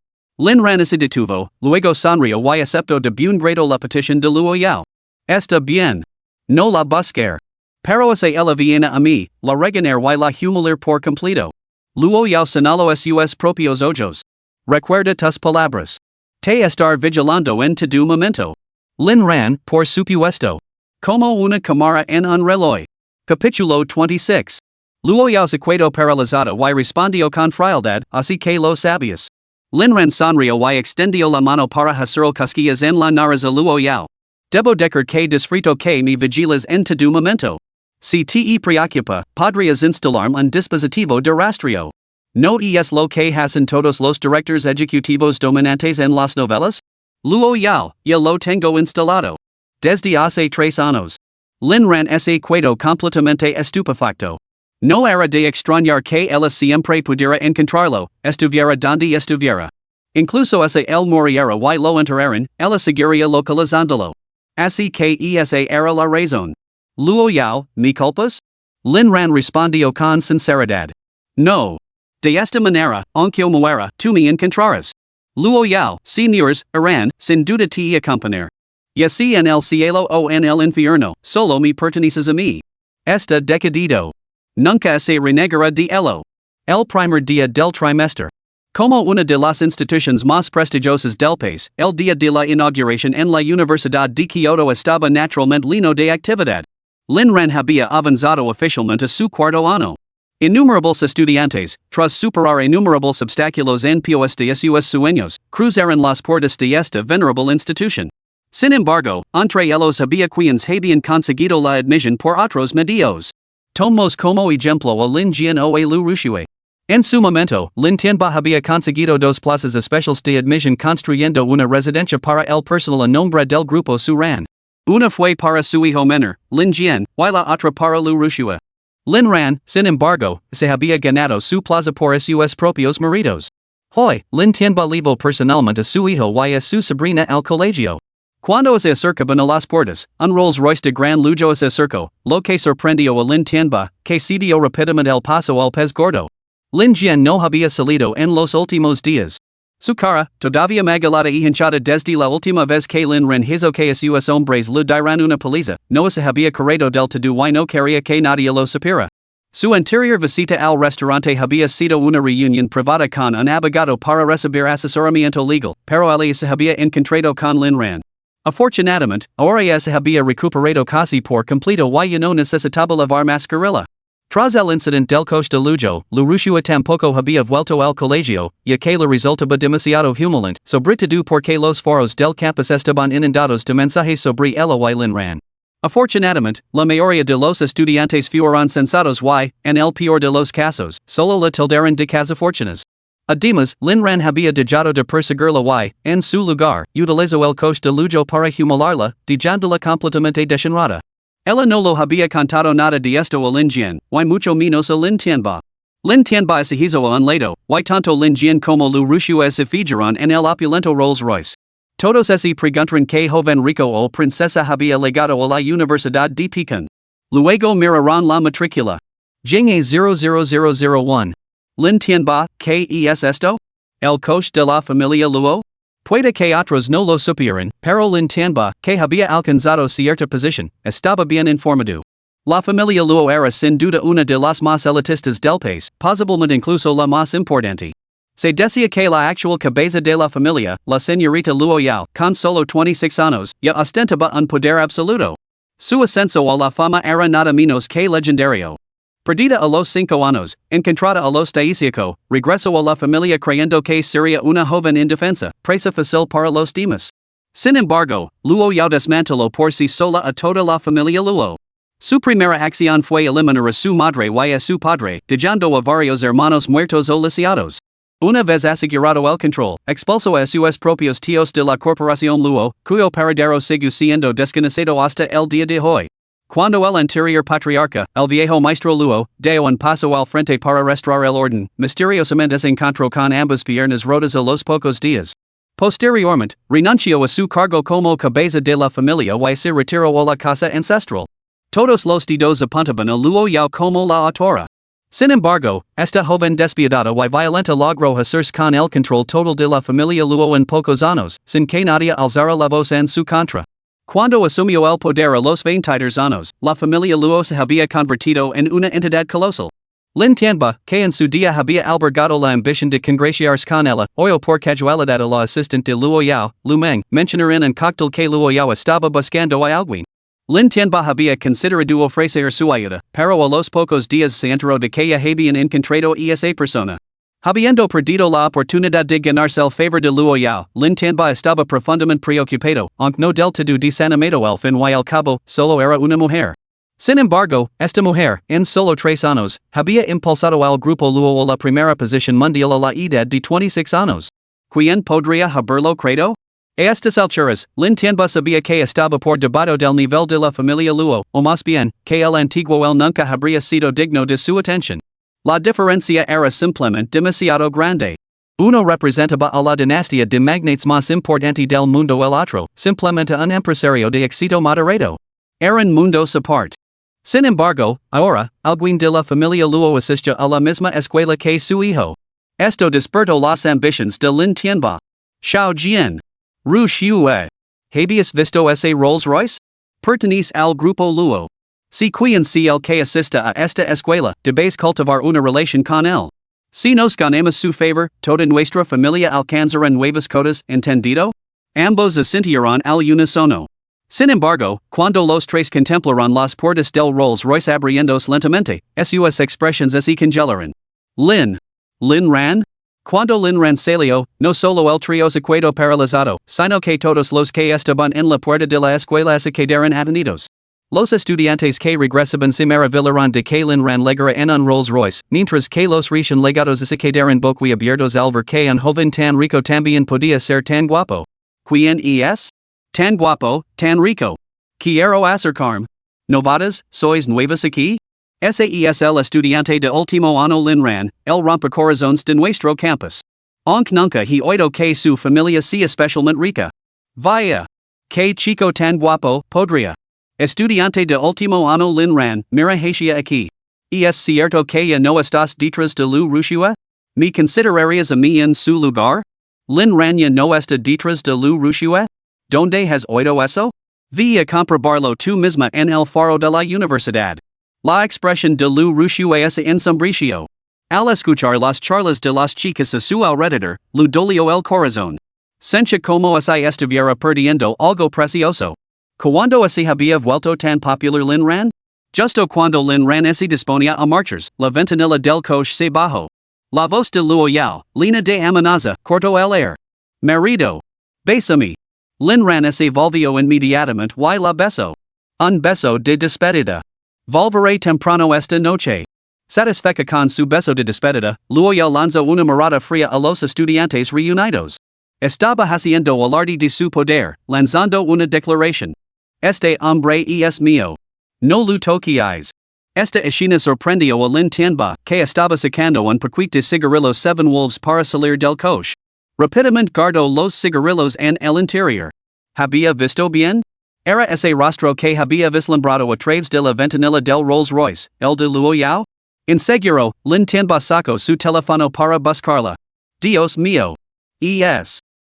Lin Ran ese detuvo, luego sonrió y aceptó de buen grado la petición de Luo Yao. Está bien. No la buscar. Pero ese ella viene a mí, la regañar y la humilar por completo. Luo Yao señaló sus propios ojos. Recuerda tus palabras. Te estar vigilando en todo momento. Lin Ran, por supuesto. Como una cámara en un reloj. Capítulo 26. Luo Yao se quedó paralizado y respondió con frialdad, así que lo sabías. Lin Ran sonrió y extendió la mano para hacer cosquillas en la nariz a Luo Yao. Debo decir que disfruto que me vigilas en todo momento. Si te preocupa, podrías instalarme un dispositivo de rastreo. ¿No es lo que hacen todos los directores ejecutivos dominantes en las novelas? Luo Yao, ya lo tengo instalado. Desde hace 3 años. Lin Ran se quedó completamente estupefacto. No era de extrañar que ella siempre pudiera encontrarlo, estuviera donde estuviera. Incluso ese el moriera y lo enterraran, ella seguiría localizándolo. Así que esa era la razón. Luo Yao, ¿me culpas? Lin Ran respondió con sinceridad. No. De esta manera, aunque muera, tú me encontrarás. Luo Yao, señores, irán, sin duda te acompañar. Y si en el cielo o en el infierno, solo me perteneces a mí. Está decidido. Nunca se renegará de ello. El primer día del trimestre. Como una de las instituciones más prestigiosas del país, el día de la inauguración en la Universidad de Kyoto estaba naturalmente lleno de actividad. Lin Ran había avanzado oficialmente a su cuarto año. Innumerables estudiantes, tras superar innumerables obstáculos en pos de sus sueños, cruzaron las puertas de esta venerable institución. Sin embargo, entre ellos había quienes habían conseguido la admisión por otros medios. Tomamos como ejemplo a Lin Jian o a Liu Ruxue. En su momento, Lin Tianba había conseguido 2 plazas especiales de admisión construyendo una residencia para el personal a nombre del grupo Su Ran. Una fue para su hijo menor, Lin Jian, y la otra para Liu Ruxue. Lin Ran, sin embargo, se había ganado su plaza por sus propios méritos. Hoy, Lin Tianba llevó personalmente a su hijo y a su sobrina al colegio. Cuando se acercaban a las puertas, un Rolls Royce de gran lujo se acercó, lo que sorprendió a Lin Tianba, que se dio rápidamente el paso al pez gordo. Lin Jian no había salido en los últimos días. Su cara, todavía magalada y hinchada desde la última vez que Lin Ran hizo que a sus hombres le dieran una paliza, no se había corrido del todo y no quería que nadie lo supiera. Su anterior visita al restaurante había sido una reunión privada con un abogado para recibir asesoramiento legal, pero ella se había encontrado con Lin Ran. Afortunadamente, ahora se había recuperado casi por completo y no necesitaba lavar mascarilla. Tras el incidente del coche de lujo, Liu Ruxue tampoco había vuelto al colegio, ya que le resultaba demasiado humillante, sobre todo porque los foros del campus estaban inundados de mensajes sobre ella y Lin Ran. Afortunadamente, la mayoría de los estudiantes fueron sensatos y, en el peor de los casos, solo la tildaron de cazafortunas. Además, Lin Ran había dejado de perseguirla y, en su lugar, utilizó el coche de lujo para humillarla, dejándola completamente deshenrada. Ella no lo había contado nada de esto a Lin Jian, y mucho menos a Lin Tianba. Lin Tianba se hizo a un lado, y tanto Lin Jian como Liu Ruxue se fijaron en el opulento Rolls Royce. Todos se preguntaron que joven rico o princesa había legado a la Universidad de Pekín. Luego miraron la matrícula. Jing 00001. Lin Tianba, ¿qué es esto? ¿El coche de la familia Luo? Puede que otros no lo supieran, pero Lin Tianba, que había alcanzado cierta posición, estaba bien informado. La familia Luo era sin duda una de las más elitistas del país, posiblemente incluso la más importante. Se decía que la actual cabeza de la familia, la señorita Luo Yao, con solo 26 años, ya ostentaba un poder absoluto. Su ascenso a la fama era nada menos que legendario. Perdida a los 5 años, encontrada a los 15, regresó a la familia creyendo que sería una joven indefensa, presa fácil para los demás. Sin embargo, Luo Yao desmanteló por sí sola a toda la familia Luo. Su primera acción fue eliminar a su madre y a su padre, dejando a varios hermanos muertos o lisiados. Una vez asegurado el control, expulsó a sus propios tíos de la corporación Luo, cuyo paradero sigue siendo desconocido hasta el día de hoy. Cuando el anterior patriarca, el viejo maestro Luo, dio un paso al frente para restaurar el orden, misteriosamente se encontró con ambas piernas rotas a los pocos días. Posteriormente, renunció a su cargo como cabeza de la familia y se retiró a la casa ancestral. Todos los dedos apuntaban a Luo Yao como la autora. Sin embargo, esta joven despiadada y violenta logró hacerse con el control total de la familia Luo en pocos años, sin que nadie alzara la voz en su contra. Cuando asumió el poder a los 23 años, la familia Luo se había convertido en una entidad colosal. Lin Tianba, que en su día había albergado la ambición de congraciarse con ella, oyó por casualidad a la asistente de Luo Yao, Lu Meng, mencionar en un cóctel que Luo Yao estaba buscando a alguien. Lin Tianba había considerado ofrecer su ayuda, pero a los pocos días se enteró de que ya habían encontrado esa persona. Habiendo perdido la oportunidad de ganarse el favor de Luo Yao, Lin Tianba estaba profundamente preocupado, aunque no del todo desanimado al fin y al cabo, solo era una mujer. Sin embargo, esta mujer, en solo 3 años, había impulsado al grupo Luo a la primera posición mundial a la edad de 26 años. ¿Quién podría haberlo creído? A estas alturas, Lin Tianba sabía que estaba por debajo del nivel de la familia Luo, o más bien, que el antiguo él nunca habría sido digno de su atención. La diferencia era simplemente demasiado grande. Uno representaba a la dinastía de magnates más importante del mundo, el otro, simplemente un empresario de éxito moderado. Eran mundos aparte. Sin embargo, ahora, alguien de la familia Luo asistía a la misma escuela que su hijo. Esto despertó las ambiciones de Lin Tianba. Xiao Jian. Ruxue. ¿Habías visto ese Rolls Royce? Pertenece al grupo Luo. Si quien si el que asista a esta escuela, debes cultivar una relación con él. Si nos ganamos su favor, toda nuestra familia alcanzará nuevas cotas, ¿entendido? Ambos asintieron al unísono. Sin embargo, cuando los tres contemplaron las puertas del Rolls Royce abriéndose lentamente, sus expresiones se congelaron. Lin Ran? Cuando Lin Ran salió, no solo el trío se quedó paralizado, sino que todos los que estaban en la puerta de la escuela se quedaron atenidos. Los estudiantes que regresaban se maravillaron de que Lin Ran llegara en un Rolls Royce, mientras que los recién legados se quedaron boquiabiertos al ver que un joven tan rico también podía ser tan guapo. ¿Quién es? Tan guapo, tan rico. Quiero acercarme. ¿Novadas, sois nuevas aquí? Ese es el estudiante de último año Lin Ran, el rompecorazones de nuestro campus. Aunque nunca he oído que su familia sea especialmente rica. Vaya. Que chico tan guapo, podría. Estudiante de último año Lin Ran, mira hacia aquí. ¿Es cierto que ya no estás detrás de Liu Ruxue? ¿Me considerarías a mí en su lugar? Lin Ran ya no está detrás de Liu Ruxue? ¿Dónde has oído eso? Ve a comprobarlo tú misma en el faro de la universidad. La expresión de Liu Ruxue es ensombreció. Al escuchar las charlas de las chicas a su alrededor, le dolió el corazón. Sentía como si estuviera perdiendo algo precioso. ¿Cuándo se había vuelto tan popular Lin Ran? Justo cuando Lin Ran se disponía a marchar, la ventanilla del coche se bajó. La voz de Luo Yao, Lina de amenaza, cortó el aire. Marido. Bésame. Lin Ran se volvió inmediatamente y la besó. Un beso de despedida. Volveré temprano esta noche. Satisfecha con su beso de despedida, Luo Yao lanzó una mirada fría a los estudiantes reunidos. Estaba haciendo alarde de su poder, lanzando una declaración. Este hombre es mío. No lo toquéis. Esta escena sorprendió a Lin Tianba, que estaba sacando un paquete de cigarrillos 7 wolves para salir del coche. Rápidamente guardó los cigarrillos en el interior. ¿Había visto bien? Era ese rostro que había vislumbrado a través de la ventanilla del Rolls Royce, el de Luo Yao? Inseguro, Lin Tianba sacó su teléfono para buscarla. Dios mío.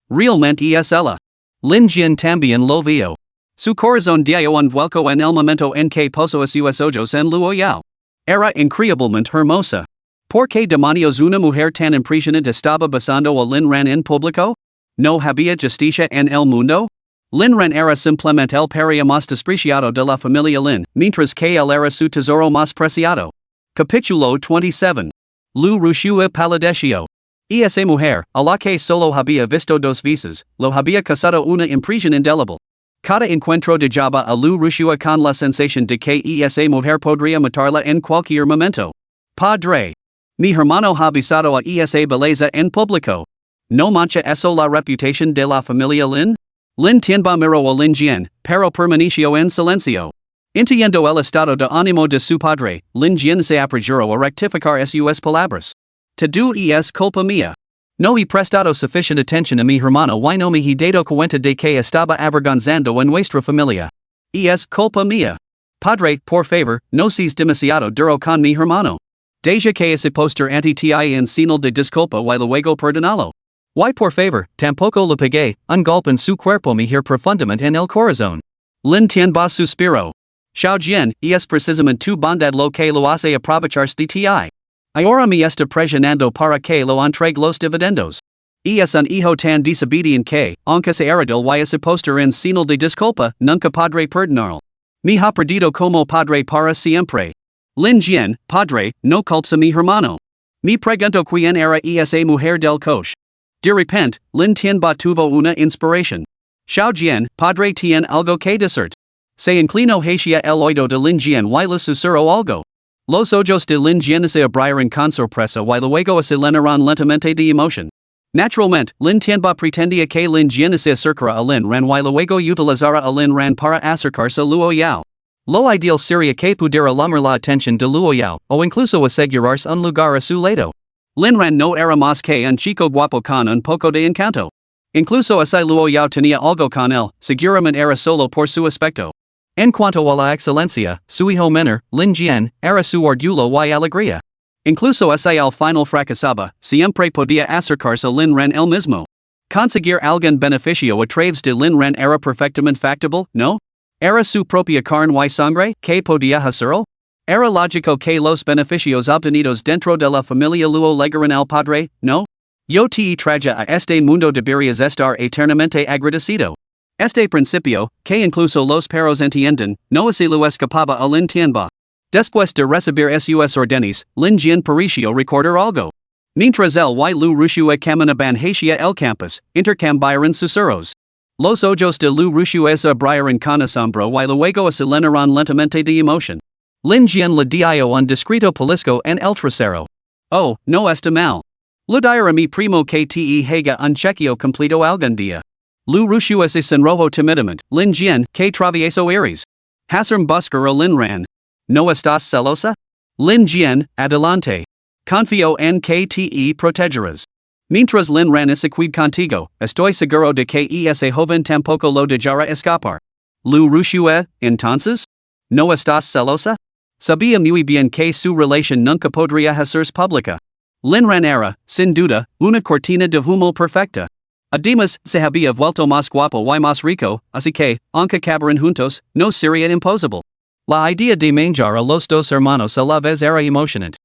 Realmente es ella. Lin Jian también lo vio. Su corazón dio un vuelco en el momento en que puso sus ojos en Luo Yao. Era increíblemente hermosa. ¿Por qué demonios una mujer tan impresionante estaba besando a Lin Ran en público? ¿No había justicia en el mundo? Lin Ran era simplemente el paria más despreciado de la familia Lin, mientras que él era su tesoro más preciado. Capítulo 27. Liu Ruxue palideció. Esa mujer, a la que solo había visto 2 veces, lo había causado una impresión indeleble. Cada encuentro dejaba a Liu Ruxue con la sensación de que esa mujer podría matarla en cualquier momento. Padre. Mi hermano ha besado a esa belleza en público. ¿No mancha eso la reputación de la familia Lin? Lin Tianba miró a Lin Jian, pero permaneció en silencio. Entiendo el estado de ánimo de su padre, Lin Jian se apresuró a rectificar sus palabras. Todo es culpa mía. No he prestado suficiente atención a mi hermano y no me he dado cuenta de que estaba avergonzando a nuestra familia. Es culpa mía. Padre, por favor, no seas demasiado duro con mi hermano. Deja que se poster anti-ti en señal de disculpa y luego perdonalo. Y por favor, tampoco le pegué, un golpe en su cuerpo mejor profundamente en el corazón. Lin Tianba suspiro. Xiao Jian, es precisamente tu bondad lo que lo hace aprovecharse de ti. Ahora me está presionando para que lo entregue los dividendos. Es un hijo tan desobediente que, aunque se heredó y se poster en señal de disculpa, nunca podré perdonarlo. Me ha perdido como padre para siempre. Lin Jian, padre, no culpes a mi hermano. Me pregunto quién era esa mujer del coche. De repente, Lin Tianba tuvo una inspiración. Xiao Jian, padre tiene algo que decir. Se inclinó hacia el oído de Lin Jian y le susurró algo. Los ojos de Lin Jian se abrieron con sorpresa y luego se llenaron lentamente de emoción. Naturalmente, Lin Tianba pretendía que Lin Jian se acercara a Lin Ran y luego utilizara a Lin Ran para acercarse a Luo Yao. Lo ideal sería que pudiera llamar la atención de Luo Yao, o incluso asegurarse un lugar a su lado. Lin Ran no era más que un chico guapo con un poco de encanto. Incluso si Luo Yao tenía algo con él, seguramente era solo por su aspecto. En cuanto a la excelencia, su hijo menor, Lin Jian, era su orgullo y alegría. Incluso si al final fracasaba, siempre podía acercarse a Lin Ran él mismo. Conseguir algún beneficio a través de Lin Ran era perfectamente factible, ¿no? Era su propia carne y sangre, que podía hacerlo. Era lógico que los beneficios obtenidos dentro de la familia Luo llegaran al padre, ¿no? Yo te traje a este mundo deberías estar eternamente agradecido. Este principio, que incluso los perros entienden, no se lo escapaba a Lin Tianba. Después de recibir sus órdenes, Lin Jian pareció recordar algo. Mientras él y Liu Ruxue caminaban hacia el campus, intercambiaron susurros. Los ojos de Liu Ruxue se abrieron con asombro y luego se llenaron lentamente de emoción. Lin Jian le dio un discreto pellizco en el trasero. Oh, no está mal. Le diré a mi primo que te haga un chequeo completo algún día. Liu Ruxue se sonrojó tímidamente. Lin Jian, que travieso eres. Hasarm buscar a Lin Ran. ¿No estás celosa? Lin Jian, adelante. Confío en que te protegerás. Mientras Lin Ran es equid contigo, estoy seguro de que ese joven tampoco lo dejará escapar. Liu Ruxue, entonces? ¿No estás celosa? Sabía muy bien que su relación nunca podría hacerse pública. Lin Ran era, sin duda, una cortina de humo perfecta. Además, se había vuelto más guapo y más rico, así que, aunque acabaran juntos, no sería imposible. La idea de manjar a los dos hermanos a la vez era emocionante.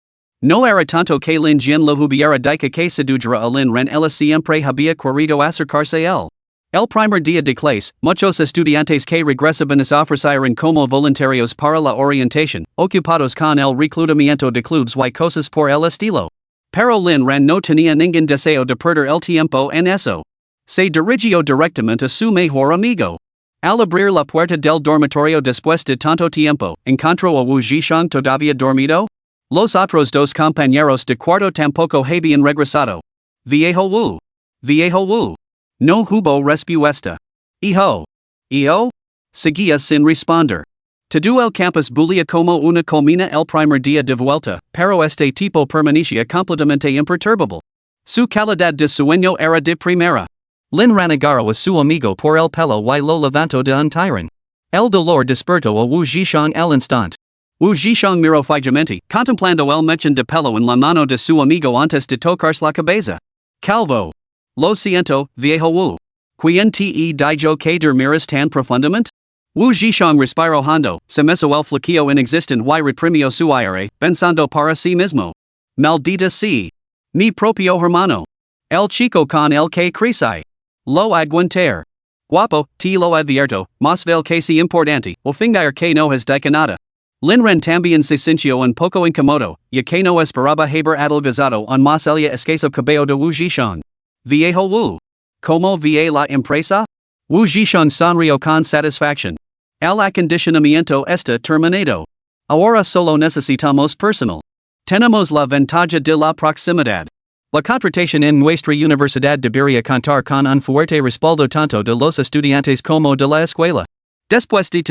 No era tanto que Lin Jian lo hubiera dicho que sedujera a Lin Ran, ella siempre había querido acercarse a él. El primer día de clase, muchos estudiantes que regresaban se ofrecieron como voluntarios para la orientación, ocupados con el reclutamiento de clubes y cosas por el estilo. Pero Lin Ran no tenía ningún deseo de perder el tiempo en eso. Se dirigió directamente a su mejor amigo. Al abrir la puerta del dormitorio después de tanto tiempo, encontró a Wu Zhishang todavía dormido. Los otros dos compañeros de cuarto tampoco habían regresado. Viejo Wu. Viejo Wu. No hubo respuesta. Hijo. Hijo. Seguía sin responder. Todo el campus bulía como una colmena el primer día de vuelta, pero este tipo permanecía completamente imperturbable. Su calidad de sueño era de primera. Lin Ran agarró a su amigo por el pelo y lo levantó de un tirón. El dolor despertó a Wu Zhishang al instante. Wu Zhishang miró fijamente, contemplando el mechón de pelo en la mano de su amigo antes de tocarse la cabeza. Calvo. Lo siento, viejo Wu. ¿Quién te dijo que dormiras tan profundamente? Wu Zhishang respiró hondo, se mesó el flequillo inexistente y reprimió su aire, pensando para sí mismo. Maldita sea. Mi propio hermano. El chico con el que crecí. Lo aguantar. Guapo, te lo advierto, más vale que sea importante, o fingir que no has dicho nada. Lin Ran también se sintió un poco incómodo, ya que no esperaba haber adelgazado un más el escaso cabello de Wu Zhishang. Viejo Wu. ¿Cómo vi la empresa? Wu Zhishang sonrió con satisfacción. El acondicionamiento está terminado. Ahora solo necesitamos personal. Tenemos la ventaja de la proximidad. La contratación en nuestra universidad debería contar con un fuerte respaldo tanto de los estudiantes como de la escuela. Después de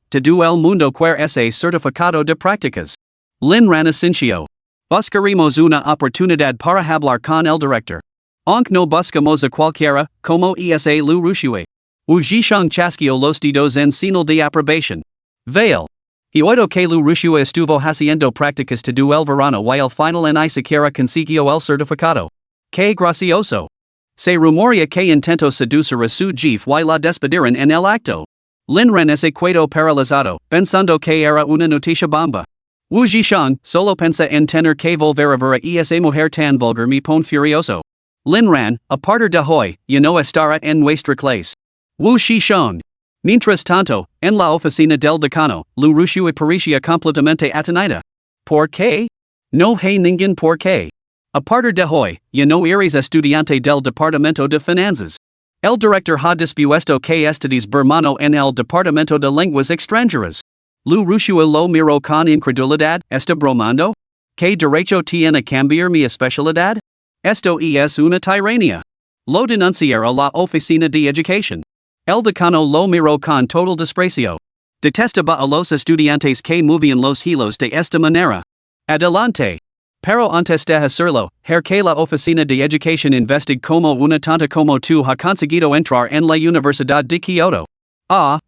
todo el mundo quiere ese certificado de prácticas. Lin Ran asintió. Buscaremos una oportunidad para hablar con el director. Aunque no buscamos a cualquiera, como esa Liu Ruxue. Wu Zhishang chasqueó los dedos en señal de aprobación. Veil. Y oído que Liu Ruxue estuvo haciendo prácticas todo el verano y al final ni siquiera consiguió el certificado. Que gracioso. Se rumorea que intentó seducir a su jefe y la despidieron en el acto. Lin Ran se quedó paralizado, pensando que era una noticia bomba. Wu Zhishan solo pensa en tener que volver a ver a esa mujer tan vulgar me pone furioso. Lin Ran, a partir de hoy, ya no estará en nuestra clase. Wu Zhishan. Mientras tanto, en la oficina del decano, Liu Ruxue parecía completamente atonida. ¿Por qué? No hay ningún por qué. A partir de hoy, ya no eres estudiante del Departamento de Finanzas. El director ha dispuesto que estudies Bermano en el Departamento de Lenguas Extranjeras. Liu Ruxue lo miró con incredulidad, ¿está bromando? ¿Qué derecho tiene a cambiar mi especialidad? Esto es una tirania. Lo denunciará la oficina de educación. El decano lo miró con total desprecio. Detestaba a los estudiantes que movían los hilos de esta manera. Adelante. Pero antes de hacerlo, que la oficina de educación investigue como una tonta como tú ha conseguido entrar en la Universidad de Kyoto.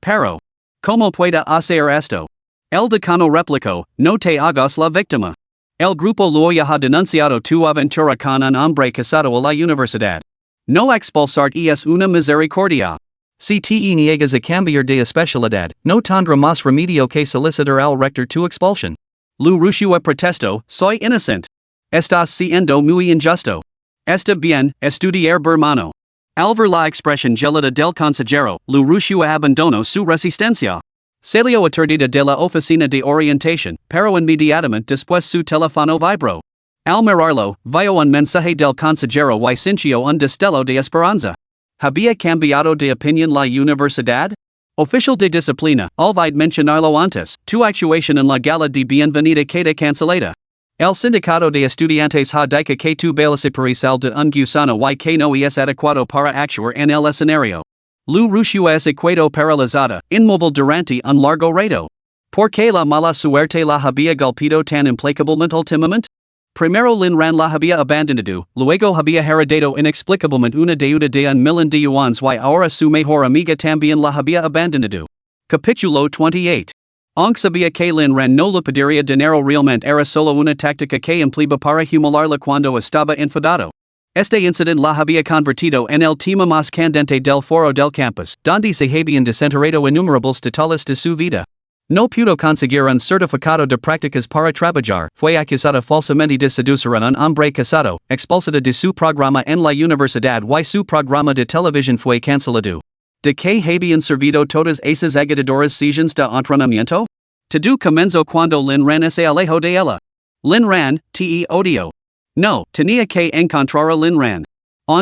Pero. ¿Cómo puede hacer esto? El decano replicó, no te hagas la víctima. El grupo Luo Yao ha denunciado tu aventura con un hombre casado a la universidad. No expulsar es una misericordia. Si te niegas a cambiar de especialidad, no tendrá más remedio que solicitar al rector tu expulsión. Liu Ruxue protestó, soy inocente. Estás siendo muy injusto. Está bien, estudiar Bermano. Al ver la expresión gelada del consejero, Liu Ruxue abandonó su resistencia. Salió aturdida de la oficina de orientación, pero inmediatamente después su teléfono vibró. Al mirarlo, vio un mensaje del consejero y sintió un destello de esperanza. ¿Había cambiado de opinión la universidad? Oficial de disciplina, olvidé mencionarlo antes, tu actuación en la gala de bienvenida queda cancelada. El sindicato de estudiantes ha dicho que tu baile parcial de un gusano y que no es adecuado para actuar en el escenario. Liu Ruxue se quedó paralizada, inmóvil durante un largo rato. ¿Por qué la mala suerte la había golpeado tan implacablemente últimamente? Primero Lin Ran la había abandonado, luego había heredado inexplicablemente una deuda de $1,000,000 de yuans y ahora su mejor amiga también la había abandonado. Capítulo 28. Aunque sabía que Lin Ran no le pediría dinero realmente era solo una táctica que empleaba para humillarla cuando estaba enfadado. Este incidente la había convertido en el tema más candente del foro del campus, donde se habían desenterrado innumerables detalles de su vida. No pudo conseguir un certificado de prácticas para trabajar, fue acusada falsamente de seducir a un hombre casado, expulsada de su programa en la universidad y su programa de televisión fue cancelado. ¿De qué habían servido todas esas agitadoras sesiones de entrenamiento? Todo comenzó cuando Lin Ran se alejó de ella. Lin Ran, te odio. No, tenía que encontrar a Lin Ran.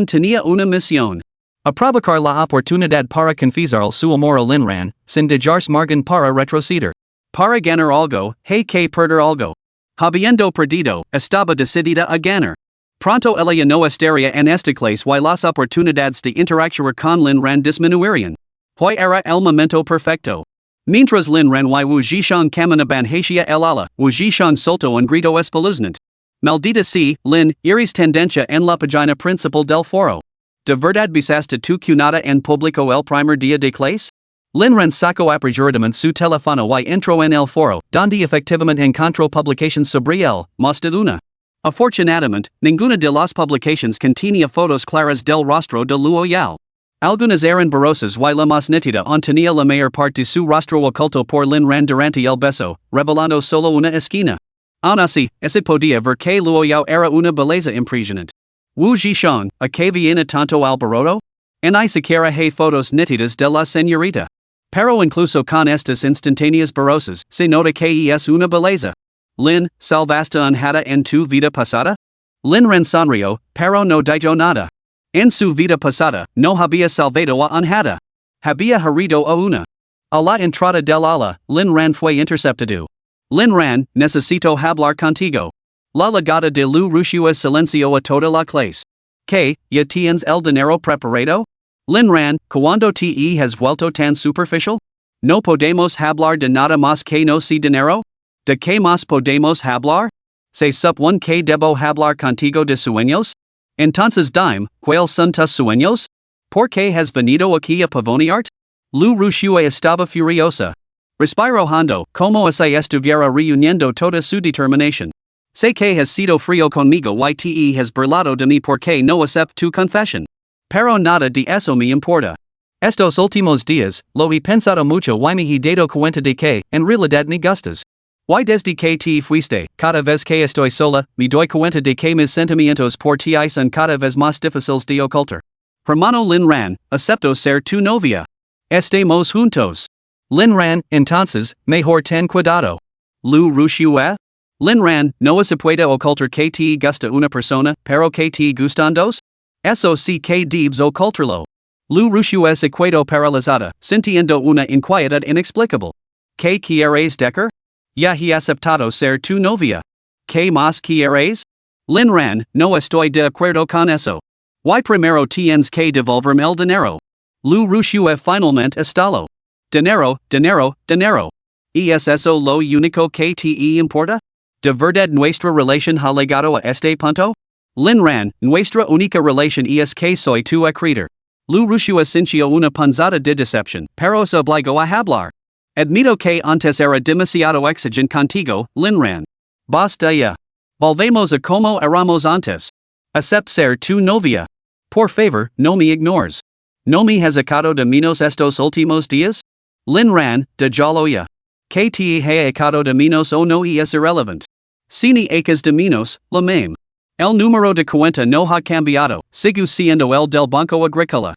Tenía una misión. Aprovechar la oportunidad para confesar su amor a Lin Ran, sin dejarse margen para retroceder. Para ganar algo, hay que perder algo. Habiendo perdido, estaba decidida a ganar. Pronto ella no estaría en esta clase y las oportunidades de interactuar con Lin Ran disminuirían. Hoy era el momento perfecto. Mientras Lin Ran y Wu Zhishan caminaban hacia el ala, Wu Zhishan soltó un grito espeluznante. Maldita sea, Lin, eres tendencia en la página principal del foro. ¿De verdad besaste tu cunada en público el primer día de clase? Lin Ran sacó apresuradamente su teléfono y entró en el foro, donde efectivamente encontró publicaciones sobre él, más de una. Afortunadamente, ninguna de las publicaciones contenía fotos claras del rostro de Luo Yao. Algunas eran borrosas y la más nítida tenía la mayor parte de su rostro oculto por Lin Ran durante el beso, revelando solo una esquina. Aun así, se podía ver que Luo Yao era una belleza impresionante. Wu Zhishan, ¿a qué viene tanto alboroto? Ni siquiera hay fotos nítidas de la señorita. Pero incluso con estas instantáneas borrosas, se nota que es una belleza. Lin, ¿salvaste unhada en tu vida pasada? Lin Ran sonrió, pero no dijo nada. En su vida pasada, no había salvado a unhada. Había herido a una. A la entrada del ala, Lin Ran fue interceptado. Lin Ran, necesito hablar contigo. La llegada de Liu Ruxue silenció a toda la clase. ¿Qué, ya tienes el dinero preparado? Lin Ran, ¿cuándo te has vuelto tan superficial? ¿No podemos hablar de nada más que no si dinero? ¿De qué más podemos hablar? ¿Se supone que debo hablar contigo de sueños? Entonces dime, ¿cuáles son tus sueños? ¿Por qué has venido aquí a pavonearte? Liu Ruxue estaba furiosa. Respiro hondo, como si estuviera reuniendo toda su determinación. Sé que has sido frío conmigo y te has burlado de mí porque no acepto tu confesión. Pero nada de eso me importa. Estos últimos días, lo he pensado mucho y me he dado cuenta de que, en realidad me gustas. Y desde que te fuiste, cada vez que estoy sola, me doy cuenta de que mis sentimientos por ti son cada vez más difíciles de ocultar. Hermano Lin Ran, acepto ser tu novia. Estemos juntos. Lin Ran, entonces, mejor ten cuidado. Liu Ruxue? Lin Ran, no se puede ocultar que te gusta una persona, pero que te gustan dos? Eso sí que debes ocultarlo. Liu Ruxue se quedó paralizada, sintiendo una inquietud inexplicable. ¿Qué quieres decir? Ya he aceptado ser tu novia. ¿Qué más quieres? Lin Ran, no estoy de acuerdo con eso. Y primero tienes que devolverme el dinero. Liu Ruxue finalmente estalló. Dinero, dinero, dinero. ¿Es eso lo único que te importa? ¿De verdad nuestra relación ha llegado a este punto? Lin Ran, nuestra única relación es que soy tu acreedor. Liu Ruxue sintió una punzada de decepción, pero se obligó a hablar. Admito que antes era demasiado exigente contigo, Lin Ran. Basta ya. Volvemos a como éramos antes. Acepto ser tu novia. Por favor, no me ignores. ¿No me has echado de menos estos últimos días? Lin Ran, déjalo ya. Que te haya echado de menos o no es irrelevant. Si ni echas de menos, lo mismo. El número de cuenta no ha cambiado, sigue siendo el del Banco Agrícola.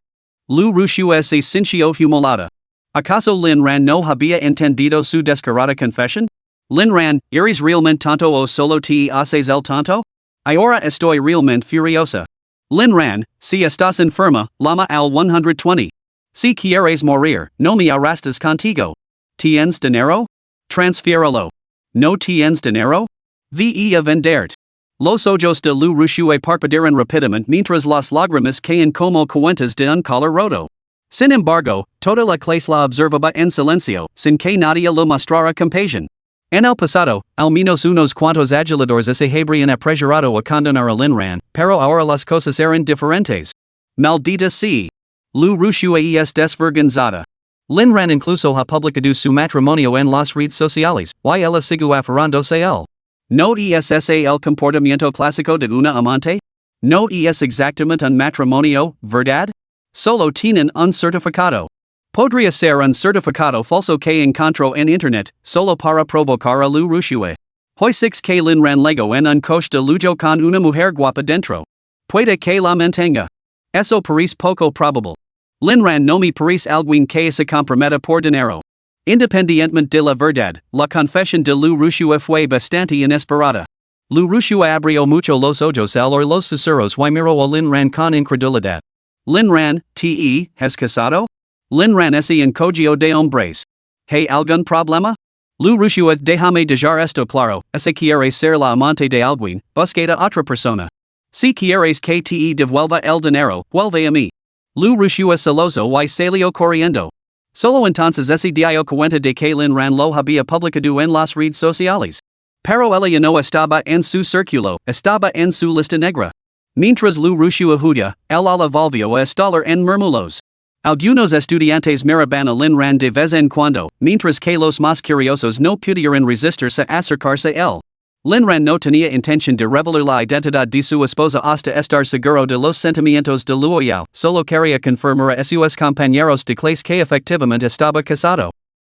Liu Ruxue se sintió humillada. ¿Acaso Lin Ran no había entendido su descarada confesión? Lin Ran, ¿eres realmente tonto o solo te haces el tonto? Ahora estoy realmente furiosa. Lin Ran, si estás enferma, llama al 120. Si quieres morir, no me arrastres contigo. ¿Tienes dinero? Transfiéralo. ¿No tienes dinero? Ve a venderte. Los ojos de Liu Ruxue parpadearon rápidamente mientras las lágrimas caían como cuentas de un color roto. Sin embargo, toda la clase la observaba en silencio, sin que nadie lo mostrara compasión. En el pasado, al menos unos cuantos aduladores se habrían apresurado a condenar a Lin Ran, pero ahora las cosas eran diferentes. Maldita sea. Liu Ruxue es desvergonzada. Lin Ran incluso ha publicado su matrimonio en las redes sociales, y ella sigue aferrándose a él. ¿No es ese el comportamiento clásico de una amante? ¿No es exactamente un matrimonio, verdad? Solo tienen un certificado. Podría ser un certificado falso que encontró en internet, solo para provocar a Liu Ruxue. Hoy six que Lin Ran legó en un coche de lujo con una mujer guapa dentro. Puede que la mantenga. Eso parece poco probable. Lin Ran no me parece alguien que se comprometa por dinero. Independientemente de la verdad, la confesión de Liu Ruxue fue bastante inesperada. Liu Ruxue abrió mucho los ojos al oír los susurros y miró a Lin Ran con incredulidad. Lin Ran, ¿te has casado? Lin Ran ese encogió de hombres. ¿Hay algún problema? Liu Ruxue, déjame dejar esto claro, si quieres ser la amante de alguien, busca a otra persona. Si quieres que te devuelva el dinero, vuelve a mí. Liu Ruxue celoso y salió corriendo. Solo entonces se dio cuenta de que Lin Ran lo había publicado en las redes sociales. Pero ella no estaba en su círculo, estaba en su lista negra. Mientras Liu Ruxue huía, él la volvió a estallar en murmullos. Algunos estudiantes miraban a Lin Ran de vez en cuando, mientras que los más curiosos no pudieron resistirse a acercarse a él. Lin Ran no tenía intención de revelar la identidad de su esposa hasta estar seguro de los sentimientos de Luo Yao, solo quería confirmar a sus compañeros de clase que efectivamente estaba casado.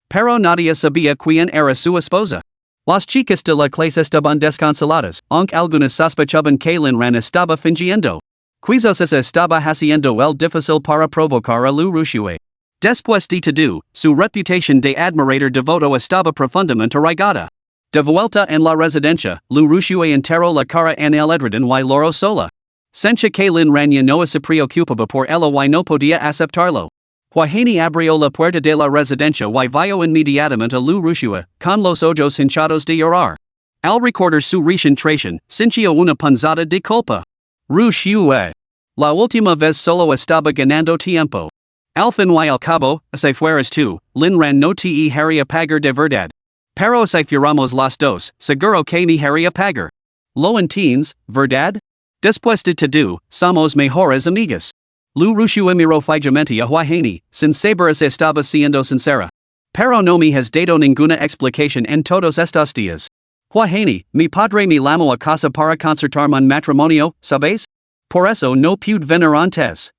Pero nadie sabía quién era su esposa. Las chicas de la clase estaban desconsoladas, aunque algunas sospechaban que Lin Ran estaba fingiendo. Quizás estaba haciendo el difícil para provocar a Liu Ruxue. Después de todo, su reputación de admirador devoto estaba profundamente arraigada. De vuelta en la residencia, Liu Ruxue enterró la cara en el edredón y lloró sola. Sentía que Lin Ran ya no se preocupaba por ella y no podía aceptarlo. Huajani abrió la puerta de la residencia y vio inmediatamente a Liu Ruxue, con los ojos hinchados de llorar. Al recordar su recentración, sintió una punzada de culpa. Ruxue. La última vez solo estaba ganando tiempo. Al fin y al cabo, si fueras tú, Lin Ran no te haría pagar de verdad. Pero si fuéramos las dos, seguro que me haría pagar. Lo entiendes, ¿verdad? Después de todo, somos mejores amigas. Liu Ruxue miró fijamente a Huajani, sin saber si estaba siendo sincera. Pero no me has dado ninguna explicación en todos estos días. Huajani, mi padre me llamó a casa para concertar mon matrimonio, ¿sabes? Por eso no pude venir antes.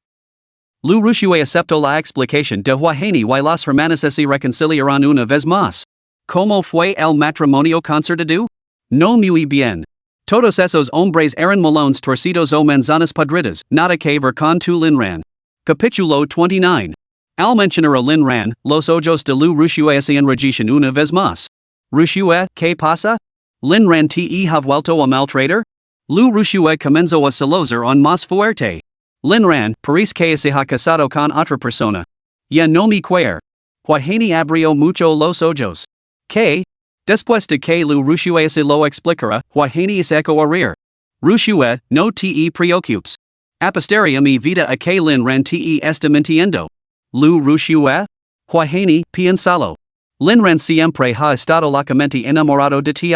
Liu Ruxue aceptó la explicación de Huajani y los hermanos se reconciliaron una vez más. ¿Cómo fue el matrimonio concertado? No muy bien. Todos esos hombres eran malones torcidos o manzanas podridas, nada que ver con tu Lin Ran. Capítulo 29. Al mencionar a Lin Ran, los ojos de Liu Ruxue se enrojecen una vez más. Ruxue, ¿qué pasa? Lin Ran te ha vuelto a maltratar? Liu Ruxue comenzó a celosar aún más fuerte. Lin Ran, parece que se ha casado con otra persona. Ya no me quiere. Huajani abrió mucho los ojos. ¿Qué? Después de que Liu Ruxue se lo explicara, Huajani se echó a reír. Ruxue, no te preocupes. Apostaría mi vida a que Lin Ran te está mintiendo. Liu Ruxue? Huajani, piénsalo. Lin Ran siempre ha estado locamente enamorado de ti.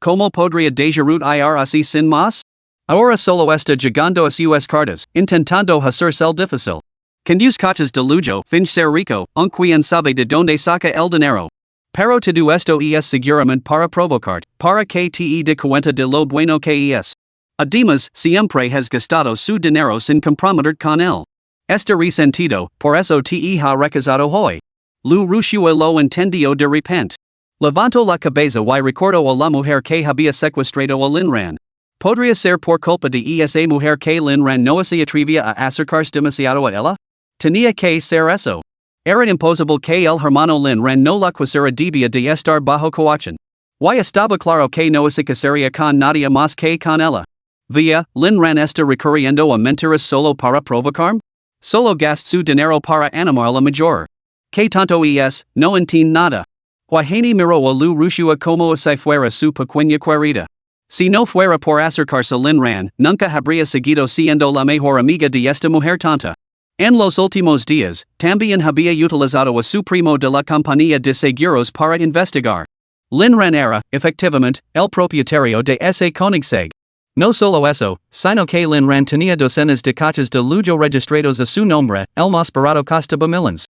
¿Cómo podría dejar ir así sin más? Ahora solo está llegando a sus cartas, intentando hacerse el difícil. Con tus cachas de lujo, finge ser rico, aunque sabe de dónde saca el dinero. Pero todo esto es seguramente para provocarte, para que te de cuenta de lo bueno que es. Además, siempre has gastado su dinero sin comprometer con él. Este resentido, por eso te ha rechazado hoy. Liu Ruxue lo entendió de repente. Levantó la cabeza y recordó a la mujer que había secuestrado a Lin Ran. ¿Podría ser por culpa de esa mujer que Lin Ran no se atrevía a acercarse demasiado a ella? Tenía que ser eso. Era imposible que el hermano Lin Ran no la quisiera debía de estar bajo coacción. Y estaba claro que no se casaría con nadie más que con ella. Vía, Lin Ran está recurriendo a mentiras solo para provocarme? Solo gasta su dinero para animarla mayor. ¿Qué tanto es? No entiendo nada. Huajani miró a Liu Ruxue como si fuera su pequeña querida. Si no fuera por acercarse a Lin Ran, nunca habría seguido siendo la mejor amiga de esta mujer tonta. En los últimos días, también había utilizado a su primo de la compañía de seguros para investigar. Lin Ran era, efectivamente, el propietario de ese Koenigsegg. No solo eso, sino que Lin Ran tenía docenas de coches de lujo registrados a su nombre, el más barato costaba millions.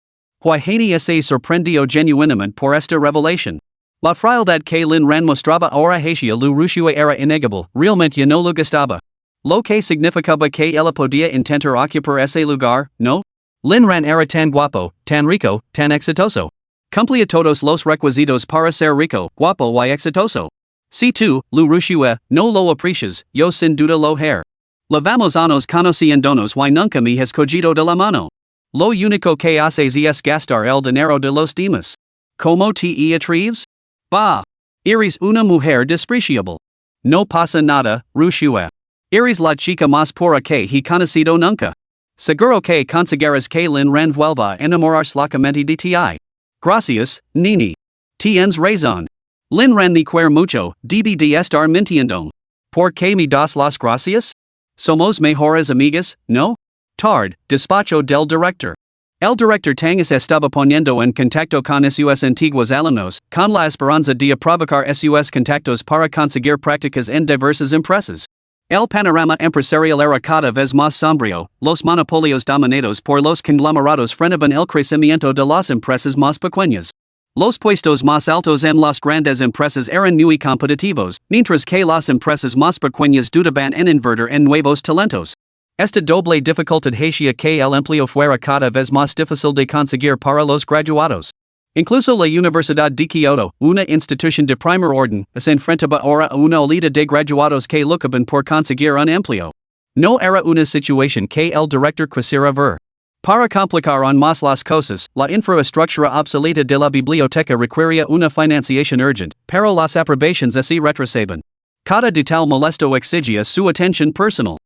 Huajani se sorprendió genuinamente por esta revelación. La frialdad que Lin Ran mostraba ahora hacia Liu Ruxue era innegable, realmente no lo gustaba. Lo que significaba que ella podía intentar ocupar ese lugar, ¿no? Lin Ran era tan guapo, tan rico, tan exitoso. Cumplía todos los requisitos para ser rico, guapo y exitoso. Si tú, Liu Ruxue, no lo aprecias, yo sin duda lo haré. Llevamos años conociéndonos y nunca me has cogido de la mano. Lo único que haces es gastar el dinero de los demás. ¿Cómo te atreves? Bah. Eres una mujer despreciable. No pasa nada, Ruxue. Eres la chica más pura que he conocido nunca. Seguro que conseguirás que Lin Ran vuelva a enamorarse locamente de ti. Gracias, Nini. Tienes razón. Lin Ran me quiere mucho, debe de estar mintiendo. ¿Por qué me das las gracias? Somos mejores amigas, ¿no? Tard, despacho del director. El director Tangas estaba poniendo en contacto con sus antiguos alumnos, con la esperanza de provocar sus contactos para conseguir prácticas en diversas empresas. El panorama empresarial era cada vez más sombrío, los monopolios dominados por los conglomerados frenaban el crecimiento de las empresas más pequeñas. Los puestos más altos en las grandes empresas eran muy competitivos, mientras que las empresas más pequeñas dudaban en invertir en nuevos talentos. Esta doble dificultad hacía que el empleo fuera cada vez más difícil de conseguir para los graduados. Incluso la Universidad de Kyoto, una institución de primer orden, se enfrentaba ahora a una oleada de graduados que luchaban por conseguir un empleo. No era una situación que el director quisiera ver. Para complicar aún más las cosas, la infraestructura obsoleta de la biblioteca requería una financiación urgente, pero las aprobaciones se retrasaban. Cada detalle molesto exigía su atención personal.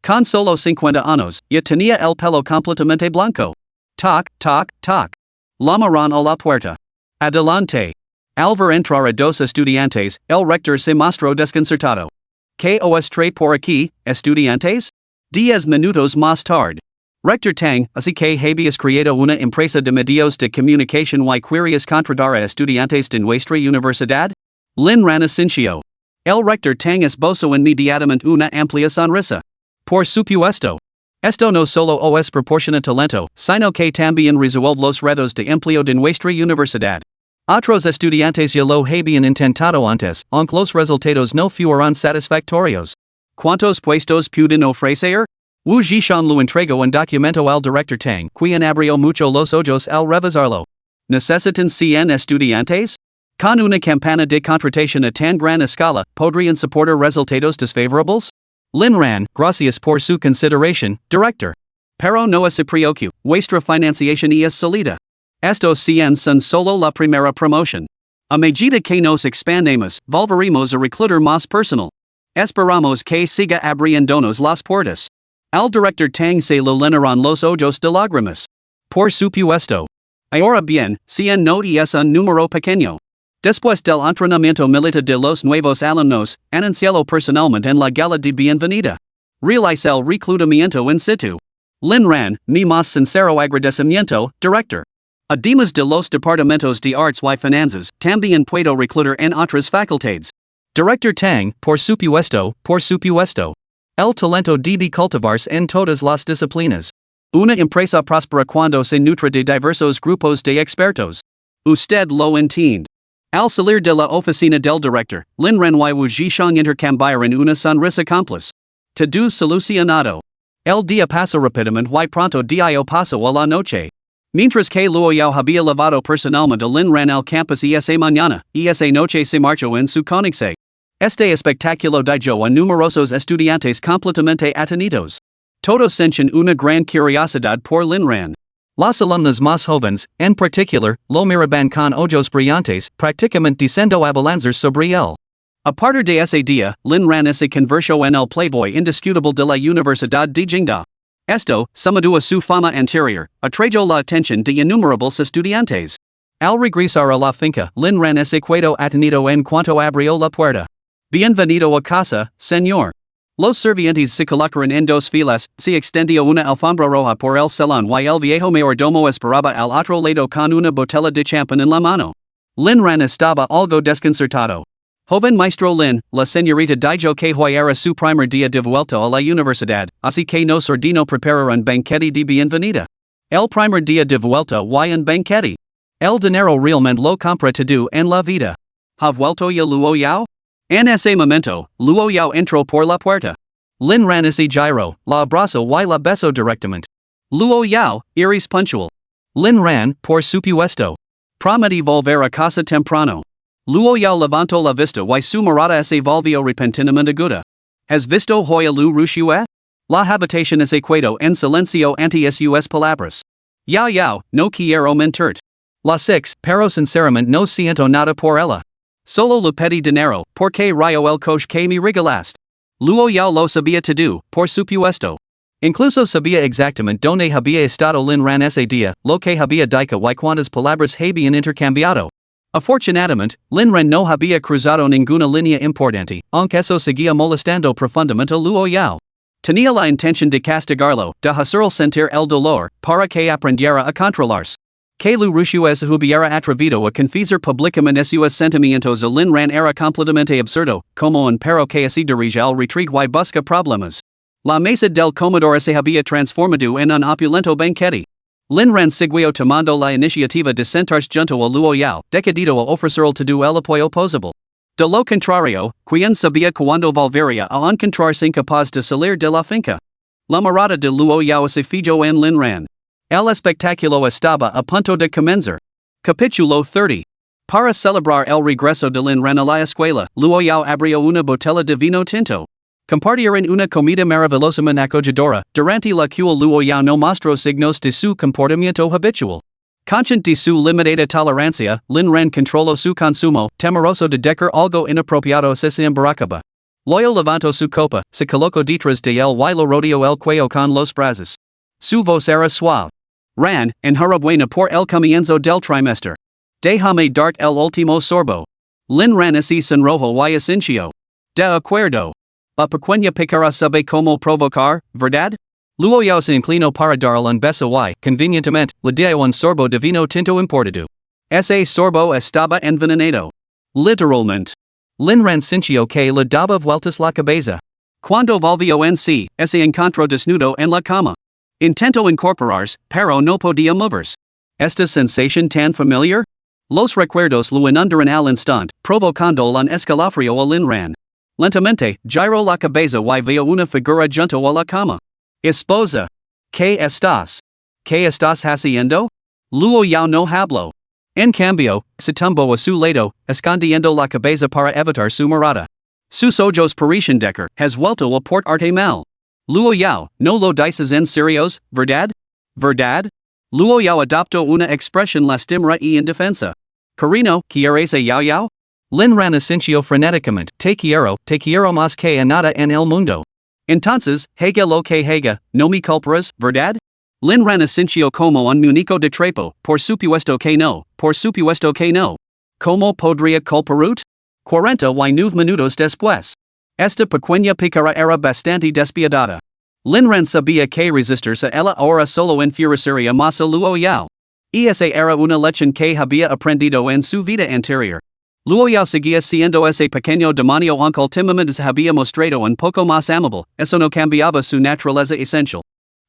Con solo 50 años, ya tenía el pelo completamente blanco. Toc, toc, toc. Llamaron a la puerta. Adelante. Al ver entrar a dos estudiantes, el rector se mostró desconcertado. ¿Qué os trae por aquí, estudiantes? 10 minutos más tarde. Rector Tang, así que habías creado una empresa de medios de comunicación y querías contratar a estudiantes de nuestra universidad? Lin Ran asintió. El rector Tang esbozó inmediatamente una amplia sonrisa. Por supuesto. Esto no solo os proporciona talento, sino que también resuelve los retos de empleo de nuestra universidad. Otros estudiantes ya lo habían intentado antes, aunque los resultados no fueron satisfactorios. ¿Cuántos puestos pueden ofrecer? Wu Zhishan lo entregó en documento al director Tang, quien abrió mucho los ojos al revisarlo. ¿Necesitan 100 estudiantes? Con una campana de contratación a tan gran escala, ¿podrían soportar resultados desfavorables? Lin Ran, gracias por su consideración, director. Pero no se preocupe, vuestra financiación es sólida. Estos 100 son solo la primera promoción. A medida que nos expandemos, volveremos a reclutar más personal. Esperamos que siga abriéndonos las puertas. Al director Tang se le llenaron los ojos de lágrimas. Por supuesto. Ahora bien, 100 no es un número pequeño. Después del entrenamiento militar de los nuevos alumnos, anuncialo personalmente en la gala de bienvenida. Realiza el reclutamiento in situ. Lin Ran, mi más sincero agradecimiento, director. Además de los departamentos de arts y finanzas, también puedo reclutar en otras facultades. Director Tang, por supuesto. El talento debe cultivarse en todas las disciplinas. Una empresa prospera cuando se nutre de diversos grupos de expertos. Usted lo entiende. Al salir de la oficina del director, Lin Ran y Wu Zhishan intercambiaron una sonrisa cómplice. Todo solucionado. El día pasó rápidamente y pronto dio paso a la noche. Mientras que Luo Yao había llevado personalmente a Lin Ran al campus esa mañana, esa noche se marchó en su conexe. Este espectáculo dio a numerosos estudiantes completamente atenidos. Todos sentían una gran curiosidad por Lin Ran. Los alumnos más jóvenes, en particular, lo miraban con ojos brillantes, prácticamente diciendo abalanzar sobre él. A partir de ese día, Lin Ran se convirtió en el playboy indiscutible de la Universidad de Jingda. Esto, sumado a su fama anterior, atrajo la atención de innumerables estudiantes. Al regresar a la finca, Lin Ran se quedó atenido en cuanto abrió la puerta. Bienvenido a casa, señor. Los sirvientes se colocaron en dos filas, se extendió una alfombra roja por el salón y el viejo mayordomo esperaba al otro lado con una botella de champán en la mano. Lin Ran estaba algo desconcertado. Joven maestro Lin, la señorita dijo que hoy era su primer día de vuelta a la universidad, así que nos ordenó preparar un banquete de bienvenida. El primer día de vuelta y un banquete. El dinero realmente lo compra todo en la vida. ¿Ha vuelto ya Luo Yao? En ese momento, Luo Yao entró por la puerta. Lin Ran se giró, la abrazó y la besó directamente. Luo Yao, eres puntual. Lin Ran, por supuesto. Prometí volver a casa temprano. Luo Yao levantó la vista y su mirada se volvió repentinamente aguda. ¿Has visto hoy a Liu Ruxue? La habitación se quedó en silencio ante sus palabras. Yao, no quiero mentirte. La six, pero sinceramente no siento nada por ella. Solo le pedí dinero, porque rayo el coche que me regalaste. Luo Yao lo sabía todo, por supuesto. Incluso sabía exactamente donde había estado Lin Ran ese día, lo que había dicho y cuántas palabras habían intercambiado. Afortunadamente, Lin Ran no había cruzado ninguna línea importante, aunque eso seguía molestando profundamente a Luo Yao. Tenía la intención de castigarlo, de hacerle sentir el dolor, para que aprendiera a controlarse. Que Liu Ruxue se hubiera atrevido a confesar públicamente sus sentimientos a Lin Ran era completamente absurdo, como un perro que se dirige al retreat y busca problemas. La mesa del comedor se había transformado en un opulento banquete. Lin Ran siguió tomando la iniciativa de sentarse junto a Luo Yao, decidido a ofrecerle todo el apoyo posible. De lo contrario, quien sabía cuándo volvería a encontrarse incapaz de salir de la finca. La mirada de Luo Yao se fijó en Lin Ran. El espectáculo estaba a punto de comenzar. Capítulo 30. Para celebrar el regreso de Lin Ran a la escuela, Luo Yao abrió una botella de vino tinto. Compartieron una comida maravillosamente acogedora, durante la cual Luo Yao no mostró signos de su comportamiento habitual. Consciente de su limitada tolerancia, Lin Ran controló su consumo, temeroso de decir algo inapropiado si se emborrachaba. Luego levantó su copa, se colocó detrás de él y lo rodeó el cuello con los brazos. Su voz era suave. Ran, enhorabuena por el comienzo del trimestre. Déjame darte el último sorbo. Lin Ran se sonrojó y asintió. De acuerdo. La pequeña pícara sabe cómo provocar, ¿verdad? Luo Yao se inclinó para darle un beso y, convenientemente, le dio un sorbo de vino tinto importado. Ese sorbo estaba envenenado. Literalmente. Lin Ran sintió que le daba vueltas la cabeza. Cuando volvió en sí, se encontró desnudo en la cama. Intento incorporarse, pero no podía moverse. ¿Esta sensación tan familiar? Los recuerdos lo inundaron al instante, provocando un escalofrío a Lin Ran. Lentamente, giró la cabeza y vio una figura junto a la cama. Esposa. ¿Qué estás haciendo? Luo Yao no habló. En cambio, se tumbó a su lado, escondiendo la cabeza para evitar su mirada. Sus ojos parecen decker, has vuelto a portarte mal. Luo Yao, no lo dices en serios, ¿verdad? ¿Verdad? Luo Yao adoptó una expresión lastimera y indefensa. Carino, ¿quieres a Yao Yao? Lin Ran asintió frenéticamente, te quiero más que a nada en el mundo. Entonces, haga lo que haga, no me culparás, ¿verdad? Lin Ran asintió como un muñeco de trapo, por supuesto que no. ¿Cómo podría culparut? 49 minutos después. Esta pequeña pícara era bastante despiadada. Lin Ran sabía que resistirse a ella ahora solo enfurecería más a Luo Yao. Esa era una lección que había aprendido en su vida anterior. Luo Yao seguía siendo ese pequeño demonio aunque tímidamente se había mostrado un poco más amable, eso no cambiaba su naturaleza esencial.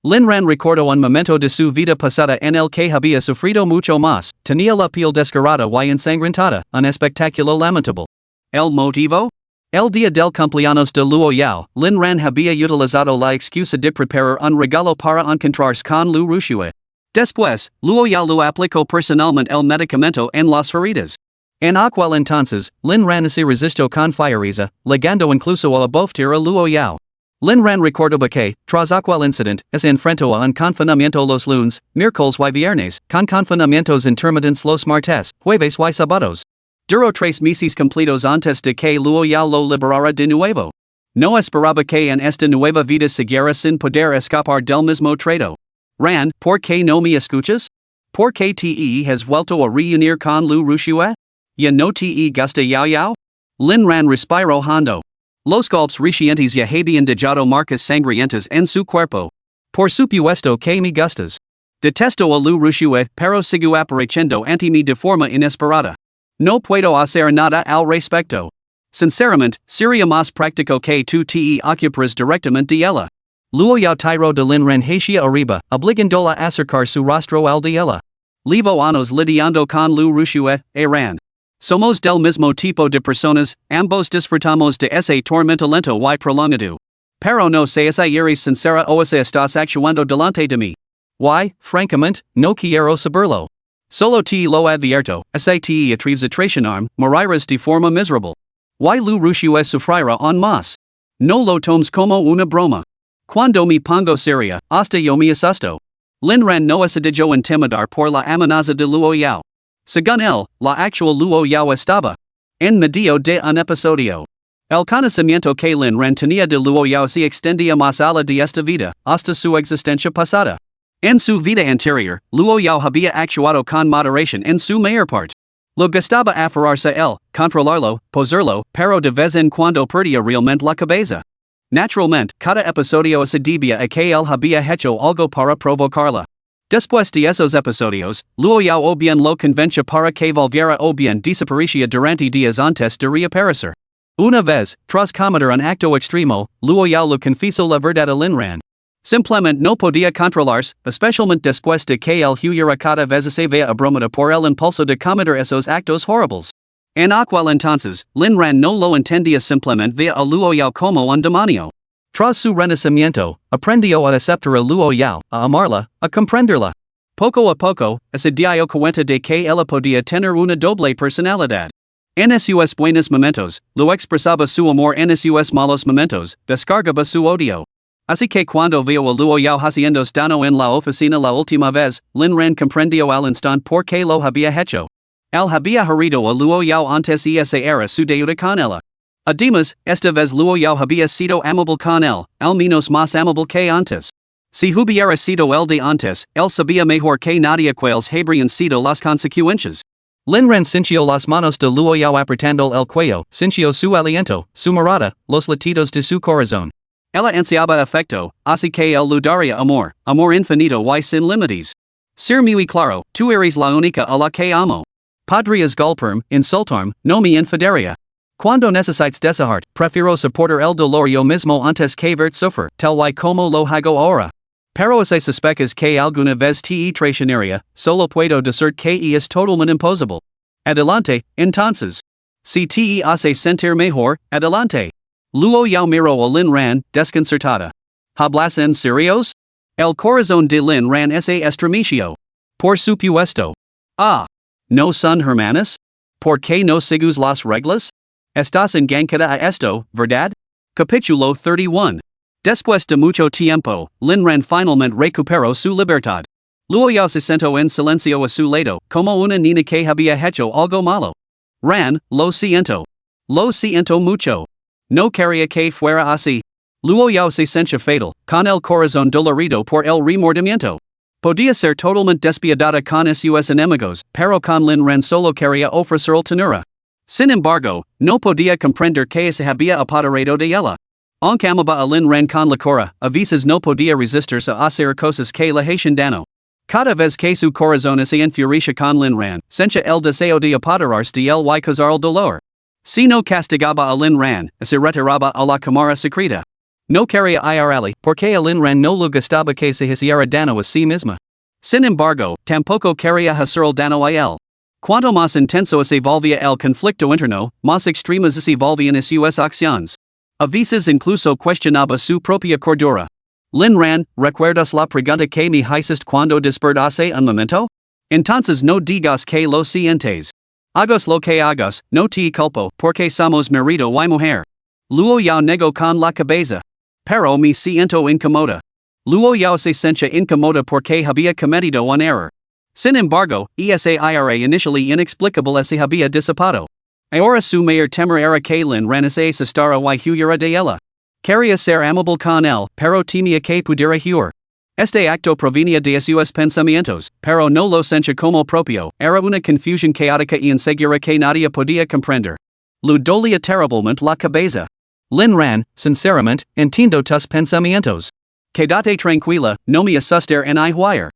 Lin Ran recordó un momento de su vida pasada en el que había sufrido mucho más, tenía la piel desgarrada y ensangrentada, un espectáculo lamentable. ¿El motivo? El día del cumpleaños de Luo Yao, Lin Ran había utilizado la excusa de preparar un regalo para encontrarse con Liu Ruxue. Después, Luo Yao lo aplicó personalmente el medicamento en las heridas. En aquel entonces, Lin Ran se resistió con fiereza, llegando incluso a abortar a Luo Yao. Lin Ran recordó que, tras aquel incidente, se enfrentó a un confinamiento los lunes, miércoles y viernes, con confinamientos intermitentes los martes, jueves y sábados. Duró 3 meses completos antes de que Luo Yao lo liberara de nuevo. No esperaba que en esta nueva vida siguiera sin poder escapar del mismo trato. Ran, ¿por qué no me escuchas? ¿Por qué te has vuelto a reunir con Liu Ruxue? ¿Ya no te gusta Yao Yao? Lin Ran respiró hondo. Los golpes recientes ya habían dejado marcas sangrientas en su cuerpo. Por supuesto que me gustas. Detesto a Liu Ruxue, pero sigo apareciendo ante mí de forma inesperada. No puedo hacer nada al respecto. Sinceramente, sería más práctico que tú te ocuparas directamente de ella. Luo Yao tiró de Lin Ran hacia arriba, obligándola a acercar su rostro al de ella. Llevo años lidiando con Liu Ruxue, Ran. Somos del mismo tipo de personas, ambos disfrutamos de ese tormento lento y prolongado. Pero no sé si eres sincera o si estás actuando delante de mí. Francamente, no quiero saberlo. Solo te lo advierto, si te atreves a traicionarme, morirás de forma miserable. Liu Ruxue sufrirá aún más. No lo tomes como una broma. Cuando me pongo seria, hasta yo me asusto. Lin Ran no se dejó intimidar por la amenaza de Luo Yao. Según él, la actual Luo Yao estaba en medio de un episodio. El conocimiento que Lin Ran tenía de Luo Yao se extendía más allá de esta vida, hasta su existencia pasada. En su vida anterior, Luo Yao había actuado con moderación en su mayor parte. Lo gustaba aferrarse a él, controlarlo, posarlo, pero de vez en cuando perdía realmente la cabeza. Naturalmente, cada episodio se debía a que él había hecho algo para provocarla. Después de esos episodios, Luo Yao o bien lo convenció para que volviera o bien desaparecía durante días antes de reaparecer. Una vez, tras cometer un acto extremo, Luo Yao lo confesó la verdad a Lin Ran. Simplemente no podía controlarse, especialmente después de que él huyera cada vez se vea abrumado por el impulso de cometer esos actos horribles. En aquel entonces, Lin Ran no lo entendía simplemente vea a Luo Yao como un demonio. Tras su renacimiento, aprendió a aceptar a Luo Yao, a amarla, a comprenderla. Poco a poco, se dio cuenta de que ella podía tener una doble personalidad. En sus buenos momentos, lo expresaba su amor en sus malos momentos, descargaba su odio. Así que cuando vio a Luo Yao haciendo daño en la oficina la última vez, Lin Ran comprendió al instante por qué lo había hecho. Él había herido a Luo Yao antes y esa era su deuda con ella. Además, esta vez Luo Yao había sido amable con él, al menos más amable que antes. Si hubiera sido el de antes, él sabía mejor que nadie cuáles habrían sido las consecuencias. Lin Ran sintió las manos de Luo Yao apretando el cuello, sintió su aliento, su mirada, los latidos de su corazón. Ella ansiaba afecto, así que él lo daría amor infinito y sin límites. Ser muy claro, tú eres la única a la que amo. Podrías golpearme, insultarme, no me enfadaría. Cuando necesites desahart, prefiero soportar el dolor yo mismo antes que verte sufrir, tal y como lo hago ahora. Pero si suspectas que alguna vez te traicionaria, solo puedo decir que es totalmente imposible. Adelante, entonces. Si te hace sentir mejor, adelante. Luo Yao miró a Lin Ran, desconcertada. ¿Hablas en serios? El corazón de Lin Ran se estremeció. Por supuesto. Ah. ¿No son hermanas? ¿Por qué no sigues las reglas? Estás enganchada a esto, ¿verdad? Capítulo 31. Después de mucho tiempo, Lin Ran finalmente recuperó su libertad. Luo Yao se sentó en silencio a su lado, como una niña que había hecho algo malo. Ran, lo siento. Lo siento mucho. No quería que fuera así. Luo Yao se sentía fatal, con el corazón dolorido por el remordimiento. Podía ser totalmente despiadada con sus enemigos, pero con Lin Ran solo quería ofrecer ternura. Sin embargo, no podía comprender que se había apoderado de ella. Aunque amaba a Lin Ran con locura, a veces no podía resistirse a hacer cosas que le hacían daño. Cada vez que su corazón se enfurecia con Lin Ran, sentía el deseo de apoderarse de él y causar el dolor. Si no castigaba a Lin Ran, se retiraba a la cámara secreta. No quería irle, porque a Lin Ran no le gustaba que se hiciera daño a sí misma. Sin embargo, tampoco quería hacer daño a él. Cuanto más intenso se volvía el conflicto interno, más extremas se volvían sus acciones. A veces incluso cuestionaba su propia cordura. Lin Ran, ¿recuerdas la pregunta que me hiciste cuando despertaste un momento? Entonces no digas que lo sientes. Hagas lo que hagas, no te culpo, porque somos marido y mujer. Luo Yao negó con la cabeza. Pero me siento incómoda. Luo Yao se sentía incómoda porque había cometido un error. Sin embargo, esa era initially inexplicable se había disipado. Ahora su mayor temor era que Lin Ran se asustara y huyera de ella. Quería ser amable con él, pero temía que pudiera huir. Este acto provenía de sus pensamientos, pero no lo sentía como propio, era una confusión caótica y insegura que nadie podía comprender. Le dolía terriblemente la cabeza. Lin Ran, sinceramente, entiendo tus pensamientos. Quédate tranquila, no me asustes en huir.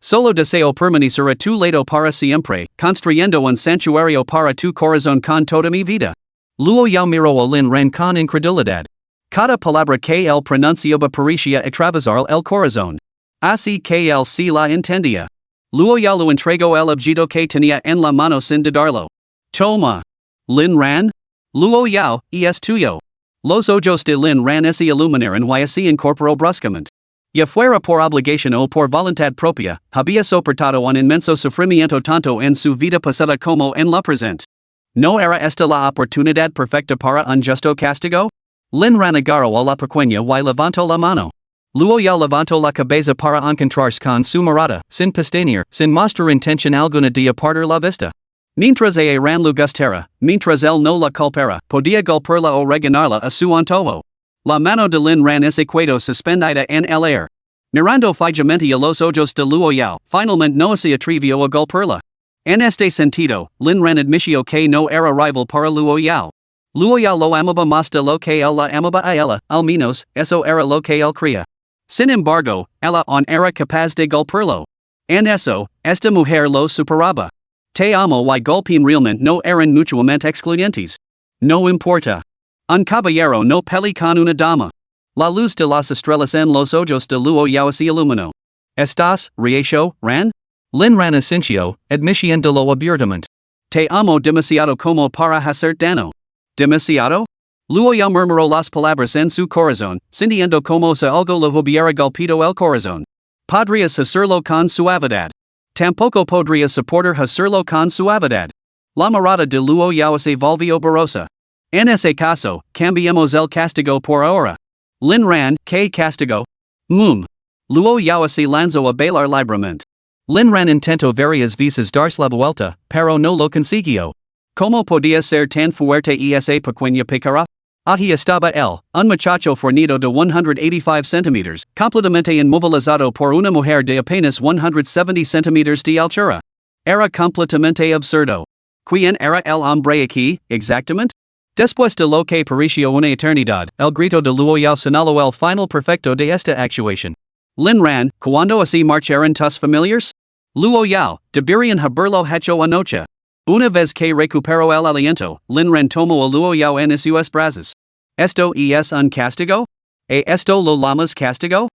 Solo deseo permanecer a tu lado para siempre, construyendo un santuario para tu corazón con toda mi vida. Luo Yao miró a Lin Ran con incredulidad. Cada palabra que él pronunciaba parecía atravesar el corazón. Así que él sí la entendía. Luo Yao le entregó el objeto que tenía en la mano sin dudarlo. Toma. Lin Ran? Luo Yao, es tuyo. Los ojos de Lin Ran se iluminaron y se incorporó bruscamente. Ya fuera por obligación o por voluntad propia, había soportado un inmenso sufrimiento tanto en su vida pasada como en la presente. ¿No era esta la oportunidad perfecta para un justo castigo? Lin Ran agarró a la pequeña y levantó la mano. Luo Yao levantó la cabeza para encontrarse con su mirada, sin pestañear, sin mostrar intención alguna de apartar la vista. Mientras a Ran le gustara, mientras él no la culpara, podía golpearla o regañarla a su antojo. La mano de Lin Ran se quedó suspendida en el aire. Mirando fijamente a los ojos de Luo Yao, finalmente no se atrevió a golpearla. En este sentido, Lin Ran admitió que no era rival para Luo Yao. Luo Yao lo amaba más de lo que él la amaba a ella, al menos, eso era lo que él creía. Sin embargo, ella aún era capaz de golpearlo. En eso, esta mujer lo superaba. Te amo y golpean realmente no eran mutuamente excluyentes. No importa. Un caballero no pelea con una dama. La luz de las estrellas en los ojos de Luo Yao se iluminó. ¿Estás, reacio, Ran? Lin Ran asintió, admitiéndolo abiertamente. Te amo demasiado como para hacer daño. ¿Demasiado? Luo Yao murmuró las palabras en su corazón, sintiendo como si algo le hubiera golpeado el corazón. Podrías hacerlo con suavidad. Tampoco podría soportar hacerlo con suavidad. La mirada de Luo Yao se volvió borrosa. En ese caso, cambiemos el castigo por ahora. Lin Ran, ¿qué castigo? Luo Yao se lanzó a bailar libremente. Lin Ran intentó varias veces darse la vuelta, pero no lo consiguió. ¿Cómo podía ser tan fuerte esa pequeña pícara? Aquí estaba él, un muchacho fornido de 185 centímetros, completamente inmovilizado por una mujer de apenas 170 centímetros de altura. Era completamente absurdo. ¿Quién era el hombre aquí, exactamente? Después de lo que pareció una eternidad, el grito de Luo Yao señaló el final perfecto de esta actuación. Lin Ran, ¿cuándo así marcharon tus familiares? Luo Yao, deberían haberlo hecho anoche. Una vez que recupero el aliento, Lin Ran tomo a Luo Yao en sus brazos. Esto es un castigo? Esto lo llamas castigo?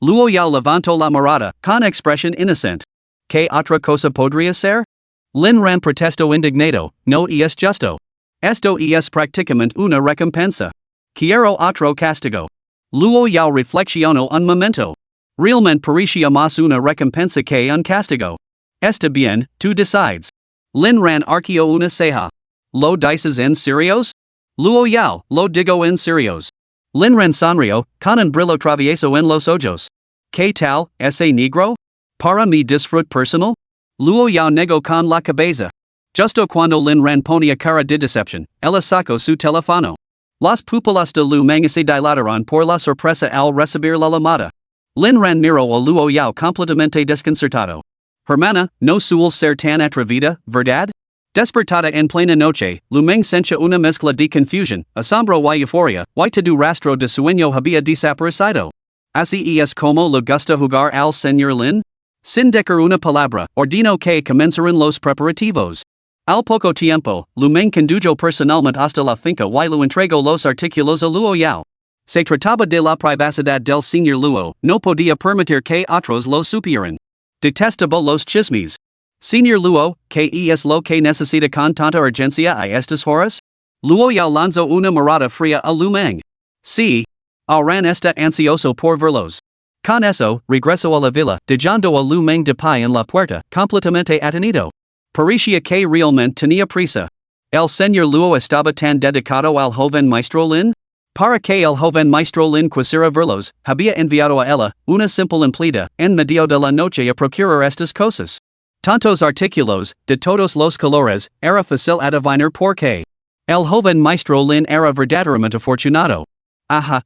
Luo Yao levantó la mirada, con expresión inocente. ¿Qué otra cosa podría ser? Lin Ran protestó indignado, no es justo. Esto es prácticamente una recompensa. Quiero otro castigo. Luo Yao reflexionó un momento. Realmente parecía más una recompensa que un castigo. Está bien, tú decides. Lin Ran arqueó una ceja. ¿Lo dices en serios? Luo Yao, lo digo en serios. Lin Ran sonrió, con un brillo travieso en los ojos. ¿Qué tal, ese negro? Para mi disfrute personal? Luo Yao negó con la cabeza. Justo cuando Lin Ran ponía cara de decepción, ella sacó su teléfono. Las pupilas de Lu Meng se dilataron por la sorpresa al recibir la llamada. Lin Ran miró a Luo Yao completamente desconcertado. Hermana, no sueles ser tan atrevida, ¿verdad? Despertada en plena noche, Lu Meng sentía una mezcla de confusión, asombro y euforia, y todo rastro de sueño había desaparecido. Así es como le gusta jugar al señor Lin? Sin decir una palabra, ordeno que comenzaran los preparativos. Al poco tiempo, Lu Meng condujo personalmente hasta la finca y le entregó los artículos a Luo Yao. Se trataba de la privacidad del señor Luo, no podía permitir que otros lo supieran. Detestaba los chismes. Señor Luo, ¿qué es lo que necesita con tanta urgencia a estas horas? Luo Yao lanzó una mirada fría a Lu Meng. Sí. Ran está ansioso por verlos. Con eso, regresó a la villa, dejando a Lu Meng de pie en la puerta, completamente atenido. Parecía que realmente tenía prisa. El señor Luo estaba tan dedicado al joven maestro Lin? Para que el joven maestro Lin quisiera verlos, había enviado a ella, una simple empleada, en medio de la noche a procurar estas cosas. Tantos artículos, de todos los colores, era fácil adivinar por qué. El joven maestro Lin era verdaderamente afortunado.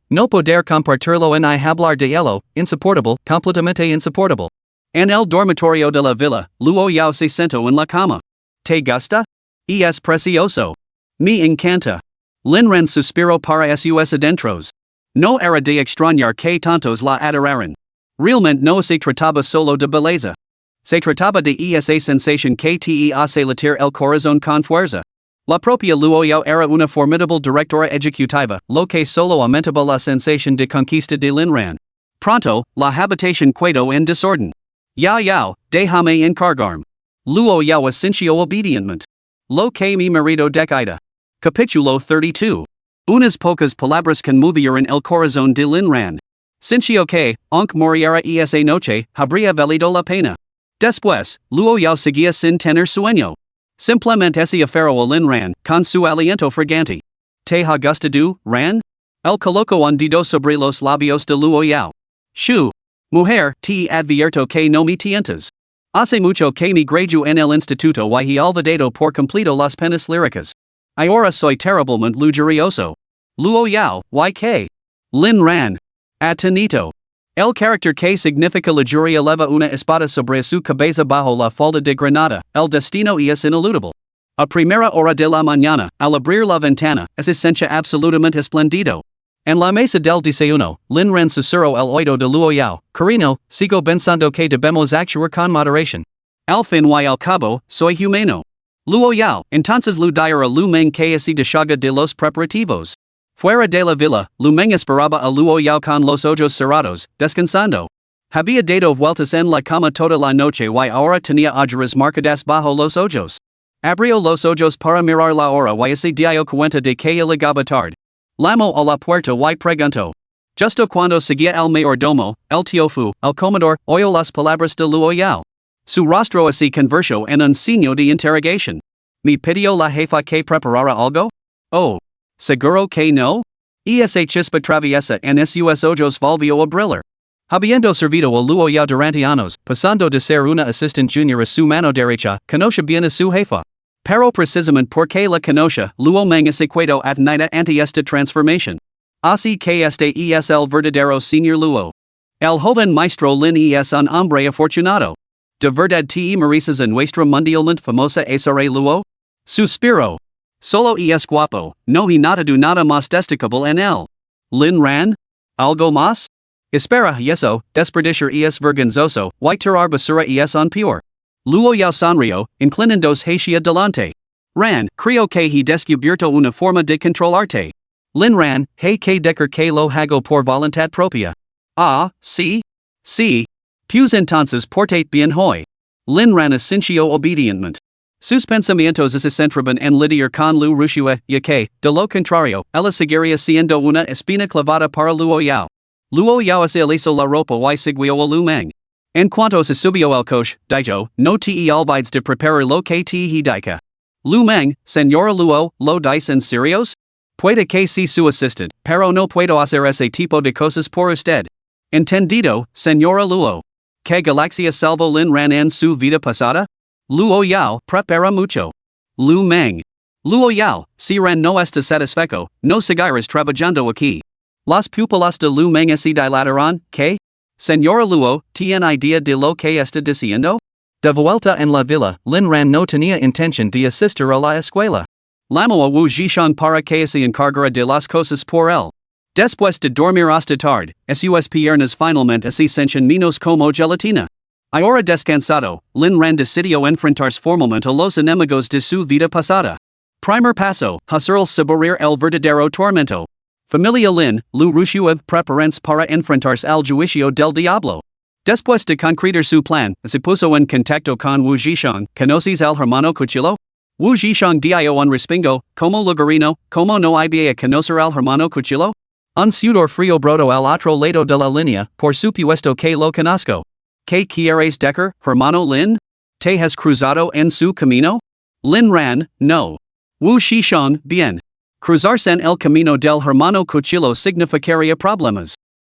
No poder compartirlo en hablar de ello, insoportable, completamente insoportable. En el dormitorio de la villa, Luo Yao se sentó en la cama. ¿Te gusta? Es precioso. Me encanta. Lin Ran suspiró para sus adentros. No era de extrañar que tantos la adoraran. Realmente no se trataba solo de belleza. Se trataba de esa sensación que te hace latir el corazón con fuerza. La propia Luo Yao era una formidable directora ejecutiva, lo que solo aumentaba la sensación de conquista de Lin Ran. Pronto, la habitación quedó en desorden. Yao, déjame encargarme. Luo Yao asintió obedientemente. Lo que mi marido decida. Capítulo 32. Unas pocas palabras conmovieron el corazón de Lin Ran. Sintió que, aunque muriera esa noche, habría valido la pena. Después, Luo Yao seguía sin tener sueño. Simplemente se aferró a Lin Ran, con su aliento fragante. ¿Te ha gustado, Ran? Él colocó un dedo sobre los labios de Luo Yao. Shu. Mujer, te advierto que no me tientas. Hace mucho que me gradué en el instituto y he olvidado por completo las penas líricas. Ahora soy terriblemente lujurioso. Luo Yao, ¿y qué? Lin Ran. Atenito. El carácter que significa lujuria eleva una espada sobre su cabeza bajo la falda de granada, el destino es ineludible. A primera hora de la mañana, al abrir la ventana, se sentía absolutamente espléndido. En la mesa del desayuno, Lin Ran susurró el oído de Luo Yao, cariño, sigo pensando que debemos actuar con moderación. Al fin y al cabo, soy humano. Luo Yao, entonces Lu diera a Lu Meng que se deshaga de los preparativos. Fuera de la villa, Lu Meng esperaba a Luo Yao con los ojos cerrados, descansando. Había dado vueltas en la cama toda la noche y ahora tenía ojeras marcadas bajo los ojos. Abrió los ojos para mirar la hora y se dio cuenta de que llegaba tarde. Llamó a la puerta y preguntó. Justo cuando seguía el mayordomo, el tío Fu, el comedor, oyó las palabras de Luo Yao. Su rostro se convirtió en un signo de interrogación. ¿Me pidió la jefa que preparara algo? Oh. ¿Seguro que no? Esa chispa traviesa en sus ojos volvió a brillar. Habiendo servido a Luo Yao durante años, pasando de ser una assistant junior a su mano derecha, conoce bien a su jefa. Pero precisamente porque la conoce, Luo Meng se quedó atenida ante esta transformación. Así que este es el verdadero señor Luo. El joven maestro Lin es un hombre afortunado. ¿De verdad te mereces a nuestra mundialmente famosa Esare Luo? Suspiro. Solo es guapo, no he notado nada más destacable en él. Lin Ran? ¿Algo más? Espera eso, desperdiciar es vergonzoso, y tirar basura es un peor. Luo Yao Sanrio, inclinandos hacia delante. Ran, creo que he descubierto una forma de controlarte. Lin Ran, hey que decker que lo hago por voluntad propia. Ah, sí? Sí. Pues entonces portate bien hoy. Lin Ran ascencio obedientemente. Sus pensamientos se centraban en lidiar con Liu Ruxue, ya que, de lo contrario, ella seguiría siendo una espina clavada para Luo Yao. Luo Yao se hizo la ropa y siguió a Lu Meng. En cuanto se subió el coche, dijo, no te olvides de preparar lo que te indica. Lu Meng, señora Luo, ¿lo dice en serios? Puede que sea su assistant, pero no puedo hacer ese tipo de cosas por usted. Entendido, señora Luo. ¿Qué galaxia salvo Lin Ran en su vida pasada? Luo Yao prepara mucho. Lu Meng. Luo Yao, si Ran no está satisfecho, no seguirás trabajando aquí. Las pupilas de Lu Meng se dilataron, ¿qué? Señora Luo, ¿tiene idea de lo que está diciendo? De vuelta en la villa, Lin Ran no tenía intención de asistir a la escuela. Llamó a Wu Zhishan para que se encargara de las cosas por él. Después de dormir hasta tarde, sus piernas finalmente se sienten menos como gelatina. Ahora descansado, Lin Ran decidió enfrentarse formalmente a los enemigos de su vida pasada. Primer paso, hacer saborear el verdadero tormento. Familia Lin, Liu Ruxue preparanse para enfrentarse al juicio del diablo. Después de concretar su plan, se puso en contacto con Wu Zhishan. ¿Conoces al hermano Cuchillo? Wu Zhishan dio un respingo, como lugarino, como no había a conocer al hermano Cuchillo? Un sudor frío broto al otro lado de la línea, por supuesto que lo conozco. ¿Qué quieres decir, hermano Lin? ¿Te has cruzado en su camino? Lin Ran, no. Wu Zhishan, bien. Cruzarse en el camino del hermano Cuchillo significaría problemas.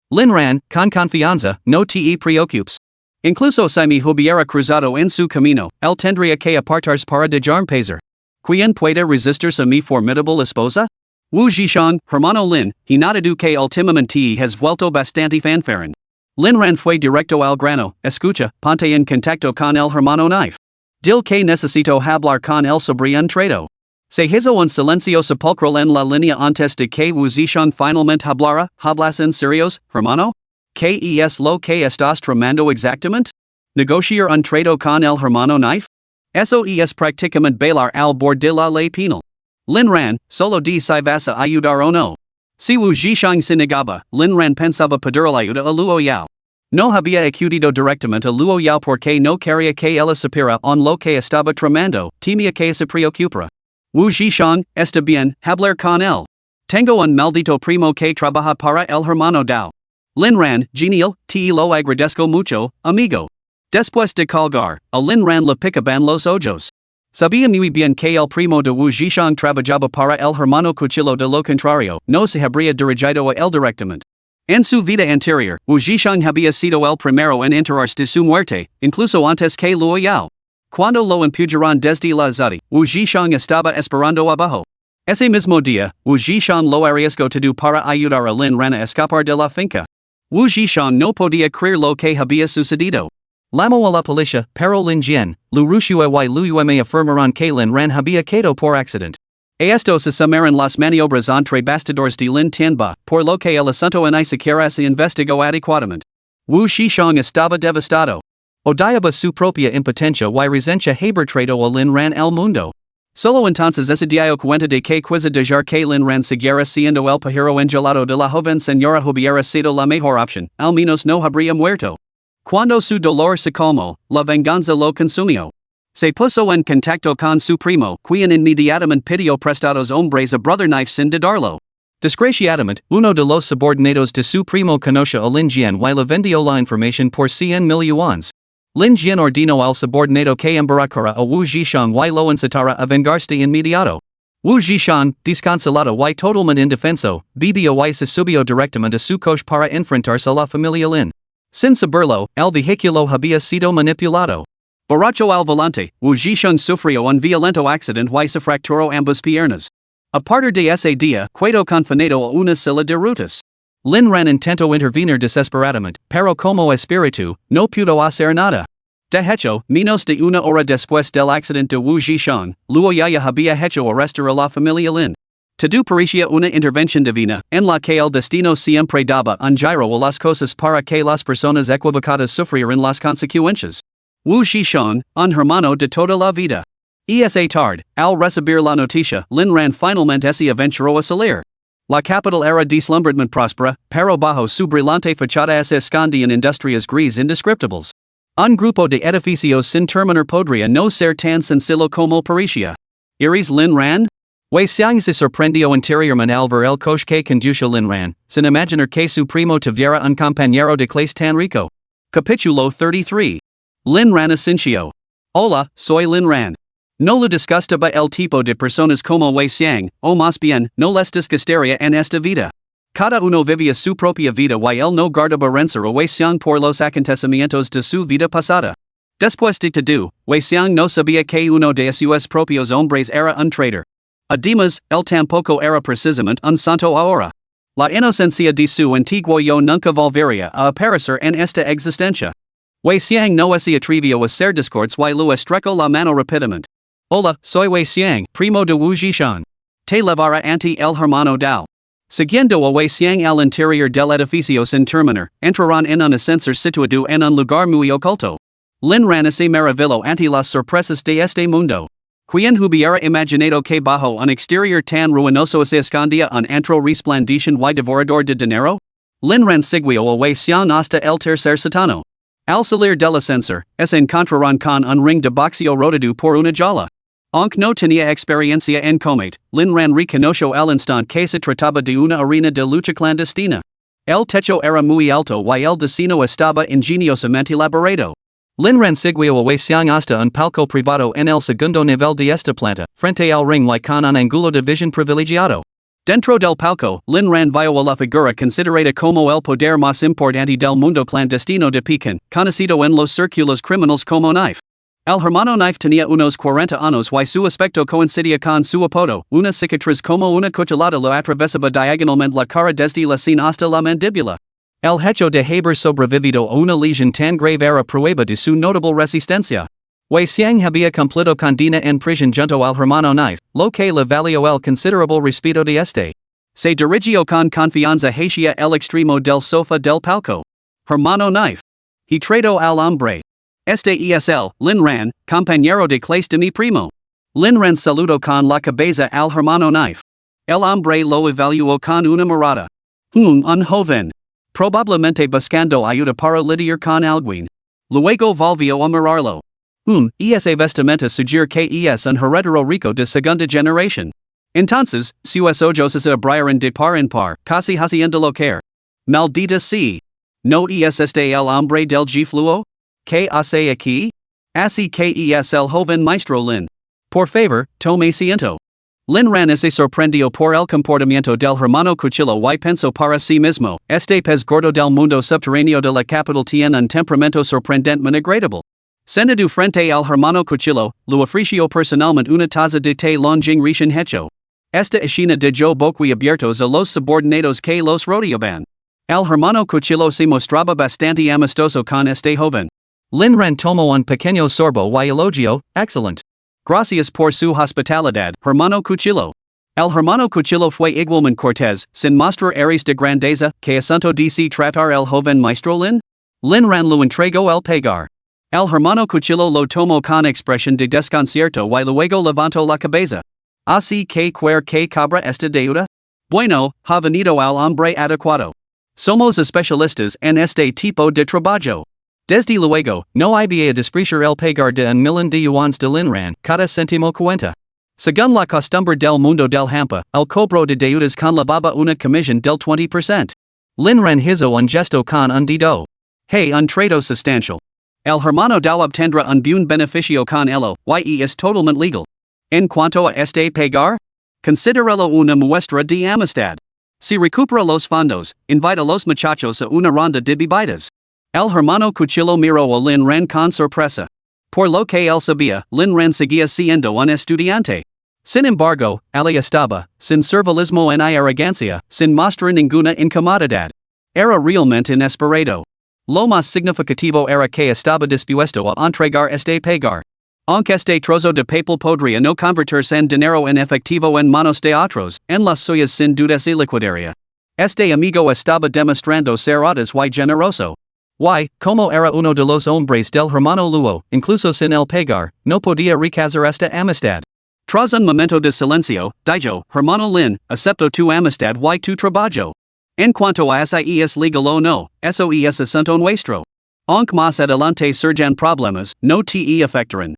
Lin Ran, con confianza, no te preocupes. Incluso si me hubiera cruzado en su camino, él tendría que apartarse para dejarme pasar. ¿Quién puede resistirse a mi formidable esposa? Wu Zhishan, hermano Lin, he notado que últimamente has vuelto bastante fanfarrón. Lin Ran fue directo al grano, escucha, ponte en contacto con el hermano Knife. Dil que necesito hablar con él sobre un trato. Se hizo un silencio sepulcral en la línea antes de que Wu Zhishan finalmente hablara. ¿Hablas en serios, hermano? ¿Qué es lo que estás tramando exactamente? ¿Negociar un trato con el hermano Knife? Eso es prácticamente bailar al borde de la ley penal. Lin Ran, solo di si vas a ayudar o no. Si Wu Zhishan se negaba, Lin Ran pensaba pedir la ayuda a Luo Yao. No había acudido directamente a Luo Yao porque no quería que ella supiera on lo que estaba tramando, temía que se preocupara. Wu Zhishan, está bien, hablar con él. Tengo un maldito primo que trabaja para el hermano Dao. Lin Ran, genial, te lo agradezco mucho, amigo. Después de colgar, a Lin Ran le picaban los ojos. Sabía muy bien que el primo de Wu Zhishan trabajaba para el hermano Cuchillo, de lo contrario, no se habría dirigido a él directamente. En su vida anterior, Wu Zhishan había sido el primero en enterarse de su muerte, incluso antes que Luo Yao. Cuando lo empujaron desde la azotea, Wu Zhishan estaba esperando abajo. Ese mismo día, Wu Zhishan lo arriesgó todo para ayudar a Lin Ran a escapar de la finca. Wu Zhishan no podía creer lo que había sucedido. Llamó a la policía, pero Lin Jian, Liu Ruxue y Liu me afirmaron que Lin Ran había caído por accidente. Esto se sumaron las maniobras entre bastidores de Lin Tianba, por lo que el asunto ni siquiera se investigó adecuadamente. Wu Zhishan estaba devastado. Odiaba su propia impotencia y resentia haber traído a Lin Ran al mundo. Solo entonces se dio cuenta de que quizá dejar que Lin Ran siguiera siendo el pájaro engelado de la joven señora hubiera sido la mejor opción, al menos no habría muerto. Cuando su dolor se calmó, la venganza lo consumió. Se puso en contacto con su primo, quien inmediatamente pidió prestados hombres a Brother Knife sin dudarlo. Desgraciadamente, uno de los subordinados de su primo conoce a Lin Jian y le vendió la información por 100,000 yuans. Lin Jian ordenó al subordinado que embaracara a Wu Zhishan y lo incitara a vengarse de inmediato. Wu Zhishan, desconsolado y totalmente indefenso, bebió y se subió directamente a su coche para enfrentarse a la familia Lin. Sin saberlo, el vehículo había sido manipulado. Borracho al volante, Wu Zhishan sufrió un violento accidente y se fracturó ambas piernas. A partir de ese día, quedó confinado a una silla de rutas. Lin Ran intentó intervenir desesperadamente, pero como espíritu, no pudo hacer nada. De hecho, menos de una hora después del accidente de Wu Zhishan, Luo Yao había hecho arrestar a la familia Lin. Todo parecía una intervención divina, en la que el destino siempre daba un giro a las cosas para que las personas equivocadas sufrieran las consecuencias. Wu Shishon, un hermano de toda la vida. Esa tarde, al recibir la noticia, Lin Ran finalmente se aventuró a salir. La capital era deslumbramiento próspera, pero bajo su brillante fachada se escondían industrias gris indescriptibles. Un grupo de edificios sin terminar podría no ser tan sencillo como parecía. ¿Iris Lin Ran? Wei Xiang se sorprendió interiormente al ver el coche que conduce Lin Ran, sin imaginar que su primo tuviera un compañero de clase tan rico. Capítulo 33. Lin Ran asincio. Hola, soy Lin Ran. No le disgustaba el tipo de personas como Wei Xiang, o más bien, no les disgustaría en esta vida. Cada uno vivía su propia vida y él no guardaba rencor a Wei Xiang por los acontecimientos de su vida pasada. Después de todo, Wei Xiang no sabía que uno de sus propios hombres era un traitor. Además, él tampoco era precisamente un santo ahora. La inocencia de su antiguo yo nunca volvería a aparecer en esta existencia. Wei Xiang no se atrevió a ser discords y lo estrecó la mano rápidamente. Hola, soy Wei Xiang, primo de Wu Zhishan. Te llevaré ante el hermano Dao. Siguiendo a Wei Xiang al interior del edificio sin terminar, entraron en un ascensor situado en un lugar muy oculto. Lin Ran se maravilló ante las sorpresas de este mundo. Quien hubiera imaginado que bajo un exterior tan ruinoso se escondía un antro resplandeciente y devorador de dinero? Lin Ran siguió a Wei Xiang hasta el tercer sótano. Al salir del ascensor, se encontraron con un ring de boxeo rotado por una jaula. Aunque no tenía experiencia en combate, Lin Ran reconoció al instante que se trataba de una arena de lucha clandestina. El techo era muy alto y el diseño estaba ingeniosamente elaborado. Lin Ran siguió a Wei Xiang hasta un palco privado en el segundo nivel de esta planta, frente al ring y con un ángulo de visión privilegiado. Dentro del palco, Lin Ran vio a la figura considerada como el poder más importante del mundo clandestino de Pekín, conocido en los círculos criminales como Knife. El hermano Knife tenía unos 40 años y su aspecto coincidía con su apodo, una cicatriz como una cuchillada lo atravesaba diagonalmente la cara desde la sien hasta la mandíbula. El hecho de haber sobrevivido a una lesión tan grave era prueba de su notable resistencia. Wei Xiang había cumplido condena en prisión junto al hermano Knife, lo que le valió el considerable respeto de este. Se dirigió con confianza hacia el extremo del sofá del palco. Hermano Knife. He trató al hombre. Este es el, Lin Ran, compañero de clase de mi primo. Lin Ran saludó con la cabeza al hermano Knife. El hombre lo evaluó con una mirada. Un joven. Probablemente buscando ayuda para lidiar con alguien. Luego volvió a mirarlo. Ese vestimenta sugiere que es un heredero rico de segunda generación. Entonces, sus ojos se abrieron de par en par, casi haciéndolo caer. Maldita sea. ¿No es este el hombre del G-Fluo? ¿Qué hace aquí? Así que es el joven maestro Lin. Por favor, tome asiento. Lin Ran se sorprendió por el comportamiento del hermano Cuchillo y pensó para sí mismo, este pez gordo del mundo subterráneo de la capital tiene un temperamento sorprendentemente agradable. Sentado frente al hermano Cuchillo, lo ofreció personalmente una taza de té Longjing recién hecho. Esta escena dejó boquiabiertos a los subordinados que los rodeaban. El hermano Cuchillo se mostraba bastante amistoso con este joven. Lin Ran tomó un pequeño sorbo y elogió, excelente. Gracias por su hospitalidad, hermano Cuchillo. El hermano Cuchillo fue igualmente cortés, sin mostrar aires de grandeza, que asunto de se tratar el joven maestro Lin. Lin Ran lo entregó el pagar. El hermano Cuchillo lo tomó con expresión de desconcierto y luego levantó la cabeza. Así que que cobra esta deuda? Bueno, ha venido al hombre adecuado. Somos especialistas en este tipo de trabajo. Desde luego, no había despreciar el pagar de un millón de yuans de Lin Ran, cada céntimo cuenta. Según la costumbre del mundo del hampa, el cobro de deudas conllevaba una comisión del 20%. Lin Ran hizo un gesto con un dedo. Hey, un trato sustancial. El hermano Dao obtendrá un buen beneficio con ello, y es totalmente legal. En cuanto a este pagar, considéralo una muestra de amistad. Si recupera los fondos, invita a los muchachos a una ronda de bebidas. El hermano Cuchillo miró a Lin Ran con sorpresa. Por lo que él sabía, Lin Ran seguía siendo un estudiante. Sin embargo, él estaba, sin servilismo ni arrogancia, sin mostrar ninguna incomodidad. Era realmente inesperado. Lo más significativo era que estaba dispuesto a entregar este pagar. Aunque este trozo de papel podría no convertirse en dinero en efectivo en manos de otros, en las suyas sin duda se liquidaría. Este amigo estaba demostrando ser audaz y generoso. Y, como era uno de los hombres del hermano Luo, incluso sin el pegar, no podía rechazar esta amistad. Tras un momento de silencio, dijo, hermano Lin, acepto tu amistad y tu trabajo. En cuanto a si es legal o no, eso es asunto nuestro. Aunque más adelante surjan problemas, no te afectarán.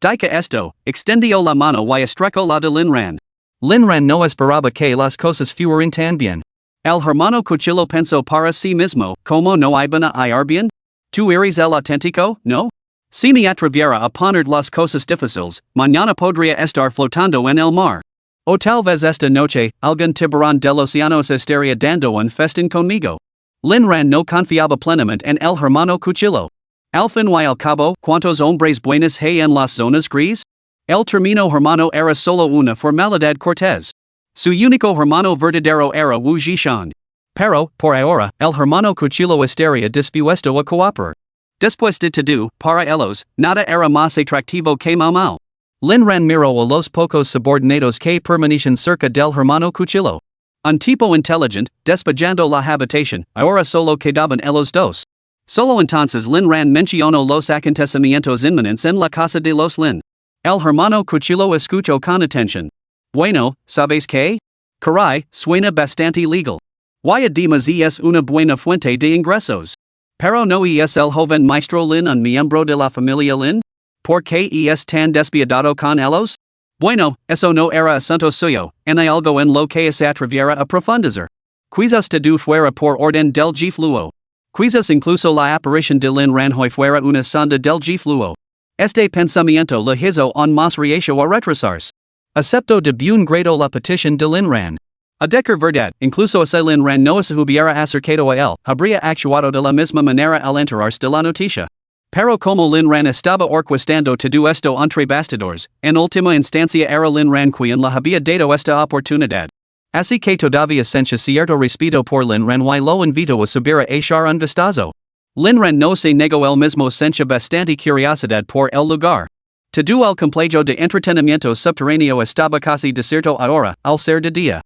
Dicho esto, extendió la mano y estrechó la de Lin Ran. Lin Ran no esperaba que las cosas fueran tan bien. El hermano Cuchillo pensó para sí mismo, como no iban a ir bien? ¿Tú eres el auténtico, no? Si me atreviera a poner las cosas difíciles, mañana podría estar flotando en el mar. O tal vez esta noche, algún tiburón del océano estaría dando un festín conmigo. Lin Ran no confiaba plenamente en el hermano Cuchillo. Al fin y al cabo, ¿cuántos hombres buenos hay en las zonas gris? El término hermano era solo una formalidad cortés. Su único hermano verdadero era Wu Zhishan. Pero, por ahora, el hermano Cuchillo estaría dispuesto a cooperar. Después de todo, para ellos, nada era más atractivo que Mau. Lin Ran miró a los pocos subordinados que permanecían cerca del hermano Cuchillo. Un tipo inteligente, despejando la habitación, ahora solo quedaban ellos dos. Solo entonces Lin Ran mencionó los acontecimientos inminentes en la casa de los Lin. El hermano Cuchillo escuchó con atención. Bueno, ¿sabes qué? Caray, suena bastante legal. Y además es una buena fuente de ingresos. Pero no es el joven maestro Lin un miembro de la familia Lin? ¿Por qué es tan despiadado con ellos? Bueno, eso no era asunto suyo, en hay algo en lo que se atreviera a profundizar. Quizás todo fuera por orden del jefe Luo. Quizás incluso la aparición de Lin Ran hoy fuera una sonda del jefe Luo. Este pensamiento le hizo aún más reacio a retrasarse. Aceptó de buen grado la petición de Lin Ran. A decir verdad, incluso si Lin Ran no se hubiera acercado a él, habría actuado de la misma manera al enterarse de la noticia. Pero como Lin Ran estaba orquestando todo esto entre bastidores, en última instancia era Lin Ran quien le había dado esta oportunidad. Así que todavía sentía cierto respeto por Lin Ran y lo invitó a subir a echar un vistazo. Lin Ran no se negó él mismo sentía bastante curiosidad por el lugar. Todo el complejo de entretenimiento subterráneo estaba casi desierto ahora, al ser de día.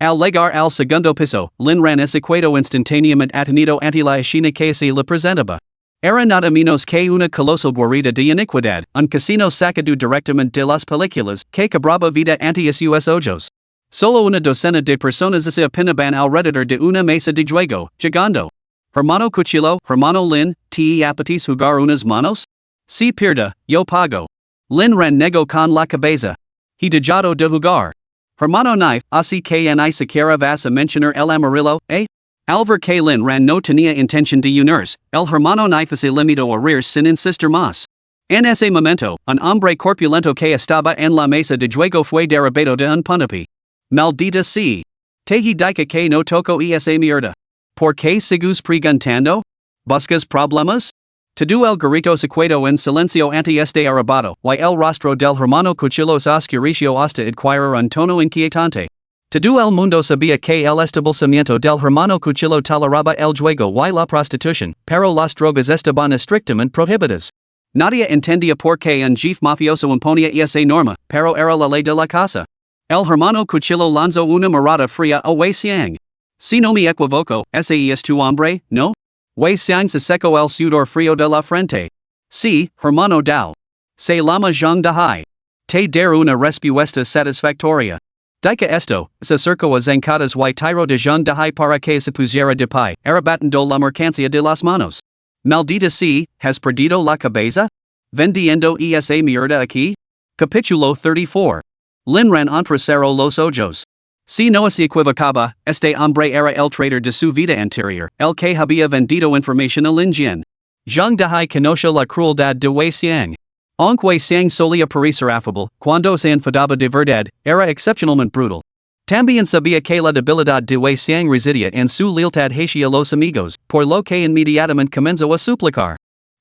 Al llegar al segundo piso, Lin Ran esecuado instantáneamente atenido ante la escena que se le presentaba. Era nada menos que una colosal guarida de iniquidad, un casino sacado directamente de las películas, que cobraba vida ante sus ojos. Solo una docena de personas se opinaban alrededor de una mesa de juego, jugando. Hermano Cuchillo, hermano Lin, ¿te apetes jugar unas manos? Si pierda, yo pago. Lin Ran negó con la cabeza. He dejado de jugar. Hermano Knife, así que ni siquiera vas a mencionar el amarillo, eh? Al ver que Lin Ran no tenía intención de unirse, el hermano Knife se limitó a reír sin insistir más. En ese momento, un hombre corpulento que estaba en la mesa de juego fue derribado de un puntapié. Maldita sea. Te he dicho que no toco esa mierda. ¿Por qué sigues preguntando? ¿Buscas problemas? Todo el grito se quedó en silencio ante este arrebato, y el rostro del hermano Cuchillo se oscureció hasta adquirir un tono inquietante. Todo el mundo sabía que el establecimiento del hermano Cuchillo toleraba el juego y la prostitución, pero las drogas estaban estrictamente prohibidas. Nadie entendía por qué un jefe mafioso imponía esa norma, pero era la ley de la casa. El hermano Cuchillo lanzó una mirada fría a Wei Xiang. Si no me equivoco, ese es tu hombre, ¿no? Wei Xiang se secó el sudor frío de la frente. Sí, hermano Dao. Se llama Zhang Dahai. Te dar una respuesta satisfactoria. Dicho esto, se acercó a zancadas y tiró de Zhang Dahai para que se pusiera de pie, arrebatando la mercancía de las manos. Maldita sea, ¿has perdido la cabeza? ¿Vendiendo esa mierda aquí? Capítulo 34. Lin Ran entrecerró los ojos. Si no se equivocaba, este hombre era el trader de su vida anterior, el que había vendido información a Lin Jian. Zhang Dahai conoció la crueldad de Wei Xiang. Aunque Wei Xiang solía parecer afable, cuando se enfadaba de verdad, era excepcionalmente brutal. También sabía que la debilidad de Wei Xiang residía en su lealtad hacia los amigos, por lo que inmediatamente comenzó a suplicar.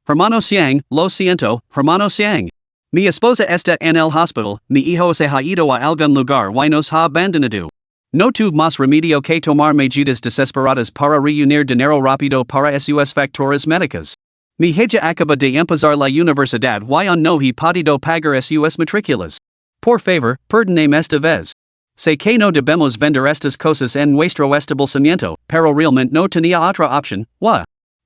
Hermano Xiang, lo siento, hermano Xiang. Mi esposa está en el hospital, mi hijo se ha ido a algún lugar y nos ha abandonado. No tuve más remedio que tomar medidas desesperadas para reunir dinero rápido para sus facturas médicas. Mi hija acaba de empezar la universidad y aún no he podido pagar sus matrículas. Por favor, perdóneme esta vez. Sé que no debemos vender estas cosas en nuestro establecimiento, pero realmente no tenía otra opción,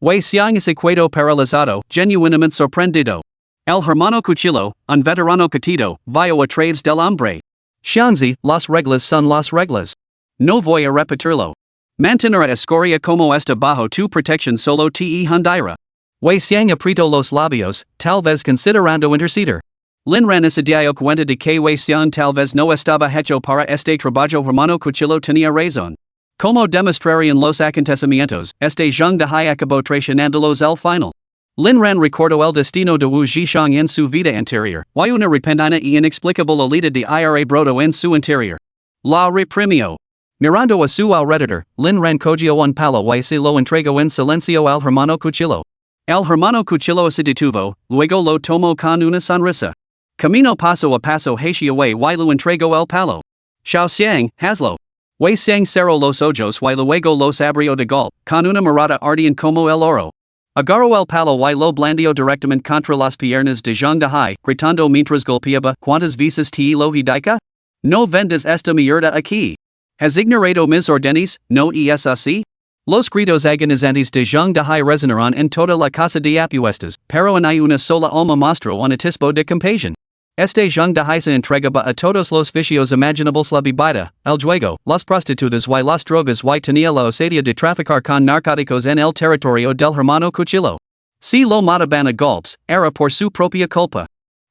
Wei siang es equado paralizado, genuinamente sorprendido. El hermano cuchillo, un veterano catido, vio a través del hambre. Xianzi, las reglas son las reglas. No voy a repetirlo. Mantener a escoria como esta bajo tu protección solo te hundirá. Wei siang aprieto los labios, tal vez considerando interceder. Lin Ran se dio cuenta de que Wei siang tal vez no estaba hecho para este trabajo hermano cuchillo tenía razón. Como demostrarían los acontecimientos, este zheng de hai acabó traicionándolos el final. Lin Ran recordó el destino de Wu Zhishang en su vida anterior, y una repentina y inexplicable olida de ira broto en su interior. La reprimió. Mirando a su alrededor, Lin Ran cogió un palo y se lo entregó en silencio al hermano cuchillo. El hermano cuchillo se detuvo, luego lo tomó con una sonrisa. Camino paso a paso hacia Wei y lo entregó el palo. Xiao Xiang, hazlo. Wei Xiang cerró los ojos y luego los abrió de golpe, con una mirada ardiente como el oro. Agarró el palo y lo blandió directamente contra las piernas de Zheng Dehai, gritando mientras golpeaba, ¿cuántas veces te lo dije? No vendas esta mierda aquí. ¿Has ignorado mis órdenes, no es así? Los gritos agonizantes de Zheng Dehai resonaron en toda la casa de apuestas, pero en una sola alma mostró un atisbo de compasión. Este Zheng Dehai se entregaba a todos los vicios imaginables, la bebida, el juego, las prostitutas y las drogas y tenía la osadía de traficar con narcóticos en el territorio del hermano cuchillo. Si lo mataban a golpes, era por su propia culpa.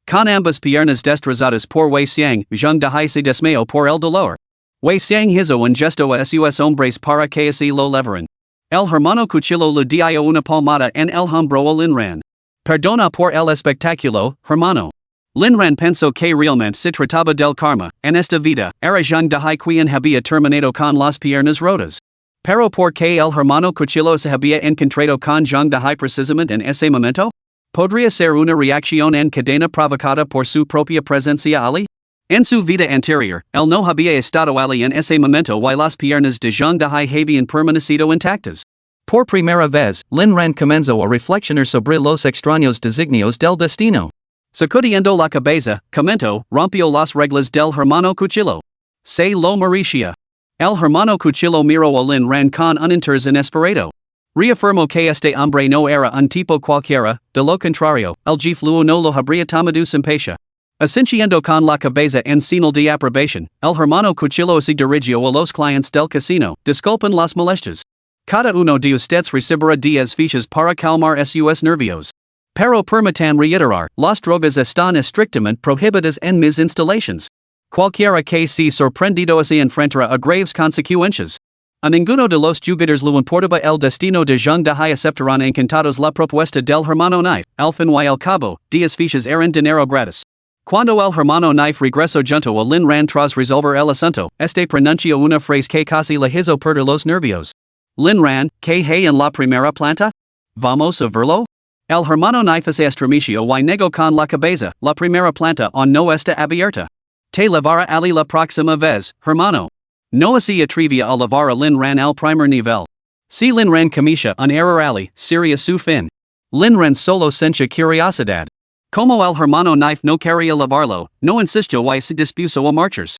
Con ambas piernas destrozadas por Wei Xiang, Zheng Dehai se desmayó por el dolor. Wei Xiang hizo un gesto a sus hombres para que así lo levaran. El hermano cuchillo le dio una palmada en el hombro a Lin Ran. Perdona por el espectáculo, hermano. Lin Ran pensó que realmente se trataba del karma, en esta vida, era Zheng Dehai quien había terminado con las piernas rotas. Pero ¿por qué el hermano cuchillo se había encontrado con Zheng Dehai precisamente en ese momento? ¿Podría ser una reacción en cadena provocada por su propia presencia allí? En su vida anterior, él no había estado allí en ese momento y las piernas de Zheng Dehai habían permanecido intactas. Por primera vez, Lin Ran comenzó a reflexionar sobre los extraños designios del destino. Sacudiendo la cabeza, comentó, rompió las reglas del hermano cuchillo. Se lo merecía. El hermano cuchillo miró a Lin Ran con un interés inesperado. Reafirmó que este hombre no era un tipo cualquiera, de lo contrario, el jefe Luo no lo habría tomado sin pecha. Asintiendo con la cabeza en señal de aprobación, el hermano cuchillo se dirigió a los clientes del casino, disculpen las molestias. Cada uno de ustedes recibirá 10 fichas para calmar sus nervios. Pero permitan reiterar, las drogas están estrictamente prohibidas en mis instalaciones. Cualquiera que se sorprendido se enfrentará a graves consecuencias. A ninguno de los jugadores le importaba el destino de Zheng Dehai, aceptarán encantados la propuesta del hermano Knife, al fin y al cabo, 10 fichas eran dinero gratis. Cuando el hermano Knife regresó junto a Lin Ran tras resolver el asunto, este pronunció una frase que casi le hizo perder los nervios. Lin Ran, ¿qué hay en la primera planta? ¿Vamos a verlo? El hermano Knife se estremeció y negó con la cabeza, la primera planta aún no está abierta. Te llevará allí la próxima vez, hermano. No se atrevía a llevar a Lin Ran al primer nivel. Si Lin Ran comisa un error allí, sería su fin. Lin Ran solo sentía curiosidad. Como el hermano Knife no quería llevarlo, no insistió y se dispuso a marchas.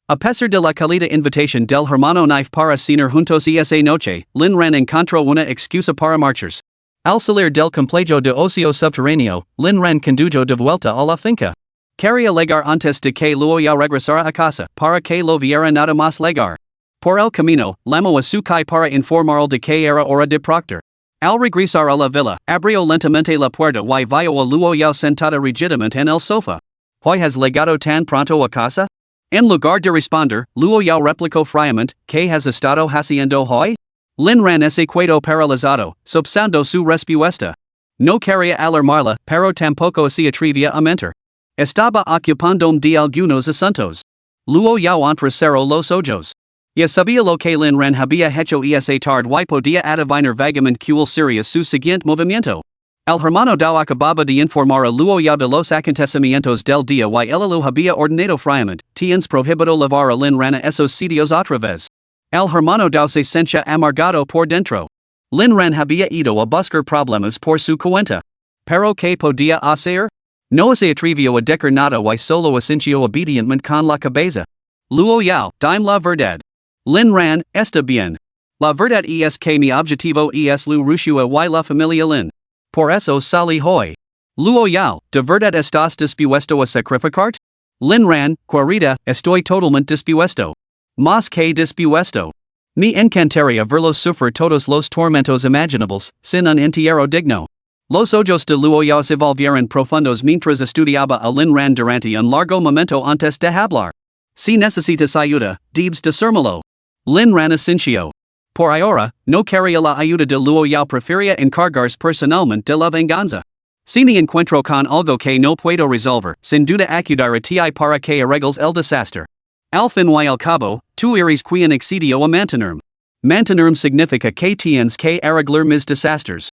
A pesar de la cálida invitación del hermano Knife para cenar juntos esa noche, Lin Ran encontró una excusa para marchas. Al salir del complejo de ocio subterráneo, Lin Ran condujo de vuelta a la finca. Quería llegar antes de que Luo Yao regresara a casa, para que lo viera nada más llegar. Por el camino, llamó a su kai para informarle de que era hora de proctor. Al regresar a la villa, abrió lentamente la puerta y vio a Luo Yao sentada rígidamente en el sofá. ¿Hoy has llegado tan pronto a casa? En lugar de responder, Luo Yao replicó fríamente, ¿qué has estado haciendo hoy? Lin Ran se quedó paralizado, subsando su respuesta. No quería alarmarla, pero tampoco se atrevía a mentir. Estaba ocupándome de algunos asuntos. Luo Yao entrecerró los ojos. Ya sabía lo que Lin Ran había hecho esa tarde y podía adivinar vagamente cuál sería su siguiente movimiento. El hermano Dao acababa de informar a Luo Yao de los acontecimientos del día y él lo había ordenado fríamente, tienes prohibido llevar a Lin Ran a esos sitios otra vez. El hermano Dao se sentía amargado por dentro. Lin Ran había ido a buscar problemas por su cuenta. Pero ¿qué podía hacer? No se atrevió a decir nada y solo asintió obedientemente con la cabeza. Luo Yao, dime la verdad. Lin Ran, está bien. La verdad es que mi objetivo es Liu Ruxue y la familia Lin. Por eso salí hoy. Luo Yao, ¿de verdad estás dispuesto a sacrificarte? Lin Ran, querida, estoy totalmente dispuesto. Más que dispuesto. Me encantaría verlos sufrir todos los tormentos imaginables, sin un entierro digno. Los ojos de Luo Yao se volvieron profundos mientras estudiaba a Lin Ran durante un largo momento antes de hablar. Si necesitas ayuda, debes decírmelo. Lin Ran asintió. Por ahora, no quería la ayuda de Luo Yao, prefería encargarse personalmente de la venganza. Si me encuentro con algo que no puedo resolver, sin duda acudiré a ti para que arregles el desastre. Al fin y al cabo, tú eres quien accedió a mantenerme. Mantenerme significa que tienes que arreglar mis desastres.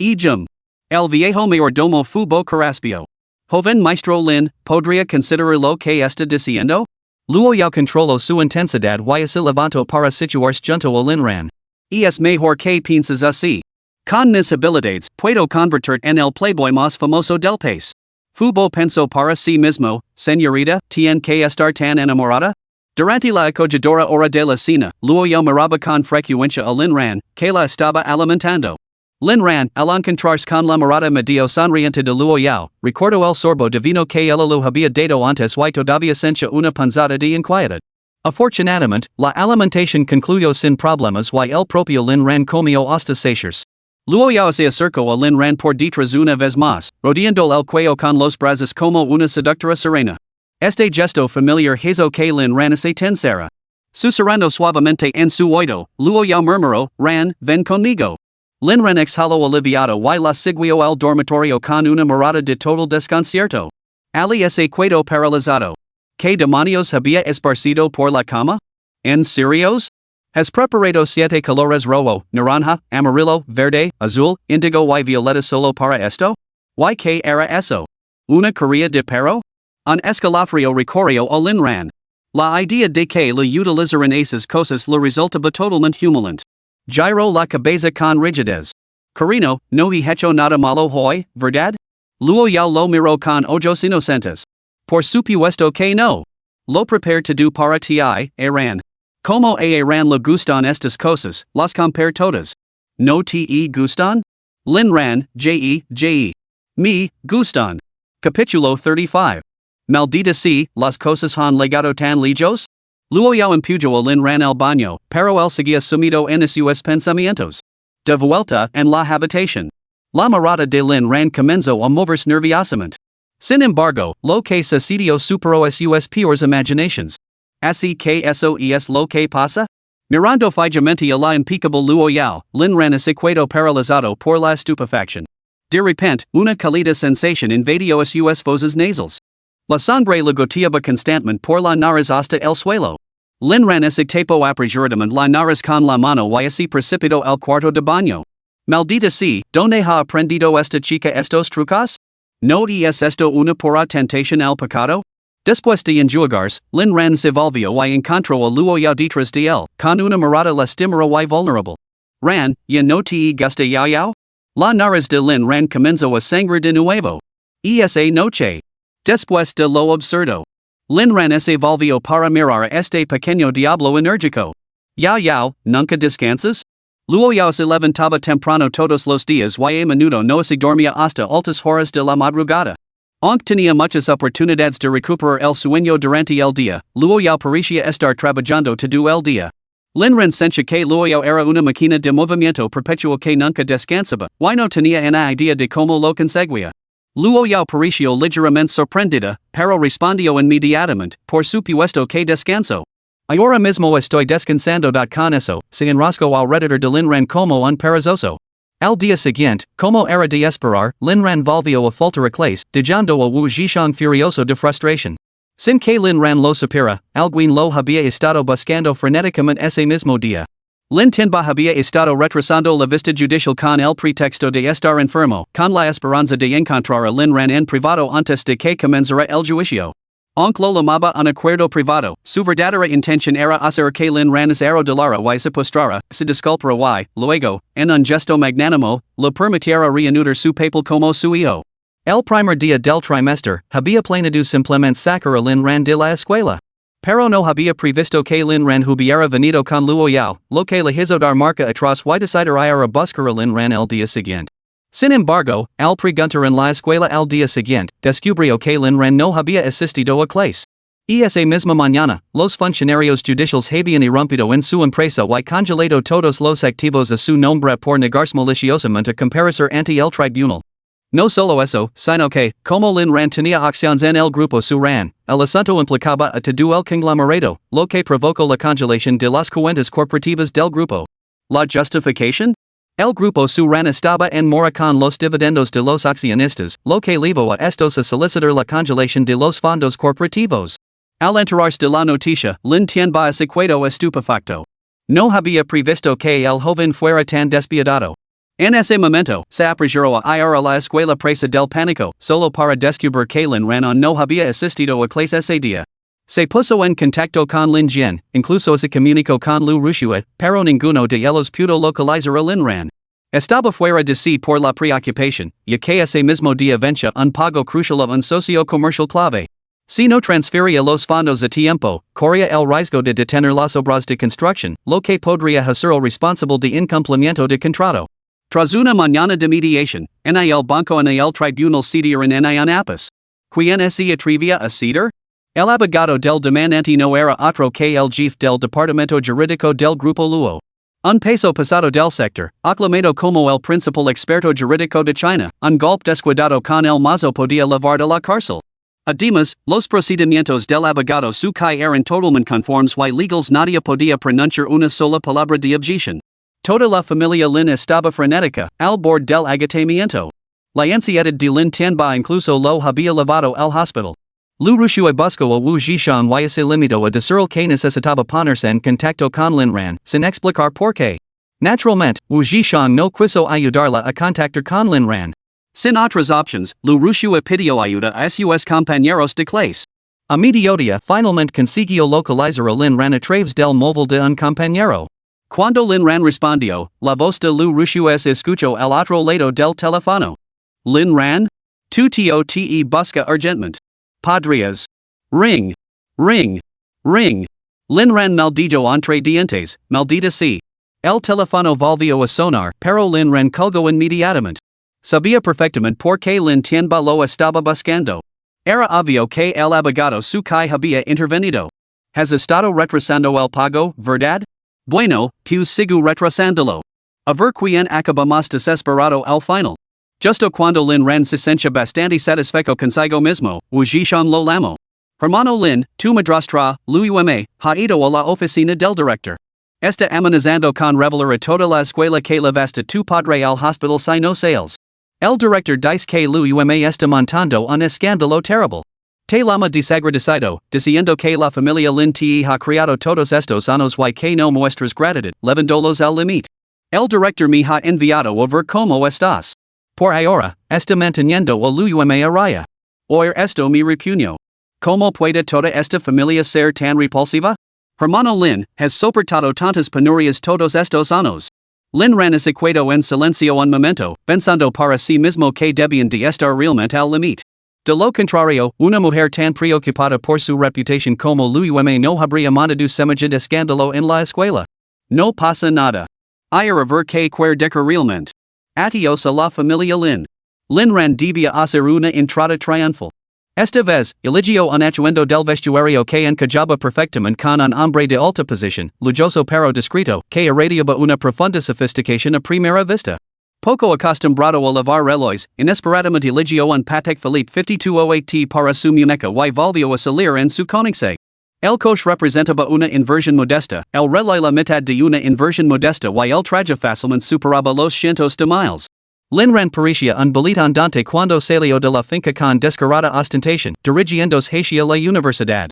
El viejo mayordomo fubo caraspio. Joven maestro Lin, ¿podría considerar lo que está diciendo? Luo Yao controló su intensidad y se levantó para situarse junto a Lin Ran. Es mejor que pienses así. Con mis habilidades, puedo convertirte en el playboy más famoso del país. Fubo pensó para sí mismo, señorita, ¿tien que estar tan enamorada? Durante la acogedora hora de la cena, Luo Yao miraba con frecuencia a Lin Ran, que la estaba alimentando. Lin Ran, al encontrarse con la mirada medio sonriente de Luo Yao, recordó el sorbo divino que ella lo había dado antes y todavía sentía una punzada de inquietud. Afortunadamente, la alimentación concluyó sin problemas y el propio Lin Ran comió hasta saciarse. Luo Yao se acercó a Lin Ran por detrás una vez más, rodeando el cuello con los brazos como una seductora serena. Este gesto familiar hizo que Lin Ran se tensara. Susurrando suavemente en su oído, Luo Yao murmuró, Ran, ven conmigo. Lin Ran exhaló aliviado y la siguió al dormitorio con una mirada de total desconcierto. Ali se quedó paralizado. ¿Qué demonios había esparcido por la cama? ¿En serios? Has preparado 7 colores rojo, naranja, amarillo, verde, azul, índigo y violeta solo para esto? ¿Y qué era eso? ¿Una correa de perro? Un escalofrío recorrió a Lin Ran. La idea de que le utilizaran esas cosas le resultaba totalmente humillante. Giró la cabeza con rigidez. Carino, no he hecho nada malo hoy, ¿verdad? Luo Yao lo miró con ojos inocentes. Por supuesto que no. Lo preparé todo para ti, Ran. Como a Ran le gustan estas cosas, las compré todas. ¿No te gustan? Lin Ran, je. Me, gustan. Capítulo 35. Maldita sea, las cosas han legado tan lejos? Luo Yao empujó a Lin Ran al baño, pero él seguía sumido en sus pensamientos. De vuelta en la habitación. La mirada de Lin Ran comenzó a moverse nerviosamente. Sin embargo, lo que sucedió superó sus peores imaginaciones. Así que eso es lo que pasa? Mirando fijamente a la impecable Luo Yao, Lin Ran se quedó paralizado por la estupefacción. De repente, una cálida sensación invadió sus fosas nasales. La sangre le goteaba constantemente por la nariz hasta el suelo. Lin Ran se tapó apresuradamente la nariz con la mano y se precipitó al cuarto de baño. Maldita sea, ¿dónde ha aprendido esta chica estos trucos? ¿No es esto una pura tentación al pecado? Después de enjuagarse, Lin Ran se volvió y encontró a Luo Yao detrás de él, con una mirada lastimera y vulnerable. Ran, ¿ya no te gusta Yao Yao? La nariz de Lin Ran comenzó a sangrar de nuevo. Esa noche. Después de lo absurdo. Lin Ran se volvió para mirar a este pequeño diablo enérgico. Yao Yao, ¿nunca descansas? Luo Yao se levantaba temprano todos los días y a menudo no se dormía hasta altas horas de la madrugada. Aunque tenía muchas oportunidades de recuperar el sueño durante el día, Luo Yao parecía estar trabajando todo el día. Lin Ran sentía que Luo Yao era una máquina de movimiento perpetuo que nunca descansaba, y no tenía una idea de cómo lo conseguía. Luo Yao pareció ligeramente sorprendida, pero respondió inmediatamente, por supuesto que descanso. Ahora mismo estoy descansando. Con eso, se enroscó alrededor de Lin Ran como un perezoso. Al día siguiente, como era de esperar, Lin Ran volvió a faltar a clase, dejando a Wu Zhishang furioso de frustración. Sin que Lin Ran lo supiera, alguien lo había estado buscando frenéticamente ese mismo día. Lin Tinba había estado retrasando la vista judicial con el pretexto de estar enfermo, con la esperanza de encontrar a Lin Ran en privado antes de que comenzara el juicio. Aunque lo llamaba un acuerdo privado, su verdadera intención era hacer que Lin Ran se arrodillara y se postrara, se disculpara y, luego, en un gesto magnánimo, le permitiera reanudar su papel como su hijo. El primer día del trimestre, había planeado simplemente sacar a Lin Ran de la escuela. Pero no había previsto que Lin Ran hubiera venido con Luo Yao, lo que le hizo dar marca atrás y decidir ir a buscar a Lin Ran el día siguiente. Sin embargo, al preguntar en la escuela al día siguiente, descubrió que Lin Ran no había asistido a clase. Y esa misma mañana, los funcionarios judiciales habían irrumpido en su empresa y congelado todos los activos a su nombre por negarse maliciosamente a comparecer ante el tribunal. No solo eso, sino que, como Lin Ran tenía acciones en el grupo Su Ran, el asunto implicaba a todo el conglomerado, lo que provocó la congelación de las cuentas corporativas del grupo. ¿La justificación? El grupo Su Ran estaba en mora con los dividendos de los accionistas, lo que llevó a estos a solicitar la congelación de los fondos corporativos. Al enterarse de la noticia, Lin Tianba se quedó estupefacto. No había previsto que el joven fuera tan despiadado. En ese momento, se apresuró a ir a la escuela presa del pánico, solo para descubrir que Lin Ran no había asistido a clase ese día. Se puso en contacto con Lin Jian, incluso se comunicó con Liu Ruxue, pero ninguno de ellos pudo localizar a Lin Ran. Estaba fuera de sí por la preocupación, ya que ese mismo día venía un pago crucial a un socio comercial clave. Si no transfería los fondos a tiempo, corría el riesgo de detener las obras de construcción, lo que podría hacerlo responsable de incumplimiento de contrato. Tras una mañana de mediación, en el banco en el tribunal cedieron en un apis. ¿Quién se atrevía a ceder? El abogado del demandante no era otro que el jefe del departamento jurídico del grupo Luo. Un peso pesado del sector, aclamado como el principal experto jurídico de China, un golpe descuidado con el mazo podía llevar de la cárcel. Además, los procedimientos del abogado su que eran totalmente conformes y legals nadie podía pronunciar una sola palabra de objeción. Toda la familia Lin estaba frenética, al borde del agotamiento. La ansiedad de Lin Tianba incluso lo había llevado al hospital. Liu Ruxue buscó a Wu Zhishan y se limitó a decir que necesitaba ponerse en contacto con Lin Ran, sin explicar por qué. Naturalmente, Wu Zhishan no quiso ayudarla a contactar con Lin Ran. Sin otras opciones, Liu Ruxue pidió ayuda a sus compañeros de clase. A mediodía, finalmente consiguió localizar a Lin Ran a través del móvil de un compañero. Cuando Lin Ran respondió, la voz de Liu Ruxue se escuchó al otro lado del teléfono. Lin Ran? Tu te busca urgentemente. Podrías. Ring. Ring. Ring. Lin Ran maldito entre dientes, maldita sea. El teléfono volvió a sonar, pero Lin Ran colgó inmediatamente. Sabía perfectamente por qué Lin Tianba lo estaba buscando. Era obvio que el abogado su que había intervenido. ¿Has estado retrasando el pago, verdad? Bueno, pues sigo retrasándolo. A ver quién acaba más desesperado al final. Justo cuando Lin Ran se sentía bastante satisfecho consigo mismo, Wu Zhishan lo llamó. Hermano Lin, tu madrastra, Liu ha ido a la oficina del director. Está amenazando con revelar a toda la escuela que llevaste tu padre al hospital si no sales. El director dice que Liu está montando un escándalo terrible. Te llama desagradecido, diciendo que la familia Lin te ha criado todos estos años y que no muestras gratitud, llevándolos al límite. El director me ha enviado a ver cómo estás. Por ahora, está manteniendo a Liu a raya. Oír esto me repugnó. ¿Cómo puede toda esta familia ser tan repulsiva? Hermano Lin, has soportado tantas penurias todos estos años. Lin Ran se quedó en silencio un momento, pensando para sí mismo que debían de estar realmente al límite. De lo contrario, una mujer tan preocupada por su reputación como Liu no habría mandado semejante escándalo en la escuela. No pasa nada. Ir a ver que decir realmente. Adiós a la familia Lin. Lin Ran debía hacer una entrada triunfal. Esta vez, eligió un atuendo del vestuario que encajaba perfectamente con un hombre de alta posición, lujoso pero discreto, que irradiaba una profunda sofisticación a primera vista. Poco acostumbrado a lavar relojes, inesperadamente eligió un Patek Philippe 5208T para su muñeca y volvió a salir en su Koenigsegg. El coche representaba una inversión modesta, el reloj la mitad de una inversión modesta y el traje fácilmente superaba los cientos de miles. Lin Ran parecía un bolito andante cuando salió de la finca con descarada ostentación, dirigiéndose hacia la universidad.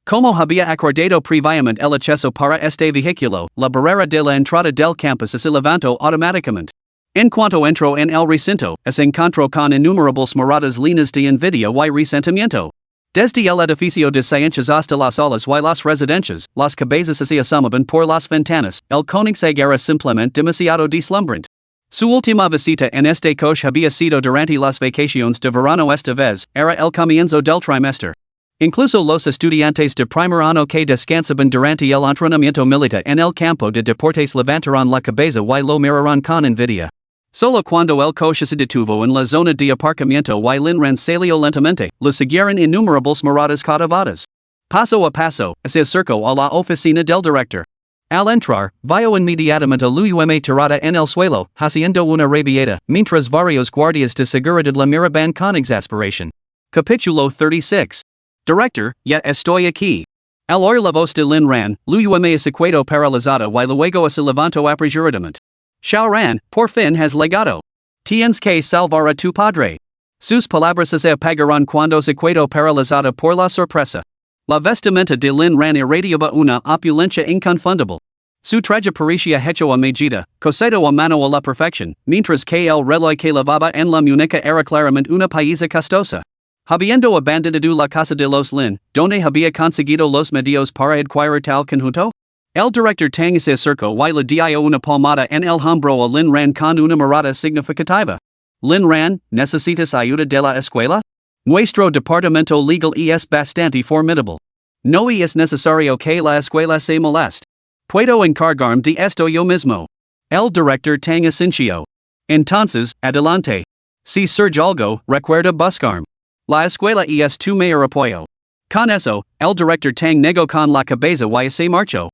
Como había acordado previamente el acceso para este vehículo, la barrera de la entrada del campus se levantó automáticamente. En cuanto entró en el recinto, se encontró con innumerables miradas llenas de envidia y resentimiento. Desde el edificio de ciencias hasta las aulas y las residencias, las cabezas se asomaban por las ventanas, el Koenigsegg era simplemente demasiado deslumbrante. Su última visita en este coche había sido durante las vacaciones de verano esta vez, era el comienzo del trimestre. Incluso los estudiantes de primer año que descansaban durante el entrenamiento militar en el campo de deportes levantaron la cabeza y lo miraron con envidia. Solo cuando el coche se detuvo en la zona de aparcamiento y Lin Ran salió lentamente, lo siguieron innumerables miradas cautevadas. Paso a paso, se acercó a la oficina del director. Al entrar, vio inmediatamente a Liu tirada en el suelo, haciendo una rabieta, mientras varios guardias de seguridad la miraban con exasperación. Capítulo 36. Director, ya estoy aquí. Al oír la voz de Lin Ran, Liu se quedó paralizado y luego se levantó apresuradamente. Xiao Ran, por fin has llegado. Tienes que salvar a tu padre. Sus palabras se apagaron cuando se quedó paralizado por la sorpresa. La vestimenta de Lin Ran irradiaba una opulencia inconfundible. Su traje parecía hecho a medida, cosido a mano a la perfección, mientras que el reloj que llevaba en la muñeca era claramente una pieza costosa. Habiendo abandonado la casa de los Lin, donde había conseguido los medios para adquirir tal conjunto? El director Tang se acercó y le dio una palmada en el hombro a Lin Ran con una mirada significativa. Lin Ran, ¿necesitas ayuda de la escuela? Nuestro departamento legal es bastante formidable. No es necesario que la escuela se moleste. Puedo encargarme de esto yo mismo. El director Tang asintió. Entonces, adelante. Si surge algo, recuerda buscarme. La escuela es tu mayor apoyo. Con eso, el director Tang negó con la cabeza y se marchó.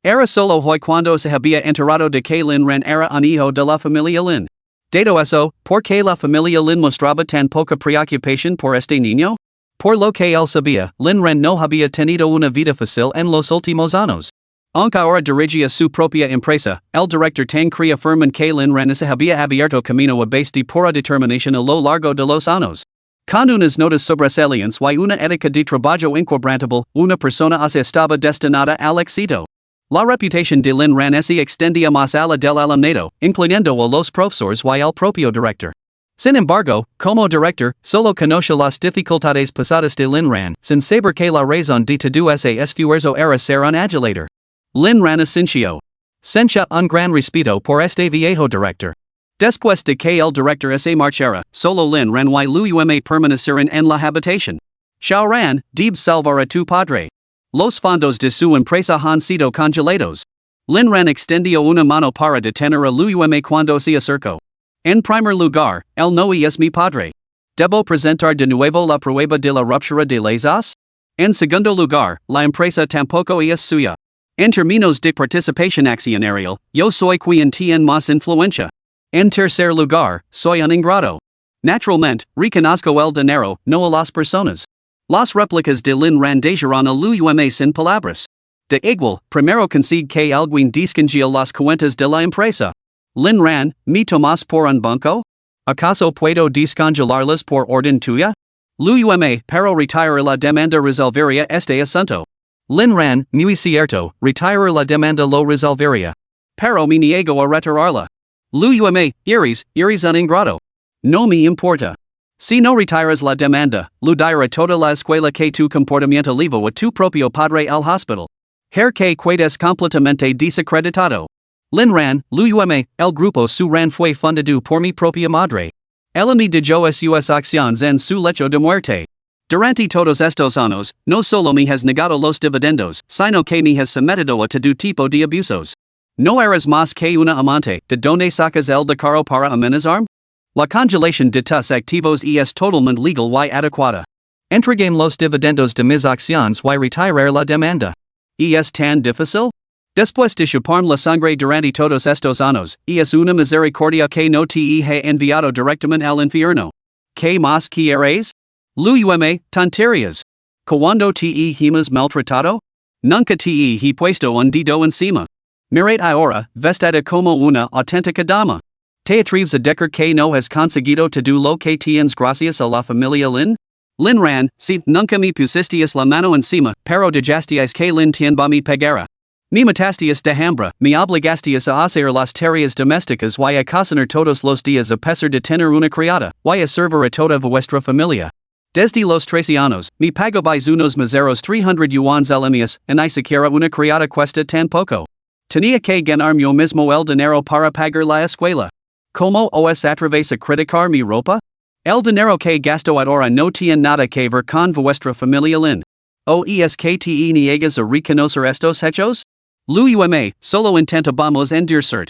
Era solo hoy cuando se había enterado de que Lin Ran era un hijo de la familia Lin. Dado eso, ¿por qué la familia Lin mostraba tan poca preocupación por este niño? Por lo que él sabía, Lin Ran no había tenido una vida fácil en los últimos años. Aunque ahora dirigía su propia empresa, el director Tang creía firme que Lin Ran se había abierto camino a base de pura determinación a lo largo de los años. Con unas notas sobresalientes y una ética de trabajo inquebrantable, una persona se estaba destinada al éxito. La reputación de Lin Ran se extendía más allá del alumnado, incluyendo a los profesores y al propio director. Sin embargo, como director, solo conoce las dificultades pasadas de Lin Ran, sin saber que la razón de todo ese esfuerzo era ser un agilador. Lin Ran asintió. Sentía un gran respeto por este viejo director. Después de que el director se marchara, solo Lin Ran y Liu permanecieron en la habitación. Xiao Ran, debes salvar a tu padre. Los fondos de su empresa han sido congelados. Lin Ran extendió una mano para detener a Liu cuando se acercó. En primer lugar, él no es mi padre. ¿Debo presentar de nuevo la prueba de la ruptura de lazos? En segundo lugar, la empresa tampoco es suya. En términos de participación accionarial, yo soy quien tiene más influencia. En tercer lugar, soy un ingrato. Naturalmente, reconozco el dinero, no a las personas. Las réplicas de Lin Ran dejaron a Liu sin palabras. De igual, primero consigue que alguien distinguió las cuentas de la empresa. Lin Ran, ¿me tomas por un banco? ¿Acaso puedo descongelarlas por orden tuya? Liu pero retirar la demanda resolvería este asunto. Lin Ran, muy cierto, retirar la demanda lo resolvería. Pero me niego a retirarla. Liu eres un ingrato. No me importa. Si no retiras la demanda, lo dirá toda la escuela que tu comportamiento llevó a tu propio padre al hospital. Que quedas completamente desacreditado. Lin Ran, Liu el grupo Su Ran fue fundado por mi propia madre. Ella me dio sus acciones en su lecho de muerte. Durante todos estos años, no solo me has negado los dividendos, sino que me has sometido a todo tipo de abusos. ¿No eres más que una amante, de donde sacas el dinero para amenazarme? La congelación de tus activos es totalmente legal y adecuada. Entreguen los dividendos de mis acciones y retirar la demanda. ¿Es tan difícil? Después de chuparme la sangre durante todos estos años, es una misericordia que no te he enviado directamente al infierno. ¿Qué más quieres? Liu tonterías. Cuando te hemos maltratado? Nunca te he puesto un dedo encima. Mirad ahora, vestida como una auténtica dama. ¿Te atreves a decir que no has conseguido todo lo que tienes gracias a la familia Lin? Lin Ran, si nunca me pusisteis la mano encima, pero dejasteis que Lin tienba mi pegara. Me matasteis de hambre, me obligasteis a hacer las tareas domésticas y a cocinar todos los días a pesar de tener una criada, y a servir a toda vuestra familia. Desde los 13 años, me pagabais unos miseros 300 yuans al mes, y ni siquiera una criada cuesta tan poco. Tenía que ganar yo mismo el dinero para pagar la escuela. ¿Cómo os atrevéis a criticar mi ropa? El dinero que gasto ahora no tiene nada que ver con vuestra familia Lin. O eskte niegas a reconocer estos hechos? Luo solo intentamos endurecer.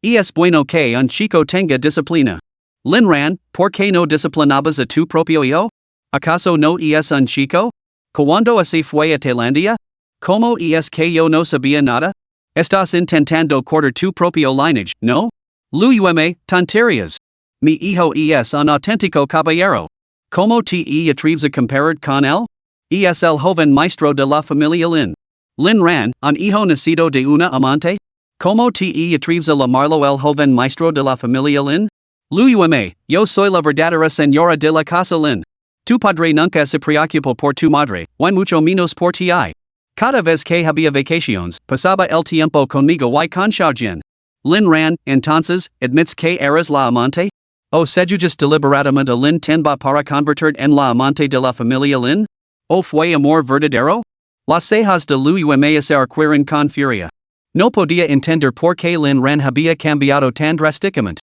Es bueno que un chico tenga disciplina. Lin Ran, ¿por qué no disciplinabas a tu propio hijo? ¿Acaso no es un chico? ¿Cuándo así fue a Tailandia? ¿Cómo es que yo no sabía nada? ¿Estás intentando cortar tu propio lineage, no? Luo tonterías. Mi hijo es un auténtico caballero. ¿Cómo te atreves a comparar con él? Es el joven maestro de la familia Lin. Lin Ran, un hijo nacido de una amante? ¿Cómo te atreves a llamarlo el joven maestro de la familia Lin? Luo yo soy la verdadera señora de la casa Lin. Tu padre nunca se preocupó por tu madre, y mucho menos por ti. Cada vez que había vacaciones, pasaba el tiempo conmigo y con Xiaojin. Lin Ran, entonces, admits que eres la amante? ¿O seduces deliberadamente a Lin Tianba para convertir en la amante de la familia Lin? ¿O fue amor verdadero? Las cejas de Luo se arquearon con furia. No podía entender por qué Lin Ran había cambiado tan drásticamente.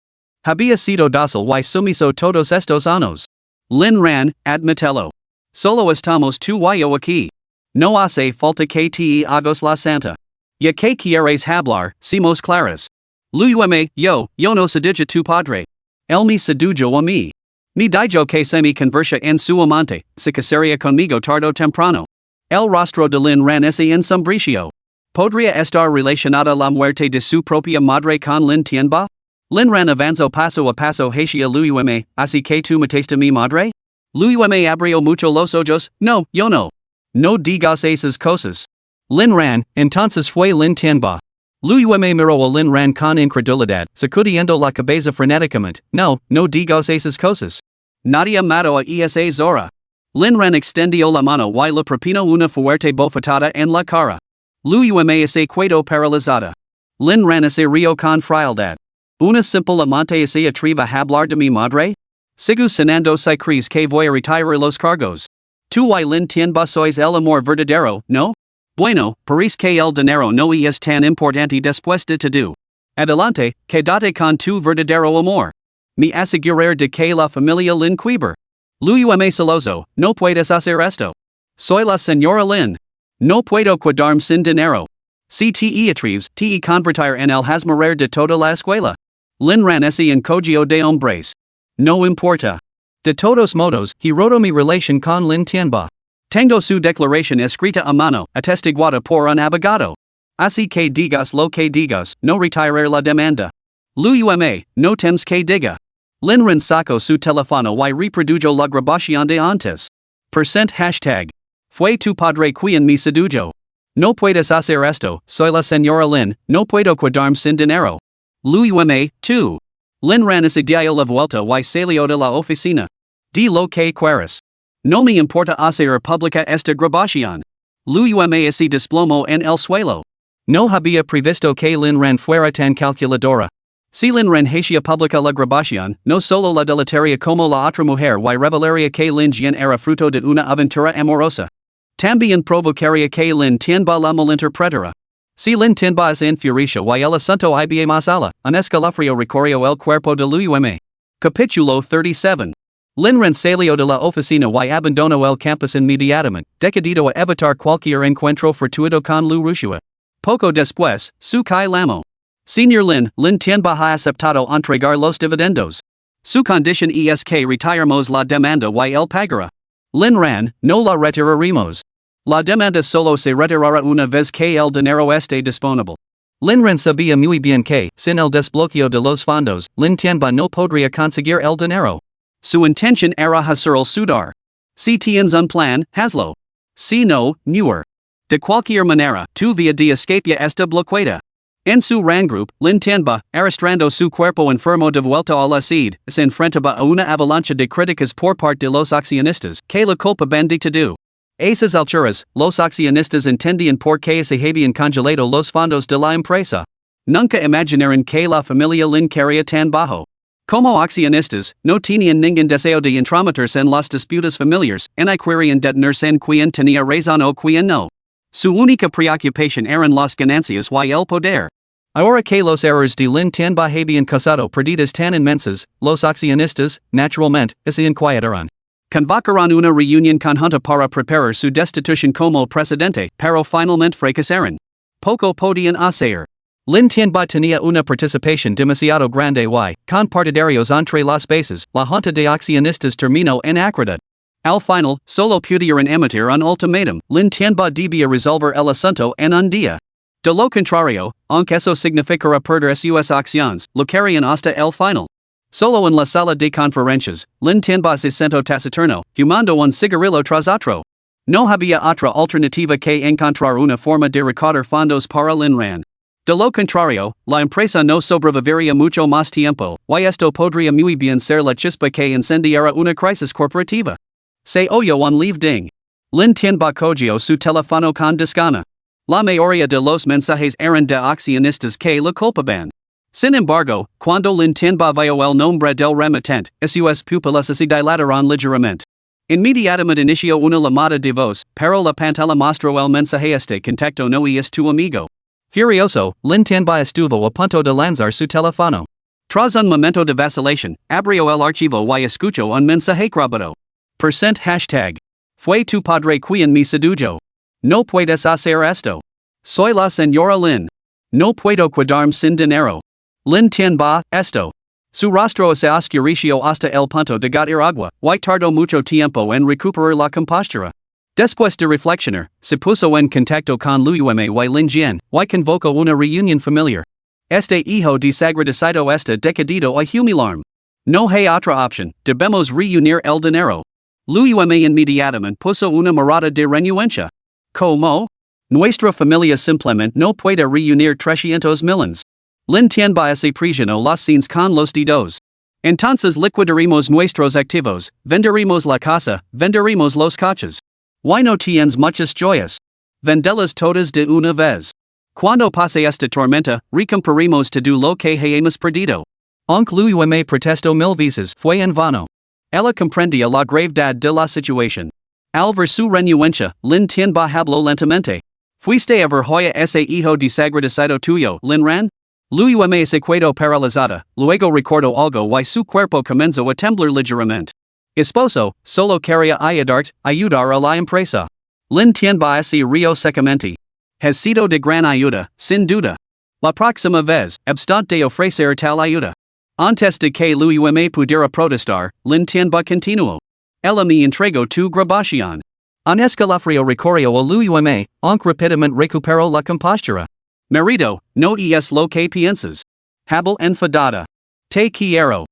Había sido dócil y sumiso todos estos años. Lin Ran, admítelo. Solo estamos tú y yo aquí. No hace falta que te hagos la santa. Ya que quieres hablar, seamos claros. Luo yo no sedujo tu padre. Él me sedujo a mí. Me dijo que se me conversa en su amante, se casaría conmigo tarde o temprano. El rostro de Lin Ran es ensombreció. ¿Podría estar relacionada la muerte de su propia madre con Lin Tianba? Lin Ran avanzó paso a paso hacia Luo así que tú mataste mi madre? Luo abrió mucho los ojos, no, yo no. No digas esas cosas. Lin Ran, entonces fue Lin Tianba. Luo miró a Lin Ran con incredulidad, sacudiendo la cabeza frenéticamente, no digas esas cosas. Nadie mató a esa zora. Lin Ran extendió la mano y le propinó una fuerte bofetada en la cara. Luo se quedó paralizada. Lin Ran se rió con frialdad. Una simple amante se atreve a hablar de mi madre? Sigo cenando si crees que voy a retirar los cargos. Tú y Lin Tianba sois el amor verdadero, ¿no? Bueno, parece que el dinero no es tan importante después de todo. Adelante, quédate con tu verdadero amor. Me asegurar de que la familia Lin quiebra. Luo celoso, no puedes hacer esto. Soy la señora Lin. No puedo quedarme sin dinero. Si te atreves, te convertir en el hazmarer de toda la escuela. Lin Ran ese encogio de hombres. No importa. De todos modos, he roto mi relación con Lin Tianba. Tengo su declaración escrita a mano, atestiguada por un abogado. Así que digas lo que digas, no retirar la demanda. Luo no tems que diga. Lin Ran sacó su teléfono y reprodujo la grabación de antes. #. Fue tu padre quien me sedujo. No puedes hacer esto, soy la señora Lin, no puedo quedarme sin dinero. Luo tú. Lin Ran se dio la vuelta y salió de la oficina. Di lo que quieras. No me importa hacer pública esta grabación. Luo se desplomó en el suelo. No había previsto que Lin Ran fuera tan calculadora. Si Lin Ran hacía pública la grabación, no solo la delataría como la otra mujer y revelaría que Lin Jian era fruto de una aventura amorosa. También provocaría que Lin Tianba la malinterpretara. Si Lin Tianba es enfurecido y el asunto iba más allá, un escalofrío recorrió el cuerpo de Luo. Capítulo 37. Lin Ran salió de la oficina y abandonó el campus inmediatamente, decidido a evitar cualquier encuentro fortuito con Liu Ruxue. Poco después, su Kai Lamo. Señor Lin Tianba ha aceptado entregar los dividendos. Su condición es que retiramos la demanda y él pagará. Lin Ran, no la retiraremos. La demanda solo se retirará una vez que el dinero esté disponible. Lin Ran sabía muy bien que, sin el desbloqueo de los fondos, Lin Tianba no podría conseguir el dinero. Su intención era hacerlo sudar. Si tienes un plan, hazlo. Si no, newer. De cualquier manera, tu vía de escape está bloqueada. En su rangroup, Lin Tianba, arrastrando su cuerpo enfermo de vuelta a la sede, se enfrentaba a una avalancha de críticas por parte de los accionistas, que la culpa de todo. Esas alturas, los accionistas entendían por qué se habían congelado los fondos de la empresa. Nunca imaginaron que la familia Lin quería tan bajo. Como accionistas, no tenían ningún deseo de entrometerse en las disputas familiares, ni querían detenerse en quien tenía razón o quien no. Su única preocupación eran las ganancias y el poder. Ahora que los errores de Lin Tianba habían causado pérdidas tan inmensas, los accionistas, naturalmente, se inquietaron. Convocaron una reunión conjunta para preparar su destitución como presidente, pero finalmente fracasaron. Poco podían hacer. Lin Tianba tenía una participación demasiado grande y, con partidarios entre las bases, la junta de accionistas terminó en acritud. Al final, solo pudieron emitir un ultimátum. Lin Tianba debía resolver el asunto en un día. De lo contrario, aunque eso significara perder sus acciones, lo querían hasta el final. Solo en la sala de conferencias, Lin Tianba se sentó taciturno, fumando un cigarrillo tras otro. No había otra alternativa que encontrar una forma de recaudar fondos para Lin Ran. De lo contrario, la empresa no sobreviviría mucho más tiempo, y esto podría muy bien ser la chispa que incendiara una crisis corporativa. Se oyó un live ding. Lin Tianba cogió su teléfono con desgana. La mayoría de los mensajes eran de accionistas que la culpaban. Sin embargo, cuando Lin Tianba vio el nombre del remitente, sus pupilas se dilataron ligeramente. Inmediatamente inició una llamada de voz, pero la pantalla mostró el mensaje este contacto no es tu amigo. Furioso, Lin Tianba estuvo a punto de lanzar su teléfono. Tras un momento de vacilación, abrió el archivo y escuchó un mensaje grabado. #. Fue tu padre quien me sedujo. No puedes hacer esto. Soy la señora Lin. No puedo quedarme sin dinero. Lin Tianba, esto. Su rostro se oscureció hasta el punto de gotear agua, y tardó mucho tiempo en recuperar la compostura. Después de reflexionar, se puso en contacto con Luo Yao y Lin Jian, y convocó una reunión familiar. Este hijo desagradecido está decidido a humillarme. No hay otra opción, debemos reunir el dinero. Luo Yao inmediatamente puso una mirada de renuencia. ¿Cómo? Nuestra familia simplemente no puede reunir 300 millones. Lin Tianba se presionó las scenes con los dedos. Entonces liquidaremos nuestros activos, venderemos la casa, venderemos los coches. ¿Why no tienes muchas joyas? Vendelas todas de una vez. Cuando pase esta tormenta, recompraremos todo lo que hayamos perdido. Aunque Luo Yao protestó 1000 veces, fue en vano. Ella comprendía la gravedad de la situación. Al ver su renuencia, Lin Tianba habló lentamente. ¿Fuiste a ver hoy a ese hijo desagradecido tuyo, Lin Ran? Luo Yao se quedó paralizada, luego recordó algo y su cuerpo comenzó a temblar ligeramente. Esposo, solo quería ayudar a la empresa. Lin Tianba se rió secamente. Has sido de gran ayuda, sin duda. La próxima vez, abstente de ofrecer tal ayuda. Antes de que Luo Yao pudiera protestar, Lin Tianba continuó. Ella me entregó tu grabación. Un escalofrío recorrió a Luo Yao, aunque rápidamente recuperó la compostura. Marido, no es lo que piensas. Habla enfadada. Te quiero.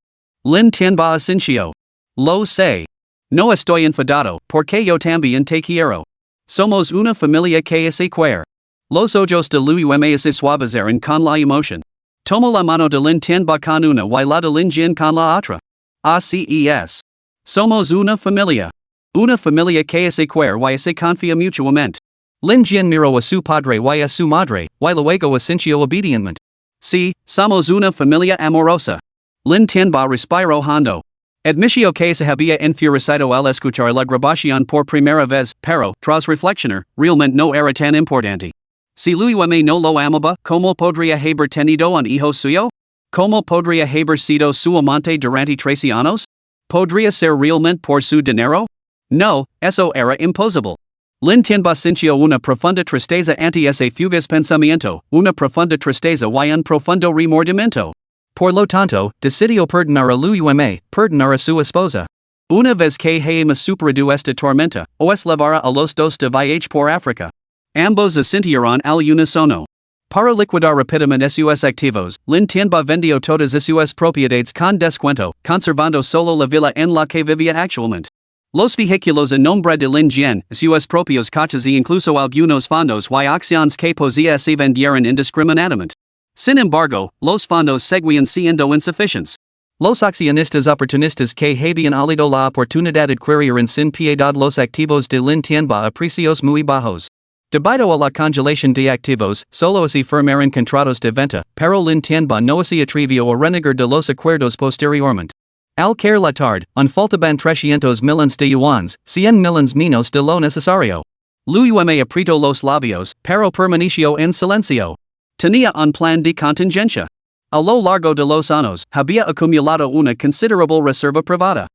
Lin Tianba asintió. Lo sé. No estoy enfadado, porque yo también te quiero. Somos una familia que se quiere. Los ojos de Luo Yao se suavizaron con la emoción. Tomó la mano de Lin Tianba con una y la de Lin Jian con la otra. Así es. Somos una familia. Una familia que se quiere y se confía mutuamente. Lin Jian miró a su padre y a su madre, y luego asintió obedientemente. Sí, somos una familia amorosa. Lin Tianba respiró hondo. Admitió que se había enfurecido al escuchar la grabación por primera vez, pero, tras reflexionar, realmente no era tan importante. Si Luo Yao no lo amaba, ¿cómo podría haber tenido un hijo suyo? ¿Cómo podría haber sido su amante durante 13 años? ¿Podría ser realmente por su dinero? No, eso era imposible. Lin Tianba sintió una profunda tristeza ante ese fugaz pensamiento, una profunda tristeza y un profundo remordimiento. Por lo tanto, decidió perdonar a Luo Yao, perdonar a su esposa. Una vez que hayamos superado esta tormenta, os llevará a los dos de viaje por África. Ambos asintieron al unísono. Para liquidar rápidamente sus activos, Lin Tianba vendió todas sus propiedades con descuento, conservando solo la villa en la que vivía actualmente. Los vehículos en nombre de Lin Jian, sus propios coches e incluso algunos fondos y acciones que poseía se vendieron indiscriminadamente. Sin embargo, los fondos seguían siendo insuficientes. Los accionistas oportunistas que habían alido la oportunidad adquirieron sin piedad los activos de Lin Tianba a precios muy bajos. Debido a la congelación de activos, solo se firmaron contratos de venta, pero Lin Tianba no se atrevió a renegar de los acuerdos posteriormente. Al caer la tarde, faltaban 300 millones de yuans, 100 millones menos de lo necesario. Luo Yao apretó los labios, pero permaneció en silencio. Tenía un plan de contingencia. A lo largo de los años, había acumulado una considerable reserva privada.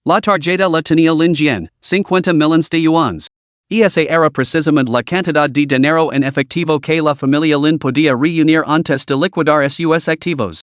La tarjeta la tenía Lin Jian, 50 millones de yuans. Esa era precisamente la cantidad de dinero en efectivo que la familia Lin podía reunir antes de liquidar sus activos.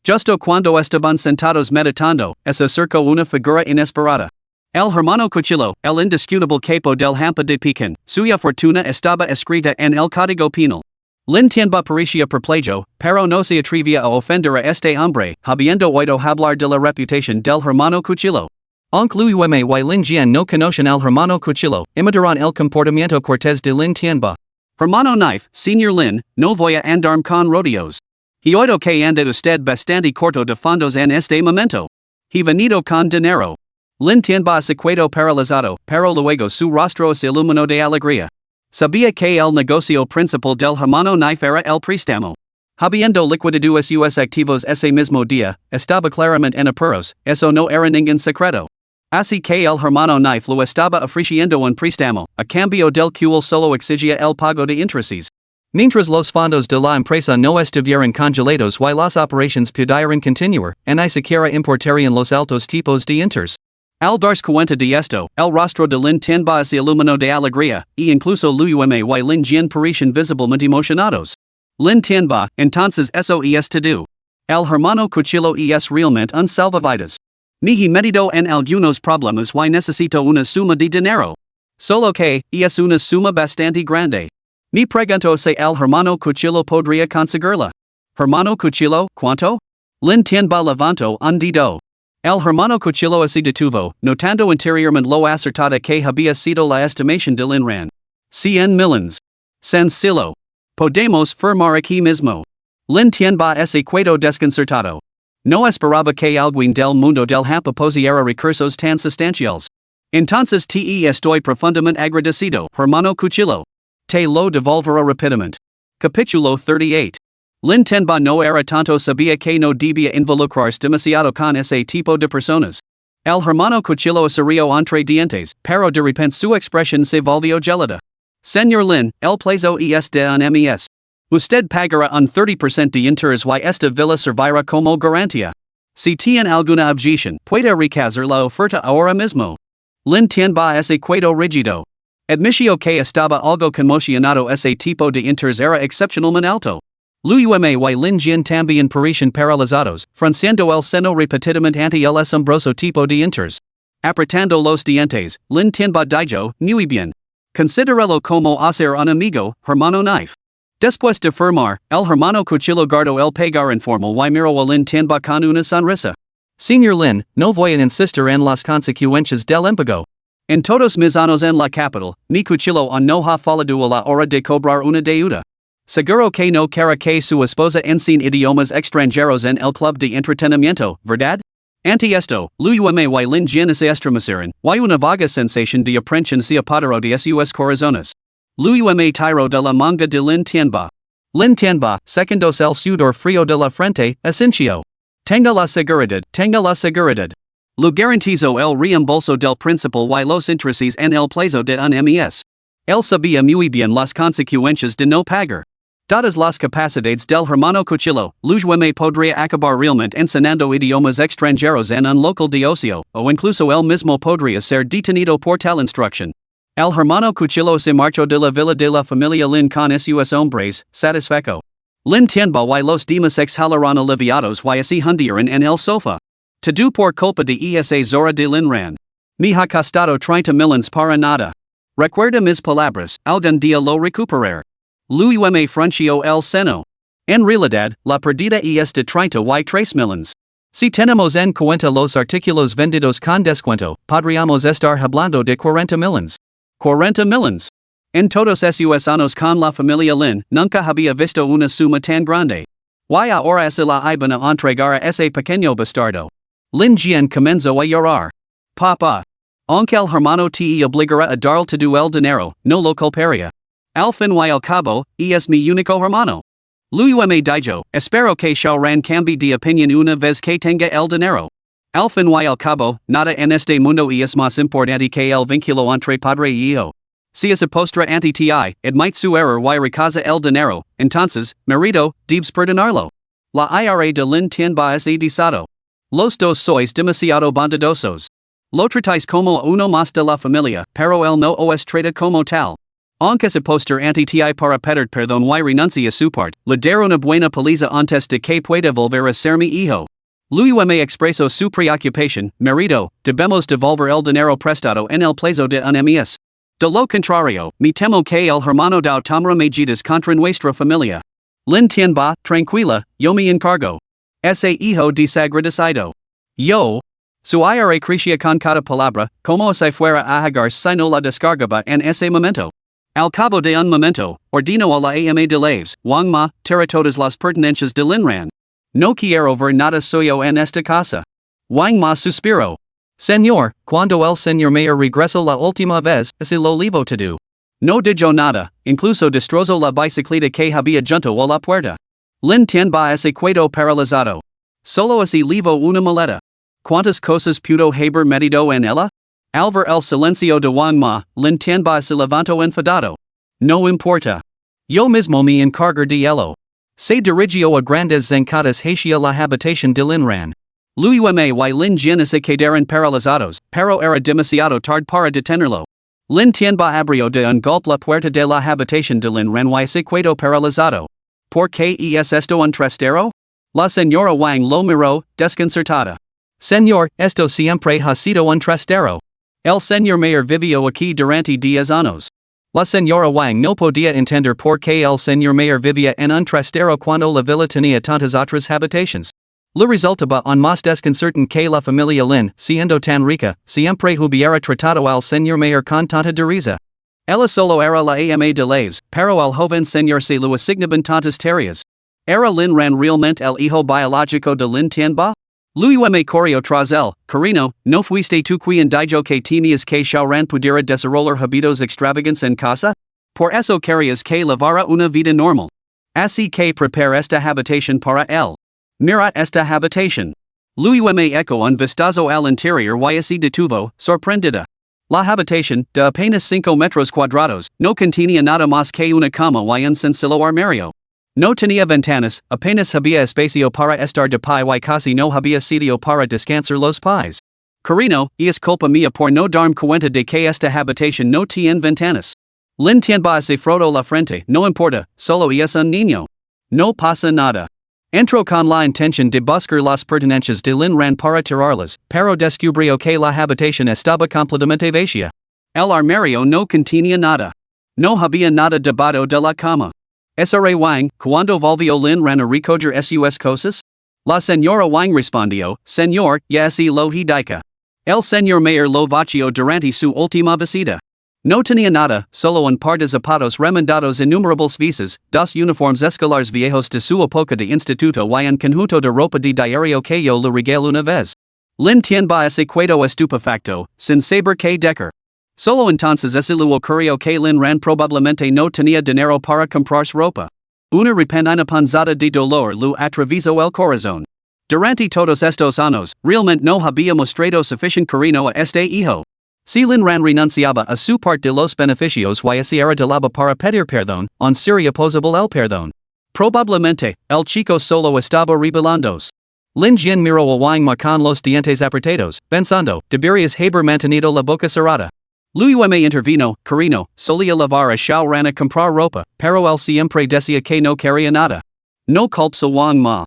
Justo cuando estaban sentados meditando, se acercó una figura inesperada. El hermano Cuchillo, el indiscutible capo del hampa de Pekin, suya fortuna estaba escrita en el código penal. Lin Tianba parecía perplejo, pero no se atrevía a ofender a este hombre, habiendo oído hablar de la reputación del hermano Cuchillo. Aunque Luo Yao y Lin Jian no conocen al hermano Cuchillo, imitaron el comportamiento cortés de Lin Tianba. Hermano Knife, señor Lin, no voy a andar con rodeos. He oído que anda usted bastante corto de fondos en este momento. He venido con dinero. Lin Tianba se quedó paralizado, pero luego su rostro se iluminó de alegría. Sabía que el negocio principal del hermano Knife era el préstamo. Habiendo liquidado sus activos ese mismo día, estaba claramente en apuros, eso no era ningún secreto. Así que el hermano Knife lo estaba ofreciendo un préstamo, a cambio del cual solo exigía el pago de intereses. Mientras los fondos de la empresa no estuvieran congelados y las operaciones pudieran continuar, ni siquiera importarían los altos tipos de interés. Al darse cuenta de esto, el rostro de Lin Tianba se iluminó de alegría, e incluso Luo Yao y Lin Jian parecían visiblemente emocionados. Lin Tianba, entonces eso es todo. El hermano Cuchillo es realmente un salvavidas. Me he metido en algunos problemas y necesito una suma de dinero. Solo que, es una suma bastante grande. Me pregunto si el hermano Cuchillo podría conseguirla. Hermano Cuchillo, ¿cuánto? Lin Tianba levantó un dedo. El hermano Cuchillo se detuvo, notando interiormente lo acertada que había sido la estimación de Lin Ran. 100 millones. Sencillo. Podemos firmar aquí mismo. Lin Tianba se quedó desconcertado. No esperaba que alguien del mundo del hampa poseyera recursos tan sustanciales. Entonces te estoy profundamente agradecido, hermano Cuchillo. Te lo devolveré rápidamente. Capítulo 38. Lin Tianba no era tanto sabía que no debía involucrarse demasiado con ese tipo de personas. El hermano Cuchillo sonrió entre dientes, pero de repente su expresión se volvió gelada. Señor Lin, el plazo es de un mes. Usted pagará un 30% de interés y esta villa servirá como garantía. Si tiene alguna objeción, puede rechazar la oferta ahora mismo. Lin Tianba se quedó rígido. Admitió que estaba algo conmocionado, ese tipo de interés era excepcionalmente alto. Luo Yao y Lin Jian también parecían paralizados, frunciendo el seno repetidamente ante el asombroso tipo de interés. Apretando los dientes, Lin Tianba dijo, muy bien. Considéralo como hacer un amigo, hermano Knife. Después de firmar, el hermano Cuchillo guardó el pagar informal y miró a Lin Tianba con una sonrisa. Señor Lin, no voy a insistir en las consecuencias del impago. En todos mis años en la capital, mi Cuchillo no ha faltado a la hora de cobrar una deuda. Seguro que no quiere que su esposa enseñe idiomas extranjeros en el club de entretenimiento, ¿verdad? Ante esto, Luo Yao y Lin Jian se estremecieron, y una vaga sensación de aprensión se apoderó de sus corazones. Luo Yao tiró de la manga de Lin Tianba. Lin Tianba, secundos el sudor frío de la frente, asintió. Tenga la seguridad, tenga la seguridad. Lo garantizo el reembolso del principal y los intereses en el plazo de un mes. Él sabía muy bien las consecuencias de no pagar. Dadas las capacidades del hermano Cuchillo, Luo Yao podría acabar realmente enseñando idiomas extranjeros en un local de ocio, o incluso él mismo podría ser detenido por tal instrucción. El hermano Cuchillo se marchó de la villa de la familia Lin con sus hombres, satisfecho. Lin Tianba y los demás exhalaron aliviados y se hundieron en el sofá. Todo por culpa de esa zora de Lin Ran. Me ha costado 30 millones para nada. Recuerda mis palabras, algún día lo recuperar. Luo Yao frunció el seno. En realidad, la pérdida es de 33 millones. Si tenemos en cuenta los artículos vendidos con descuento, podríamos estar hablando de 40 millones. 40 millones. En todos esos años con la familia Lin, nunca había visto una suma tan grande. Y ahora se la iban a entregar a ese pequeño bastardo. Lin Jian comenzó a llorar. Papá. Aunque el hermano te obligará a dar todo el dinero, no lo culparía. Al fin y al cabo, es mi único hermano. Luo Yao dijo, espero que Ran cambie de opinión una vez que tenga el dinero. Al fin y al cabo, nada en este mundo es más importante que el vínculo entre padre y hijo. Si es postra ante ti, admite su error y rechaza el dinero, entonces, marido, debes perdonarlo. La ira de Lin Tianba es desado. Los dos sois demasiado bondadosos. Lo tratáis como uno más de la familia, pero él no os trata como tal. Aunque se poster anti ti para pedir perdón y renuncia a su parte, le daré una buena paliza antes de que pueda volver a ser mi hijo. Luego me expreso su preocupación, marido, debemos devolver el dinero prestado en el plazo de un mes. De lo contrario, me temo que el hermano dao tomara medidas contra nuestra familia. Lin Tian ba, tranquila, yo me encargo. Ese hijo desagradecido. Yo. Su ira crecia con cada palabra, como si fuera a jugar si no la descargaba en ese momento. Al cabo de un momento, ordeno a la ama de Laves, Wang Ma, tira todas las pertenencias de Lin Ran. No quiero ver nada suyo en esta casa. Wang Ma suspiró. Señor, cuando el señor mayor regresó la última vez, ese lo levo todo. No dijo nada, incluso destrozó la bicicleta que había junto a la puerta. Lin Tian ba ese quedó paralizado. Solo así levo una maleta. ¿Cuántas cosas pudo haber metido en ella? Al ver el silencio de Wang Ma, Lin Tian ba se levantó enfadado. No importa. Yo mismo me encargo de ello. Se dirigió a grandes zancadas hacia la habitación de Lin Ran. Luego y Lin Jian se quedaron paralizados, pero era demasiado tarde para detenerlo. Lin Tian ba abrió de un golpe la puerta de la habitación de Lin Ran y se quedó paralizado. ¿Por qué es esto un trastero? La señora Wang lo miró, desconcertada. Señor, esto siempre ha sido un trastero. El señor mayor vivió aquí durante 10 años. La señora Wang no podía entender por qué el señor mayor vivía en un trastero cuando la villa tenía tantas otras habitaciones. Le resultaba aún más desconcertante que la familia Lin, siendo tan rica, siempre hubiera tratado al señor mayor con tanta dureza. Ella solo era la ama de Laves, pero el joven señor se lo asignaban tantas tareas. ¿Era Lin Ran realmente el hijo biológico de Lin Tian ba? Luego me corrió tras él, Carino, no fuiste tú quien dijo que temías que Ran pudiera desarrollar hábitos extravagantes en casa? Por eso querías que llevara una vida normal. Así que prepara esta habitación para él. Mira esta habitación. Luego me echo un vistazo al interior y así detuvo, sorprendida. La habitación, de apenas 5 metros cuadrados, no contenía nada más que una cama y un sencillo armario. No tenía ventanas, apenas había espacio para estar de pie y casi no había sitio para descansar los pies. Carino, es culpa mía por no darme cuenta de que esta habitación no tiene ventanas. Lin Tian ba se frotó la frente, no importa, solo es un niño. No pasa nada. Entró con la intención de buscar las pertenencias de Lin Ran para tirarlas, pero descubrió que la habitación estaba completamente vacía. El armario no contenía nada. No había nada debajo de la cama. Sra Wang, cuando volvió Lin Ran a recoger sus cosas? La señora Wang respondió, Señor, ya así lo indica. El señor mayor lo vació durante su última visita. No tenía nada, solo un par de zapatos remendados innumerables visas, 2 uniformes escolares viejos de su época de instituto y un conjunto de ropa de diario que yo le regalé una vez. Lin Tian ba se quedó estupefacto, sin saber qué decir. Solo entonces se le ocurrió que Lin Ran probablemente no tenía dinero para comprar ropa. Una repentina panzada de dolor lo atravesó el corazón. Durante todos estos años, realmente no había mostrado suficiente cariño a este hijo. Si Lin Ran renunciaba a su parte de los beneficios y se era de lava para pedir perdón, on sería posible el perdón. Probablemente, el chico solo estaba rebelándose. Lin Jian miró a Wang Ma con los dientes apretados, pensando, deberías haber mantenido la boca cerrada. Luego me intervino, Carino, solía llevar a Xiao Ran a comprar ropa, pero él siempre decía que no quería nada. No culpes a Wang Ma.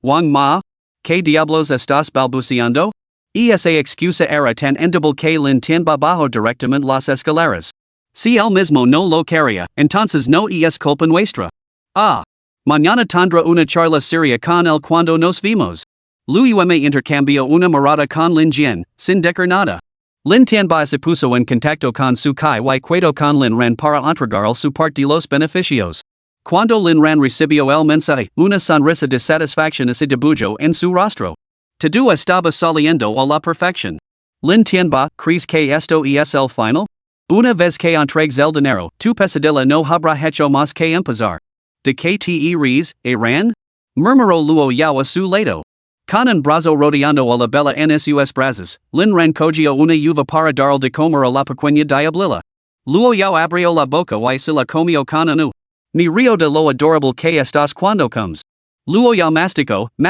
Wang Ma? ¿Qué diablos estás balbuceando? Esa excusa era tan endeble que Lin Tian ba bajó directamente las escaleras. Si él mismo no lo quería, entonces no es culpa nuestra. Ah. Mañana tendrá una charla seria con él cuando nos vimos. Luego me intercambió una mirada con Lin Jian, sin decir nada. Lin Tian ba se puso en contacto con su kai y quedó con Lin Ran para entregar su parte de los beneficios. Cuando Lin Ran recibió el mensaje, una sonrisa de satisfacción se dibujó en su rostro. Todo estaba saliendo a la perfección. Lin Tian ba, ¿crees que esto es el final? Una vez que entregues el dinero, tu pesadilla no habrá hecho más que empezar. ¿De qué te ríes, Ran? Murmuró Luo Yao a su lado. Con un brazo rodeando a la bella en sus brazos, Lin Ran cogió una uva para darle de comer a la pequeña diablilla. Luo Yao abrió la boca y se la comió con anu. Me río de lo adorable que estás cuando comes. Luo Yao masticó y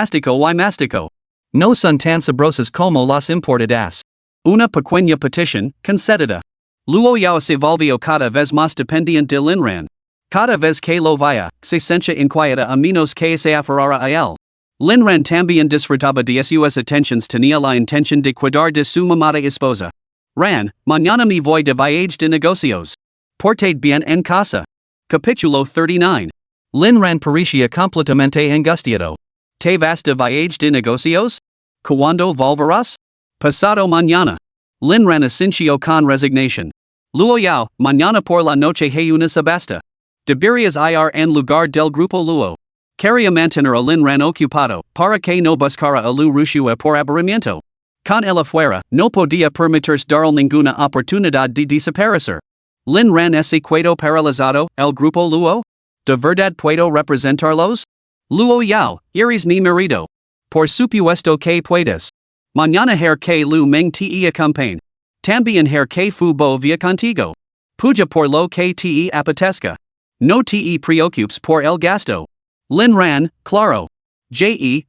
masticó. No son tan sabrosas como las importadas. Una pequeña petición, concedida. Luo Yao se volvió cada vez más dependiente de Lin Ran. Cada vez que lo vaya, se sentía inquieta a menos que se aferrara a él. Lin Ran también disfrutaba de sus atenciones, tenía la intención de cuidar de su amada esposa. Ran, mañana me voy de viaje de negocios. Portate bien en casa. Capítulo 39. Lin Ran parecía completamente angustiado. ¿Te vas de viaje de negocios? ¿Cuándo volverás? Pasado mañana. Lin Ran asintió con resignación. Luo Yao, mañana por la noche hay una subasta. Deberías ir en lugar del grupo Luo. Quería mantener a Lin Ran ocupado, para que no buscara a Liu Ruxue por aburrimiento. Con él afuera, no podía permitirse darle ninguna oportunidad de desaparecer. Lin Ran ese quedó paralizado, el grupo Luo? ¿De verdad puedo representarlos? Luo Yao, eres mi marido. Por supuesto que puedes. Mañana her que Lu Meng te acompañe. También her que fu bo via contigo. Puja por lo que te apetezca. No te preocupes por el gasto. Lin Ran, claro. Je.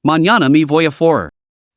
Mañana me voy a for.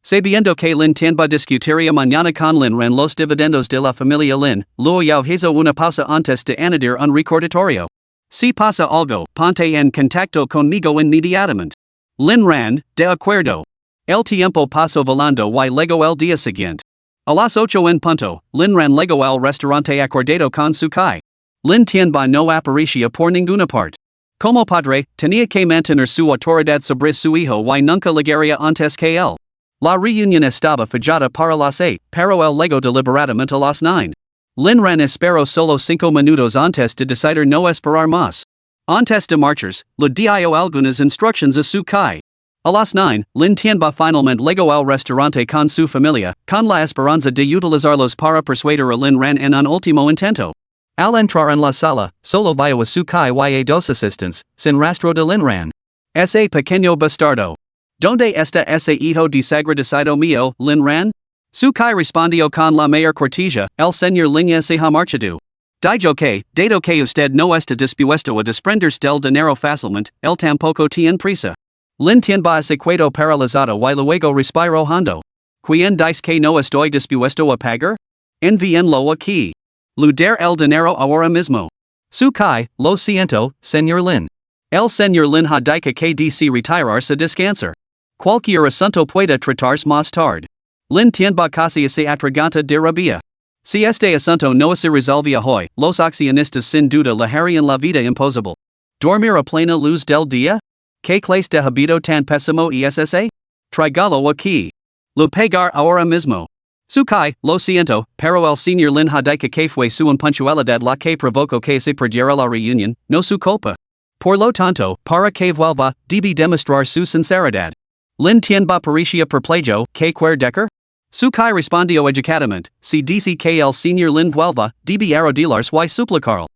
Sabiendo que Lin tienda discutiría mañana con Lin Ran los dividendos de la familia Lin, Luo Yao hizo una pausa antes de añadir un recordatorio. Si pasa algo, ponte en contacto conmigo inmediatamente. Lin Ran, de acuerdo. El tiempo pasó volando y luego el día siguiente. A las 8 en punto, Lin Ran llegó al restaurante acordado con su kai. Lin Tianba no aparecía por ninguna parte. Como padre, tenía que mantener su autoridad sobre su hijo y nunca llegaría antes que él. La reunión estaba fijada para las 8, pero él llegó deliberadamente a las 9. Lin Ran esperó solo 5 minutos antes de decidir no esperar más. Antes de marchar, le dio algunas instrucciones a su kai. A las 9, Lin Tianba finalmente llegó al restaurante con su familia, con la esperanza de utilizarlos para persuadir a Lin Ran en un último intento. Al entrar en la sala, solo vio a su kai y a dos asistentes, sin rastro de Lin Ran. Ese pequeño bastardo. ¿Dónde está ese hijo desagradecido mío, Lin Ran? Su kai respondió con la mayor cortesía, el señor Lin se ha marchado. Dijo que, dado que usted no está dispuesto a desprenderse del dinero fácilmente, él tampoco tiene prisa. Lin Tianba se quedó paralizado y luego respiró hondo. ¿Quién dice que no estoy dispuesto a pagar? Envíenlo aquí. Le dar el dinero ahora mismo. Su kai, lo siento, señor Lin. El señor Lin ha dicho que DC retirarse a descansar. Cualquier asunto puede tratarse más tarde. Lin Tianba casi se atraganta de rabia. Si este asunto no se resolvía hoy, los accionistas sin duda le harían la vida imposible. ¿Dormir a plena luz del día? ¿Qué clase de habito tan pésimo essa? Tráigalo aquí. Lo pagar ahora mismo. Su kai, lo siento, pero el señor Lin ha dicho que fue su impuntualidad la que provocó que se perdiera la reunión, no su culpa. Por lo tanto, para que vuelva, debe demostrar su sinceridad. Lin Tianba parecía perplejo, ¿qué quiere decir? Su kai respondió educadamente, si dice que el señor Lin vuelva, debe arrodillarse y suplicarle.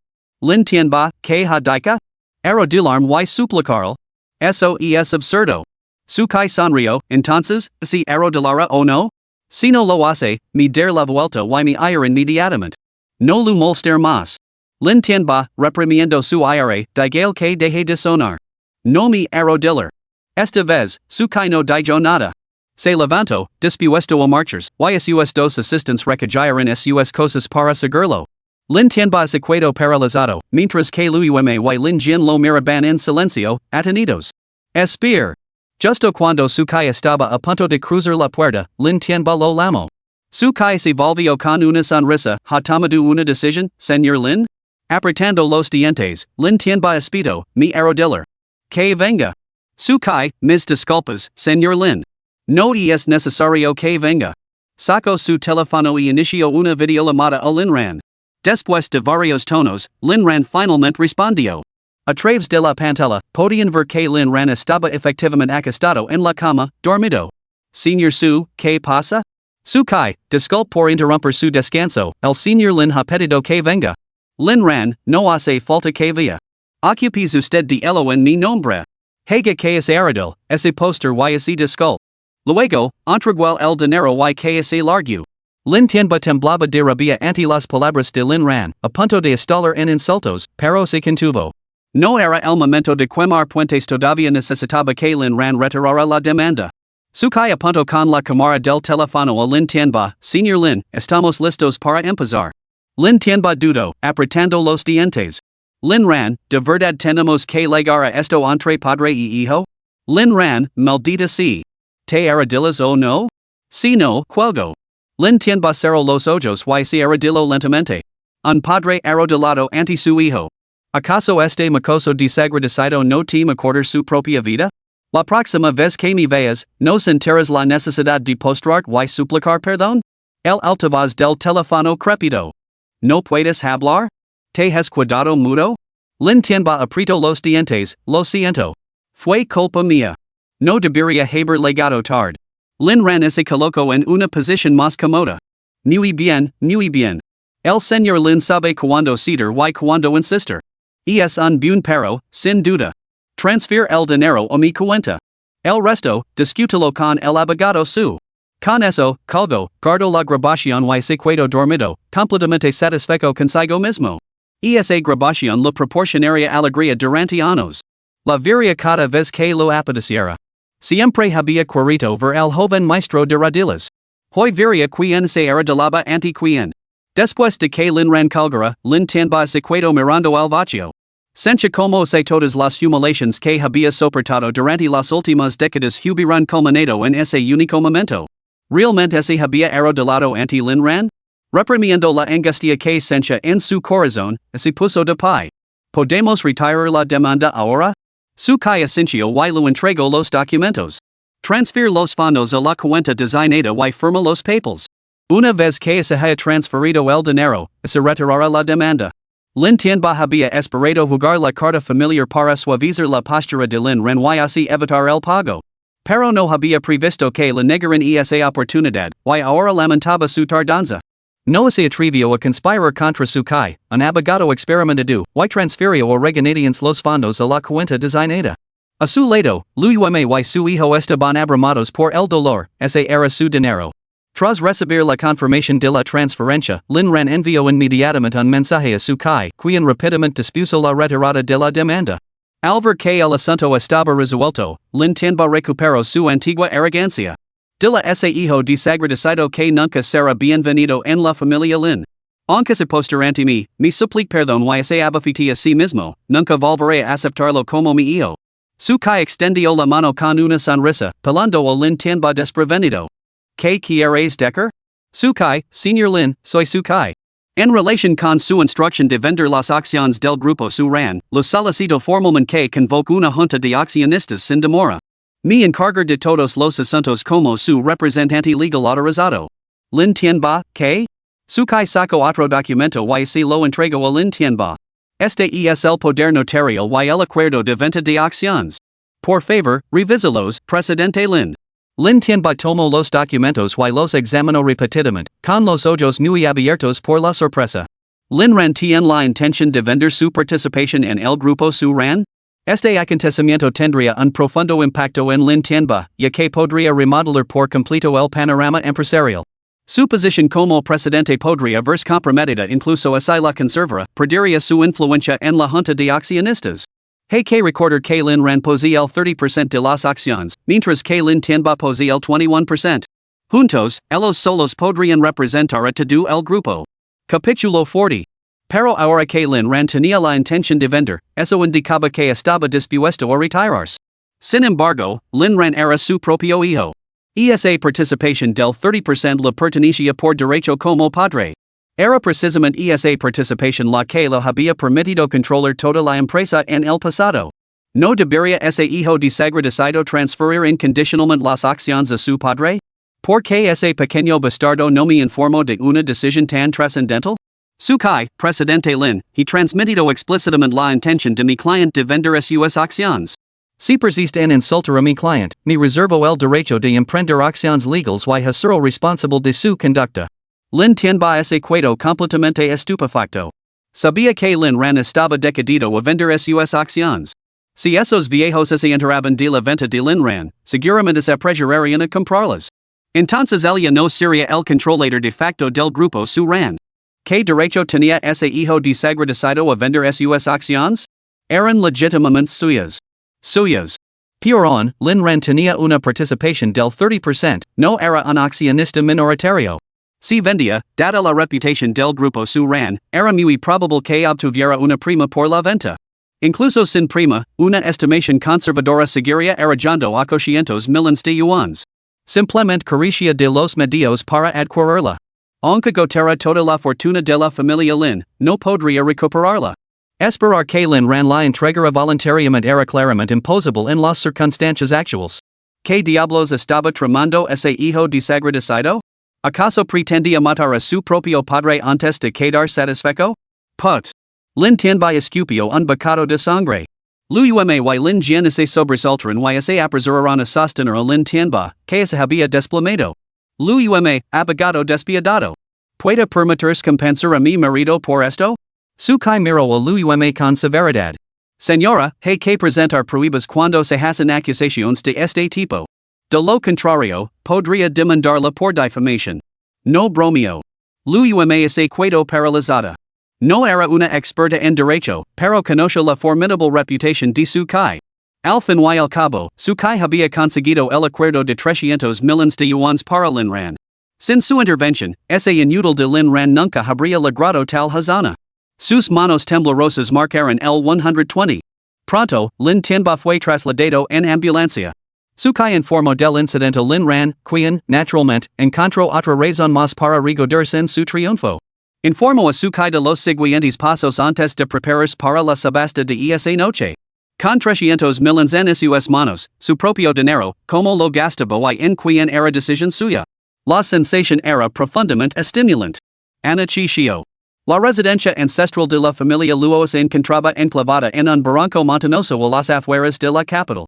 Lin Tianba, ¿qué ha dicho? Arrodillarme y suplicarle. Eso es absurdo. Su kai sonrió, entonces, si arrodillara o no? Si no lo hace, me dar la vuelta y me ir inmediatamente. No lo molestar más. Lin Tianba, reprimiendo su ira, dijo que deje de sonar. No me arrodillar. Esta vez, su kai no dijo nada. Se levantó, dispuesto a marchar, y sus dos asistentes recayeron sus cosas para seguirlo. Lin Tianba se quedó paralizado, mientras que Liu y Lin Jin lo miraban en silencio, atenidos. Espera. Justo cuando su kai estaba a punto de cruzar la puerta, Lin Tianba lo llamó. Su kai se volvió con una sonrisa, ¿ha tomado una decisión, señor Lin? Apretando los dientes, Lin Tianba espito, mi arrodillar. Que venga. Su kai, mis disculpas, señor Lin. No es necesario que venga. Sacó su teléfono y inició una videollamada a Lin Ran. Después de varios tonos, Lin Ran finalmente respondió. A través de la pantalla, podían ver que Lin Ran estaba efectivamente acostado en la cama, dormido. Señor Su, ¿qué pasa? Su kai, disculpe por interrumpir su descanso, el señor Lin ha pedido que venga. Lin Ran, no hace falta que vea. Ocupes usted de elo en mi nombre. Haga que es aradil, ese póster y ese disculpe. Luego, entregó el dinero y que se largó. Lin Tianba temblaba de rabia ante las palabras de Lin Ran, a punto de estallar en insultos, pero se contuvo. No era el momento de quemar puentes, todavía necesitaba que Lin Ran retirara la demanda. Sukai a punto con la cámara del teléfono a Lin Tianba, Señor Lin, estamos listos para empezar. Lin Tianba dudo, apretando los dientes. Lin Ran, de verdad tenemos que llegar a esto entre padre y hijo? Lin Ran, maldita sea. ¿Te armadillas o no? Si no, cuelgo. Lin Tianba cerró los ojos y se armadilló lentamente. Un padre arrodillado ante su hijo. ¿Acaso este mocoso desagradecido no te acordar su propia vida? La próxima vez que me veas, ¿no sentirás la necesidad de postrar y suplicar perdón? El altavoz del teléfono crepitó. ¿No puedes hablar? ¿Te has quedado mudo? Lin Tianba apretó los dientes, lo siento. Fue culpa mía. No debería haber legado tarde. Lin Ran se colocó en una posición más cómoda. Muy bien, muy bien. El señor Lin sabe cuando ceder y cuando insistir. Y es un buen perro, sin duda. Transfer el dinero a mi cuenta. El resto, discútelo con el abogado su. Con eso, colgo, guardo la grabación y se quedo dormido, completamente satisfecho consigo mismo. Y esa grabación le proporcionaría alegría durante años. La vería cada vez que lo apeteciera. Siempre había querido ver el joven maestro de rodillas. Hoy vería quien se arrodillaba ante quien. Después de que Lin Ran colgara, Lin Tianba se quedó mirando al vacío. Sentía como se todas las humiliaciones que había soportado durante las últimas décadas hubieran culminado en ese único momento. ¿Realmente se había arrodillado ante Lin Ran? Reprimiendo la angustia que sentía en su corazón, se puso de pie. ¿Podemos retirar la demanda ahora? Su kai asintió y lo entregó los documentos. Transfer los fondos a la cuenta designada y firma los papeles. Una vez que se haya transferido el dinero, se retirará la demanda. Lin Tianba había esperado jugar la carta familiar para suavizar la postura de Lin Ran y así evitar el pago. Pero no había previsto que le negaran esa oportunidad, y ahora lamentaba su tardanza. No se atrevió a conspirar contra su kai, un abogado experimentado, y transfirió a regañadientes los fondos a la cuenta designada. A su lado, Luo Yao y su hijo estaban abramados por el dolor, ese era su dinero. Tras recibir la confirmación de la transferencia, Lin Ran envió inmediatamente un mensaje a su kai, quien rápidamente dispuso la retirada de la demanda. Al ver que el asunto estaba resuelto, Lin Tianba recuperó su antigua arrogancia. Dile ese hijo desagradecido que nunca será bienvenido en la familia Lin. Aunque se posture ante mí, me suplique perdón y se abofete a sí mismo, nunca volveré a aceptarlo como mi hijo. Su kai extendió la mano con una sonrisa, pelando a Lin Tianba desprevenido. ¿Qué quieres decir? Su kai, señor Lin, soy su kai. En relación con su instrucción de vender las acciones del grupo Su Ran, lo solicito formalmente que convoque una junta de accionistas sin demora. Me encargo de todos los asuntos como su representante legal autorizado. Lin Tianba, ¿qué? Su kai sacó otro documento y se lo entregó a Lin Tianba. Este es el poder notarial y el acuerdo de venta de acciones. Por favor, revíselos, presidente Lin. Lin Tianba tomó los documentos y los examinó repetidamente, con los ojos muy abiertos por la sorpresa. Lin Ran tiene la intención de vender su participación en el grupo Su Ran? Este acontecimiento tendría un profundo impacto en Lin Tianba, ya que podría remodelar por completo el panorama empresarial. Su posición como presidente podría verse comprometida incluso si la conservara, perdería su influencia en la junta de accionistas. Hay que recordar que Lin Ran posee el 30% de las acciones, mientras que Lin Tianba posee el 21%. Juntos, ellos solos podrían representar a todo el grupo. Capítulo 40. Pero ahora que Lin Ran tenía la intención de vender, eso indicaba que estaba dispuesto a retirarse. Sin embargo, Lin Ran era su propio hijo. Y esa participación del 30% le pertenecía por derecho como padre. Era precisamente esa participación la que le había permitido controlar toda la empresa en el pasado. ¿No debería ese hijo desagradecido transferir incondicionalmente las acciones a su padre? ¿Por qué ese pequeño bastardo no me informó de una decisión tan trascendental? Su kai, presidente Lin, he transmitido explícitamente la intención de mi client de vender sus acciones. Si persiste en insultar a mi client, me reservo el derecho de emprender acciones legales y hacerlo responsable de su conducta. Lin Tianba se quedó completamente estupefacto. Sabía que Lin Ran estaba decidido a vender sus acciones. Si esos viejos se enteraban de la venta de Lin Ran, seguramente se apresurarían a comprarlas. Entonces ella no sería el controlador de facto del grupo Su Ran. ¿Qué derecho tenía ese hijo desagradecido a vender sus acciones? Eran legítimamente suyas. Suyas. Pior Lin Ran tenía una participación del 30%, no era un accionista minoritario. Si vendía, dada la reputación del grupo su Ran, era muy probable que obtuviera una prima por la venta. Incluso sin prima, una estimación conservadora seguiría arrojando $800 de yuans. Simplemente carecía de los medios para adquirirla. Aunque gotera toda la fortuna de la familia Lin, no podría recuperarla. Esperar que Lin Ran la entregara voluntariamente era claramente imposible en las circunstancias actuales. ¿Qué diablos estaba tramando ese hijo desagradecido? ¿Acaso pretendía matar a su propio padre antes de quedar satisfecho? Put. Lin Tianbai escupió un bocado de sangre. Luo Yao y Lin Jian se sobresaltaron y se apresuraron a sostener a Lin Tianbai, que se había desplomado. Luo Yao, abogado despiadado. ¿Puede permitirse compensar a mi marido por esto? Su Kai miró a Luo Yao con severidad. Señora, hay que presentar pruebas cuando se hacen acusaciones de este tipo. De lo contrario, podría demandarla por difamación. No bromeo. Luo Yao se quedó paralizada. No era una experta en derecho, pero conoce la formidable reputación de su Kai. Al fin y al cabo, su Kai había conseguido el acuerdo de $300 de yuans para Lin Ran. Sin su intervención, ese inútil de Lin Ran nunca habría logrado tal hazaña. Sus manos temblorosas marcaron el 120. Pronto, Lin Tianbai fue trasladado en ambulancia. Su Kai informó del incidente Lin Ran, quien, naturalmente, encontró otra razón más para regodearse en su triunfo. Informó a su Kai de los siguientes pasos antes de prepararse para la subasta de esa noche. Con $300 en sus manos, su propio dinero, como lo gastaba y en quien era decisión suya. La sensación era profundamente estimulante. Anocheció. La residencia ancestral de la familia Luo se encontraba enclavada en un barranco montañoso a las afueras de la capital.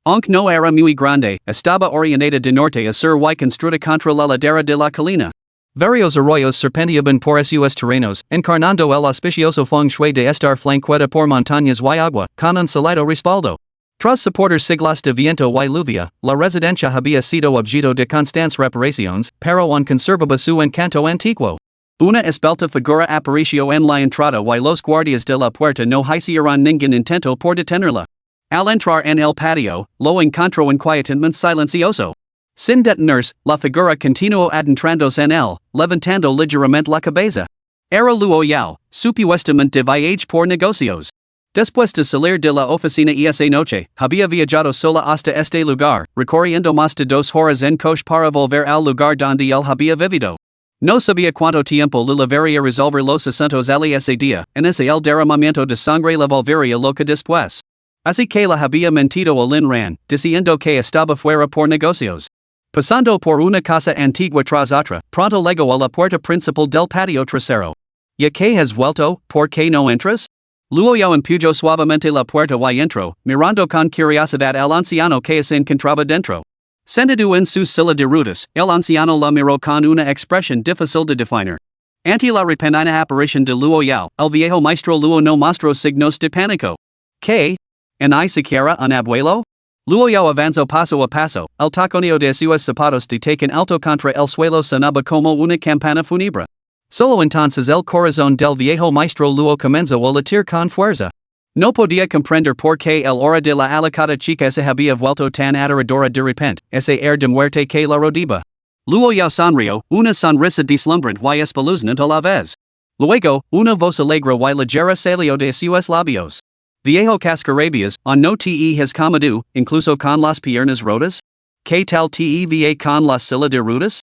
Aunque no era muy grande, estaba orientada de norte a sur y construida contra la ladera de la colina. Varios arroyos serpenteaban por esos terrenos, encarnando el auspicioso feng shui de estar flanqueada por montañas y agua, con un sólido respaldo. Tras soportar siglos de viento y lluvia, la residencia había sido objeto de constantes reparaciones, pero aún conservaba su encanto antiguo. Una esbelta figura apareció en la entrada y los guardias de la puerta no hicieron ningún intento por detenerla. Al entrar en el patio, lo encontró inquietamente silencioso. Sin detenerse, la figura continuó adentrándose en él, levantando ligeramente la cabeza. Era Luo Yao, supuestamente de viaje por negocios. Después de salir de la oficina esa noche, había viajado sola hasta este lugar, recorriendo más de 2 horas en coche para volver al lugar donde él había vivido. No sabía cuánto tiempo le llevaría resolver los asuntos al ese día, en ese el derramamiento de sangre le volvería loca después. Así que le había mentido a Lin Ran, diciendo que estaba fuera por negocios. Pasando por una casa antigua tras otra, pronto llegó a la puerta principal del patio trasero. ¿Ya que has vuelto, por qué no entras? Luo Yao empujó suavemente la puerta y entró, mirando con curiosidad al anciano que se encontraba dentro. Sentado en su silla de ruedas, el anciano la miró con una expresión difícil de definir. Ante la repentina aparición de Luo Yao, el viejo maestro Luo no mostró signos de pánico. ¿Qué? ¿En siquiera un abuelo? Luo Yao avanzó paso a paso, el taconeo de sus zapatos de tacon alto contra el suelo sonaba como una campana fúnebre. Solo entonces el corazón del viejo maestro Luo comenzó a latir con fuerza. No podía comprender por qué el hora de la alocada chica se había vuelto tan aterradora de repente, ese air de muerte que la rodeaba. Luo Yao sonrió, una sonrisa deslumbrante y espeluznante a la vez. Luego, una voz alegre y ligera salió de sus labios. Viejo cascarabias, no te has comido, incluso con las piernas rotas? ¿Qué tal te va con la silla de ruedas?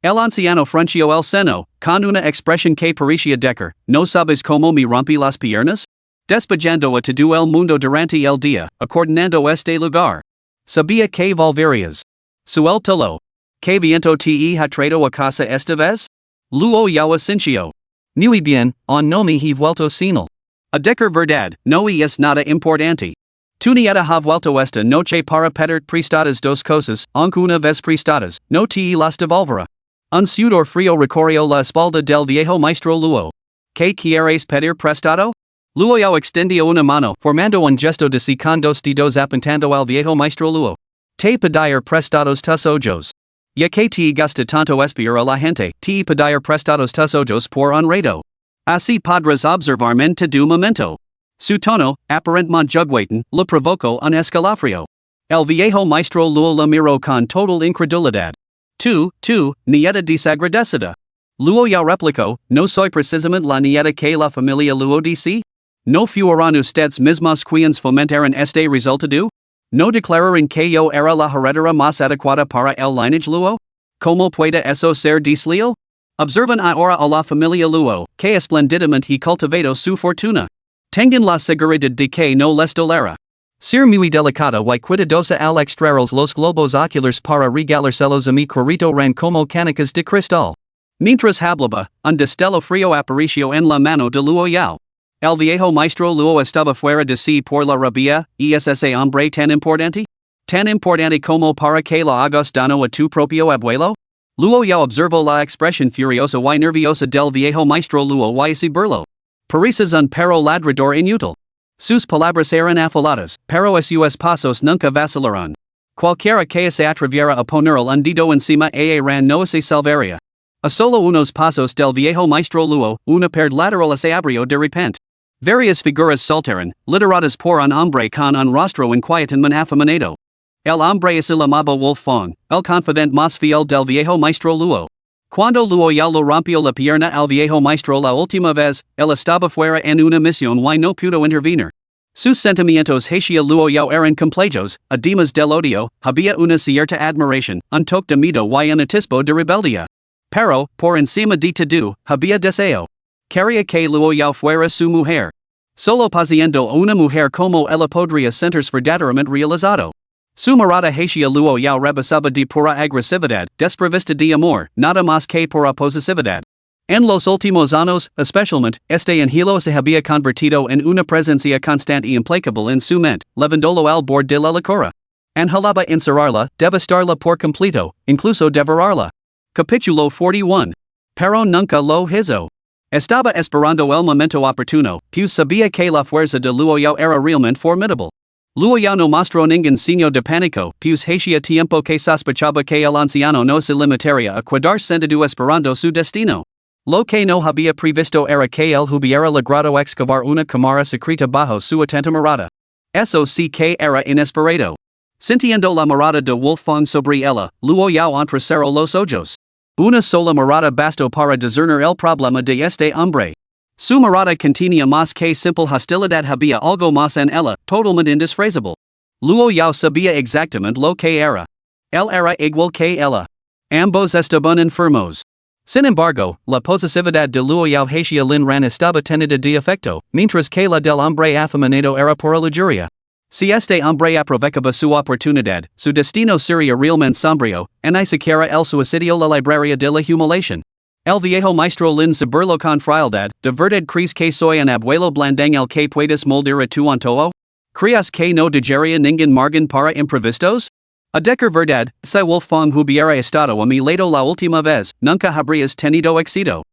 El anciano frunció el seno, con una expresión que parecía decir, ¿no sabes cómo me rompí las piernas? Despejando a todo el mundo durante el día, acordonando este lugar. Sabía que volverías. Suéltalo. ¿Qué viento te ha traído a casa esta vez? Luo Yao asintió. Muy bien, no me he vuelto sin él. A decir verdad, no es nada importante. Tu nieta ha vuelto esta noche para pedir prestadas 2 cosas, aunque una vez prestadas, no te las devolverá. Un sudor frío recorrió la espalda del viejo maestro Luo. ¿Qué quieres pedir prestado? Luo Yao extendió una mano, formando un gesto de sí con 2 dedos apuntando al viejo maestro Luo. Te pedir prestados tus ojos. Ya que te gusta tanto espiar a la gente, te pedir prestados tus ojos por un rato. Así podrás observarme en tu momento. Su tono, aparentemente juguetón, le provocó un escalofrío. El viejo maestro Luo la miró con total incredulidad. 2. Nieta desagradecida. Luo Yao replicó, no soy precisamente la nieta que la familia Luo dice? No fueron ustedes mismos quienes fomentaron este resultado? ¿No declararon que yo era la heredera más adecuada para el lineage Luo? ¿Cómo puede eso ser desleal? Observan ahora a la familia Luo, que espléndidamente he cultivado su fortuna. Tengan la seguridad de que no les dolera. Ser muy delicada y cuidadosa al extraerles los globos oculares para regalárselos a mi corrito ran como canicas de cristal. Mientras hablaba, un destello frío apareció en la mano de Luo Yao. El viejo maestro Luo estaba fuera de sí por la rabia, ¿es ese hombre tan importante? ¿Tan importante como para que la hagas daño a tu propio abuelo? Luo Yao observó la expresión furiosa y nerviosa del viejo maestro Luo y se burló. Pareces un perro ladrador inútil. Sus palabras eran afiladas, pero sus pasos nunca vacilaron. Cualquiera que se atreviera a poner el dedo encima ran no se salvaría. A solo unos pasos del viejo maestro Luo, una pared lateral se abrió de repente. Varias figuras saltaron, lideradas por un hombre con un rostro inquietamente afeminado. El hombre es el amable Wolfgang, el confidente más fiel del viejo maestro Luo. Cuando Luo Yao lo rompió la pierna al viejo maestro la última vez, él estaba fuera en una misión y no pudo intervenir. Sus sentimientos hacia Luo Yao eran complejos, además del odio, había una cierta admiración, un toque de miedo y un atisbo de rebeldía. Pero, por encima de todo, había deseo. Quería que Luo Yao fuera su mujer. Solo poseyendo una mujer como ella podría sentirse verdaderamente realizado. Su mirada hacia Luo Yao rebasaba de pura agresividad, desprovista de amor, nada más que pura posesividad. En los últimos años, especialmente, este angelo se había convertido en una presencia constante y implacable en su mente, llevándolo al borde de la locura. Anhelaba encerrarla, devastarla por completo, incluso devorarla. Capítulo 41. Pero nunca lo hizo. Estaba esperando el momento oportuno, pues sabía que la fuerza de Luo Yao era realmente formidable. Luo Yao no mostró ningún signo de pánico, pues hacía tiempo que sospechaba que el anciano no se limitaría a quedar sentado esperando su destino. Lo que no había previsto era que él hubiera logrado excavar una cámara secreta bajo su atenta mirada. Eso sí que era inesperado. Sintiendo la mirada de Wolfgang sobre ella, Luo Yao entrecerró los ojos. Una sola mirada bastó para discernir el problema de este hombre. Su mirada contenía más que simple hostilidad, había algo más en ella, totalmente indesfrazable. Luo Yao sabía exactamente lo que era. Él era igual que ella. Ambos estaban enfermos. Sin embargo, la posesividad de Luo Yao hacia Lin Ran estaba tenida de efecto, mientras que la del hombre afeminado era por lujuria. Si este hombre aprovechaba su oportunidad, su destino sería realmente sombrío, y ni siquiera el suicidio la libraría de la humiliación. El viejo maestro Lin se burló con frialdad, ¿de verdad crees que soy un abuelo blandengue que puedes moldear a tu antojo? ¿Crees que no dejaría ningún margen para imprevistos? A decir verdad, si Wolfgang hubiera estado a mi lado la última vez, nunca habrías tenido éxito.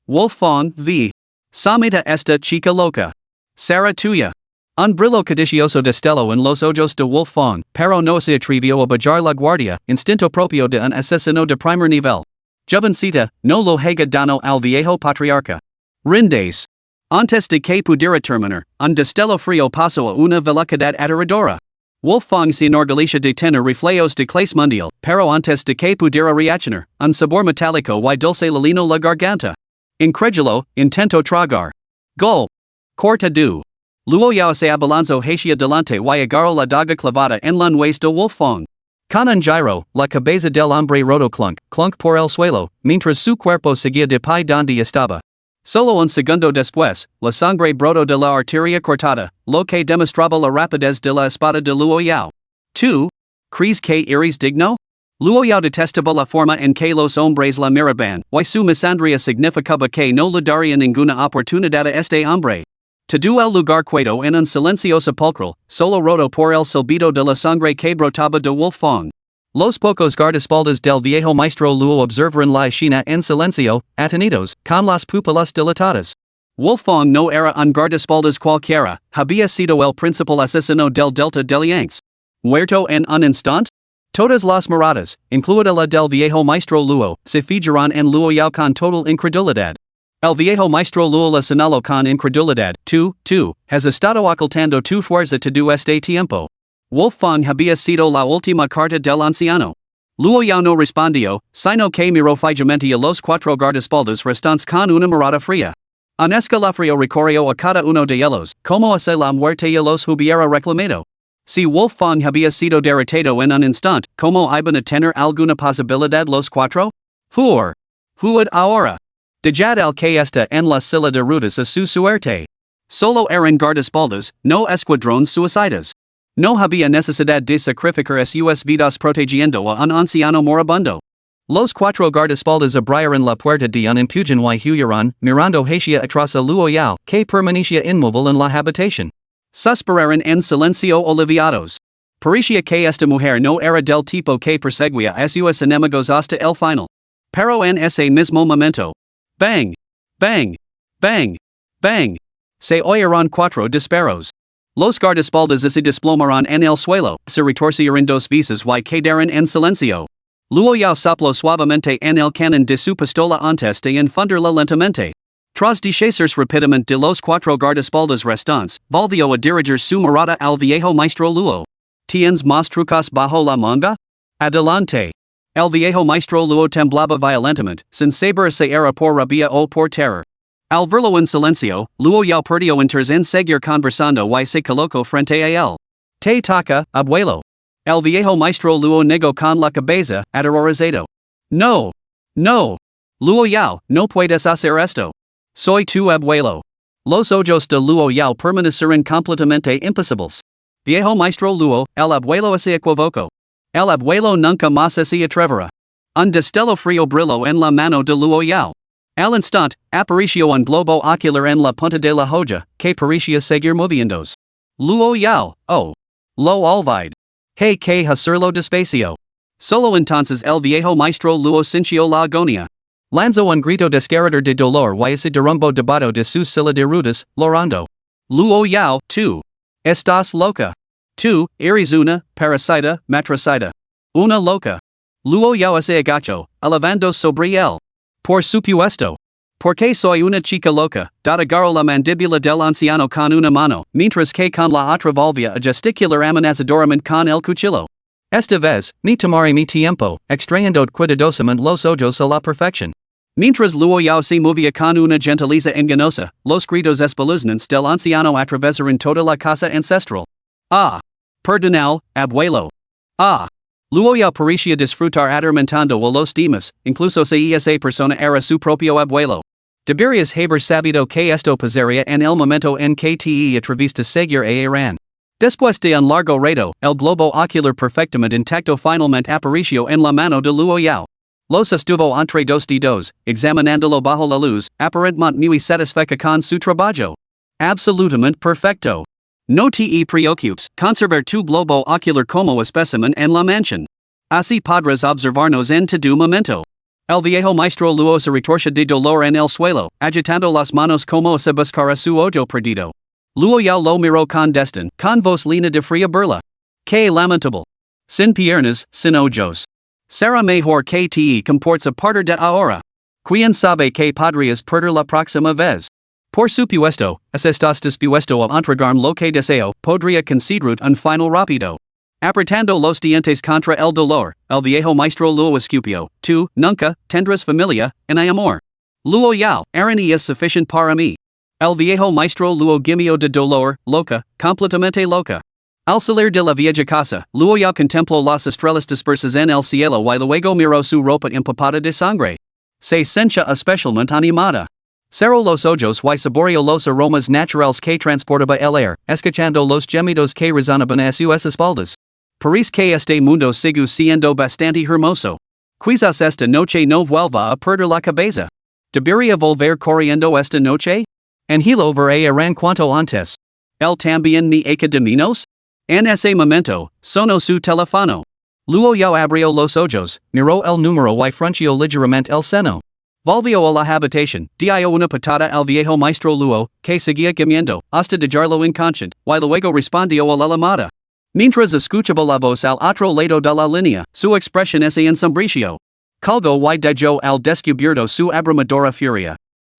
Wolfgang v. Samita esta chica loca. Sara tuya. Un brillo codicioso destello en los ojos de Wolfgang, pero no se atrevió a bajar la guardia, instinto propio de un asesino de primer nivel. Jovencita, no lo haga daño al viejo patriarca. Rindes. Antes de que pudiera terminar, un destello frío pasó a una velocidad aterradora. Wolfgang se enorgullece de tener reflejos de clase mundial, pero antes de que pudiera reaccionar, un sabor metálico y dulce le llenó la garganta. Incrédulo, intentó tragar. Gol. Corta du. Luo Yao se abalanzó hacia delante y agarró la daga clavada en la nuez de Wolfgang. Con un giro, la cabeza del hombre rodó clunk por el suelo, mientras su cuerpo seguía de pie donde estaba. Solo un segundo después, la sangre brotó de la arteria cortada, lo que demostraba la rapidez de la espada de Luo Yao. 2. ¿Crees que eres digno? Luo Yao detestaba la forma en que los hombres la miraban, y su misandria significaba que no le daría ninguna oportunidad a este hombre. Todo el lugar quedó en un silencio sepulcral, solo rodó por el silbido de la sangre que brotaba de Wolfgang. Los pocos guardaespaldas del viejo maestro Luo observaron la escena en silencio, atenidos, con las pupilas dilatadas. Wolfgang no era un guardaespaldas cualquiera, había sido el principal asesino del Delta del Yangtze. Muerto en un instante? Todas las miradas, incluida la del viejo maestro Luo, se fijaron en Luo Yao con total incredulidad. El viejo maestro Luo la señaló con incredulidad. 2. Has estado ocultando tu fuerza todo este tiempo. Wolfgang había sido la última carta del anciano. Luo Yao no respondió, sino que miró fijamente a los cuatro guardaespaldas restantes con una mirada fría. Un escalofrío recorrió a cada uno de ellos, como si la muerte y los hubiera reclamado. Si Wolfgang había sido derrotado en un instante, ¿cómo iban a tener alguna posibilidad los cuatro? Huid ahora. Dejad al que está en la silla de ruedas a su suerte. Solo eran guardaespaldas, no escuadrones suicidas. No había necesidad de sacrificar sus vidas protegiendo a un anciano moribundo. Los cuatro guardaespaldas abrieron la puerta de un empujón y huyeron, mirando hacia atrás a Luo Yao, que permanecía inmóvil en la habitación. Suspiraron en silencio aliviados. Parecía que esta mujer no era del tipo que perseguía a sus enemigos hasta el final. Pero en ese mismo momento. Bang! Bang! Bang! Bang! Se oyeron cuatro disparos. Los guardaespaldas se desplomaron en el suelo, se retorcieron dos veces y quedaron en silencio. Luo Yao sopló suavemente en el canon de su pistola antes de enfundirla lentamente. Tras deshacerse rápidamente de los cuatro guardaespaldas restantes, volvió a dirigir su mirada al viejo maestro Luo. ¿Tienes más trucos bajo la manga? Adelante. El viejo maestro Luo temblaba violentamente, sin saber si era por rabia o por terror. Al verlo en silencio, Luo Yao perdió interés en seguir conversando y se colocó frente a él. Te toca, abuelo. El viejo maestro Luo negó con la cabeza, aterrorizado. No. No. Luo Yao, no puedes hacer esto. Soy tu abuelo. Los ojos de Luo Yao permanecieron completamente impasibles. Viejo maestro Luo, el abuelo se equivocó. El abuelo nunca más se atreverá. Un destello frío brilló en la mano de Luo Yao. Al instante, apareció un globo ocular en la punta de la hoja, que parecía seguir moviéndose. Luo Yao, oh. Lo olvidé. Hey que hacerlo despacio. Solo entonces el viejo maestro Luo sintió la agonía. Lanzó un grito desgarrador de dolor y se derrumbó debajo de su silla de ruedas, llorando. Luo Yao, tú. Estás loca. Tú, eres una parasita matricida. Una loca. Luo Yao se agachó, alabando sobre él. Por supuesto. Porque soy una chica loca, agarró la mandíbula del anciano con una mano, mientras que con la otra volvía a gesticular amenazadoramente con el cuchillo. Esta vez, me tomaré mi tiempo, extrayendo cuidadosamente los ojos a la perfección. Mientras Luo Yao se movía con una gentileza engañosa, los gritos espeluznantes del anciano atravesaron toda la casa ancestral. Ah. Perdonal, abuelo. Ah. Luo Yao parecía disfrutar atormentando a los demás, incluso si esa persona era su propio abuelo. Deberías haber sabido que esto pasaría en el momento en que te atreviste a seguir a Iran. Después de un largo rato, el globo ocular perfectamente intacto finalmente apareció en la mano de Luo Yao. Los estuvo entre dos dedos, examinándolo bajo la luz, aparentemente muy satisfecho con su trabajo. Absolutamente perfecto. No te preocupes, conservar tu globo ocular como espécimen en la mansión. Así podrás observarnos en tu momento. El viejo maestro Luo se retorció de dolor en el suelo, agitando las manos como si buscara su ojo perdido. Luo Yao lo miró con desdén, con voz llena de fría burla. Que lamentable. Sin piernas, sin ojos. Será mejor que te comportes a partir de ahora. Quien sabe que podrías perder la próxima vez. Por supuesto, estás dispuesto a entregarme lo que deseo, podría considerar un final rápido. Apretando los dientes contra el dolor, el viejo maestro Luo escupió, tú, nunca, tendrás familia, ni amor. Luo Yao, Aaron es suficiente para mí. El viejo maestro Luo gimió de dolor, loca, completamente loca. Al salir de la vieja casa, Luo Yao contempló las estrellas dispersas en el cielo y luego miró su ropa empapada de sangre. Se sentía especialmente animada. Cerró los ojos y saboreó los aromas naturales que transportaba el aire, escuchando los gemidos que resonaban a sus espaldas. Parece que este mundo sigue siendo bastante hermoso. Quizás esta noche no vuelva a perder la cabeza. ¿Debería volver corriendo esta noche? Angelo veré Iran cuanto antes. ¿Él también me echa de menos? En ese momento, sonó su teléfono. Luo Yao abrió los ojos, miró el número y frunció ligeramente el seno. Volvió a la habitación, dio una patada al viejo maestro Luo, que seguía gimiendo, hasta dejarlo inconsciente, y luego respondió a la llamada. Mientras escuchaba la voz al otro lado de la línea, su expresión se ensombreció. Colgó y dejó al descubierto su abrumadora furia.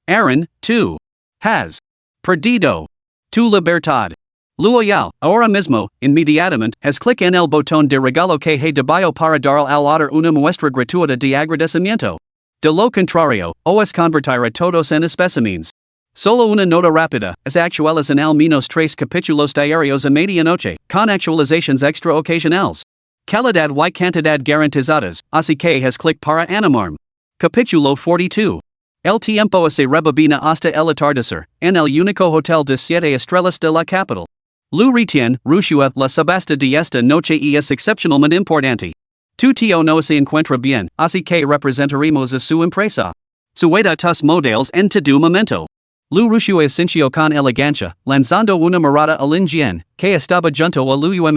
Aaron, tú has perdido tu libertad. Luo Yao, ahora mismo, inmediatamente, has clic en el botón de regalo que he debido para dar al autor una muestra gratuita de agradecimiento. De lo contrario, os convertirá todos en especímenes. Solo una nota rápida, as actuales en al menos 3 capítulos diarios a medianoche, con actualizaciones extra ocasionales. Calidad y cantidad garantizadas, así que has clic para animarme. Capítulo 42. El tiempo se rebobina hasta el atardecer, en el único hotel de 7 estrellas de la capital. Liu Ruxue, la subasta de esta noche es excepcionalmente importante. Tu tío no se encuentra bien, así que representaremos a su empresa. Sueda tus modelos en tu momento. Liu Ruxue sintió con elegancia, lanzando una mirada a Lin Ran, que estaba junto a Liu.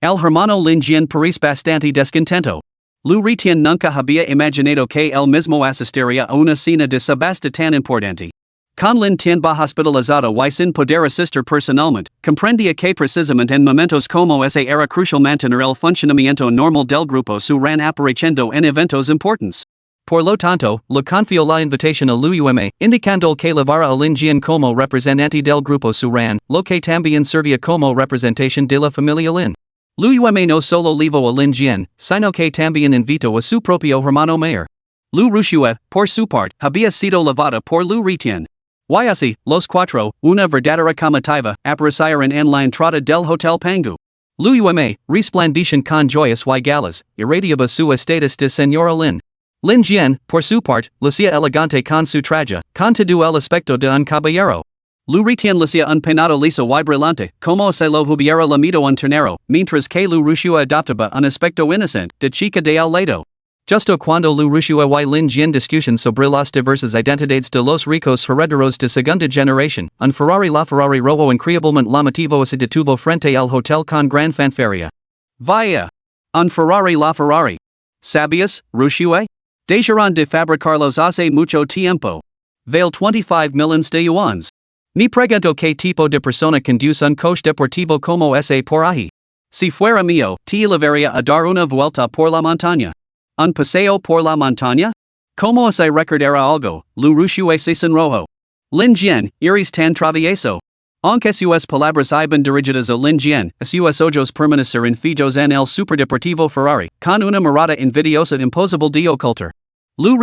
El hermano Lin Ran parece bastante descontento. Liu nunca había imaginado que él mismo asistiría a una cena de subasta tan importante. Con Lin va hospitalizado y sin poder asistir personalmente, comprendía que precisamente en momentos como ese era crucial mantener el funcionamiento normal del grupo su ran apareciendo en eventos importantes. Por lo tanto, le confió la invitación a Liu, indicando que llevara a Lin como representante del grupo su ran, lo que también servía como representación de la familia Lin. Liu no solo llevó a Lin sino que también invitó a su propio hermano mayor. Liu Ruxue, por su parte, había sido llevada por Liu Ran. Y así, los cuatro, una verdadera comitiva, aparecieron en la entrada del Hotel Pangu. Liu resplandecen con joyas y galas, irradiaba su estatus de señora Lin. Lin por su parte, lucía elegante con su traje, con todo el aspecto de un caballero. Liu lucía un peinado liso y brillante, como se lo hubiera lamido un ternero, mientras que Liu Ruxue adoptaba un aspecto inocente, de chica de al lado. Justo cuando Liu Ruxue y Lin discutían sobre las diversas identidades de los ricos herederos de segunda generación, un Ferrari rojo increíblemente llamativo se detuvo frente al hotel con gran fanfarria. Vaya! Un Ferrari. ¿Sabías, Ruxue? Dejaron de fabricarlos hace mucho tiempo. Vale 25 millones de yuans. Ni pregunto qué tipo de persona conduce un coche deportivo como ese por ahí. Si fuera mío, te llevaría a dar una vuelta por la montaña. ¿Un paseo por la montaña? ¿Cómo se recordará algo? Liu Ruxue se sonrojó. Lin eres tan travieso. Aunque sus palabras iban dirigidas a Lin sus ojos permanecieron fijos en el superdeportivo Ferrari, con una mirada envidiosa imposible de ocultar. Liu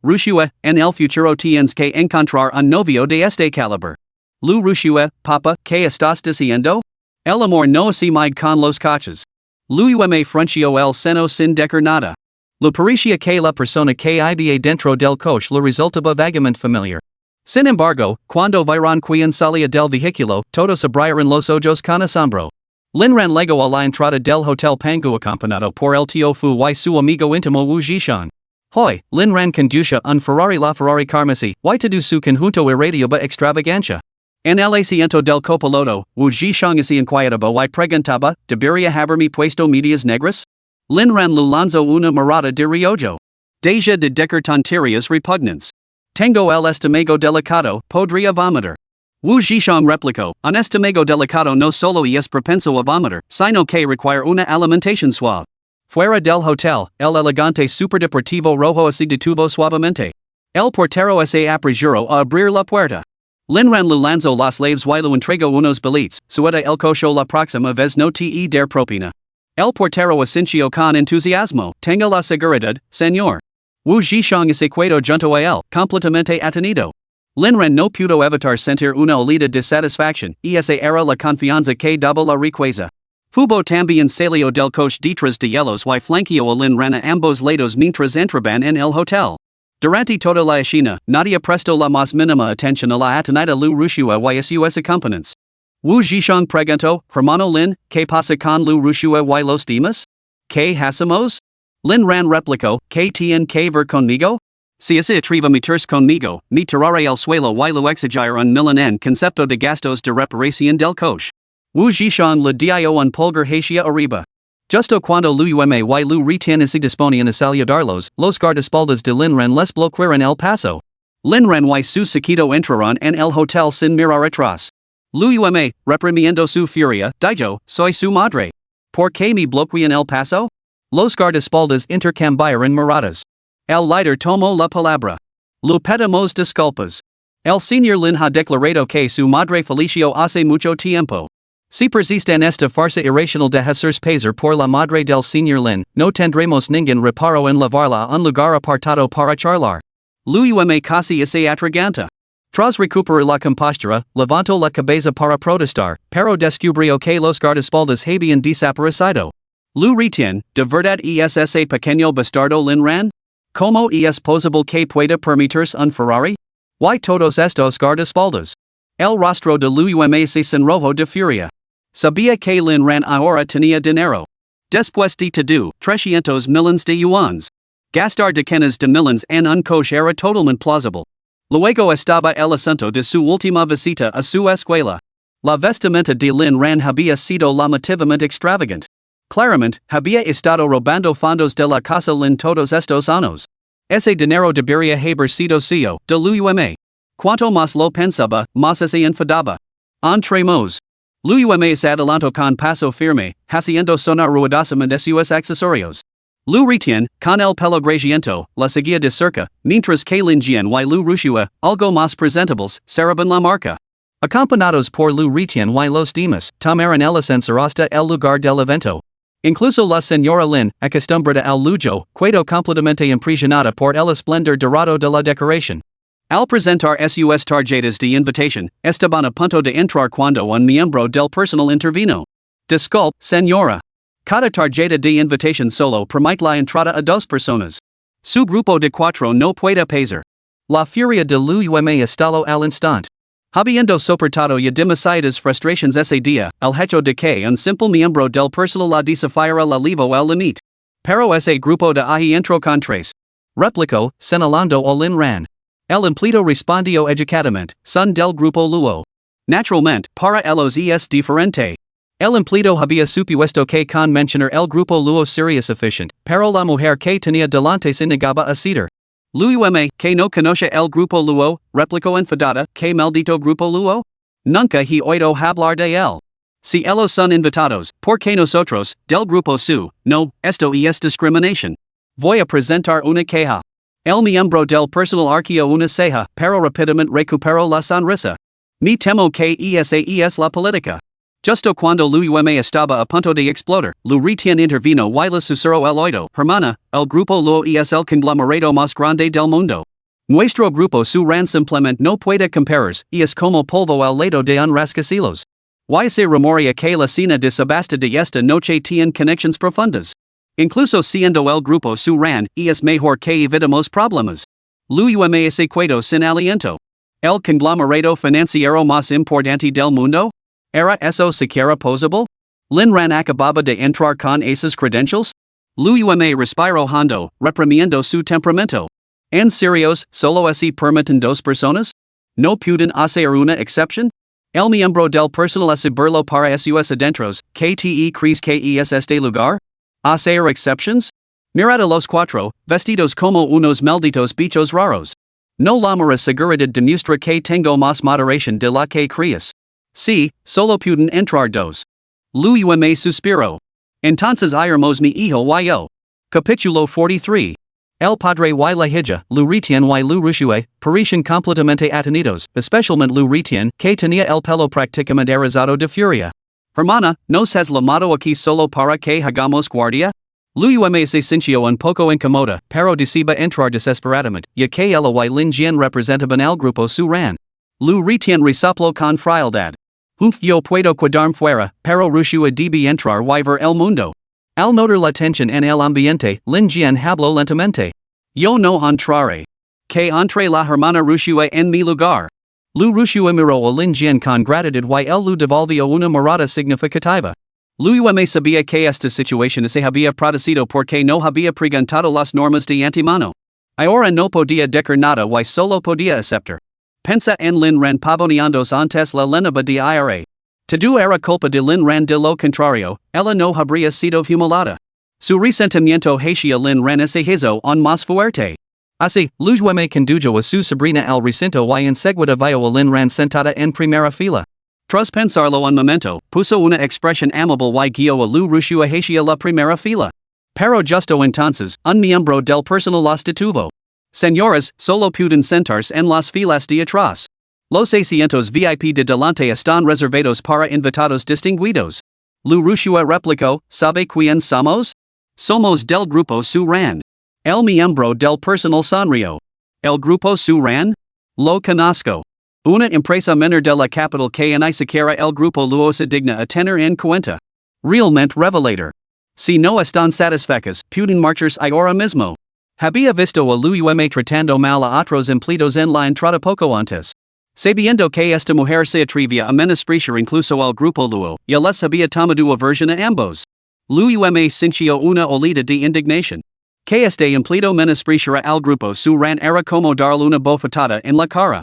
Ruxue, en el futuro tienes que encontrar un novio de este calibre. Liu Ruxue, papa, ¿qué estás diciendo? El amor no se mide con los coches. Liu frunció el seno sin decir nada. Le parecía que la persona que había dentro del coche le resultaba vagamente familiar. Sin embargo, cuando vieron quien salía del vehículo, todos abrieron los ojos con asombro. Lin Ran llegó a la entrada del Hotel Pangu acompañado por el tío Fu y su amigo íntimo Wu Zhishang. Hoy, Lin Ran conduce un Ferrari la Ferrari Carmesí, y todo su conjunto irradiaba extravagancia. En el asiento del copiloto, Wu Zhishang se inquietaba y preguntaba, ¿debería haberme puesto medias negras? Lin Ran le lanzó una mirada de reojo. Deja de decir tonterías repugnantes. Tengo el estómago delicado, podría vomitar. Wu Zhishang replicó, un estómago delicado no solo es propenso a vomitar, sino que requiere una alimentación suave. Fuera del hotel, el elegante superdeportivo rojo se detuvo suavemente. El portero se apresuró a abrir la puerta. Lin Ran le lanzó las llaves y le entregó unos billetes, suelta el coche la próxima vez no te der propina. El portero asintió con entusiasmo, tenga la seguridad, señor. Wu Zhishang se quedó junto a él, completamente atenido. Lin Ran no pudo evitar sentir una olida de satisfacción, y esa era la confianza que daba la riqueza. Fubo también salió del coche detrás de ellos y flanqueó a Lin Ran a ambos lados mientras entraban en el hotel. Durante toda la escena, nadie prestó la más mínima atención a la atenida Liu Ruxue y sus acompañantes. Wu Zhishang preguntó, hermano Lin, ¿qué pasa con Liu Ruxue y los demás? ¿Qué hacemos? Lin Ran replicó, ¿qué tienen que ver conmigo? Si se atreve a meterse conmigo, me tiraré al suelo y lo exigiré un millón en concepto de gastos de reparación del coche. Wu Zhishang le dio un pulgar hacia arriba. Justo cuando Liu y Liu Ran se disponían a saludarlos, los guardaespaldas de Lin Ran les bloquearon el paso. Lin Ran y su seguido entraron en el hotel sin mirar atrás. Liu reprimiendo su furia, dijo, soy su madre. ¿Por qué me bloquean el paso? Los guardaespaldas intercambiaron miradas. El líder tomó la palabra. Le pedimos disculpas. El señor Lin ha declarado que su madre falleció hace mucho tiempo. Si persisten esta farsa irracional de hacerse pasar por la madre del señor Lin, no tendremos ningún reparo en llevarla a un lugar apartado para charlar. Luo Yao casi ese atraganta. Tras recuperar la compostura, levantó la cabeza para protestar, pero descubrió que los guardaespaldas habían desaparecido. Liu Ruxue, de verdad es ese pequeño bastardo Lin Ran? ¿Cómo es posible que pueda permitirse un Ferrari? ¿Why todos estos guardaespaldas? El rostro de Luo Yao se sonrojó de furia. Sabía que Lin Ran ahora tenía dinero. Después de todo, 300 millones de yuans. Gastar decenas de millones en un coche era totalmente plausible. Luego estaba el asunto de su última visita a su escuela. La vestimenta de Lin Ran había sido llamativamente extravagante. Claramente, había estado robando fondos de la casa Lin todos estos años. Ese dinero debería haber sido suyo, de Luo Yao. Cuanto más lo pensaba, más se enfadaba. Entre nos. Luo Yao se adelantó con paso firme, haciendo sonar ruidosamente sus accesorios. Liu Ruxue, con el pelo grasiento, la seguía de cerca, mientras que Lin Ran y Liu Ruxue, algo más presentables, cerraban la marca. Acompañados por Liu Ruxue y los demás, tomaron el ascensor hasta el lugar del evento. Incluso la señora Lin, acostumbrada al lujo, quedó completamente impresionada por el esplendor dorado de la decoración. Al presentar sus tarjetas de invitación, estaban a punto de entrar cuando un miembro del personal intervino. Disculpe, señora. Cada tarjeta de invitación solo permite la entrada a 2 personas. Su grupo de 4 no puede pasar. La furia de Luo Yao estalló al instante. Habiendo soportado ya demasiadas frustraciones ese día, el hecho de que un simple miembro del personal la desafiara la llevó al límite. Pero ese grupo de ahí entró con 3. Replicó, señalando a Lin Ran. El empleado respondió educadamente, son del grupo Luo. Naturalmente, para ellos es diferente. El empleado había supuesto que con mencionar el grupo Luo sería suficiente, pero la mujer que tenía delante se negaba a ceder. Luo Yao, que no conoce el grupo Luo, replicó enfadada, ¿qué maldito grupo Luo? Nunca he oído hablar de él. Si ellos son invitados, ¿por qué nosotros, del grupo Su? No, esto es discriminación. Voy a presentar una queja. El miembro del personal arqueó una ceja, pero rápidamente recuperó la sonrisa. Me temo que esa es la política. Justo cuando Luo Yao estaba a punto de explotar, Liu Ruxue intervino y le susurró el oído, hermana, el grupo Luo es el conglomerado más grande del mundo. Nuestro grupo Su Ran simplemente no puede compararse, es como polvo al lado de un rascacielos. Y se rumorea que la cena de subasta de esta noche tiene conexiones profundas. Incluso siendo el grupo Su Ran, es mejor que evitemos problemas. Luo Yao se quedó sin aliento. El conglomerado financiero más importante del mundo? ¿Era eso siquiera posible? Lin Ran acababa de entrar con esas credentials? Luo Yao respiró hondo, reprimiendo su temperamento. ¿En serios, solo así permiten 2 personas? ¿No pueden hacer una excepción? El miembro del personal asegurarlo para sus adentros, ¿que te crees que es este lugar? ¿Hacer exceptions? Mirad a los 4, vestidos como unos malditos bichos raros. No la mera seguridad demuestra que tengo más moderación de la que crees. Sí, solo pueden entrar 2. Luo Yao suspiró. Entonces iremos mi hijo y yo. Capítulo 43. El padre y la hija, Liu Ruxue y Liu Ruxue, parecían completamente atenidos, especialmente Liu Ruxue, que tenía el pelo prácticamente erizado de furia. Hermana, ¿nos has llamado aquí solo para que hagamos guardia? Luo Yao se sintió un poco incómoda, pero decidió entrar desesperadamente, ya que ella y Lin Ran representaban al grupo Su Ran. Liu Ruxue resopló con frialdad. Yo puedo quedarme fuera, pero Ruxue debe entrar y ver el mundo. Al notar la tensión en el ambiente, Lin Ran habló lentamente. Yo no entraré. Que entre la hermana Ruxue en mi lugar. Liu Ruxue miró a Lin Ran con gratitud y él le devolvió una mirada significativa. Luo Yao sabía que esta situación se había producido porque no había preguntado las normas de antemano. Ahora no podía decir nada y solo podía aceptar. Pensa en Lin Ran pavoneándose antes la lenaba de ira. Todo era culpa de Lin Ran de lo contrario, ella no habría sido humillada. Su resentimiento hacia Lin Ran se hizo aún más fuerte. Así, Luo Yao condujo a su sobrina al recinto y enseguida vio a Lin Ran sentada en primera fila. Tras pensarlo un momento, puso una expresión amable y guió a Liu Ruxue hacia la primera fila. Pero justo entonces, un miembro del personal las detuvo. Señoras, solo pueden sentarse en las filas de atrás. Los asientos VIP de delante están reservados para invitados distinguidos. Liu Ruxue replicó, ¿sabe quién somos? Somos del grupo Su Ran. El miembro del personal sonrió. El grupo Su Ran? Lo conozco. Una empresa menor de la capital que ni siquiera el grupo Luo se digna a tener en cuenta. Realmente revelador. Si no están satisfechos, pueden marcharse ahora mismo. Había visto a Liu tratando mal a otros empleados en la entrada poco antes. Sabiendo que esta mujer se atrevía a menospreciar incluso al grupo Luo, y les había tomado aversión a ambos. Liu sintió una olida de indignación. Que este empleado menospreciara al grupo Su Ran era como darle una bofetada en la cara.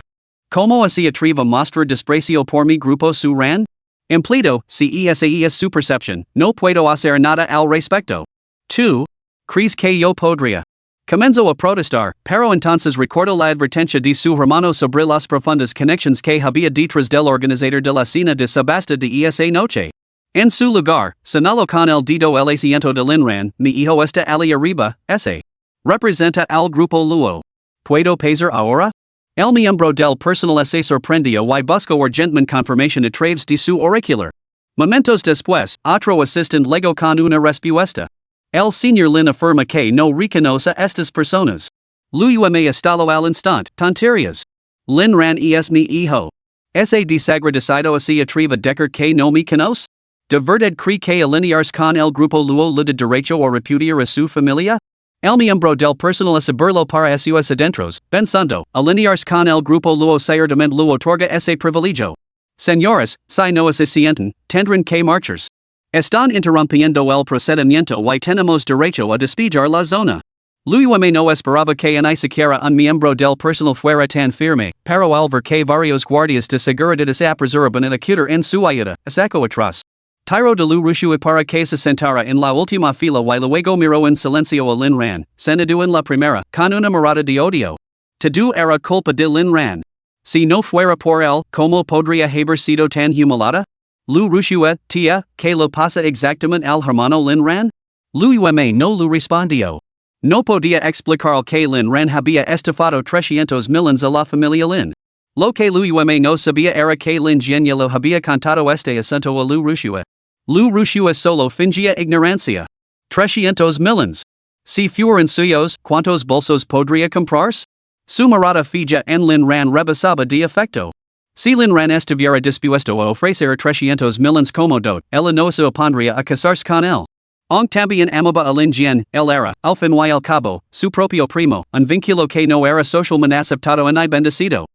¿Cómo se atreve a mostrar desprecio por mi grupo Su Ran? Empleado, si esa es su percepción, no puedo hacer nada al respecto. 2. ¿Crees que yo podría? Comenzó a protestar, pero entonces recordó la advertencia de su hermano sobre las profundas conexiones que había detrás del organizador de la cena de subasta de esa noche. En su lugar, señaló con el dedo el asiento de Lin Ran, mi hijo está allí arriba, ese. Representa al grupo Luo. ¿Puedo pasar ahora? El miembro del personal se sorprendió y buscó urgentemente confirmación a través de su auricular. Momentos después, otro asistente llegó con una respuesta. El señor Lin afirma que no reconoce a estas personas. Liu estalo al instante, tonterías. Lin Ran es mi hijo. Ese desagradecido se atreve a decir que no me conoce? ¿De verdad cree que alinearse con el grupo Luo le da derecho a repudiar a su familia? El miembro del personal saberlo para sus adentros, pensando, alinearse con el grupo Luo ciertamente le otorga ese privilegio. Señores, si no se sienten, tendrán que marcharse. Están interrumpiendo el procedimiento y tenemos derecho a despejar la zona. Liu no esperaba que ni siquiera un miembro del personal fuera tan firme, pero al ver que varios guardias de seguridad se apresuraban a acudir en su ayuda, sacó atrás. Tiro de Liu Ruxue para que se sentara en la última fila y luego miró en silencio a Lin Ran, sentado en la primera, con una mirada de odio. Todo era culpa de Lin Ran. Si no fuera por él, ¿cómo podría haber sido tan humillada? Liu Ruxue, tía, ¿qué le pasa exactamente al hermano Lin Ran? Liu no le respondió. No podía explicar que Lin Ran había estafado 300 millones a la familia Lin. Lo que Liu no sabía era que Lin Jianye lo había contado este asunto a Liu Ruxue. Liu Ruxue solo fingía ignorancia. 300 millones. Si fueran suyos, ¿cuántos bolsos podría comprarse? Su mirada fija en Lin Ran rebasaba de afecto. Si Lin Ran estuviera dispuesto a ofrecer 300 millones como dot, ella no se opondría a casarse con él. Aunque también amaba a Lin Jian, él era, al fin y al cabo, su propio primo, un vínculo que no era socialmente aceptado ni bendecido.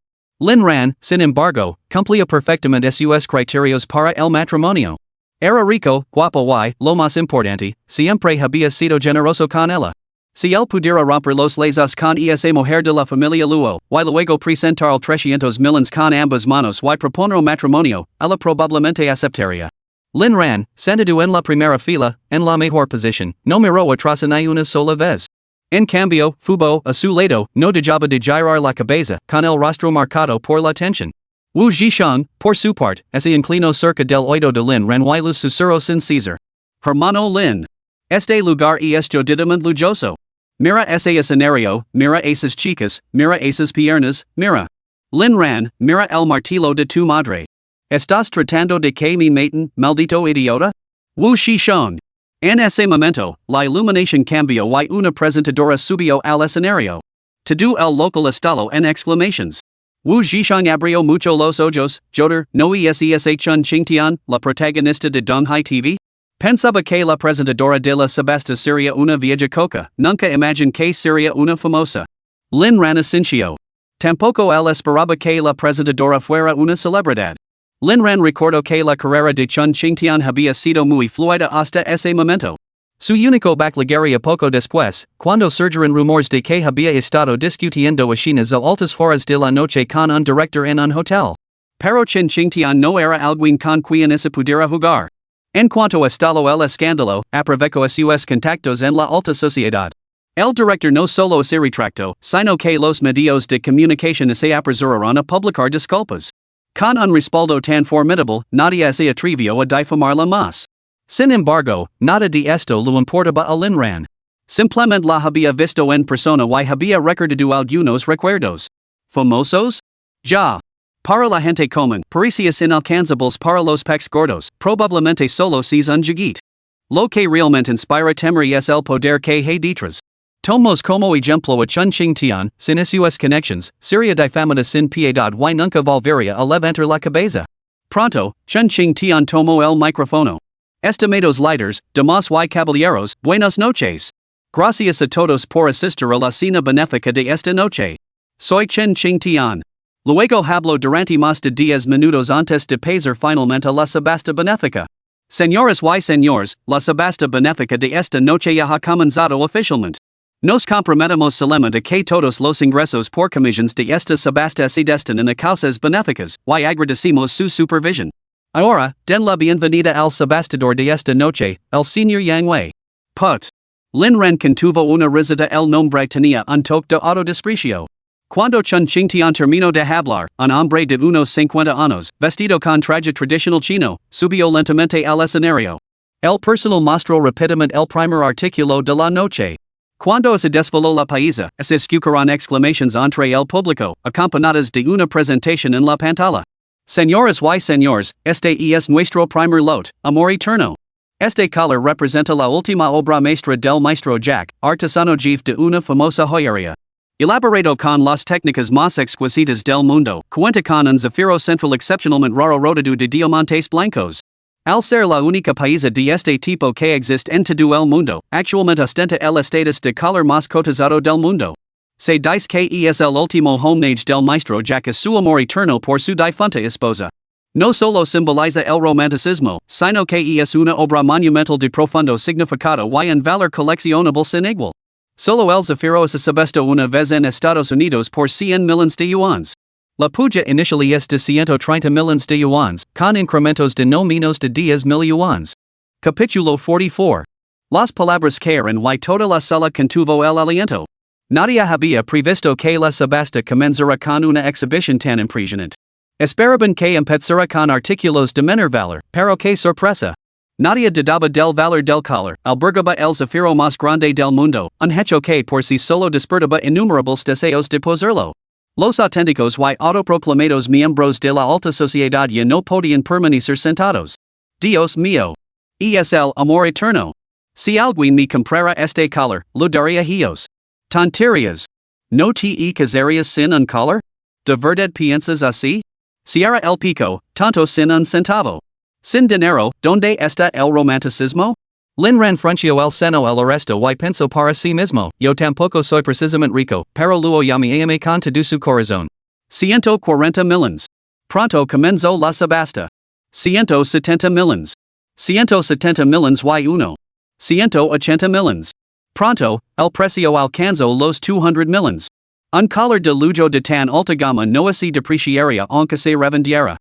Lin Ran, sin embargo, cumplía perfectamente sus criterios para el matrimonio. Era rico, guapo y, lo más importante, siempre había sido generoso con ella. Si él pudiera romper los lazos con esa mujer de la familia Luo, y luego presentar el 300 millones con ambas manos y proponer matrimonio, ella probablemente aceptaría. Lin Ran, sentado en la primera fila, en la mejor posición, no miró atrás ni una sola vez. En cambio, Fubo, a su lado, no dejaba de girar la cabeza, con el rostro marcado por la tensión. Wu Zhishang, por su parte, se inclinó cerca del oído de Lin Ran y los susurró sin cesar. Hermano Lin. Este lugar es jodidamente lujoso. Mira ese escenario, mira esas chicas, mira esas piernas, mira. Lin Ran, mira el martillo de tu madre. ¿Estás tratando de que me maten, maldito idiota? Wu Zhishang. En ese momento, la iluminación cambió y una presentadora subió al escenario. Todo el local estalló en exclamations. Wu Zhishang abrió mucho los ojos, Joder, ¿no es Chun Qingtian, la protagonista de Donghai TV? Pensaba que la presentadora de la subasta sería una vieja coca, nunca imaginé que sería una famosa. Lin Ran asintió. Tampoco él esperaba que la presentadora fuera una celebridad. Lin Ran recordó que la carrera de Chun Qingtian había sido muy fluida hasta ese momento. Su único backligaría poco después, cuando surgieron rumores de que había estado discutiendo escenas a altas horas de la noche con un director en un hotel. Pero Chun Qingtian no era alguien con quien se pudiera jugar. En cuanto estalló el escándalo, aprovechó sus contactos en la alta sociedad. El director no solo se retractó, sino que los medios de comunicación se apresuraron a publicar disculpas. Con un respaldo tan formidable, nadie se atrevió a difamarla más. Sin embargo, nada de esto le importaba a Lin Ran. Simplemente la había visto en persona y había recordado algunos recuerdos. ¿Famosos? Ya. Para la gente común, parecias inalcanzables para los pex gordos, probablemente solo seas un jugit. Lo que realmente inspira temor es el poder que hay detrás. Tomos como ejemplo a chun ching tian, sin sus conexiones, seria difamada sin piedad y nunca volvería a levantar la cabeza. Pronto, chun ching tian tomo el micrófono. Estimados líderes, damas y caballeros, buenas noches. Gracias a todos por asistir a la cena benéfica de esta noche. Soy Chen Ching Tian. Luego hablo durante más de 10 minutos antes de pasar finalmente a la subasta benéfica. Señoras y señores, la subasta benéfica de esta noche ya ha comenzado oficialmente. Nos comprometemos solemnemente que todos los ingresos por comisiones de esta subasta se destinen a causas benéficas, y agradecemos su supervisión. Ahora, den la bienvenida al subastador de esta noche, el señor Yang Wei. Put. Lin Ran contuvo una risita el nombre tenía un toque de autodesprecio. Cuando Chun Ching Tian terminó de hablar, un hombre de unos 50 años, vestido con traje tradicional chino, subió lentamente al escenario. El personal mostró rápidamente el primer artículo de la noche. Cuando se desveló la paisa, se escucharon exclamaciones entre el público, acompañadas de una presentación en la pantalla. Señoras y señores, este es nuestro primer lot, Amor Eterno. Este color representa la última obra maestra del maestro Jack, artesano jefe de una famosa joyería. Elaborado con las técnicas más exquisitas del mundo, cuenta con un zafiro central excepcionalmente raro rodado de diamantes blancos. Al ser la única paisa de este tipo que existe en todo el mundo, actualmente ostenta el estatus de color más cotizado del mundo. Se dice que es el último homenaje del maestro Jack a su amor eterno por su difunta esposa. No solo simboliza el romanticismo, sino que es una obra monumental de profundo significado y un valor coleccionable sin igual. Solo el zafiro se subastó una vez en Estados Unidos por 100 millones de yuans. La puja inicial es de 130 millones de yuans, con incrementos de no menos de 10,000 yuans. Capítulo 44. Las palabras cayeron y toda la sala contuvo el aliento. Nadie había previsto que la subasta comenzara con una exhibición tan impresionante. Esperaban que empezara con artículos de menor valor, pero qué sorpresa. Nadie dudaba del valor del color, albergaba el zafiro más grande del mundo, un hecho que por sí solo despertaba innumerables deseos de poseerlo. Los auténticos y autoproclamados miembros de la alta sociedad ya no podían permanecer sentados. Dios mío. Es el amor eterno. Si alguien me comprara este color, lo daría ellos. Tonterías. ¿No te casarías sin un color? ¿De verdad piensas así? Cierra el pico, tanto sin un centavo. Sin dinero, ¿dónde está el romanticismo? Lin Ran frunció el seno el arresto y pensó para sí mismo, yo tampoco soy precisamente rico, pero Luo Yao me ame con todo su corazón. 140 millones. Pronto comenzó la subasta. 170 millones. 170 millones y uno. 180 millones. Pronto, el precio alcanzó los 200 millones. Un color de lujo de tan alta gama no se depreciaría aunque se revendiera.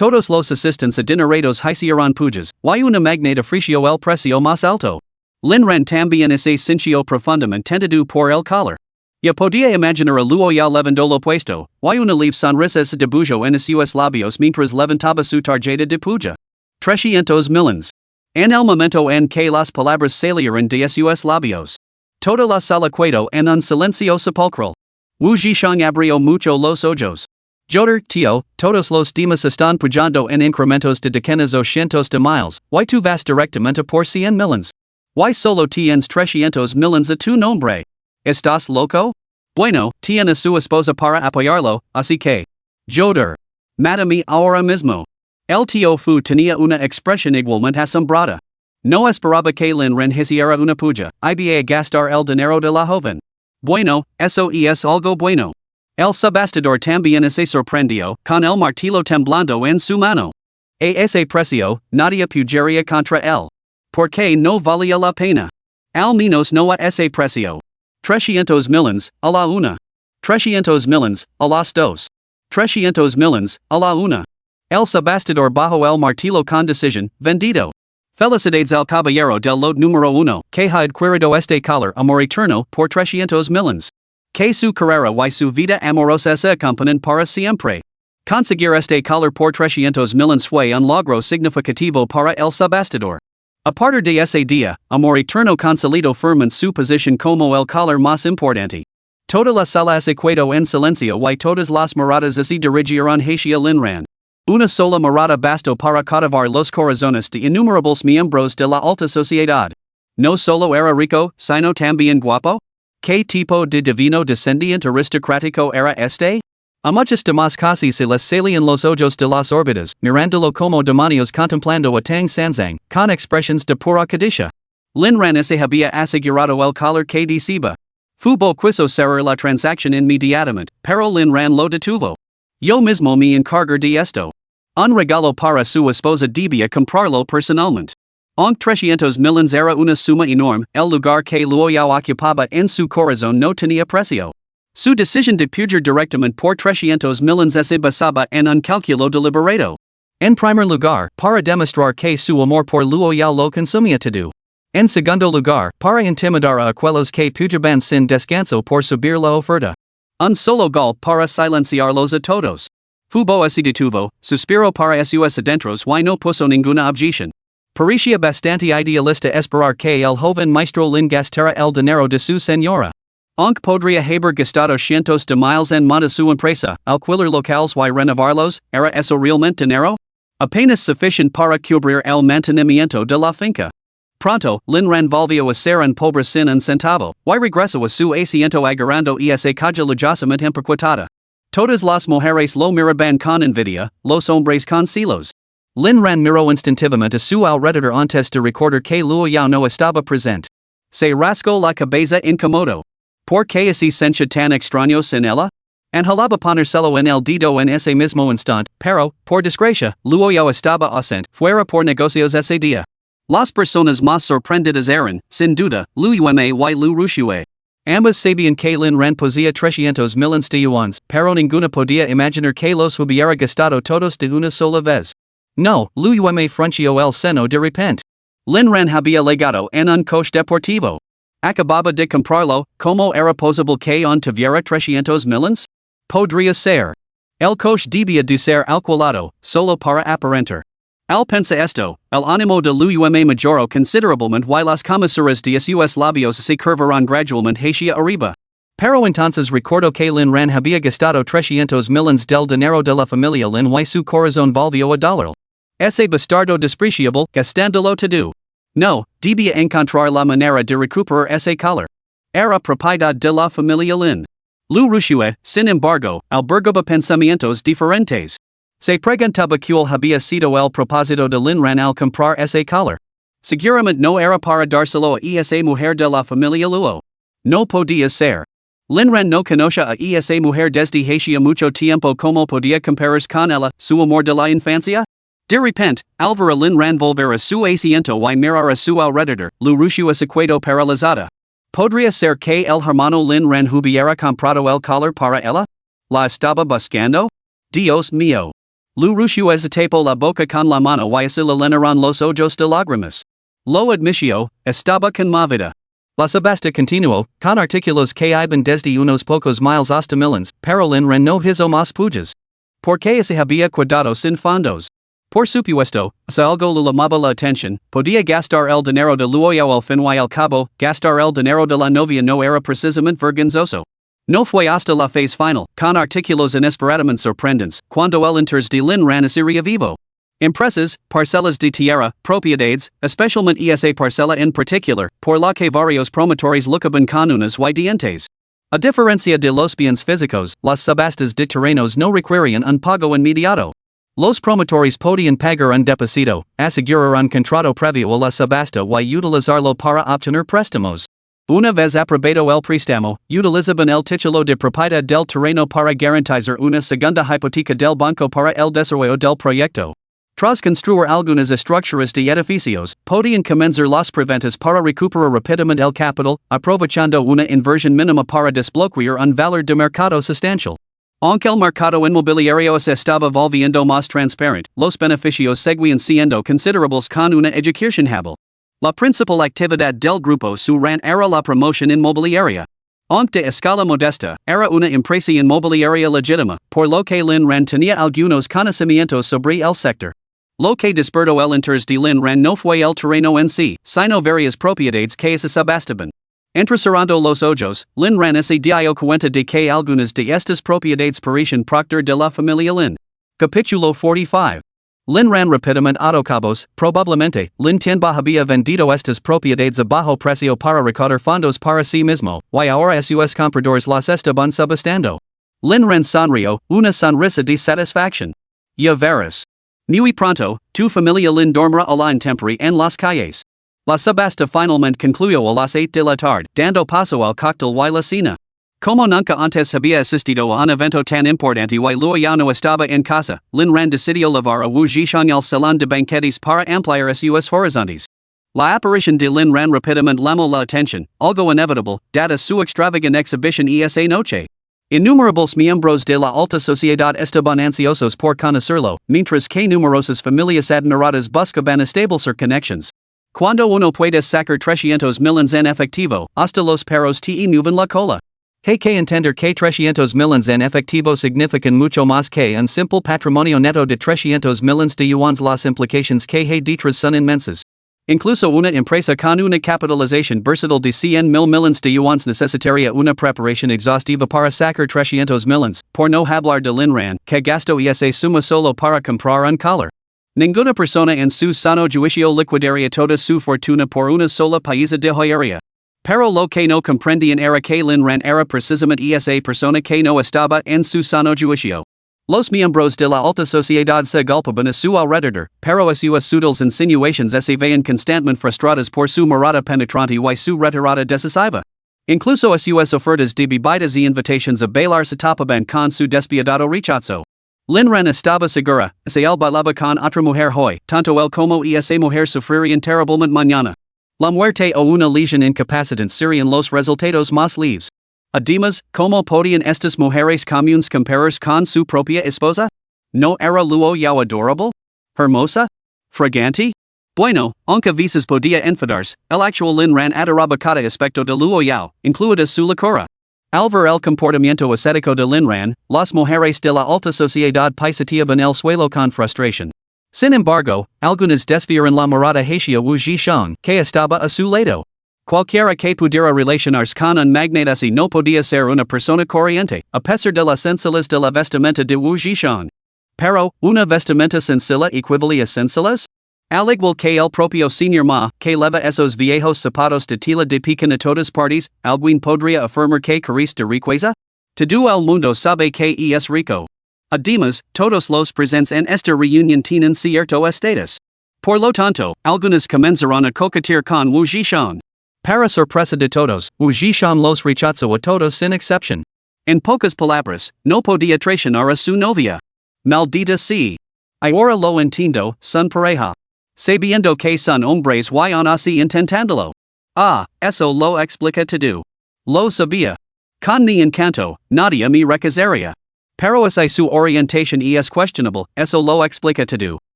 Todos los asistentes adinerados hicieron pujas, y una magnate ofreció el precio más alto. Lin Ran también se sintió profundamente tentado por el color. Ya podía imaginar a Luo Yao levando lo puesto, y una leve sonrisa se dibujó en sus labios mientras levantaba su tarjeta de puja. 300 millones. En el momento en que las palabras salieron de sus labios, toda la sala quedó en un silencio sepulcral. Wu Zhishang abrió mucho los ojos. Joder, tío, todos los demás están pujando en incrementos de decenas o cientos de miles, y tú vas directamente por 100 millones. Y solo tienes 300 millones a tu nombre. ¿Estás loco? Bueno, tiene a su esposa para apoyarlo, así que. Joder. Mátame ahora mismo. El tío Fu tenía una expresión igualmente asombrada. No esperaba que Lin Ran hiciera una puja, iba a gastar el dinero de la joven. Bueno, eso es algo bueno. El subastador también se sorprendió, con el martillo temblando en su mano. A ese precio, nadie pujaría contra él. Porque no valía la pena. Al menos no a ese precio. 300 millones, a la una. 300 millones, a las dos. 300 millones, a la una. El subastador bajo el martillo con decisión, vendido. Felicidades al caballero del lot número 1, que ha adquirido este color amor eterno por 300 millones. Que su carrera y su vida amorosa se acompañen para siempre. Conseguir este color por 300 millones fue un logro significativo para el subastador. A partir de ese día, amor eterno consolidó firmemente su posición como el color más importante. Toda la salas equado en silencio y todas las miradas así dirigieron hacia Lin Ran. Una sola mirada bastó para cautivar los corazones de innumerables miembros de la alta sociedad. No solo era rico, sino también guapo? ¿Qué tipo de divino descendiente aristocrático era este? A muchas demás casi se les salían los ojos de las órbitas, mirándolo como demonios contemplando a Tang Sanzang, con expresiones de pura codicia. Lin Ran se había asegurado el color que deseaba. Fubo quiso cerrar la transacción inmediatamente, pero Lin Ran lo detuvo. Yo mismo me encargo de esto. Un regalo para su esposa debía comprarlo personalmente. Aunque 300 millones era una suma enorme, el lugar que Luo Yao ocupaba en su corazón no tenía precio. Su decisión de pagar directamente por 300 millones se basaba en un cálculo deliberado. En primer lugar, para demostrar que su amor por Luo Yao lo consumía todo. En segundo lugar, para intimidar a aquellos que pujaban sin descanso por subir la oferta. Un solo gol para silenciarlos a todos. Fubo así detuvo, suspiro para sus adentros y no puso ninguna objeción. Parecía bastante idealista esperar que el joven maestro Lin gastara el dinero de su señora. Aunque podría haber gastado cientos de miles en monta su empresa, alquiler locales y renovarlos, ¿era eso realmente dinero? Apenas suficiente para cubrir el mantenimiento de la finca. Pronto, Lin Ran volvió a ser un pobre sin un centavo, y regresó a su asiento agarrando esa caja lujosamente empaquetada. Todas las mujeres lo miraban con envidia, los hombres con celos. Lin Ran miró instintivamente a su alrededor antes de recordar que Luo Yao no estaba presente. Se rascó la cabeza incómodo. ¿Por qué así sentía tan extraño sin ella? Anhelaba ponérselo en el dedo en ese mismo instante, pero, por desgracia, Luo Yao estaba ausente, fuera por negocios ese día. Las personas más sorprendidas eran, sin duda, Liu y Liu Ruxue. Ambas sabían que Lin Ran poseía 300 millones de yuans, pero ninguna podía imaginar que los hubiera gastado todos de una sola vez. No, Liu frunció el seno de repente. Lin Ran había legado en un coche deportivo. Acababa de comprarlo, ¿cómo era posible que aún tuviera 300 millones? Podría ser. El coche debía de ser alquilado, solo para aparentar. Al pensar esto, el ánimo de Liu mejoró considerablemente y las comisuras de sus labios se curvaron gradualmente hacia arriba. Pero entonces recordó que Lin Ran había gastado 300 millones del dinero de la familia Lin y su corazón volvió a doler. Ese bastardo despreciable, gastándolo todo. No, debía encontrar la manera de recuperar ese color. Era propiedad de la familia Lin. Liu Ruxue, sin embargo, albergaba pensamientos diferentes. Se preguntaba cuál había sido el propósito de Lin Ran al comprar ese collar. Seguramente no era para dárselo a esa mujer de la familia Luo. No podía ser. Lin Ran no conoce a esa mujer desde hacía mucho tiempo como podía compararse con ella, su amor de la infancia. De repente, al ver a Lin Ran volver a su asiento y mirar a su alrededor, Liu Ruxue se quedó paralizada. ¿Podría ser que el hermano Lin Ran hubiera comprado el collar para ella? ¿La estaba buscando? Dios mío. Liu Ruxue se tapó la boca con la mano y se le llenaron los ojos de lágrimas. Lo admitió, estaba conmovida. La subasta continuó, con artículos que iban desde unos pocos miles hasta millones, pero Lin Ran no hizo más pujas. ¿Por qué se había quedado sin fondos? Por supuesto, si algo le llamaba la atención, podía gastar el dinero de Luo Yao al fin y al cabo, gastar el dinero de la novia no era precisamente vergonzoso. No fue hasta la fase final, con artículos inesperadamente sorprendentes, cuando el interés de Lin Ran sería vivo. Empresas, parcelas de tierra, propiedades, especialmente esa parcela en particular, por la que varios promotores lucaban con unas y dientes. A diferencia de los bienes físicos, las subastas de terrenos no requerían un pago inmediato. Los promotores podían pagar un depósito, asegurar un contrato previo a la subasta y utilizarlo para obtener préstamos. Una vez aprobado el préstamo, utilizaban el título de propiedad del terreno para garantizar una segunda hipoteca del banco para el desarrollo del proyecto. Tras construir algunas estructuras de edificios, podían comenzar las preventas para recuperar rápidamente el capital, aprovechando una inversión mínima para desbloquear un valor de mercado sustancial. Aunque el mercado inmobiliario se estaba volviendo más transparente, los beneficios seguían siendo considerables con una ejecución hábil. La principal actividad del grupo Su Ran era la promoción inmobiliaria. Aunque de escala modesta, era una empresa inmobiliaria legítima, por lo que Lin Ran tenía algunos conocimientos sobre el sector. Lo que despertó el interés de Lin Ran no fue el terreno en sí, sino varias propiedades que se subastaban. Entrecerrando los ojos, Lin Ran ese dio cuenta de que algunas de estas propiedades parecen proctor de la familia Lin. Capítulo 45. Lin Ran rápidamente autocabos, probablemente, Lin Tianba había vendido estas propiedades a bajo precio para recaudar fondos para sí mismo, y ahora sus compradores las estaban subastando. Lin Ran sonrió, una sonrisa de satisfacción. Ya verás. Muy pronto, tu familia Lin dormirá a la intemperie en las calles. La subasta finalmente concluyó a las 8 de la tarde, dando paso al cóctel y la cena. Como nunca antes había asistido a un evento tan importante y Luo Yao no estaba en casa, Lin Ran decidió llevar a Wu Zhishang al salón de banquetes para ampliar sus horizontes. La aparición de Lin Ran rápidamente llamó la atención, algo inevitable, dada su extravagante exhibición esa noche. Innumerables miembros de la alta sociedad estaban ansiosos por conocerlo, mientras que numerosas familias adineradas buscaban establecer conexiones. Cuando uno puede sacar 300 millones en efectivo, hasta los perros te mueven la cola. Hay que entender que 300 millones en efectivo significan mucho más que un simple patrimonio neto de 300 millones de yuans. Las implicaciones que hay detrás son inmensas. Incluso una empresa con una capitalización bursátil de 100.000 millones de yuans necesitaría una preparación exhaustiva para sacar 300 millones, por no hablar de Lin Ran, que gastó esa suma solo para comprar un collar. Ninguna persona en su sano juicio liquidaría toda su fortuna por una sola pieza de joyería. Pero lo que no comprendían era que Lin Ran era precisamente esa persona que no estaba en su sano juicio. Los miembros de la alta sociedad se golpeaban a su alrededor, pero sus sutiles insinuations se veían constantemente frustradas por su mirada penetrante y su retirada decisiva. Incluso sus ofertas de bebidas y invitations a bailar se tapaban con su despiadado rechazo. Lin Ran estaba segura, si él bailaba con otra mujer hoy, tanto él como esa mujer sufrirían terriblemente mañana. La muerte o una lesión incapacitante serían los resultados más leves. Además, ¿cómo podían estas mujeres comunes compararse con su propia esposa? ¿No era Luo Yao adorable? ¿Hermosa? ¿Fragante? Bueno, aunque veces podía enfadarse, el actual Lin Ran adoraba cada aspecto de Luo Yao, incluida su locura. Al ver el comportamiento ascético de Lin Ran, las mujeres de la alta sociedad pisoteaban el suelo con frustración. Sin embargo, algunas desviaron la mirada hacia Wu Zhishang, que estaba a su lado. Cualquiera que pudiera relacionarse con un magnate así no podía ser una persona corriente, a pesar de las sencillez de la vestimenta de Wu Zhishang. Pero, ¿una vestimenta sencilla equivalía a sencillas? Al igual que el propio señor Ma, que leva esos viejos zapatos de tela de pecan a todas partes, ¿alguien podría afirmar que carece de riqueza? Todo el mundo sabe que es rico. Además, todos los presentes en esta reunión tienen cierto estatus. Por lo tanto, algunos comenzaron a coquetear con Wu Zhishang. Para sorpresa de todos, Wu Zhishang los rechazó a todos sin excepción. En pocas palabras, no podía traicionar a su novia. Maldita sea. Ahora lo entiendo, son pareja. Sabiendo que son hombres y aún así intentándolo. Ah, eso lo explica todo. Lo sabía. Con mi encanto, nadie me rechazaría. Pero si su orientación es questionable, eso lo explica todo.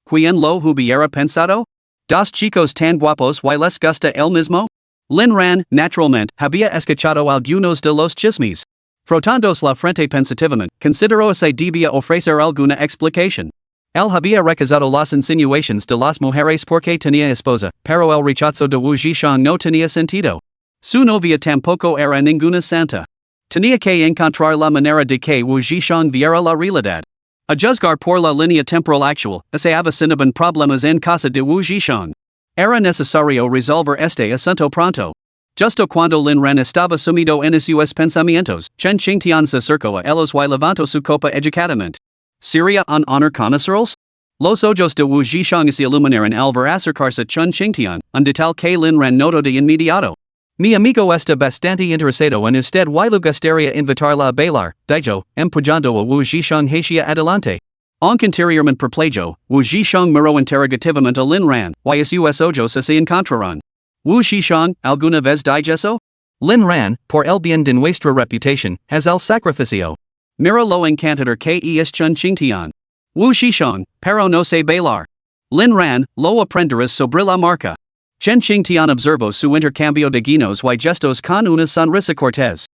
¿Quién lo hubiera pensado? ¿Dos chicos tan guapos y les gusta el mismo? Lin Ran, naturalmente, había escuchado algunos de los chismes. Frotándose la frente pensativamente, consideró si debía ofrecer alguna explicación. Él había rechazado las insinuaciones de las mujeres porque tenía esposa, pero el rechazo de Wu Zhishang no tenía sentido. Su novia tampoco era ninguna santa. Tenía que encontrar la manera de que Wu Zhishang viera la realidad. A juzgar por la línea temporal actual, se avecinaban problemas en casa de Wu Zhishang. Era necesario resolver este asunto pronto. Justo cuando Lin Ran estaba sumido en sus pensamientos, Chen Qingtian se acercó a ellos y levantó su copa educadamente. ¿Sería un honor conocerlos? Los ojos de Wu Zhishang se iluminaron al ver acercarse Chen Qingtian, un detalle que Lin Ran notó de inmediato. Mi amigo está bastante interesado en usted y le gustaría invitarla a bailar, dijo, empujando a Wu Zhishang hacia adelante. Aunque interiormente perplejo, Wu Zhishang miró interrogativamente a Lin Ran, y sus ojos se encontraron. Wu Zhishang, ¿alguna vez dijo? Lin Ran, por el bien de nuestra reputación, haz el sacrificio. Mira lo encantador que es Chen Qingtian. Wu Zhishang, pero no sé bailar. Lin Ran, lo aprenderás sobre la marca. Chen Qingtian observó su intercambio de guiños y gestos con una sonrisa cortés.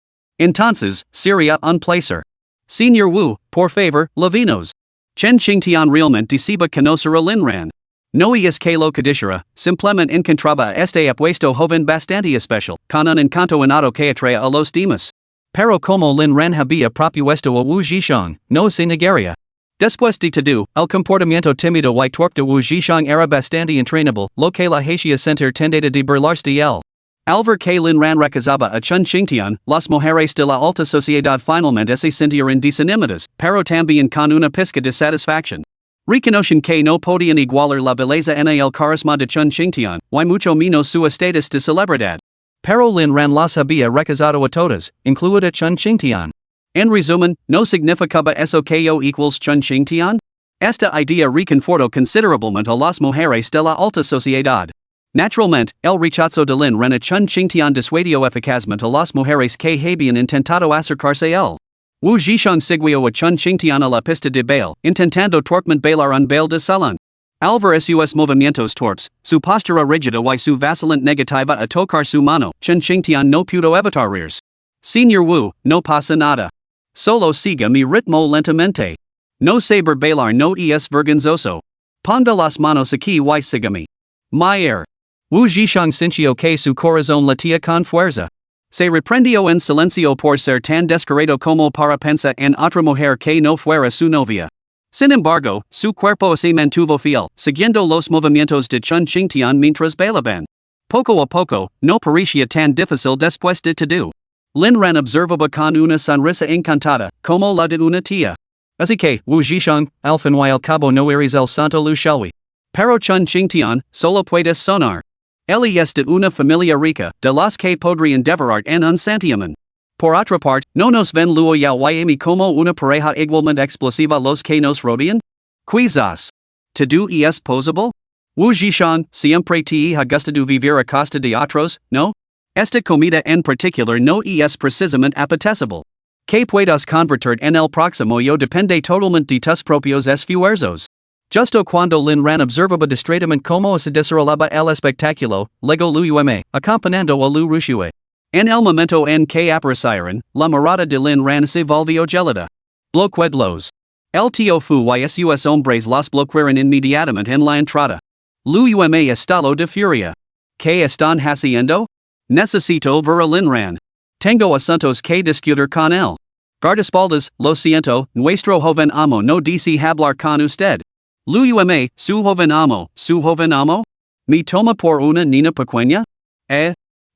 Entonces, sería un placer. Señor Wu, por favor, levinos. Chen Qingtian realmente desea conocer a Lin Ran. No es que lo que dijera, simplemente encontraba este apuesto joven bastante especial, con un encanto innado que atrae a los demás. Pero como Lin Ran había propuesto a Wu Zhishang, no se negaría. Después de todo, el comportamiento tímido y torpe de Wu Zhishang era bastante entrenable, lo que la hacía sentir tendida de burlarse de él. Al ver que Lin Ran recazaba a Chun Xingtian, las mujeres de la alta sociedad finalmente se sintieron desinhibidas, pero también con una pizca de satisfacción. Reconocen que no podían igualar la belleza en el carisma de Chun Xingtian, y mucho menos su estatus de celebridad. Pero Lin Ran las había recazado a todas, incluida Chun Xingtian. En resumen, ¿no significaba eso que yo equals Chun Xingtian? Esta idea reconfortó considerablemente a las mujeres de la alta sociedad. Naturalmente, el rechazo de Lin Ran a Chun Xingtian disuadió eficazmente a las mujeres que habían intentado acercarse a él. Wu Zhishang siguió a Chun Xingtian a la pista de baile, intentando torpemente bailar un baile de salón. Al ver sus movimientos torpes, su postura rígida y su vacilante negativa a tocar su mano, Chun Xingtian no pudo evitar reírse. Señor Wu, no pasa nada. Solo siga mi ritmo lentamente. No saber bailar no es vergonzoso. Ponga las manos aquí y sígame. Mayer. Wu Zhishang sintió que su corazón latía con fuerza. Se reprendió en silencio por ser tan descarado como para pensar en otra mujer que no fuera su novia. Sin embargo, su cuerpo se mantuvo fiel, siguiendo los movimientos de Chun Xingtian mientras bailaban. Poco a poco, no parecía tan difícil después de todo. Lin Ran observaba con una sonrisa encantada, como la de una tía. Así que, Wu Zhishang, al fin y al cabo no eres el santo Lu Shelby. Pero Chun Xingtian, solo puedes sonar. Él es de una familia rica, de las que podrían devorar en un santiamén. Por otra parte, ¿no nos ven Luo Yao y a mí como una pareja igualmente explosiva los que nos rodean? Quizás. ¿Todo es posible? Wu Zhishang, siempre te ha gustado vivir a costa de otros, ¿no? Esta comida en particular no es precisamente apetecible. ¿Qué puedes convertir en el próximo yo depende totalmente de tus propios esfuerzos? Justo cuando Lin Ran observaba distratamente cómo se desarrollaba el espectáculo, llegó Liu Yue, acompañando a Liu Ruxue. En el momento en que aparecieron, la mirada de Lin Ran se volvió gelida. Bloqueadlos. El tío Fu y sus hombres los bloquearon inmediatamente en la entrada. Liu Yue estalló de furia. ¿Qué están haciendo? Necesito ver a Lin Ran. Tengo asuntos que discutir con él. Guardaespaldas, lo siento, nuestro joven amo no dice hablar con usted. Liu Yue, su joven amo? ¿Me toma por una niña pequeña?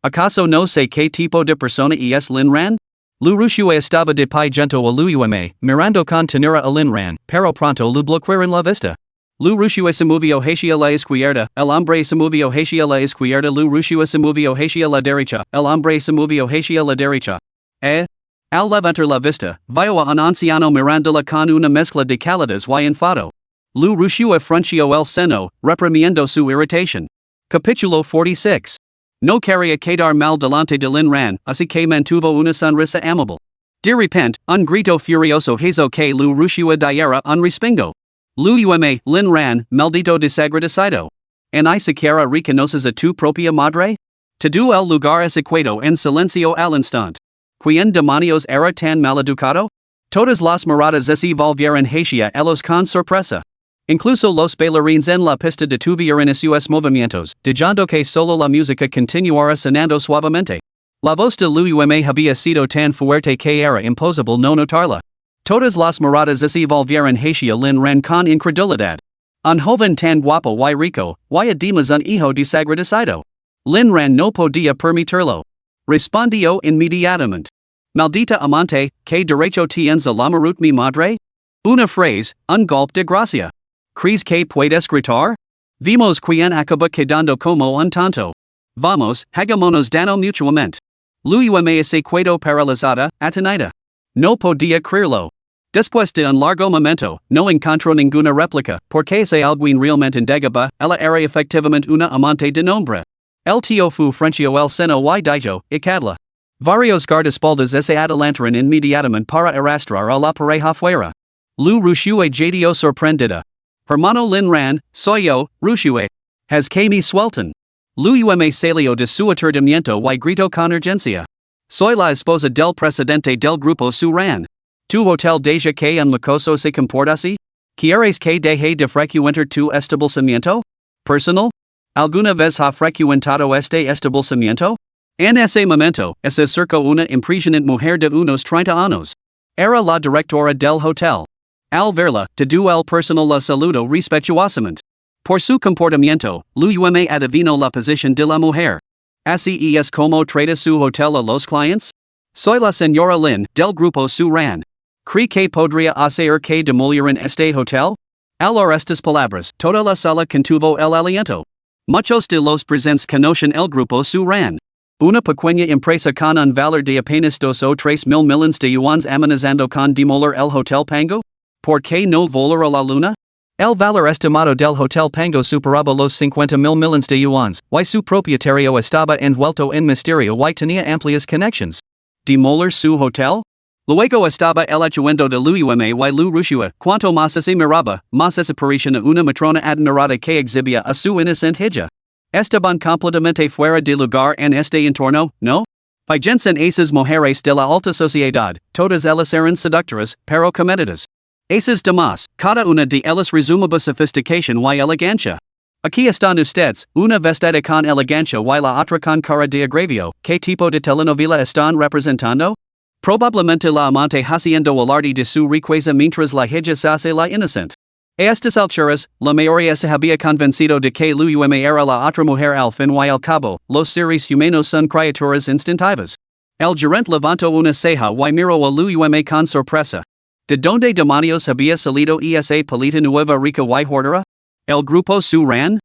¿Acaso no sé qué tipo de persona es Lin Ran? Liu Ruxue estaba de pie junto a Liu Yue, mirando con ternura a Lin Ran, pero pronto lo bloquearon la vista. Liu Ruxue se movió hacia la izquierda, el hombre se movió hacia la izquierda, Liu Ruxue se movió hacia la derecha, el hombre se movió hacia la derecha. Al levantar la vista, vio a un anciano mirándola con una mezcla de calidez y enfado. Liu Ruxue frunció el seno, reprimiendo su irritación. Capítulo 46. No quería quedar mal delante de Lin Ran, así que mantuvo una sonrisa amable. De repente, un grito furioso hizo que Liu Ruxue diera un respingo. Liu Yue, Lin Ran, maldito desagradecido. ¿En siquiera reconoces a tu propia madre? Todo el lugar equado en silencio al instante. ¿Quién demonios era tan maleducado? Todas las miradas se volvieron hacia ellos con sorpresa. Incluso los bailarines en la pista detuvieron sus movimientos, dejando que solo la música continuara sonando suavemente. La voz de Liu Yue había sido tan fuerte que era imposible no notarla. Todas las miradas se volvieron hacia Lin Ran con incredulidad. Un joven tan guapo y rico, y además un hijo desagradecido. Lin Ran no podía permitirlo. Respondió inmediatamente. Maldita amante, ¿qué derecho tienes a llamar mi madre? Una frase, un golpe de gracia. ¿Crees que puedes gritar? Vimos quién acaba quedando como un tonto. Vamos, hagámonos daño mutuamente. Liu Yue se quedó paralizada, atonida. No podía creerlo. Después de un largo momento, no encontró ninguna réplica, porque se alguien realmente indagaba, ella era efectivamente una amante de nombre. El tío Fu frunció el seno y dijo, Icadla. Varios guardaespaldas se adelantaron inmediatamente para arrastrar a la pareja fuera. Liu Ruxue jadeó sorprendida. Hermano Lin Ran, soy yo, Ruxue. Has que me sueltan. Liu Yue salió de su aturdimiento y gritó con urgencia. Soy la esposa del presidente del grupo Su Ran. ¿Tu hotel deja que un lujoso se comporta así? ¿Quieres que deje de frecuentar tu establecimiento? Personal? ¿Alguna vez ha frecuentado este establecimiento? En ese momento, se acercó una impresionante mujer de unos 30 años. Era la directora del hotel. Al verla, todo el personal la saludó respetuosamente. Por su comportamiento, Liu Ruxue adivinó la posición de la mujer. Así es como trata su hotel a los clientes? Soy la señora Lin, del grupo Su Ran. ¿Cree que podría hacer que demolieran este hotel? Al oír estas palabras, toda la sala contuvo el aliento. Muchos de los presentes conocen el grupo Su Ran. Una pequeña empresa con un valor de apenas 2 o 3 mil millones de yuans amenazando con demoler el hotel Pango? ¿Por qué no volar a la luna? El valor estimado del hotel Pango superaba los 50 mil millones de yuans, y su propietario estaba envuelto en misterio y tenía amplias conexiones. ¿Demoler su hotel? Luego estaba el atuendo de Liu Ruxue y Liu Ruxue, cuanto más se miraba, más se parecía una matrona adinerada que exhibía a su inocente hija. Estaban completamente fuera de lugar en este entorno, ¿no? Fíjense esas mujeres de la alta sociedad, todas ellas eran seductoras, pero comedidas. Esas damas, cada una de ellas resumaba sofisticación y elegancia. Aquí están ustedes, una vestida con elegancia y la otra con cara de agravio, ¿qué tipo de telenovela están representando? Probablemente la amante haciendo alarde de su riqueza mientras la hija se hace la inocente. A estas alturas, la mayoría se había convencido de que Liu Ruxue era la otra mujer al fin y al cabo, los seres humanos son criaturas instintivas. El gerente levantó una ceja y miró a Liu Ruxue con sorpresa. ¿De dónde demonios había salido esa palita nueva rica y hortera? ¿El grupo Su Ran?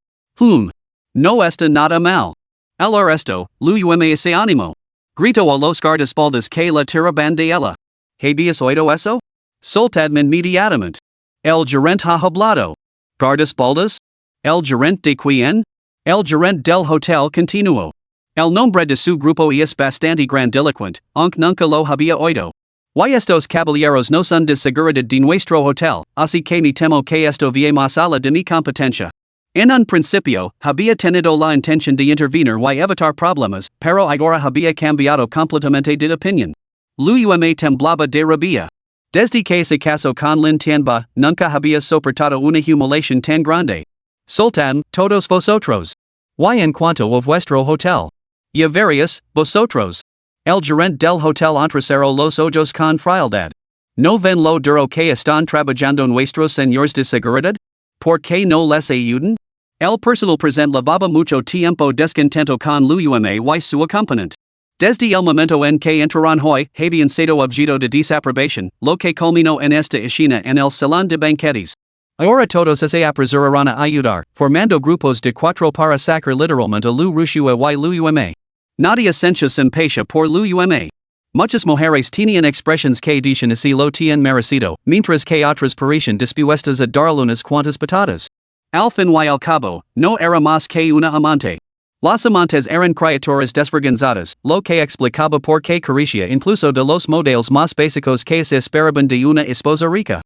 No está nada mal. Al oír esto, Liu Ruxue se animó. Gritó a los guardaespaldas que la tiraban de ella. ¿Habías oído eso? Soltadme inmediatamente. El gerente ha hablado. ¿Guardaespaldas? ¿El gerente de quién? El gerente del hotel continuó. El nombre de su grupo es bastante grandilocuente, aunque nunca lo había oído. Y estos caballeros no son de seguridad de nuestro hotel, así que me temo que esto vie más allá de mi competencia. En un principio, había tenido la intención de intervenir y evitar problemas, pero ahora había cambiado completamente de opinión. Liu Ruxue temblaba de rabia. Desde que se casó con Lin Tianba, nunca había soportado una humiliación tan grande. Soltad, todos vosotros. Y en cuanto a vuestro hotel. Ya varios, vosotros. El gerente del hotel entrecerró los ojos con frialdad. ¿No ven lo duro que están trabajando nuestros señores de seguridad? ¿Por qué no les ayudan? El personal presente llevaba mucho tiempo descontento con Liu Ruxue y su acompañante. Desde el momento en que entraron hoy, habían sido objeto de desaprobación, lo que culminó en esta escena en el salón de banquetes. Ahora todos se apresurarán a ayudar, formando grupos de 4 para sacar literalmente a Liu Ruxue y Liu Ruxue. Nadie sentía simpatía por Liu Ruxue. Muchas mujeres tenían expresiones que decían así lo tienen merecido, mientras que otras parecían dispuestas a darle unas cuantas patadas. Al fin y al cabo, no era más que una amante. Las amantes eran criaturas desvergonzadas, lo que explicaba por qué carecía incluso de los modelos más básicos que se esperaban de una esposa rica.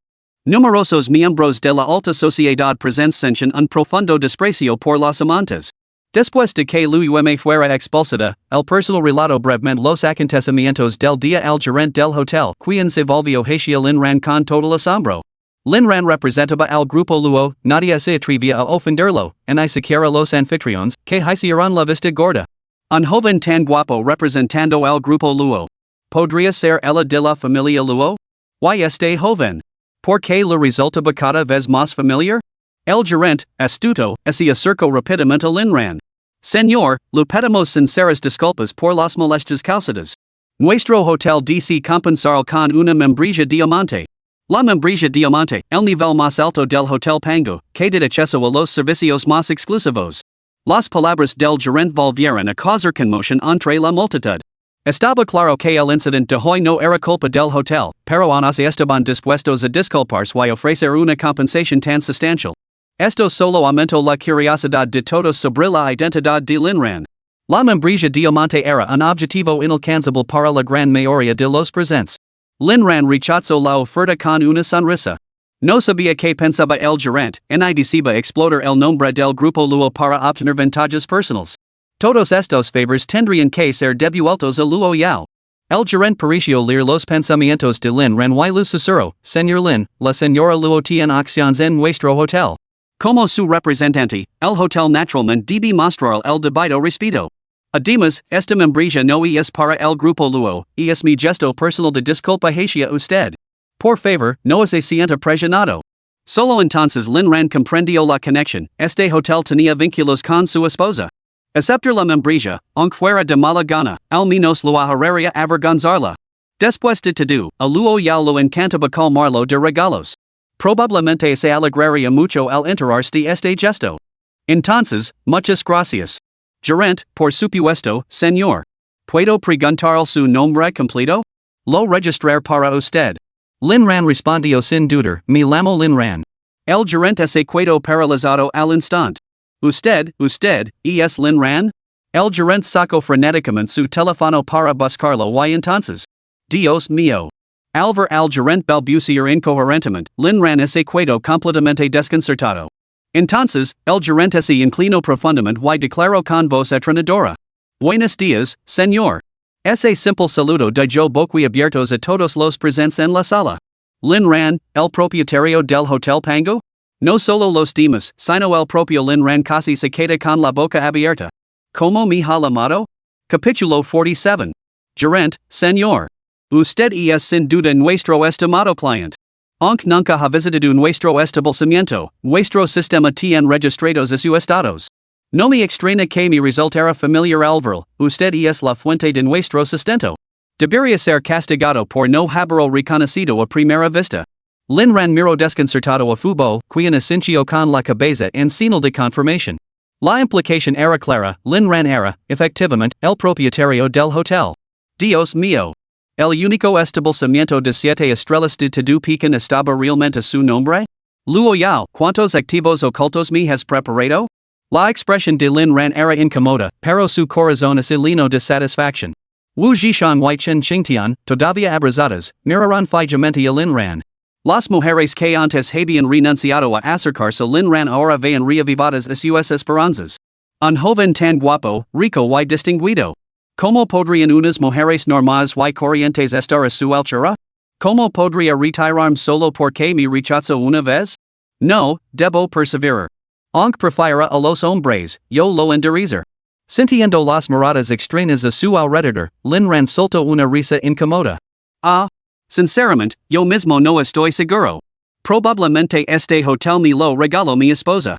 Numerosos miembros de la alta sociedad presentes sentían un profundo desprecio por las amantes. Después de que Liu Ruxue fuera expulsada, el personal relató brevemente los acontecimientos del día al gerente del hotel, quien se volvió hacia Lin Ran con total asombro. Lin Ran representaba al grupo Luo, nadie se atrevía a ofenderlo, ni siquiera los anfitriones, que hicieron la vista gorda. Un joven tan guapo representando al grupo Luo. ¿Podría ser ella de la familia Luo? ¿Y este joven? ¿Por qué le resultaba cada vez más familiar? El gerente, astuto, se acercó rápidamente a Lin Ran. Señor, le pedimos sinceras disculpas por las molestias causadas. Nuestro hotel DC compensará con una membrilla diamante. La membrilla diamante, el nivel más alto del Hotel Pango, que da acceso a los servicios más exclusivos. Las palabras del gerente volvieron a causar conmoción entre la multitud. Estaba claro que el incidente de hoy no era culpa del hotel, pero aún así estaban dispuestos a disculparse y ofrecer una compensación tan sustancial. Esto solo aumentó la curiosidad de todos sobre la identidad de Lin Ran. La membrilla diamante era un objetivo inalcanzable para la gran mayoría de los presentes. Lin Ran rechazó la oferta con una sonrisa. No sabía qué pensaba el gerente, ni deseaba explotar el nombre del grupo Luo para obtener ventajas personales. Todos estos favores tendrían que ser devueltos a Luo Yao. El gerente pareció leer los pensamientos de Lin Ran y le susurró: Señor Lin, la señora Luo tiene acciones en nuestro hotel. Como su representante, el hotel naturalmente debe mostrar el debido respeto. Además, esta membresía no es para el grupo Luo, es mi gesto personal de disculpa hacia usted. Por favor, no se sienta presionado. Solo entonces Lin Ran comprendió la conexión, este hotel tenía vínculos con su esposa. Aceptar la membresía, aunque fuera de mala gana, al menos lo ayudaría a avergonzarla. Después de todo, a Luo Yao lo encantaba colmarlo de regalos. Probablemente se alegraría mucho al enterarse de este gesto. Entonces, muchas gracias. Gerente, por supuesto, señor. ¿Puedo preguntar su nombre completo? Lo registrar para usted. Lin Ran respondió sin dudar, me llamo Lin Ran. El gerente se quedó paralizado al instante. ¿Usted es Lin Ran? El gerente sacó frenéticamente su teléfono para buscarlo y entonces. Dios mío. Al ver al gerente balbucear incoherentemente, Lin Ran se quedó completamente desconcertado. Entonces, el gerente se inclinó profundamente y declaró con voz atronadora. Buenos días, señor. Ese simple saludo dejó boquiabiertos a todos los presentes en la sala. Lin Ran, el propietario del Hotel Pango? No solo los demás, sino el propio Lin Ran casi se queda con la boca abierta. ¿Cómo me ha llamado? Capítulo 47. Gerente, señor. Usted es sin duda nuestro estimado cliente. Aunque nunca ha visitado nuestro establecimiento, nuestro sistema tiene registrados a sus estados. No me extraña que me resultara familiar al verlo, usted es la fuente de nuestro sustento. Debería ser castigado por no haberlo reconocido a primera vista. Lin Ran miró desconcertado a Fubo, quien asintió con la cabeza en señal de confirmación. La implicación era clara, Lin Ran era, efectivamente, el propietario del hotel. Dios mío. El único establecimiento de 7 estrellas de todo Pekín estaba realmente a su nombre? Luo Yao, ¿cuántos activos ocultos me has preparado? La expresión de Lin Ran era incómoda, pero su corazón se llenó de satisfacción. Wu Zhishan y Chen Xingtian, todavía abrazadas, miraron fijamente a Lin Ran. Las mujeres que antes habían renunciado a acercarse a Lin Ran ahora veían reavivadas a sus esperanzas. Un joven tan guapo, rico y distinguido. ¿Cómo podrían unas mujeres normales y corrientes estar a su altura? ¿Cómo podría retirarme solo porque me rechazó una vez? No, debo perseverar. Aunque prefiera a los hombres, yo lo enderezar. Sintiendo las miradas extrañas a su alrededor, Lin Ran soltó una risa incómoda. Ah, sinceramente, yo mismo no estoy seguro. Probablemente este hotel me lo regaló mi esposa.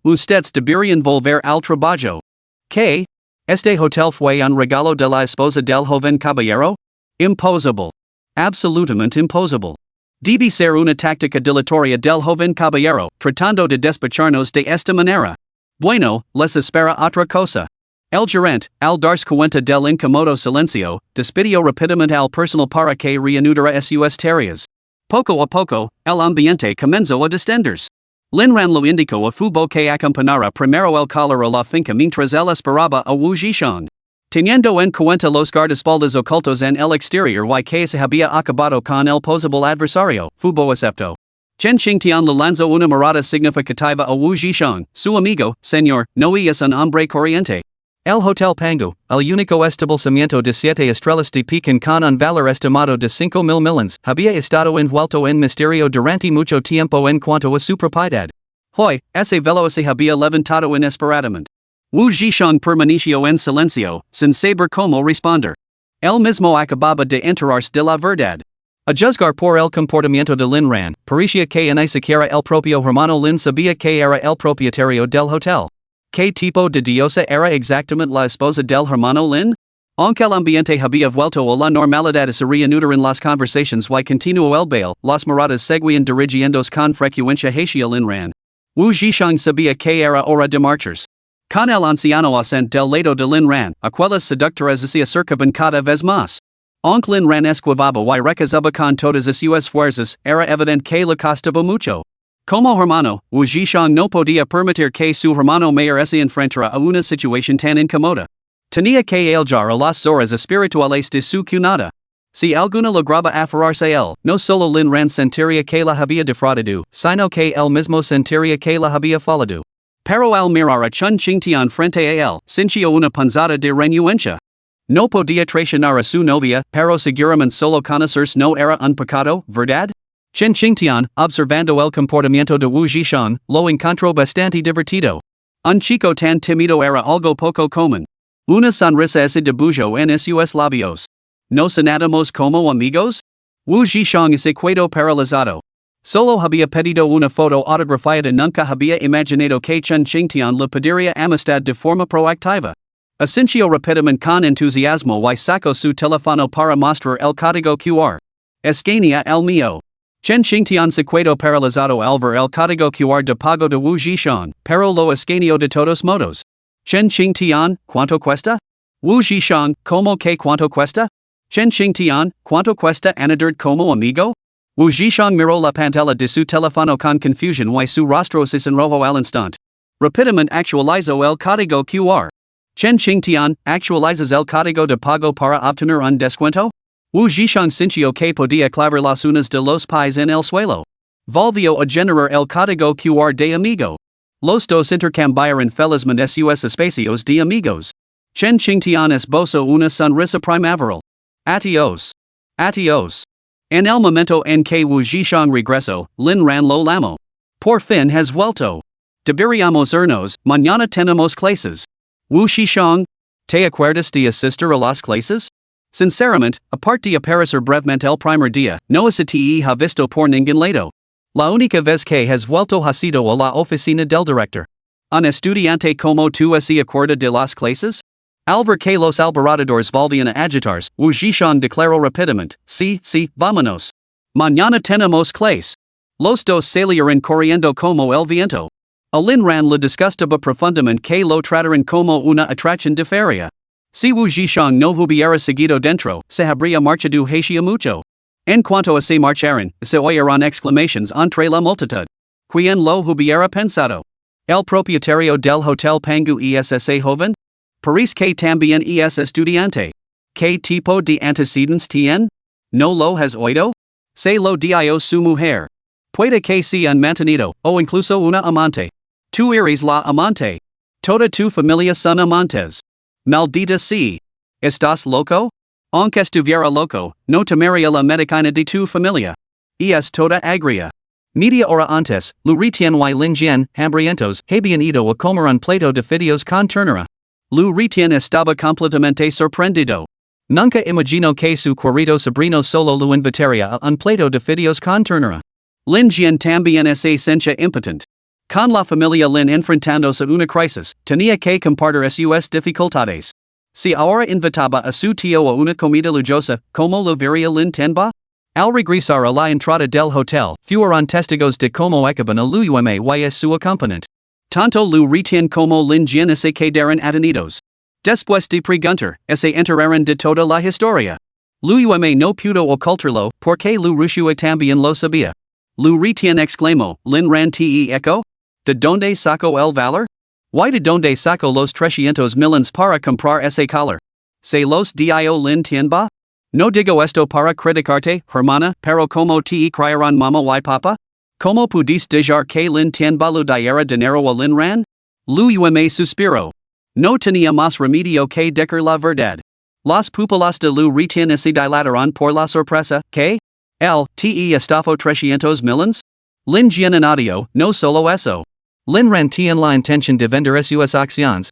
Ustedes deberían volver al trabajo. ¿Qué? ¿Este hotel fue un regalo de la esposa del joven caballero? Imposible. Absolutamente imposible. Debe ser una táctica dilatoria del joven caballero, tratando de despacharnos de esta manera. Bueno, les espera otra cosa. El gerente, al darse cuenta del incómodo silencio, despidió rápidamente al personal para que reanudara sus tareas. Poco a poco, el ambiente comenzó a distenderse. Lin Ran lo indicó a Fubo que acompañara primero el caller a la finca mientras él esperaba a Wu Zhishan. Teniendo en cuenta los guardaespaldas ocultos en el exterior y que se había acabado con el posible adversario, Fubo aceptó. Chen Xingtian le lanzó una mirada significativa a Wu Zhishan, su amigo, señor, no es un hombre corriente. El Hotel Pango, el único establecimiento de 7 estrellas de Pekín con un valor estimado de 5,000 millones, había estado envuelto en misterio durante mucho tiempo en cuanto a su propiedad. Hoy, ese velo se había levantado inesperadamente. Wu Zhishan permaneció en silencio, sin saber cómo responder. Él mismo acababa de enterarse de la verdad. A juzgar por el comportamiento de Lin Ran, parecía que ni siquiera el propio hermano Lin sabía que era el propietario del hotel. ¿Qué tipo de diosa era exactamente la esposa del hermano Lin? Aunque el ambiente había vuelto a la normalidad se reanudaron las conversaciones y continuó el baile, las miradas seguían dirigiéndose con frecuencia hacia Lin Ran. Wu Zhishan sabía que era hora de marcharse. Con el anciano acento del lado de Lin Ran, aquellas seductoras se acercaban cada vez más. Aunque Lin Ran esquivaba y recazaba con todas sus fuerzas, era evidente que le costaba mucho. Como hermano, Wu Zhishan no podía permitir que su hermano mayor se enfrentara a una situación tan incómoda. Tenía que alargar las zoras espirituales de su cunada. Si alguna lograba aferrarse a él, no solo Lin Ran sentiría que la había defraudado, sino que él mismo sentiría que la había fallado. Pero al mirar a Chen Xingtian frente a él, sintió una punzada de renuencia. No podía traicionar a su novia, pero seguramente solo conocerse no era un pecado, ¿verdad? Chen Xingtian, observando el comportamiento de Wu Zhishang, lo encontró bastante divertido. Un chico tan tímido era algo poco común. Una sonrisa se dibujó en sus labios. ¿Nos anotamos como amigos? Wu Zhishang se quedó paralizado. Solo había pedido una foto autografiada, nunca había imaginado que Chen Xingtian le pediría amistad de forma proactiva. Asintió rápidamente con entusiasmo y sacó su teléfono para mostrar el código QR. Escanea el mío. Chen Xingtian se quedó paralizado al ver el código QR de pago de Wu Zhishang, pero lo escaneó de todos modos. Chen Xingtian, ¿cuánto cuesta? Wu Zhishang, ¿cómo que cuánto cuesta? Chen Xingtian, ¿cuánto cuesta añadir como amigo? Wu Zhishang miró la pantalla de su teléfono con confusión y su rostro se sonrojó al instante. Rápidamente actualizó el código QR. Chen Xingtian, ¿actualizas el código de pago para obtener un descuento? Wu Zhishang sintió que podía clavar las uñas de los pies en el suelo. Volvió a generar el código QR de amigo. Los dos intercambiaron felizmente sus espacios de amigos. Chen Xingtian esbozó una sonrisa primaveral. Adiós. Adiós. En el momento en que Wu Zhishang regresó, Lin Ran lo llamó. Por fin has vuelto. Deberíamos irnos, mañana tenemos clases. Wu Zhishang, ¿te acuerdas de asistir a las clases? Sinceramente, aparte de aparecer brevemente el primer día, no se te ha visto por ningún lado. La única vez que has vuelto ha sido a la oficina del director. ¿Un estudiante como tú se acuerda de las clases? Al ver que los alborotadores volvían a agitarse, Wu Zhishang declaró rápidamente, sí, vámonos. Mañana tenemos clase. Los dos salieron corriendo como el viento. A Lin Ran le disgustaba profundamente que lo trataran como una atracción de feria. Si Wu Zhishang no hubiera seguido dentro, se habría marchado hacía mucho. En cuanto a se marcharon, se oyeron exclamaciones entre la multitud. ¿Quién lo hubiera pensado? ¿El propietario del hotel Pangu ese joven? Parece que también es estudiante. ¿Qué tipo de antecedentes tiene? ¿No lo has oído? Se lo dio su mujer. Puede que sea un mantenido, o incluso una amante. Tú eres la amante. Toda tu familia son amantes. Maldita sea. ¿Estás loco? Aunque estuviera loco, no tomaría la medicina de tu familia. Y es toda agria. Media hora antes, Lu Ritian y Lin Jian, hambrientos, habían ido a comer un plato de fideos con ternera. Lu Ritian estaba completamente sorprendido. Nunca imaginó que su querido sobrino solo lo invitaría a un plato de fideos con ternera. Lin Jian también se sentía impotente. Con la familia Lin enfrentándose a una crisis, tenía que compartir sus dificultades. Si ahora invitaba a su tío a una comida lujosa, ¿cómo lo vería Lin Tenba? Al regresar a la entrada del hotel, fueron testigos de cómo acaban a Luo Yao y su acompañante. Tanto Lu Ritian como Lin Jian se quedaron atenidos. Después de preguntar, se enteraron de toda la historia. Luo Yao no pudo ocultarlo, porque Liu Ruxue también lo sabía. Lu Ritian exclamó, ¿Lin Ran te echo? ¿De dónde sacó el valor? ¿Y de dónde sacó los 300 millones para comprar ese collar? ¿Se los dio Lin Tianba? No digo esto para criticarte, hermana, pero como te criaron mama y papa? ¿Cómo pudiste dejar que Lin Tianba lo diera dinero a Lin Ran? Luo Yao suspiró. No tenía más remedio que decir la verdad. Las pupilas de Lu Ritian se dilataron por la sorpresa, que? El, te estafó 300 millones? Lin Jian añadió, no solo eso. Lin Ran tiene la intención de vender sus acciones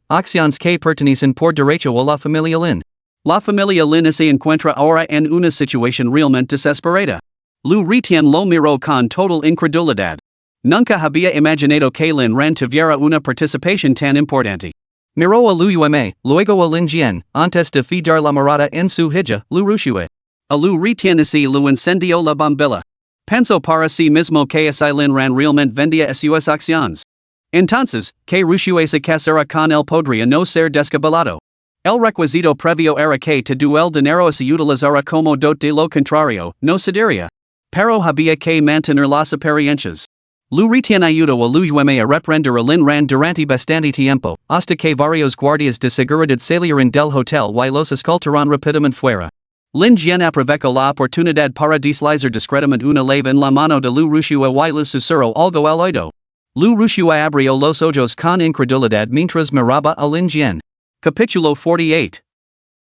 que pertenecen por derecho a la familia Lin. La familia Lin se encuentra ahora en una situación realmente desesperada. Lu Ritian lo miró con total incredulidad. Nunca había imaginado que Lin Ran tuviera una participación tan importante. Miró a Luo Yao, luego a Lin Jian, antes de fijar la mirada en su hija, Liu Ruxue. A Lu Ritian se lo encendió la bombilla. Pensó para sí mismo que si Lin Ran realmente vendía sus acciones. Entonces, que Ruxue se casara con él podría no ser descabellado. El requisito previo era que todo el dinero se utilizara como dote de lo contrario, no se daría. Pero había que mantener las apariencias. Lu Ritian ayudó a Luo Yao a reprender a Lin Ran durante bastante tiempo, hasta que varios guardias de seguridad salieron del hotel y los escoltaron rápidamente fuera. Lin Jian aprovechó la oportunidad para deslizar discretamente una leva en la mano de Liu Ruxue y le susurró algo al oído. Liu Ruxue abrió los ojos con incredulidad mientras miraba a Lin Jian. Capítulo 48.